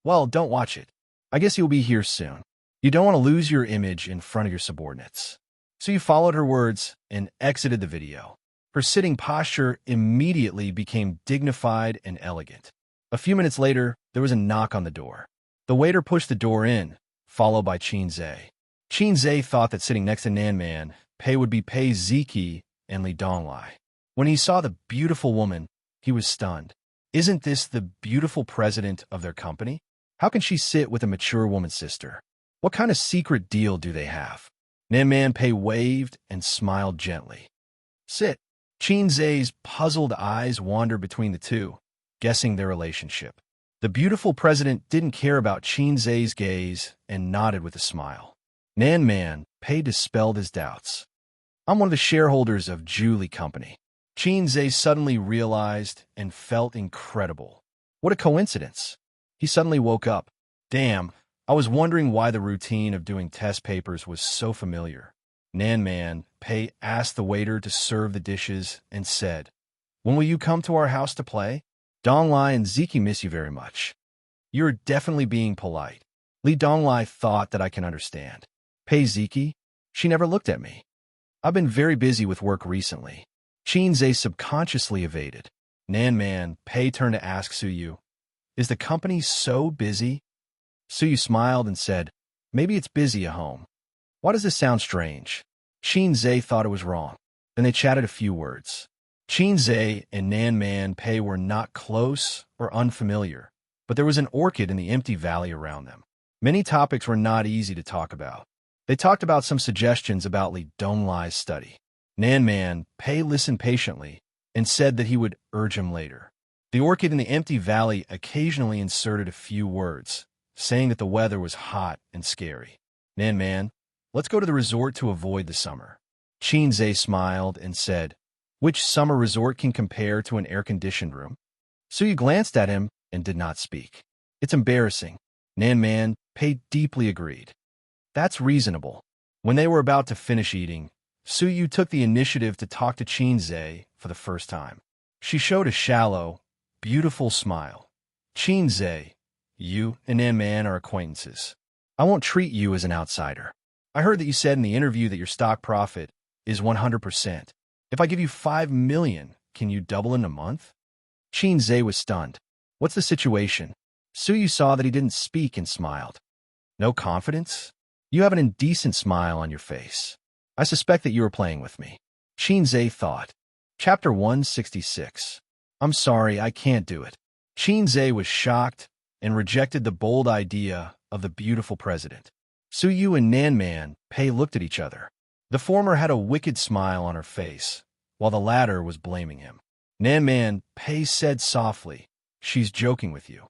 Well, don't watch it. I guess you'll be here soon. You don't want to lose your image in front of your subordinates. So you followed her words and exited the video. Her sitting posture immediately became dignified and elegant. A few minutes later, there was a knock on the door. The waiter pushed the door in, followed by Xianxia. Xianxia thought that sitting next to Nan Man, Pei would be Pei Ziki and Li Donglai. When he saw the beautiful woman, he was stunned. Isn't this the beautiful president of their company? How can she sit with a mature woman's sister? What kind of secret deal do they have? Nan Man Pei waved and smiled gently. Sit. Xianxia's puzzled eyes wandered between the two, guessing their relationship. The beautiful president didn't care about Xianxia's gaze and nodded with a smile. Nan Man Pei dispelled his doubts. I'm one of the shareholders of Julie Company. Xianxia suddenly realized and felt incredible. What a coincidence. He suddenly woke up. Damn, I was wondering why the routine of doing test papers was so familiar. Nan Man Pei asked the waiter to serve the dishes and said, When will you come to our house to play? Donglai and Ziki miss you very much. You're definitely being polite. Li Donglai thought that I can understand. Pei Ziki? She never looked at me. I've been very busy with work recently. Xianxia subconsciously evaded. Nan Man Pei turned to ask Suyu, Is the company so busy? Suyu smiled and said, Maybe it's busy at home. Why does this sound strange? Xianxia thought it was wrong. Then they chatted a few words. Xianxia and Nan Man Pei were not close or unfamiliar, but there was an orchid in the empty valley around them. Many topics were not easy to talk about. They talked about some suggestions about Li Donglai's study. Nan Man Pei listened patiently and said that he would urge him later. The orchid in the empty valley occasionally inserted a few words, saying that the weather was hot and scary. Nan Man, let's go to the resort to avoid the summer. Xianxia smiled and said, Which summer resort can compare to an air-conditioned room? Suyu glanced at him and did not speak. It's embarrassing. Nan Man Pei deeply agreed. That's reasonable. When they were about to finish eating, Suyu took the initiative to talk to Xianxia for the first time. She showed a shallow, beautiful smile. Xianxia, you and Nan Man are acquaintances. I won't treat you as an outsider. I heard that you said in the interview that your stock profit is 100%. If I give you 5 million, can you double in a month? Xianxia was stunned. What's the situation? Suyu saw that he didn't speak and smiled. No confidence? You have an indecent smile on your face. I suspect that you are playing with me. Xianxia thought. Chapter 166. I'm sorry, I can't do it. Xianxia was shocked and rejected the bold idea of the beautiful president. Suyu and Nan Man Pei looked at each other. The former had a wicked smile on her face, while the latter was blaming him. Nan Man Pei said softly, She's joking with you.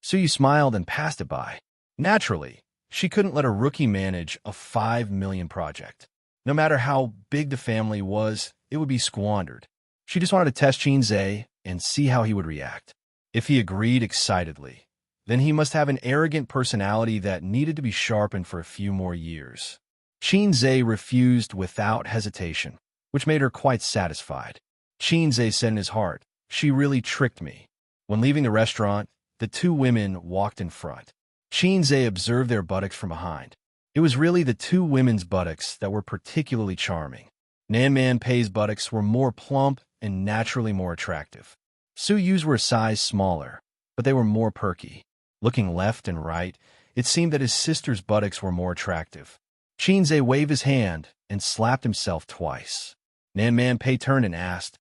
Suyu smiled and passed it by. Naturally, she couldn't let a rookie manage a 5 million project. No matter how big the family was, it would be squandered. She just wanted to test Xianxia and see how he would react. If he agreed excitedly, then he must have an arrogant personality that needed to be sharpened for a few more years. Xianxia refused without hesitation, which made her quite satisfied. Xianxia said in his heart, She really tricked me. When leaving the restaurant, the two women walked in front. Xianxia observed their buttocks from behind. It was really the two women's buttocks that were particularly charming. Nan Man Pei's buttocks were more plump and naturally more attractive. Suyu's were a size smaller, but they were more perky. Looking left and right, it seemed that his sister's buttocks were more attractive. Xianxia waved his hand and slapped himself twice. Nan Man Pei turned and asked,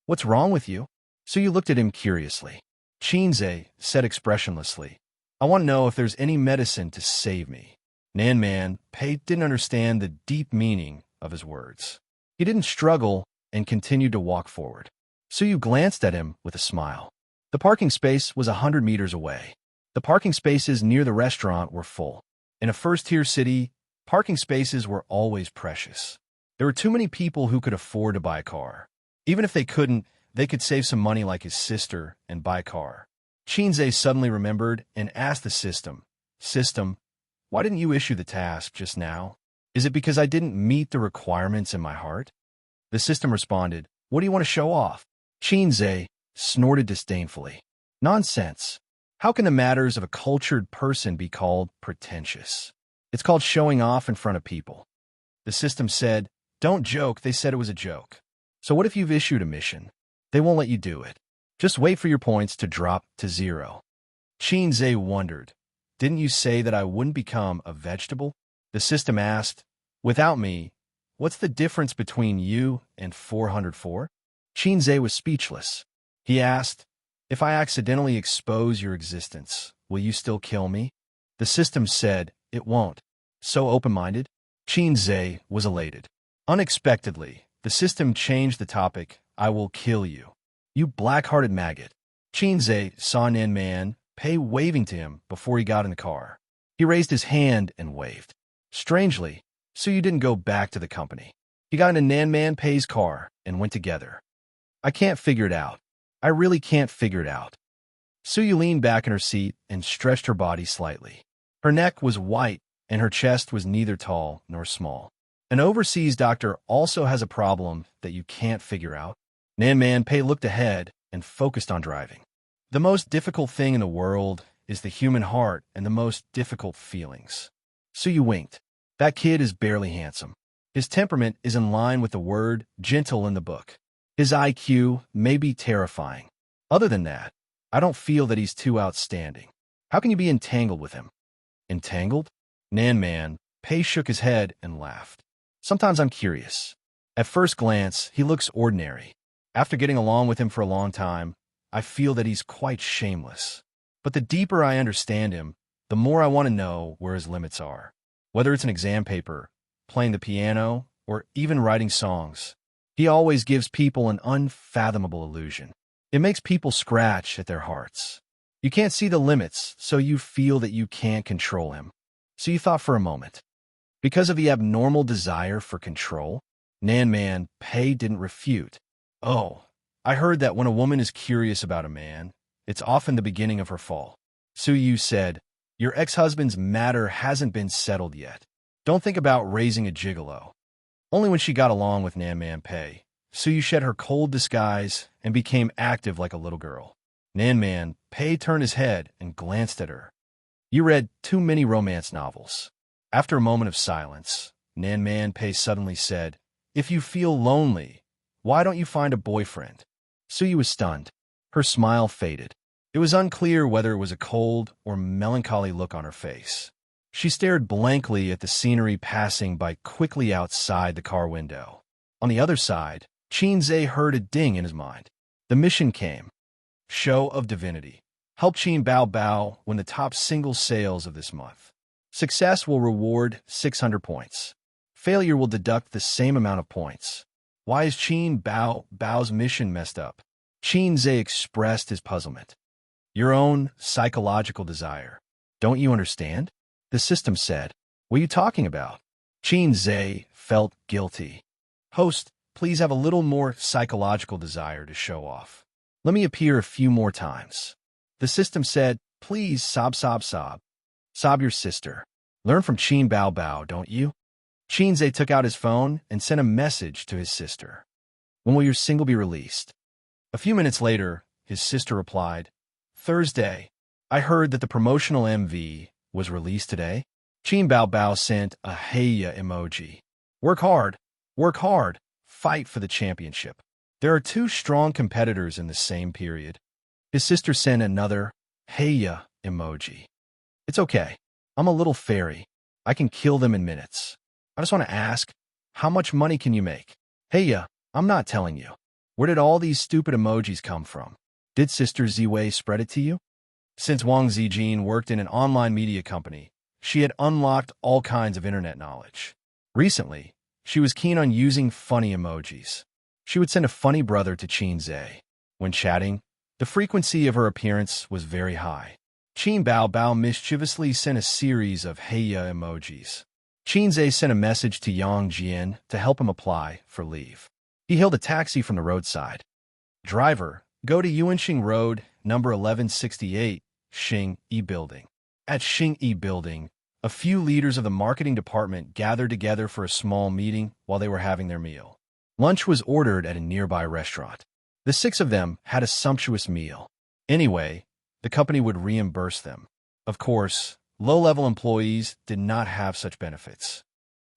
What's wrong with you? Suyu looked at him curiously. Xianxia said expressionlessly, I want to know if there's any medicine to save me. Nan Man Pei didn't understand the deep meaning of his words. He didn't struggle and continued to walk forward. Suyu glanced at him with a smile. The parking space was 100 meters away. The parking spaces near the restaurant were full. In a first-tier city, parking spaces were always precious. There were too many people who could afford to buy a car. Even if they couldn't, they could save some money like his sister and buy a car. Xianxia suddenly remembered and asked the system, why didn't you issue the task just now? Is it because I didn't meet the requirements in my heart? The system responded, What do you want to show off? Xianxia snorted disdainfully. Nonsense. How can the matters of a cultured person be called pretentious? It's called showing off in front of people. The system said, don't joke, they said it was a joke. So what if you've issued a mission? They won't let you do it. Just wait for your points to drop to 0. Xianxia wondered, didn't you say that I wouldn't become a vegetable? The system asked, without me, what's the difference between you and 404? Xianxia was speechless. He asked, if I accidentally expose your existence, will you still kill me? The system said, it won't. So open-minded, Xianxia was elated. Unexpectedly, the system changed the topic, I will kill you. You black-hearted maggot. Xianxia saw Nan Man Pei waving to him before he got in the car. He raised his hand and waved. Strangely, Suyu didn't go back to the company. He got into Nan Man Pei's car and went together. I can't figure it out. I really can't figure it out. Suyu leaned back in her seat and stretched her body slightly. Her neck was white and her chest was neither tall nor small. An overseas doctor also has a problem that you can't figure out. Nan Man Pei looked ahead and focused on driving. The most difficult thing in the world is the human heart and the most difficult feelings. Suyu winked. That kid is barely handsome. His temperament is in line with the word gentle in the book. His IQ may be terrifying. Other than that, I don't feel that he's too outstanding. How can you be entangled with him? Entangled? Nan Man Pei shook his head and laughed. Sometimes I'm curious. At first glance, he looks ordinary. After getting along with him for a long time, I feel that he's quite shameless. But the deeper I understand him, the more I want to know where his limits are. Whether it's an exam paper, playing the piano, or even writing songs, he always gives people an unfathomable illusion. It makes people scratch at their hearts. You can't see the limits, so you feel that you can't control him. So you thought for a moment. Because of the abnormal desire for control, Nan Man Pei didn't refute. Oh, I heard that when a woman is curious about a man, it's often the beginning of her fall. Suyu said, your ex-husband's matter hasn't been settled yet. Don't think about raising a gigolo. Only when she got along with Nan Man Pei, Suyu shed her cold disguise and became active like a little girl. Nan Man Pei turned his head and glanced at her. You read too many romance novels. After a moment of silence, Nan Man Pei suddenly said, if you feel lonely, why don't you find a boyfriend? Suyu was stunned. Her smile faded. It was unclear whether it was a cold or melancholy look on her face. She stared blankly at the scenery passing by quickly outside the car window. On the other side, Xianxia heard a ding in his mind. The mission came. Show of Divinity. Help Qin Bao Bao win the top single sales of this month. Success will reward 600 points. Failure will deduct the same amount of points. Why is Qin Bao Bao's mission messed up? Xianxia expressed his puzzlement. Your own psychological desire. Don't you understand? The system said. What are you talking about? Xianxia felt guilty. Host, please have a little more psychological desire to show off. Let me appear a few more times. The system said, please sob sob sob. Sob your sister. Learn from Qin Bao Bao, don't you? Xianxia took out his phone and sent a message to his sister. When will your single be released? A few minutes later, his sister replied, Thursday. I heard that the promotional MV was released today. Qin Bao Bao sent a heya emoji. Work hard, fight for the championship. There are two strong competitors in the same period. His sister sent another heya emoji. It's okay. I'm a little fairy. I can kill them in minutes. I just want to ask, how much money can you make? Heya, I'm not telling you. Where did all these stupid emojis come from? Did Sister Ziwei spread it to you? Since Wang Zijin worked in an online media company, she had unlocked all kinds of internet knowledge. Recently, she was keen on using funny emojis. She would send a funny brother to Xianxia. When chatting, the frequency of her appearance was very high. Qin Bao Bao mischievously sent a series of heya emojis. Xianxia sent a message to Yang Jian to help him apply for leave. He hailed a taxi from the roadside. Driver, go to Yuanxing Road, number 1168, Xing-Yi Building. At Xing-Yi Building, a few leaders of the marketing department gathered together for a small meeting while they were having their meal. Lunch was ordered at a nearby restaurant. The 6 of them had a sumptuous meal. Anyway, the company would reimburse them. Of course, low-level employees did not have such benefits.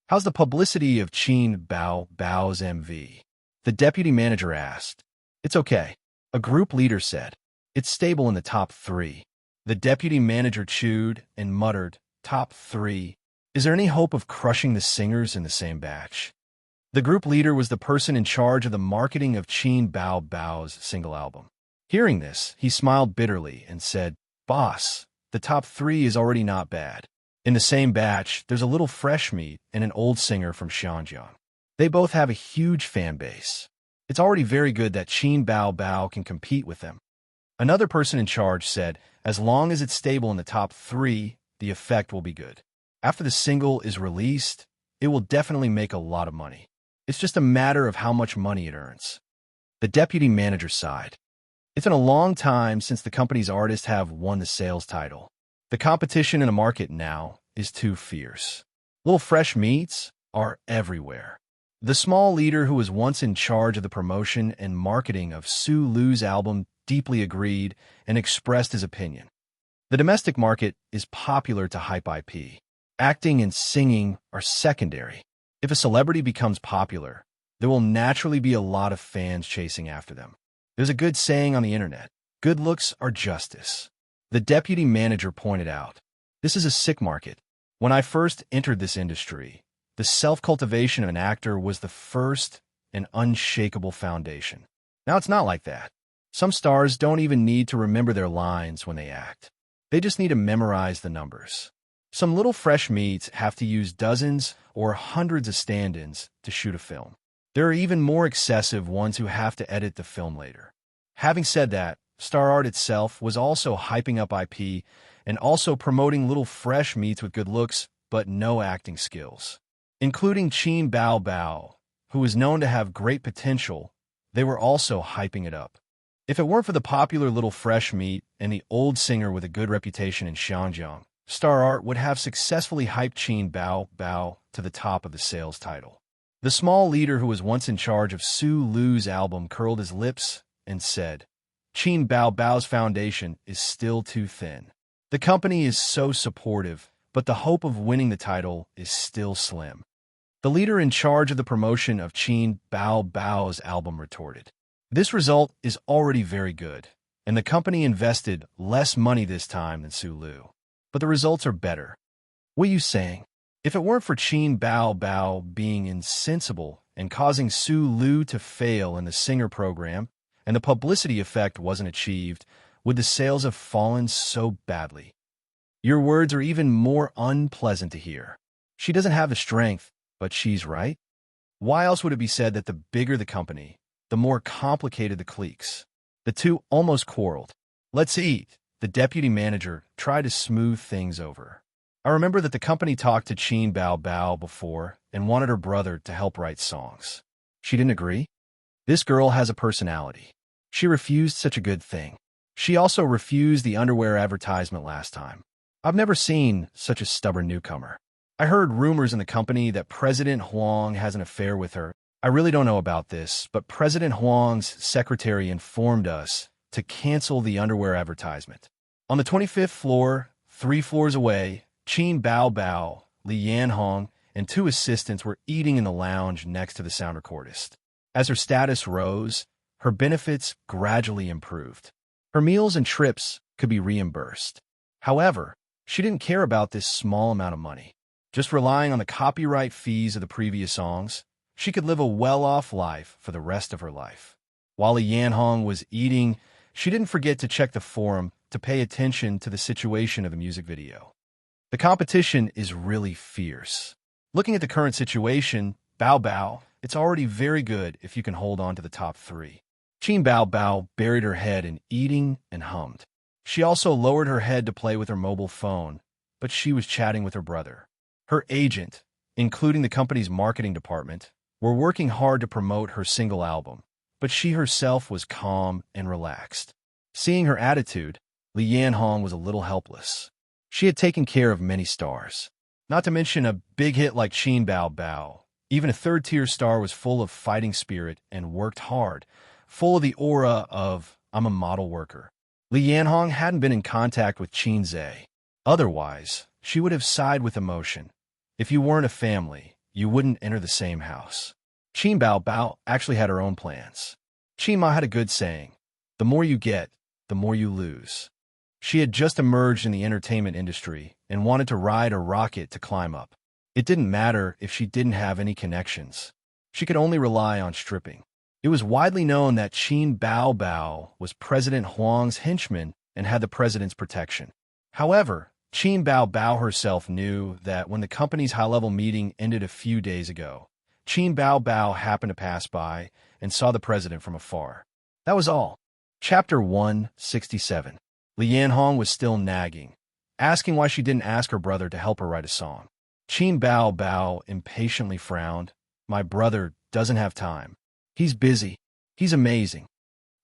How's the publicity of Qin Bao's MV? The deputy manager asked. It's okay. A group leader said. It's stable in the top 3. The deputy manager chewed and muttered, top 3. Is there any hope of crushing the singers in the same batch? The group leader was the person in charge of the marketing of Qin Bao's single album. Hearing this, he smiled bitterly and said, Boss, the top 3 is already not bad. In the same batch, there's a little fresh meat and an old singer from Xianxia. They both have a huge fan base. It's already very good that Qin Bao can compete with them. Another person in charge said, as long as it's stable in the top 3, the effect will be good. After the single is released, it will definitely make a lot of money. It's just a matter of how much money it earns. The deputy manager sighed. It's been a long time since the company's artists have won the sales title. The competition in the market now is too fierce. Little fresh meats are everywhere. The small leader who was once in charge of the promotion and marketing of Su Lu's album deeply agreed and expressed his opinion. The domestic market is popular to hype IP. Acting and singing are secondary. If a celebrity becomes popular, there will naturally be a lot of fans chasing after them. There's a good saying on the internet, good looks are justice. The deputy manager pointed out, this is a sick market. When I first entered this industry, the self-cultivation of an actor was the first and unshakable foundation. Now it's not like that. Some stars don't even need to remember their lines when they act. They just need to memorize the numbers. Some little fresh meats have to use dozens or hundreds of stand-ins to shoot a film. There are even more excessive ones who have to edit the film later. Having said that, Star Art itself was also hyping up IP and also promoting little fresh meats with good looks but no acting skills. Including Qin Bao, who was known to have great potential, they were also hyping it up. If it weren't for the popular little fresh meat and the old singer with a good reputation in Xianxia, Star Art would have successfully hyped Qin Bao to the top of the sales title. The small leader who was once in charge of Su Lu's album curled his lips and said, Qin Bao's foundation is still too thin. The company is so supportive, but the hope of winning the title is still slim. The leader in charge of the promotion of Qin Bao's album retorted, this result is already very good, and the company invested less money this time than Su Lu. But the results are better. What are you saying? If it weren't for Qin Bao being insensible and causing Su Lu to fail in the singer program, and the publicity effect wasn't achieved, would the sales have fallen so badly? Your words are even more unpleasant to hear. She doesn't have the strength, but she's right. Why else would it be said that the bigger the company, the more complicated the cliques? The two almost quarreled. Let's eat. The deputy manager tried to smooth things over. I remember that the company talked to Qin Bao before and wanted her brother to help write songs. She didn't agree? This girl has a personality. She refused such a good thing. She also refused the underwear advertisement last time. I've never seen such a stubborn newcomer. I heard rumors in the company that President Huang has an affair with her. I really don't know about this, but President Huang's secretary informed us to cancel the underwear advertisement. On the 25th floor, 3 floors away, Qin Bao, Li Yanhong, and 2 assistants were eating in the lounge next to the sound recordist. As her status rose, her benefits gradually improved. Her meals and trips could be reimbursed. However, she didn't care about this small amount of money. Just relying on the copyright fees of the previous songs, she could live a well-off life for the rest of her life. While Li Yanhong was eating, she didn't forget to check the forum to pay attention to the situation of the music video. The competition is really fierce. Looking at the current situation, Bao, it's already very good if you can hold on to the top 3. Qin Bao buried her head in eating and hummed. She also lowered her head to play with her mobile phone, but she was chatting with her brother. Her agent, including the company's marketing department, were working hard to promote her single album, but she herself was calm and relaxed. Seeing her attitude, Li Yanhong was a little helpless. She had taken care of many stars. Not to mention a big hit like Qin Bao. Even a third-tier star was full of fighting spirit and worked hard, full of the aura of, I'm a model worker. Li Yanhong hadn't been in contact with Qin Zhe. Otherwise, she would have sighed with emotion. If you weren't a family, you wouldn't enter the same house. Qin Bao actually had her own plans. Qin Ma had a good saying, the more you get, the more you lose. She had just emerged in the entertainment industry and wanted to ride a rocket to climb up. It didn't matter if she didn't have any connections. She could only rely on stripping. It was widely known that Qin Bao was President Huang's henchman and had the president's protection. However, Qin Bao herself knew that when the company's high-level meeting ended a few days ago, Qin Bao happened to pass by and saw the president from afar. That was all. Chapter 167. Li Yanhong was still nagging, asking why she didn't ask her brother to help her write a song. Qin Bao impatiently frowned. My brother doesn't have time. He's busy. He's amazing.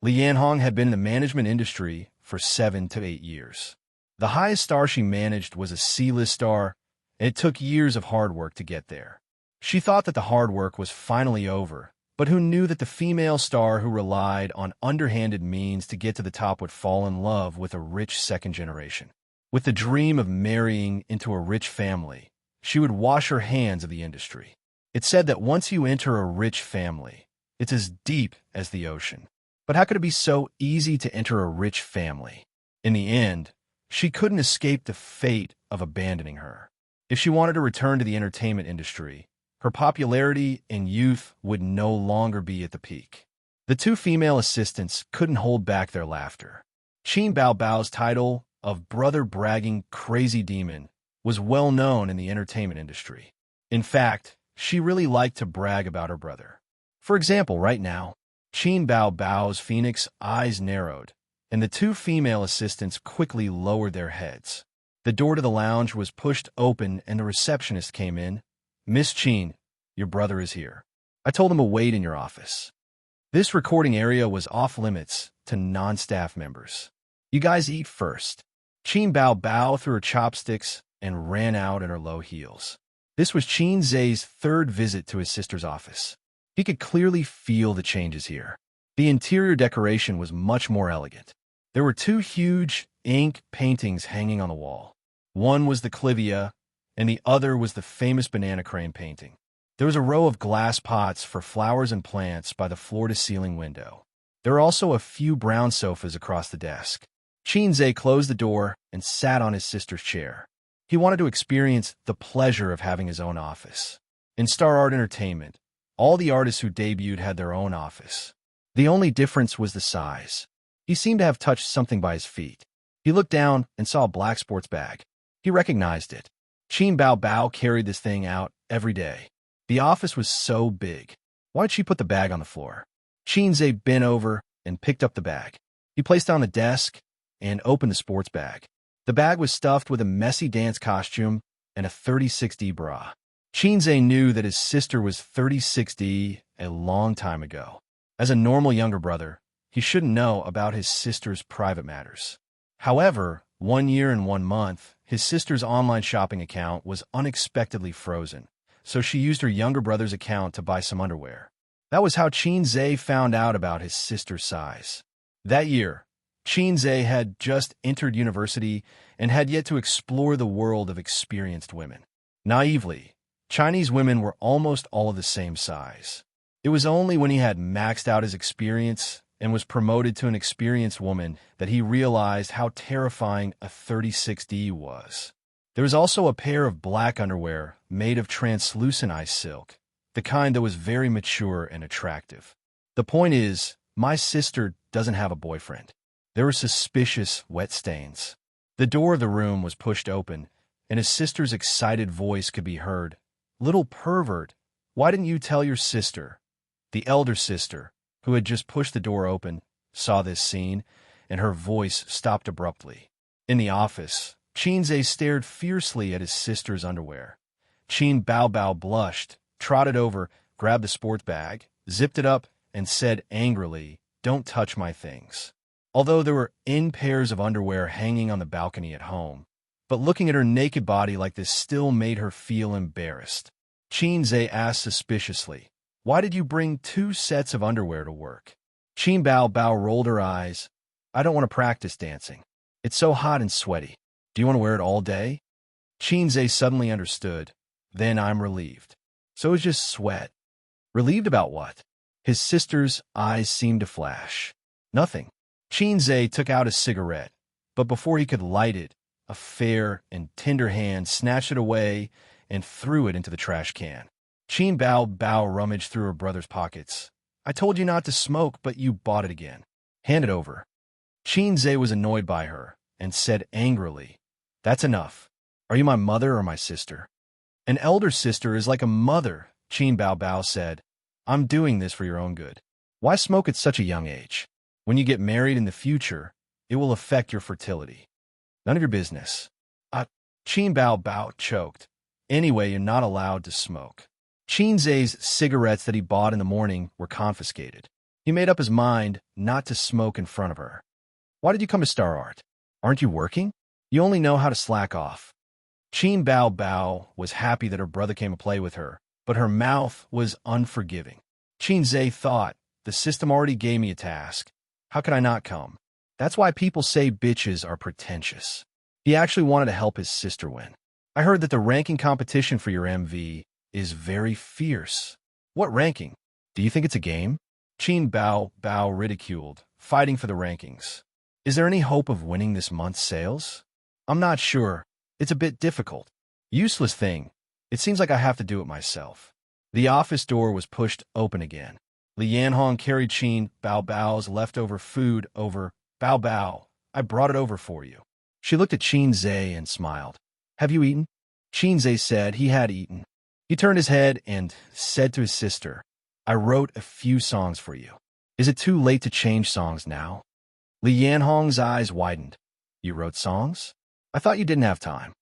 Li Yanhong had been in the management industry for 7 to 8 years. The highest star she managed was a C-list star, and it took years of hard work to get there. She thought that the hard work was finally over, but who knew that the female star who relied on underhanded means to get to the top would fall in love with a rich second generation. With the dream of marrying into a rich family, she would wash her hands of the industry. It said that once you enter a rich family, it's as deep as the ocean. But how could it be so easy to enter a rich family? In the end, she couldn't escape the fate of abandoning her. If she wanted to return to the entertainment industry, her popularity in youth would no longer be at the peak. The two female assistants couldn't hold back their laughter. Qin Bao's title of brother-bragging crazy demon was well known in the entertainment industry. In fact, she really liked to brag about her brother. For example, right now, Qin Bao's phoenix eyes narrowed, and the two female assistants quickly lowered their heads. The door to the lounge was pushed open and the receptionist came in. Miss Qin, your brother is here. I told him to wait in your office. This recording area was off-limits to non-staff members. You guys eat first. Qin Bao threw her chopsticks and ran out in her low heels. This was Qin Zhe's third visit to his sister's office. He could clearly feel the changes here. The interior decoration was much more elegant. There were two huge ink paintings hanging on the wall. One was the Cultivation, and the other was the famous banana crane painting. There was a row of glass pots for flowers and plants by the floor-to-ceiling window. There were also a few brown sofas across the desk. Qin Zhe closed the door and sat on his sister's chair. He wanted to experience the pleasure of having his own office. In Star Art Entertainment, all the artists who debuted had their own office. The only difference was the size. He seemed to have touched something by his feet. He looked down and saw a black sports bag. He recognized it. Qin Bao carried this thing out every day. The office was so big. Why'd she put the bag on the floor? Qin Zhe bent over and picked up the bag. He placed it on the desk and opened the sports bag. The bag was stuffed with a messy dance costume and a 36D bra. Qin Zhe knew that his sister was 36D a long time ago. As a normal younger brother, he shouldn't know about his sister's private matters. However, 1 year and 1 month, his sister's online shopping account was unexpectedly frozen, so she used her younger brother's account to buy some underwear. That was how Qin Zhe found out about his sister's size. That year, Qin Zhe had just entered university and had yet to explore the world of experienced women. Naively, Chinese women were almost all of the same size. It was only when he had maxed out his experience and was promoted to an experienced woman that he realized how terrifying a 36D was. There was also a pair of black underwear made of translucent ice silk, the kind that was very mature and attractive. The point is, my sister doesn't have a boyfriend. There were suspicious wet stains. The door of the room was pushed open, and his sister's excited voice could be heard. Little pervert, why didn't you tell your sister? The elder sister, who had just pushed the door open, saw this scene, and her voice stopped abruptly. In the office, Qin Zhe stared fiercely at his sister's underwear. Qin Bao blushed, trotted over, grabbed the sports bag, zipped it up, and said angrily, "Don't touch my things." Although there were N pairs of underwear hanging on the balcony at home, but looking at her naked body like this still made her feel embarrassed. Qin Zhe asked suspiciously, "Why did you bring 2 sets of underwear to work?" Qin Bao rolled her eyes. I don't want to practice dancing. It's so hot and sweaty. Do you want to wear it all day? Xianxia suddenly understood. Then I'm relieved. So it's just sweat. Relieved about what? His sister's eyes seemed to flash. Nothing. Xianxia took out a cigarette, but before he could light it, a fair and tender hand snatched it away and threw it into the trash can. Qin Bao rummaged through her brother's pockets. I told you not to smoke, but you bought it again. Hand it over. Xianxia was annoyed by her and said angrily, That's enough. Are you my mother or my sister? An elder sister is like a mother, Qin Bao said. I'm doing this for your own good. Why smoke at such a young age? When you get married in the future, it will affect your fertility. None of your business. Qin Bao choked. Anyway, you're not allowed to smoke. Xianxia's cigarettes that he bought in the morning were confiscated. He made up his mind not to smoke in front of her. Why did you come to Star Art? Aren't you working? You only know how to slack off. Qin Bao was happy that her brother came to play with her, but her mouth was unforgiving. Xianxia thought, the system already gave me a task. How could I not come? That's why people say bitches are pretentious. He actually wanted to help his sister win. I heard that the ranking competition for your MV is very fierce. What ranking? Do you think it's a game? Qin Bao ridiculed, fighting for the rankings. Is there any hope of winning this month's sales? I'm not sure. It's a bit difficult. Useless thing. It seems like I have to do it myself. The office door was pushed open again. Li Yanhong carried Qin Bao's leftover food over. Bao, I brought it over for you. She looked at Xianxia and smiled. Have you eaten? Xianxia said he had eaten. He turned his head and said to his sister, I wrote a few songs for you. Is it too late to change songs now? Li Yanhong's eyes widened. You wrote songs? I thought you didn't have time.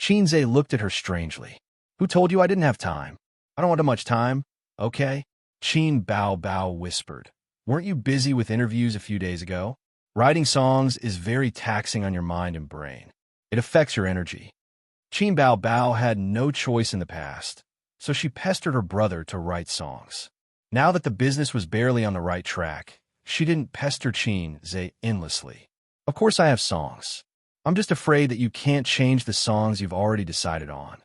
Xianxia looked at her strangely. Who told you I didn't have time? I don't want much time, okay? Qin Bao whispered. Weren't you busy with interviews a few days ago? Writing songs is very taxing on your mind and brain. It affects your energy. Qin Bao had no choice in the past, so she pestered her brother to write songs. Now that the business was barely on the right track, she didn't pester Xianxia endlessly. Of course I have songs. I'm just afraid that you can't change the songs you've already decided on.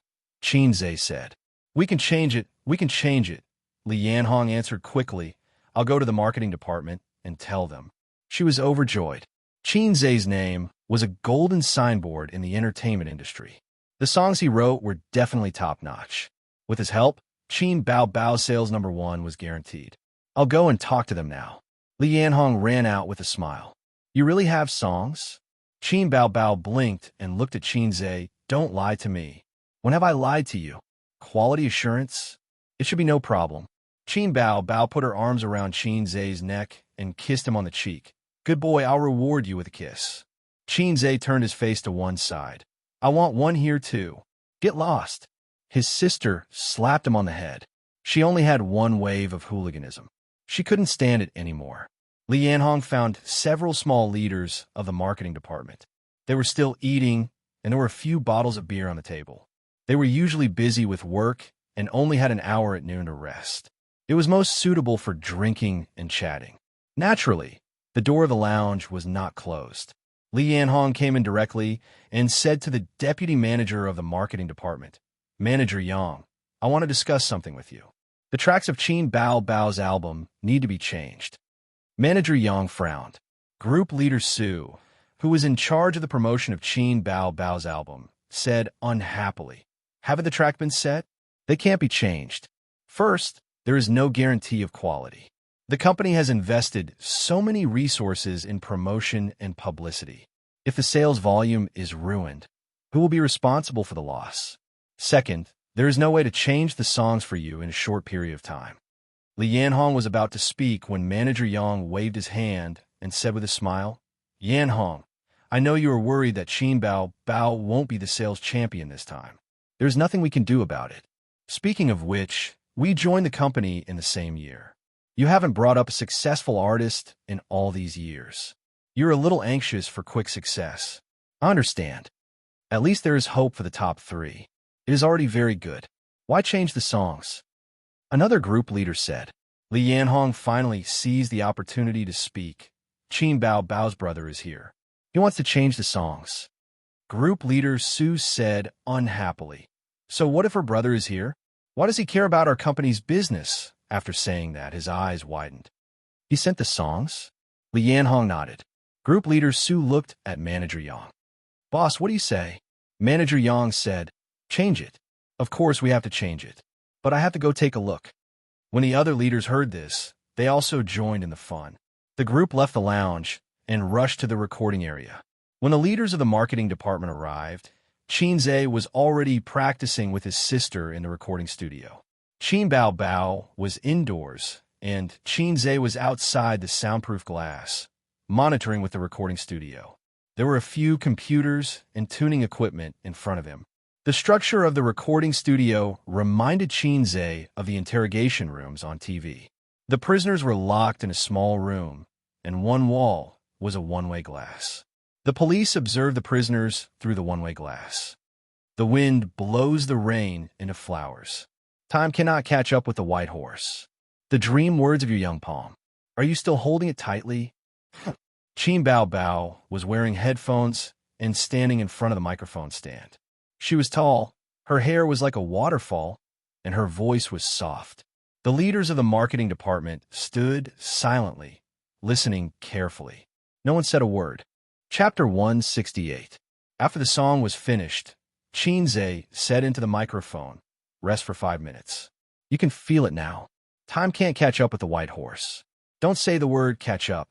Xianxia said. We can change it. Li Yanhong answered quickly. I'll go to the marketing department and tell them. She was overjoyed. Xianxia's name was a golden signboard in the entertainment industry. The songs he wrote were definitely top-notch. With his help, Qin Bao's sales #1 was guaranteed. I'll go and talk to them now. Li Yanhong ran out with a smile. You really have songs? Qin Bao blinked and looked at Xianxia. Don't lie to me. When have I lied to you? Quality assurance? It should be no problem. Qin Bao put her arms around Xianxia's neck and kissed him on the cheek. Good boy, I'll reward you with a kiss. Xianxia turned his face to one side. I want one here too. Get lost. His sister slapped him on the head. She only had one wave of hooliganism. She couldn't stand it anymore. Li Yanhong found several small leaders of the marketing department. They were still eating, and there were a few bottles of beer on the table. They were usually busy with work and only had an hour at noon to rest. It was most suitable for drinking and chatting. Naturally, the door of the lounge was not closed. Li Yanhong came in directly and said to the deputy manager of the marketing department, Manager Yang, I want to discuss something with you. The tracks of Qin Bao's album need to be changed. Manager Yang frowned. Group leader Su, who was in charge of the promotion of Qin Bao's album, said unhappily, Haven't the track been set? They can't be changed. First, there is no guarantee of quality. The company has invested so many resources in promotion and publicity. If the sales volume is ruined, who will be responsible for the loss? Second, there is no way to change the songs for you in a short period of time. Li Yanhong was about to speak when Manager Yang waved his hand and said with a smile, Yanhong, I know you are worried that Qin Bao won't be the sales champion this time. There's nothing we can do about it. Speaking of which, we joined the company in the same year. You haven't brought up a successful artist in all these years. You're a little anxious for quick success. I understand. At least there is hope for the top 3. It is already very good. Why change the songs? Another group leader said. Li Yanhong finally seized the opportunity to speak. Qin Bao Bao's brother is here. He wants to change the songs. Group leader Su said unhappily. So what if her brother is here? Why does he care about our company's business? After saying that, his eyes widened. He sent the songs? Li Yanhong nodded. Group leader Su looked at Manager Yang. Boss, what do you say? Manager Yang said, change it. Of course we have to change it. But I have to go take a look. When the other leaders heard this, they also joined in the fun. The group left the lounge and rushed to the recording area. When the leaders of the marketing department arrived, Xianxia was already practicing with his sister in the recording studio. Qin Bao Bao was indoors, and Xianxia was outside the soundproof glass, monitoring with the recording studio. There were a few computers and tuning equipment in front of him. The structure of the recording studio reminded Xianxia of the interrogation rooms on TV. The prisoners were locked in a small room, and one wall was a one-way glass. The police observed the prisoners through the one-way glass. The wind blows the rain into flowers. Time cannot catch up with the white horse. The dream words of your young palm. Are you still holding it tightly? Qin Bao Bao was wearing headphones and standing in front of the microphone stand. She was tall, her hair was like a waterfall, and her voice was soft. The leaders of the marketing department stood silently, listening carefully. No one said a word. Chapter 168. After the song was finished, Xianxia said into the microphone, rest for 5 minutes. You can feel it now. Time can't catch up with the white horse. Don't say the word catch up.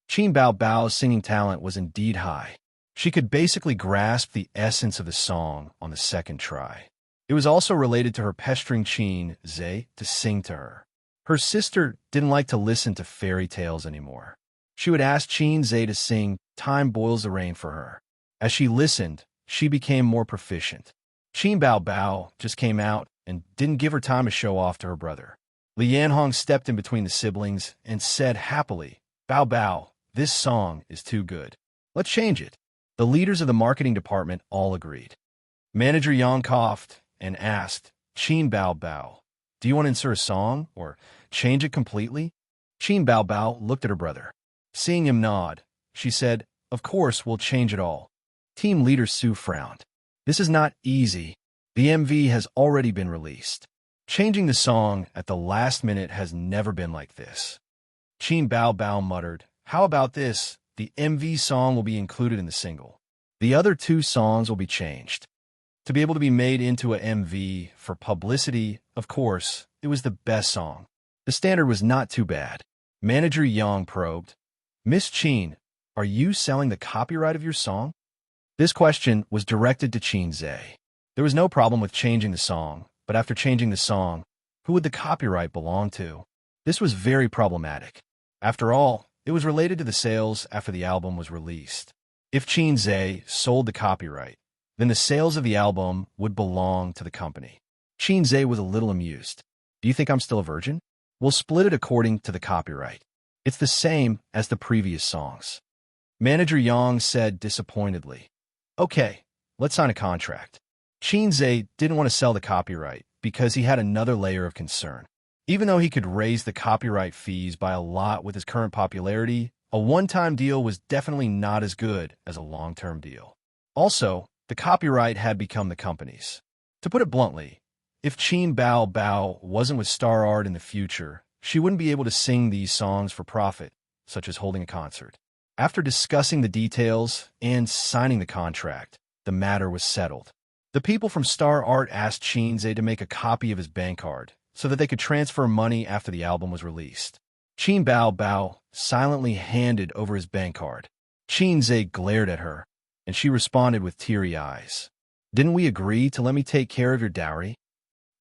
Qin Bao Bao's singing talent was indeed high. She could basically grasp the essence of the song on the second try. It was also related to her pestering Xianxia to sing to her. Her sister didn't like to listen to fairy tales anymore. She would ask Xianxia to sing Time Boils the Rain for her. As she listened, she became more proficient. Qin Bao Bao just came out and didn't give her time to show off to her brother. Li Yanhong stepped in between the siblings and said happily, Bao Bao, this song is too good. Let's change it. The leaders of the marketing department all agreed. Manager Yang coughed and asked, Qin Bao Bao, do you want to insert a song or change it completely? Qin Bao Bao looked at her brother. Seeing him nod, she said, of course we'll change it all. Team leader Su frowned. This is not easy. The MV has already been released. Changing the song at the last minute has never been like this. Qin Bao Bao muttered, how about this? The MV song will be included in the single. The other 2 songs will be changed. To be able to be made into a MV for publicity, of course, it was the best song. The standard was not too bad. Manager Yang probed, Miss Qin, are you selling the copyright of your song? This question was directed to Xianxia. There was no problem with changing the song, but after changing the song, who would the copyright belong to? This was very problematic. After all, it was related to the sales after the album was released. If Xianxia sold the copyright, then the sales of the album would belong to the company. Xianxia was a little amused. Do you think I'm still a virgin? We'll split it according to the copyright. It's the same as the previous songs. Manager Yang said disappointedly, okay, let's sign a contract. Xianxia didn't want to sell the copyright because he had another layer of concern. Even though he could raise the copyright fees by a lot with his current popularity, a one-time deal was definitely not as good as a long-term deal. Also, the copyright had become the company's. To put it bluntly, if Qin Bao Bao wasn't with Star Art in the future, she wouldn't be able to sing these songs for profit, such as holding a concert. After discussing the details and signing the contract, the matter was settled. The people from Star Art asked Xianxia to make a copy of his bank card so that they could transfer money after the album was released. Qin Bao Bao silently handed over his bank card. Xianxia glared at her, and she responded with teary eyes. Didn't we agree to let me take care of your dowry?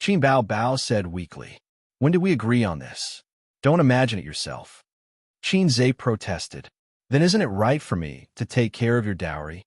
Qin Bao Bao said weakly. When did we agree on this? Don't imagine it yourself. Xianxia protested. Then isn't it right for me to take care of your dowry?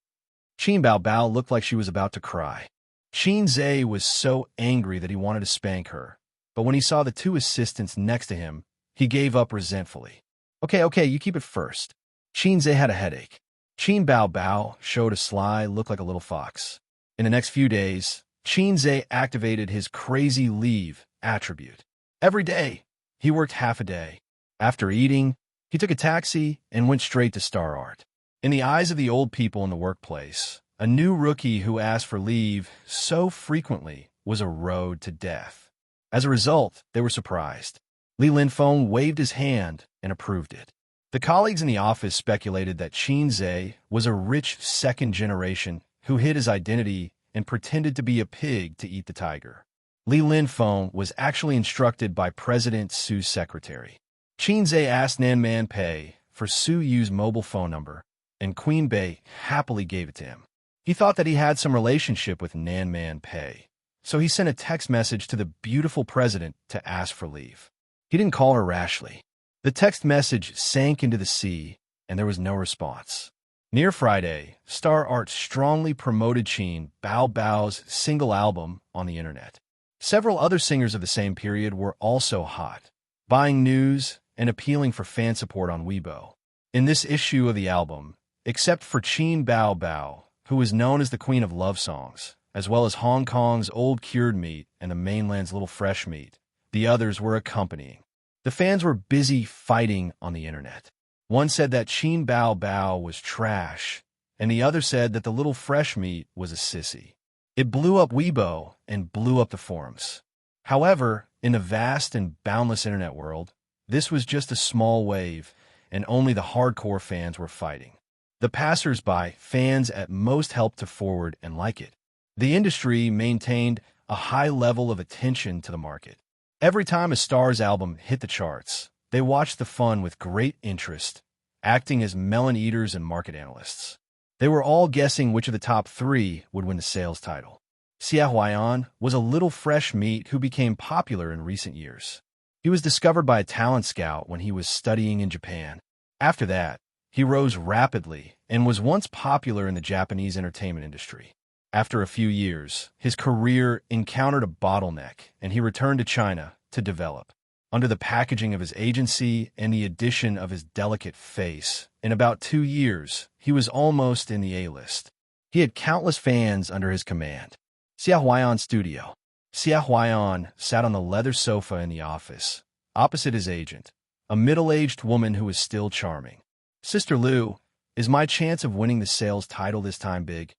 Qin Bao Bao looked like she was about to cry. Xianxia was so angry that he wanted to spank her, but when he saw the 2 assistants next to him, he gave up resentfully. Okay, you keep it first. Xianxia had a headache. Qin Bao Bao showed a sly look like a little fox. In the next few days, Xianxia activated his crazy leave attribute. Every day, he worked half a day. After eating, He took a taxi and went straight to Star Art. In the eyes of the old people in the workplace, a new rookie who asked for leave so frequently was a road to death. As a result, they were surprised. Li Linfeng waved his hand and approved it. The colleagues in the office speculated that Xianxia was a rich second generation who hid his identity and pretended to be a pig to eat the tiger. Li Linfeng was actually instructed by President Su's secretary. Xianxia asked Nanman Pei for Su Yu's mobile phone number, and Queen Bei happily gave it to him. He thought that he had some relationship with Nanman Pei, so he sent a text message to the beautiful president to ask for leave. He didn't call her rashly. The text message sank into the sea, and there was no response. Near Friday, Star Art strongly promoted Qin Bao Bao's single album on the internet. Several other singers of the same period were also hot, buying news and appealing for fan support on Weibo. In this issue of the album, except for Qin Bao Bao, who was known as the Queen of Love Songs, as well as Hong Kong's Old Cured Meat and the mainland's Little Fresh Meat, the others were accompanying. The fans were busy fighting on the internet. One said that Qin Bao Bao was trash, and the other said that the Little Fresh Meat was a sissy. It blew up Weibo and blew up the forums. However, in the vast and boundless internet world, this was just a small wave, and only the hardcore fans were fighting. The passers-by, fans at most, helped to forward and like it. The industry maintained a high level of attention to the market. Every time a star's album hit the charts, they watched the fun with great interest, acting as melon eaters and market analysts. They were all guessing which of the top three would win the sales title. Xia Huaiyan was a Little Fresh Meat who became popular in recent years. He was discovered by a talent scout when he was studying in Japan. After that, he rose rapidly and was once popular in the Japanese entertainment industry. After a few years, his career encountered a bottleneck, and he returned to China to develop. Under the packaging of his agency and the addition of his delicate face, in about 2 years, he was almost in the A-list. He had countless fans under his command. Xia Huaiyan Studio. Xia Huaiyan sat on the leather sofa in the office, opposite his agent, a middle-aged woman who was still charming. Sister Liu, is my chance of winning the sales title this time big?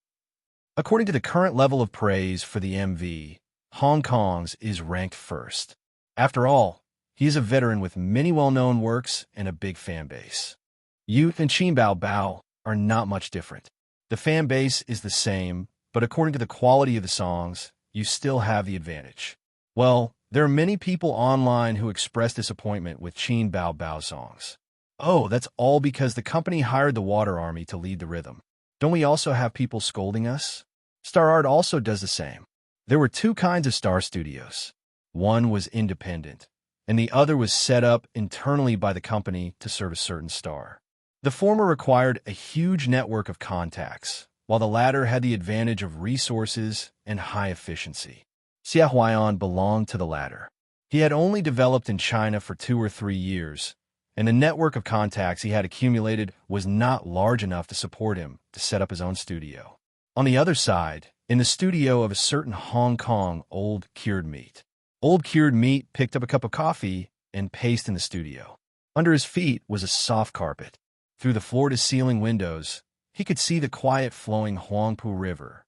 According to the current level of praise for the MV, Hong Kong's is ranked first. After all, he is a veteran with many well-known works and a big fan base. Youth and Qin Bao Bao are not much different. The fan base is the same, but according to the quality of the songs, you still have the advantage. Well, there are many people online who express disappointment with Qin Bao Bao songs. Oh, that's all because the company hired the Water Army to lead the rhythm. Don't we also have people scolding us? Star Art also does the same. There were two kinds of star studios. One was independent, and the other was set up internally by the company to serve a certain star. The former required a huge network of contacts, while the latter had the advantage of resources and high efficiency. Xia Huaiyan belonged to the latter. He had only developed in China for 2 or 3 years, and the network of contacts he had accumulated was not large enough to support him to set up his own studio. On the other side, in the studio of a certain Hong Kong Old Cured Meat, Old Cured Meat picked up a cup of coffee and paced in the studio. Under his feet was a soft carpet. Through the floor-to-ceiling windows, he could see the quiet flowing Huangpu River.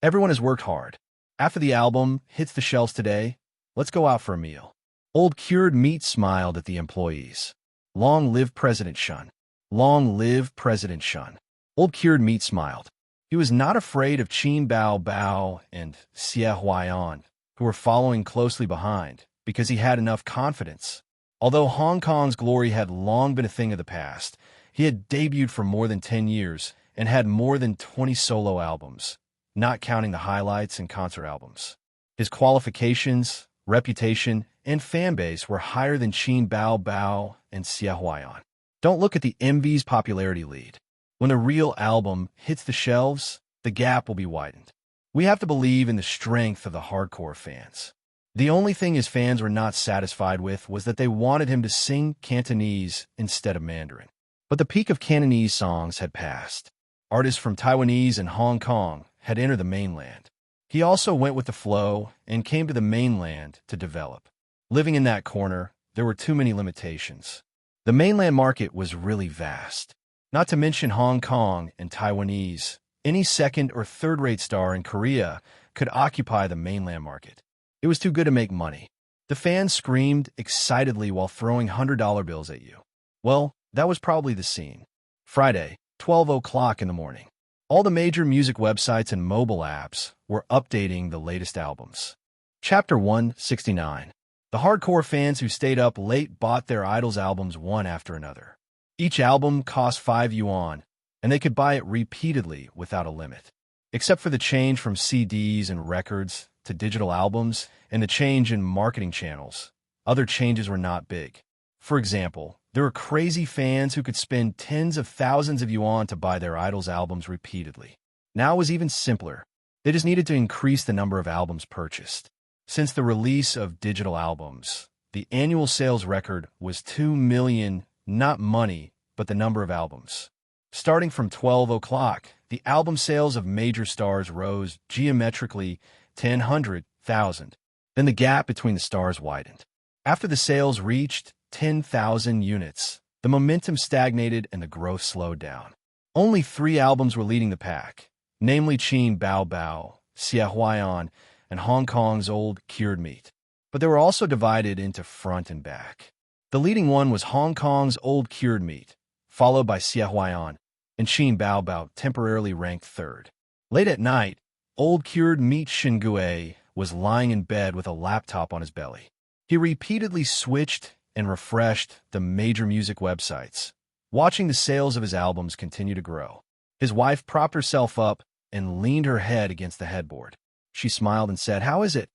Everyone has worked hard. After the album hits the shelves today, let's go out for a meal. Old Cured Meat smiled at the employees. Long live President Shun. Long live President Shun. Old Cured Meat smiled. He was not afraid of Qin Bao Bao and Xia Huaiyan, who were following closely behind, because he had enough confidence. Although Hong Kong's glory had long been a thing of the past, he had debuted for more than 10 years and had more than 20 solo albums, not counting the highlights and concert albums. His qualifications, reputation, and fan base were higher than Qin Bao Bao and Xia Huaiyan. Don't look at the MV's popularity lead. When the real album hits the shelves, the gap will be widened. We have to believe in the strength of the hardcore fans. The only thing his fans were not satisfied with was that they wanted him to sing Cantonese instead of Mandarin. But the peak of Cantonese songs had passed. Artists from Taiwanese and Hong Kong had entered the mainland. He also went with the flow and came to the mainland to develop. Living in that corner, there were too many limitations. The mainland market was really vast. Not to mention Hong Kong and Taiwanese. Any second or third-rate star in Korea could occupy the mainland market. It was too good to make money. The fans screamed excitedly while throwing $100 bills at you. Well, that was probably the scene. Friday, 12 o'clock in the morning. All the major music websites and mobile apps were updating the latest albums. Chapter 169. The hardcore fans who stayed up late bought their idols' albums one after another. Each album cost 5 yuan, and they could buy it repeatedly without a limit. Except for the change from CDs and records to digital albums and the change in marketing channels, other changes were not big. For example, there were crazy fans who could spend tens of thousands of yuan to buy their idols' albums repeatedly. Now it was even simpler. They just needed to increase the number of albums purchased. Since the release of digital albums, the annual sales record was 2 million, not money, but the number of albums. Starting from 12 o'clock, the album sales of major stars rose geometrically 100,000. Then the gap between the stars widened. After the sales reached 10,000 units, the momentum stagnated and the growth slowed down. Only 3 albums were leading the pack, namely Qin Bao Bao, Xianxia, and Hong Kong's Old Cured Meat. But they were also divided into front and back. The leading one was Hong Kong's Old Cured Meat, followed by Xianxia, and Qin Bao Bao temporarily ranked third. Late at night, Old Cured Meat Xianxia was lying in bed with a laptop on his belly. He repeatedly switched and refreshed the major music websites, watching the sales of his albums continue to grow. His wife propped herself up and leaned her head against the headboard. She smiled and said, "How is it?"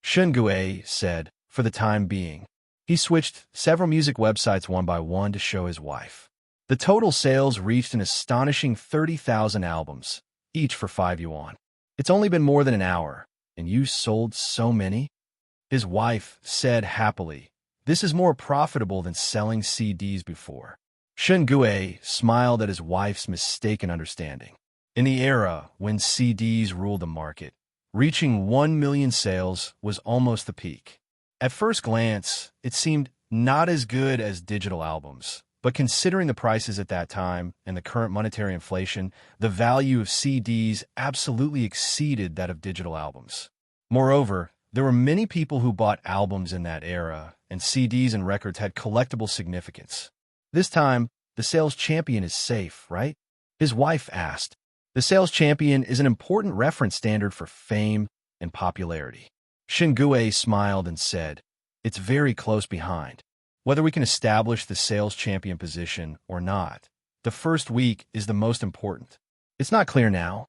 Xianxia said, for the time being. He switched several music websites one by one to show his wife. The total sales reached an astonishing 30,000 albums, each for 5 yuan. It's only been more than an hour, and you sold so many? His wife said happily, "This is more profitable than selling CDs before." Xianxia smiled at his wife's mistaken understanding. In the era when CDs ruled the market, reaching 1 million sales was almost the peak. At first glance, it seemed not as good as digital albums, but considering the prices at that time and the current monetary inflation, the value of CDs absolutely exceeded that of digital albums. Moreover, there were many people who bought albums in that era, and CDs and records had collectible significance. This time, the sales champion is safe, right? His wife asked. The sales champion is an important reference standard for fame and popularity. Xianxia smiled and said, "It's very close behind. Whether we can establish the sales champion position or not, the first week is the most important. It's not clear now."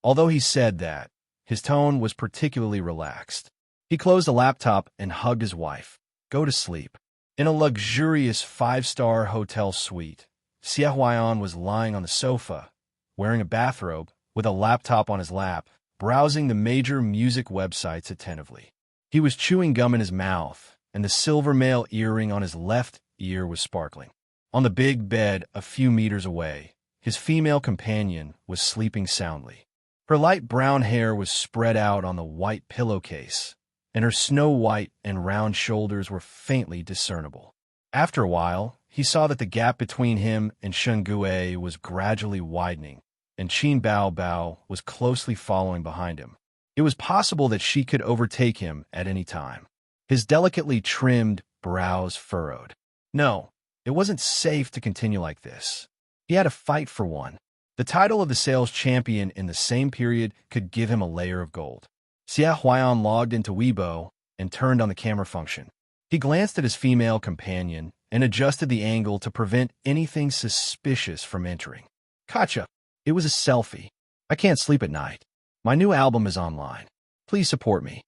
Although he said that, his tone was particularly relaxed. He closed the laptop and hugged his wife. "Go to sleep." In a luxurious 5-star hotel suite, Xianxia was lying on the sofa, wearing a bathrobe, with a laptop on his lap, browsing the major music websites attentively. He was chewing gum in his mouth, and the silver male earring on his left ear was sparkling. On the big bed a few meters away, his female companion was sleeping soundly. Her light brown hair was spread out on the white pillowcase, and her snow-white and round shoulders were faintly discernible. After a while, he saw that the gap between him and Xianxia was gradually widening, and Qin Bao Bao was closely following behind him. It was possible that she could overtake him at any time. His delicately trimmed brows furrowed. No, it wasn't safe to continue like this. He had to fight for one. The title of the sales champion in the same period could give him a layer of gold. Xianxia logged into Weibo and turned on the camera function. He glanced at his female companion and adjusted the angle to prevent anything suspicious from entering. "Gotcha. It was a selfie. I can't sleep at night. My new album is online. Please support me."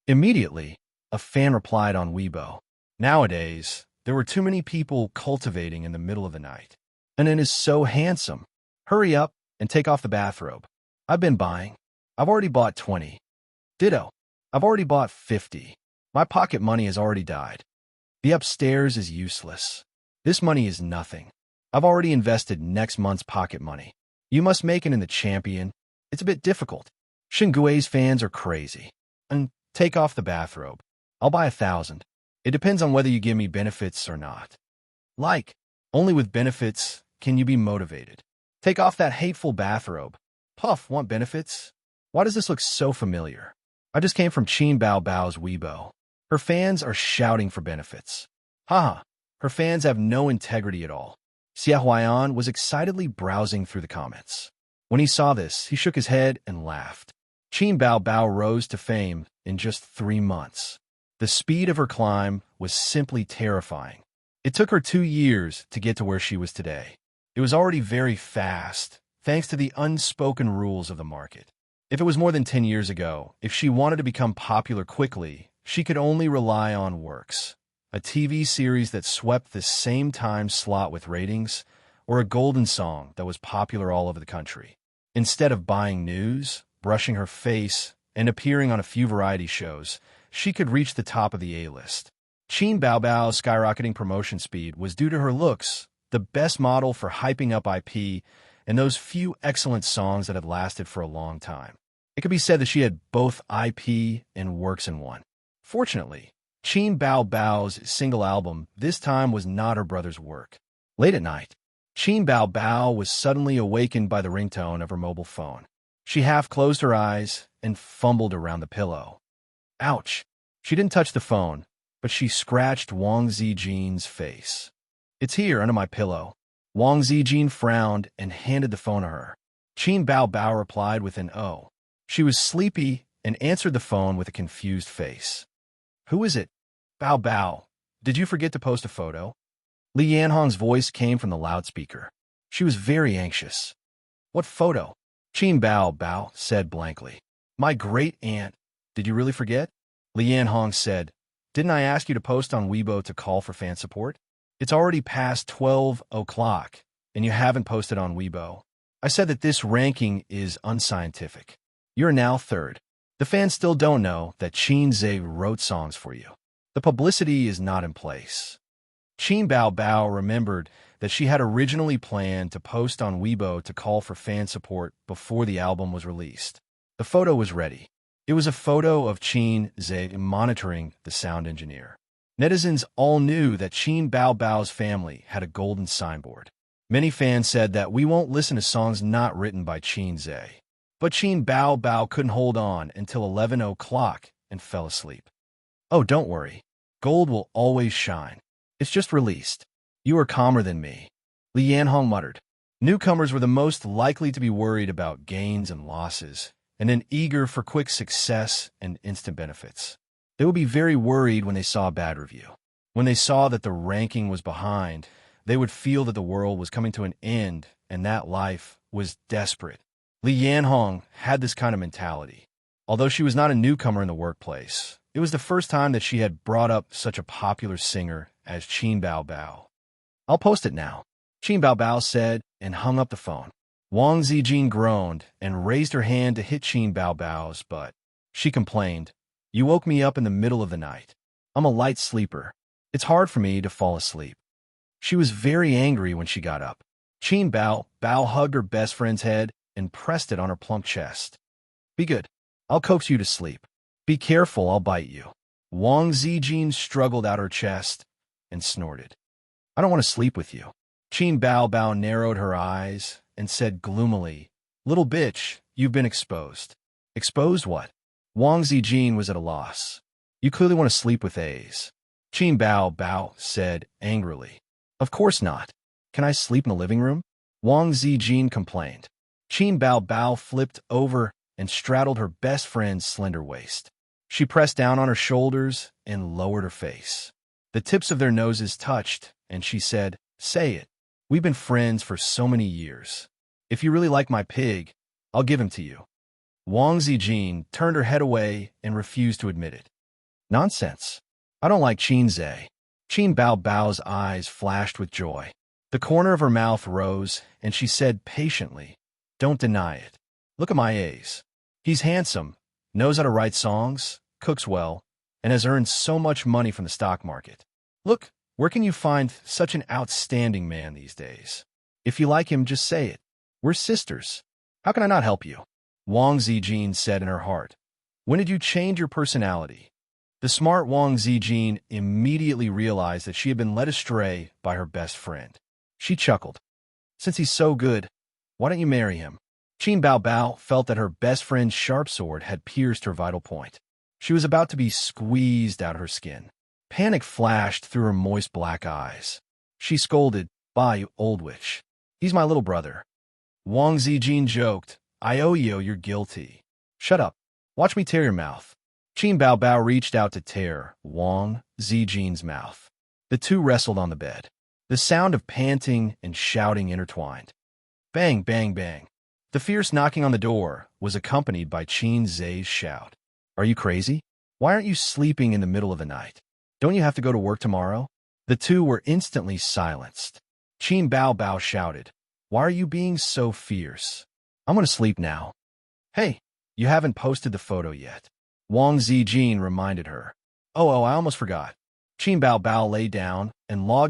Immediately, a fan replied on Weibo. Nowadays, there were too many people cultivating in the middle of the night. "And it is so handsome. Hurry up and take off the bathrobe. I've been buying. I've already bought 20. Ditto. I've already bought 50. My pocket money has already died. The upstairs is useless. This money is nothing. I've already invested next month's pocket money. You must make it in the champion. It's a bit difficult. Xianxia's fans are crazy. And take off the bathrobe. I'll buy 1,000. It depends on whether you give me benefits or not." Like, Only with benefits can you be motivated. Take off that hateful bathrobe. Puff, want benefits? Why does this look so familiar? I just came from Qin Bao Bao's Weibo. Her fans are shouting for benefits. Haha, her fans have no integrity at all. Xia Huaiyan was excitedly browsing through the comments. When he saw this, he shook his head and laughed. Qin Bao Bao rose to fame in just 3 months. The speed of her climb was simply terrifying. It took her 2 years to get to where she was today. It was already very fast, thanks to the unspoken rules of the market. If it was more than 10 years ago, if she wanted to become popular quickly, she could only rely on Works, a TV series that swept the same time slot with ratings, or a golden song that was popular all over the country. Instead of buying news, brushing her face, and appearing on a few variety shows, she could reach the top of the A-list. Qin Bao Bao's skyrocketing promotion speed was due to her looks, the best model for hyping up IP, and those few excellent songs that had lasted for a long time. It could be said that she had both IP and Works in one. Fortunately, Qin Bao Bao's single album this time was not her brother's work. Late at night, Qin Bao Bao was suddenly awakened by the ringtone of her mobile phone. She half closed her eyes and fumbled around the pillow. Ouch! She didn't touch the phone, but she scratched Wang Zijin's face. It's here under my pillow. Wang Zijin frowned and handed the phone to her. Qin Bao Bao replied with an "oh." She was sleepy and answered the phone with a confused face. Who is it? Bao Bao, did you forget to post a photo? Li Yanhong's voice came from the loudspeaker. She was very anxious. What photo? Qin Bao Bao said blankly. My great-aunt. Did you really forget? Li Yanhong said, didn't I ask you to post on Weibo to call for fan support? It's already past 12 o'clock, and you haven't posted on Weibo. I said that this ranking is unscientific. You're now third. The fans still don't know that Qin Zhe wrote songs for you. The publicity is not in place. Qin Bao Bao remembered that she had originally planned to post on Weibo to call for fan support before the album was released. The photo was ready. It was a photo of Qin Zhe monitoring the sound engineer. Netizens all knew that Qin Bao Bao's family had a golden signboard. Many fans said that we won't listen to songs not written by Qin Zhe. But Qin Bao Bao couldn't hold on until 11 o'clock and fell asleep. Oh, don't worry. Gold will always shine. It's just released. You are calmer than me. Li Yanhong muttered. Newcomers were the most likely to be worried about gains and losses, and then eager for quick success and instant benefits. They would be very worried when they saw a bad review. When they saw that the ranking was behind, they would feel that the world was coming to an end and that life was desperate. Li Yanhong had this kind of mentality. Although she was not a newcomer in the workplace, it was the first time that she had brought up such a popular singer as Qin Bao Bao. I'll post it now, Qin Bao Bao said and hung up the phone. Wang Zijin groaned and raised her hand to hit Qin Bao Bao's butt. She complained, you woke me up in the middle of the night. I'm a light sleeper. It's hard for me to fall asleep. She was very angry when she got up. Qin Bao Bao hugged her best friend's head and pressed it on her plump chest. Be good. I'll coax you to sleep. Be careful, I'll bite you. Wang Zijin struggled out her chest and snorted. I don't want to sleep with you. Qin Bao Bao narrowed her eyes and said gloomily, little bitch, you've been exposed. Exposed what? Wang Zijin was at a loss. You clearly want to sleep with A's. Qin Bao Bao said angrily. Of course not. Can I sleep in the living room? Wang Zijin complained. Qin Bao Bao flipped over and straddled her best friend's slender waist. She pressed down on her shoulders and lowered her face. The tips of their noses touched, and she said, say it. We've been friends for so many years. If you really like my pig, I'll give him to you. Wang Zijin turned her head away and refused to admit it. Nonsense. I don't like Qin Zhe. Qin Bao Bao's eyes flashed with joy. The corner of her mouth rose, and she said patiently, don't deny it. Look at my A's. He's handsome, knows how to write songs, cooks well, and has earned so much money from the stock market. Look, where can you find such an outstanding man these days? If you like him, just say it. We're sisters. How can I not help you? Wang Zijin said in her heart. When did you change your personality? The smart Wang Zijin immediately realized that she had been led astray by her best friend. She chuckled. Since he's so good, why don't you marry him? Qin Bao Bao felt that her best friend's sharp sword had pierced her vital point. She was about to be squeezed out her skin. Panic flashed through her moist black eyes. She scolded, "Bah, you old witch. He's my little brother." Wang Zijin joked, "I owe you, you're guilty." "Shut up. Watch me tear your mouth." Qin Bao Bao reached out to tear Wang Zijin's mouth. The two wrestled on the bed. The sound of panting and shouting intertwined. Bang, bang, bang. The fierce knocking on the door was accompanied by Qin Zai's shout. "Are you crazy? Why aren't you sleeping in the middle of the night? Don't you have to go to work tomorrow?" The two were instantly silenced. Qin Bao Bao shouted, "Why are you being so fierce? I'm going to sleep now." "Hey, you haven't posted the photo yet." Wang Zijin reminded her. Oh, I almost forgot." Qin Bao Bao lay down and logged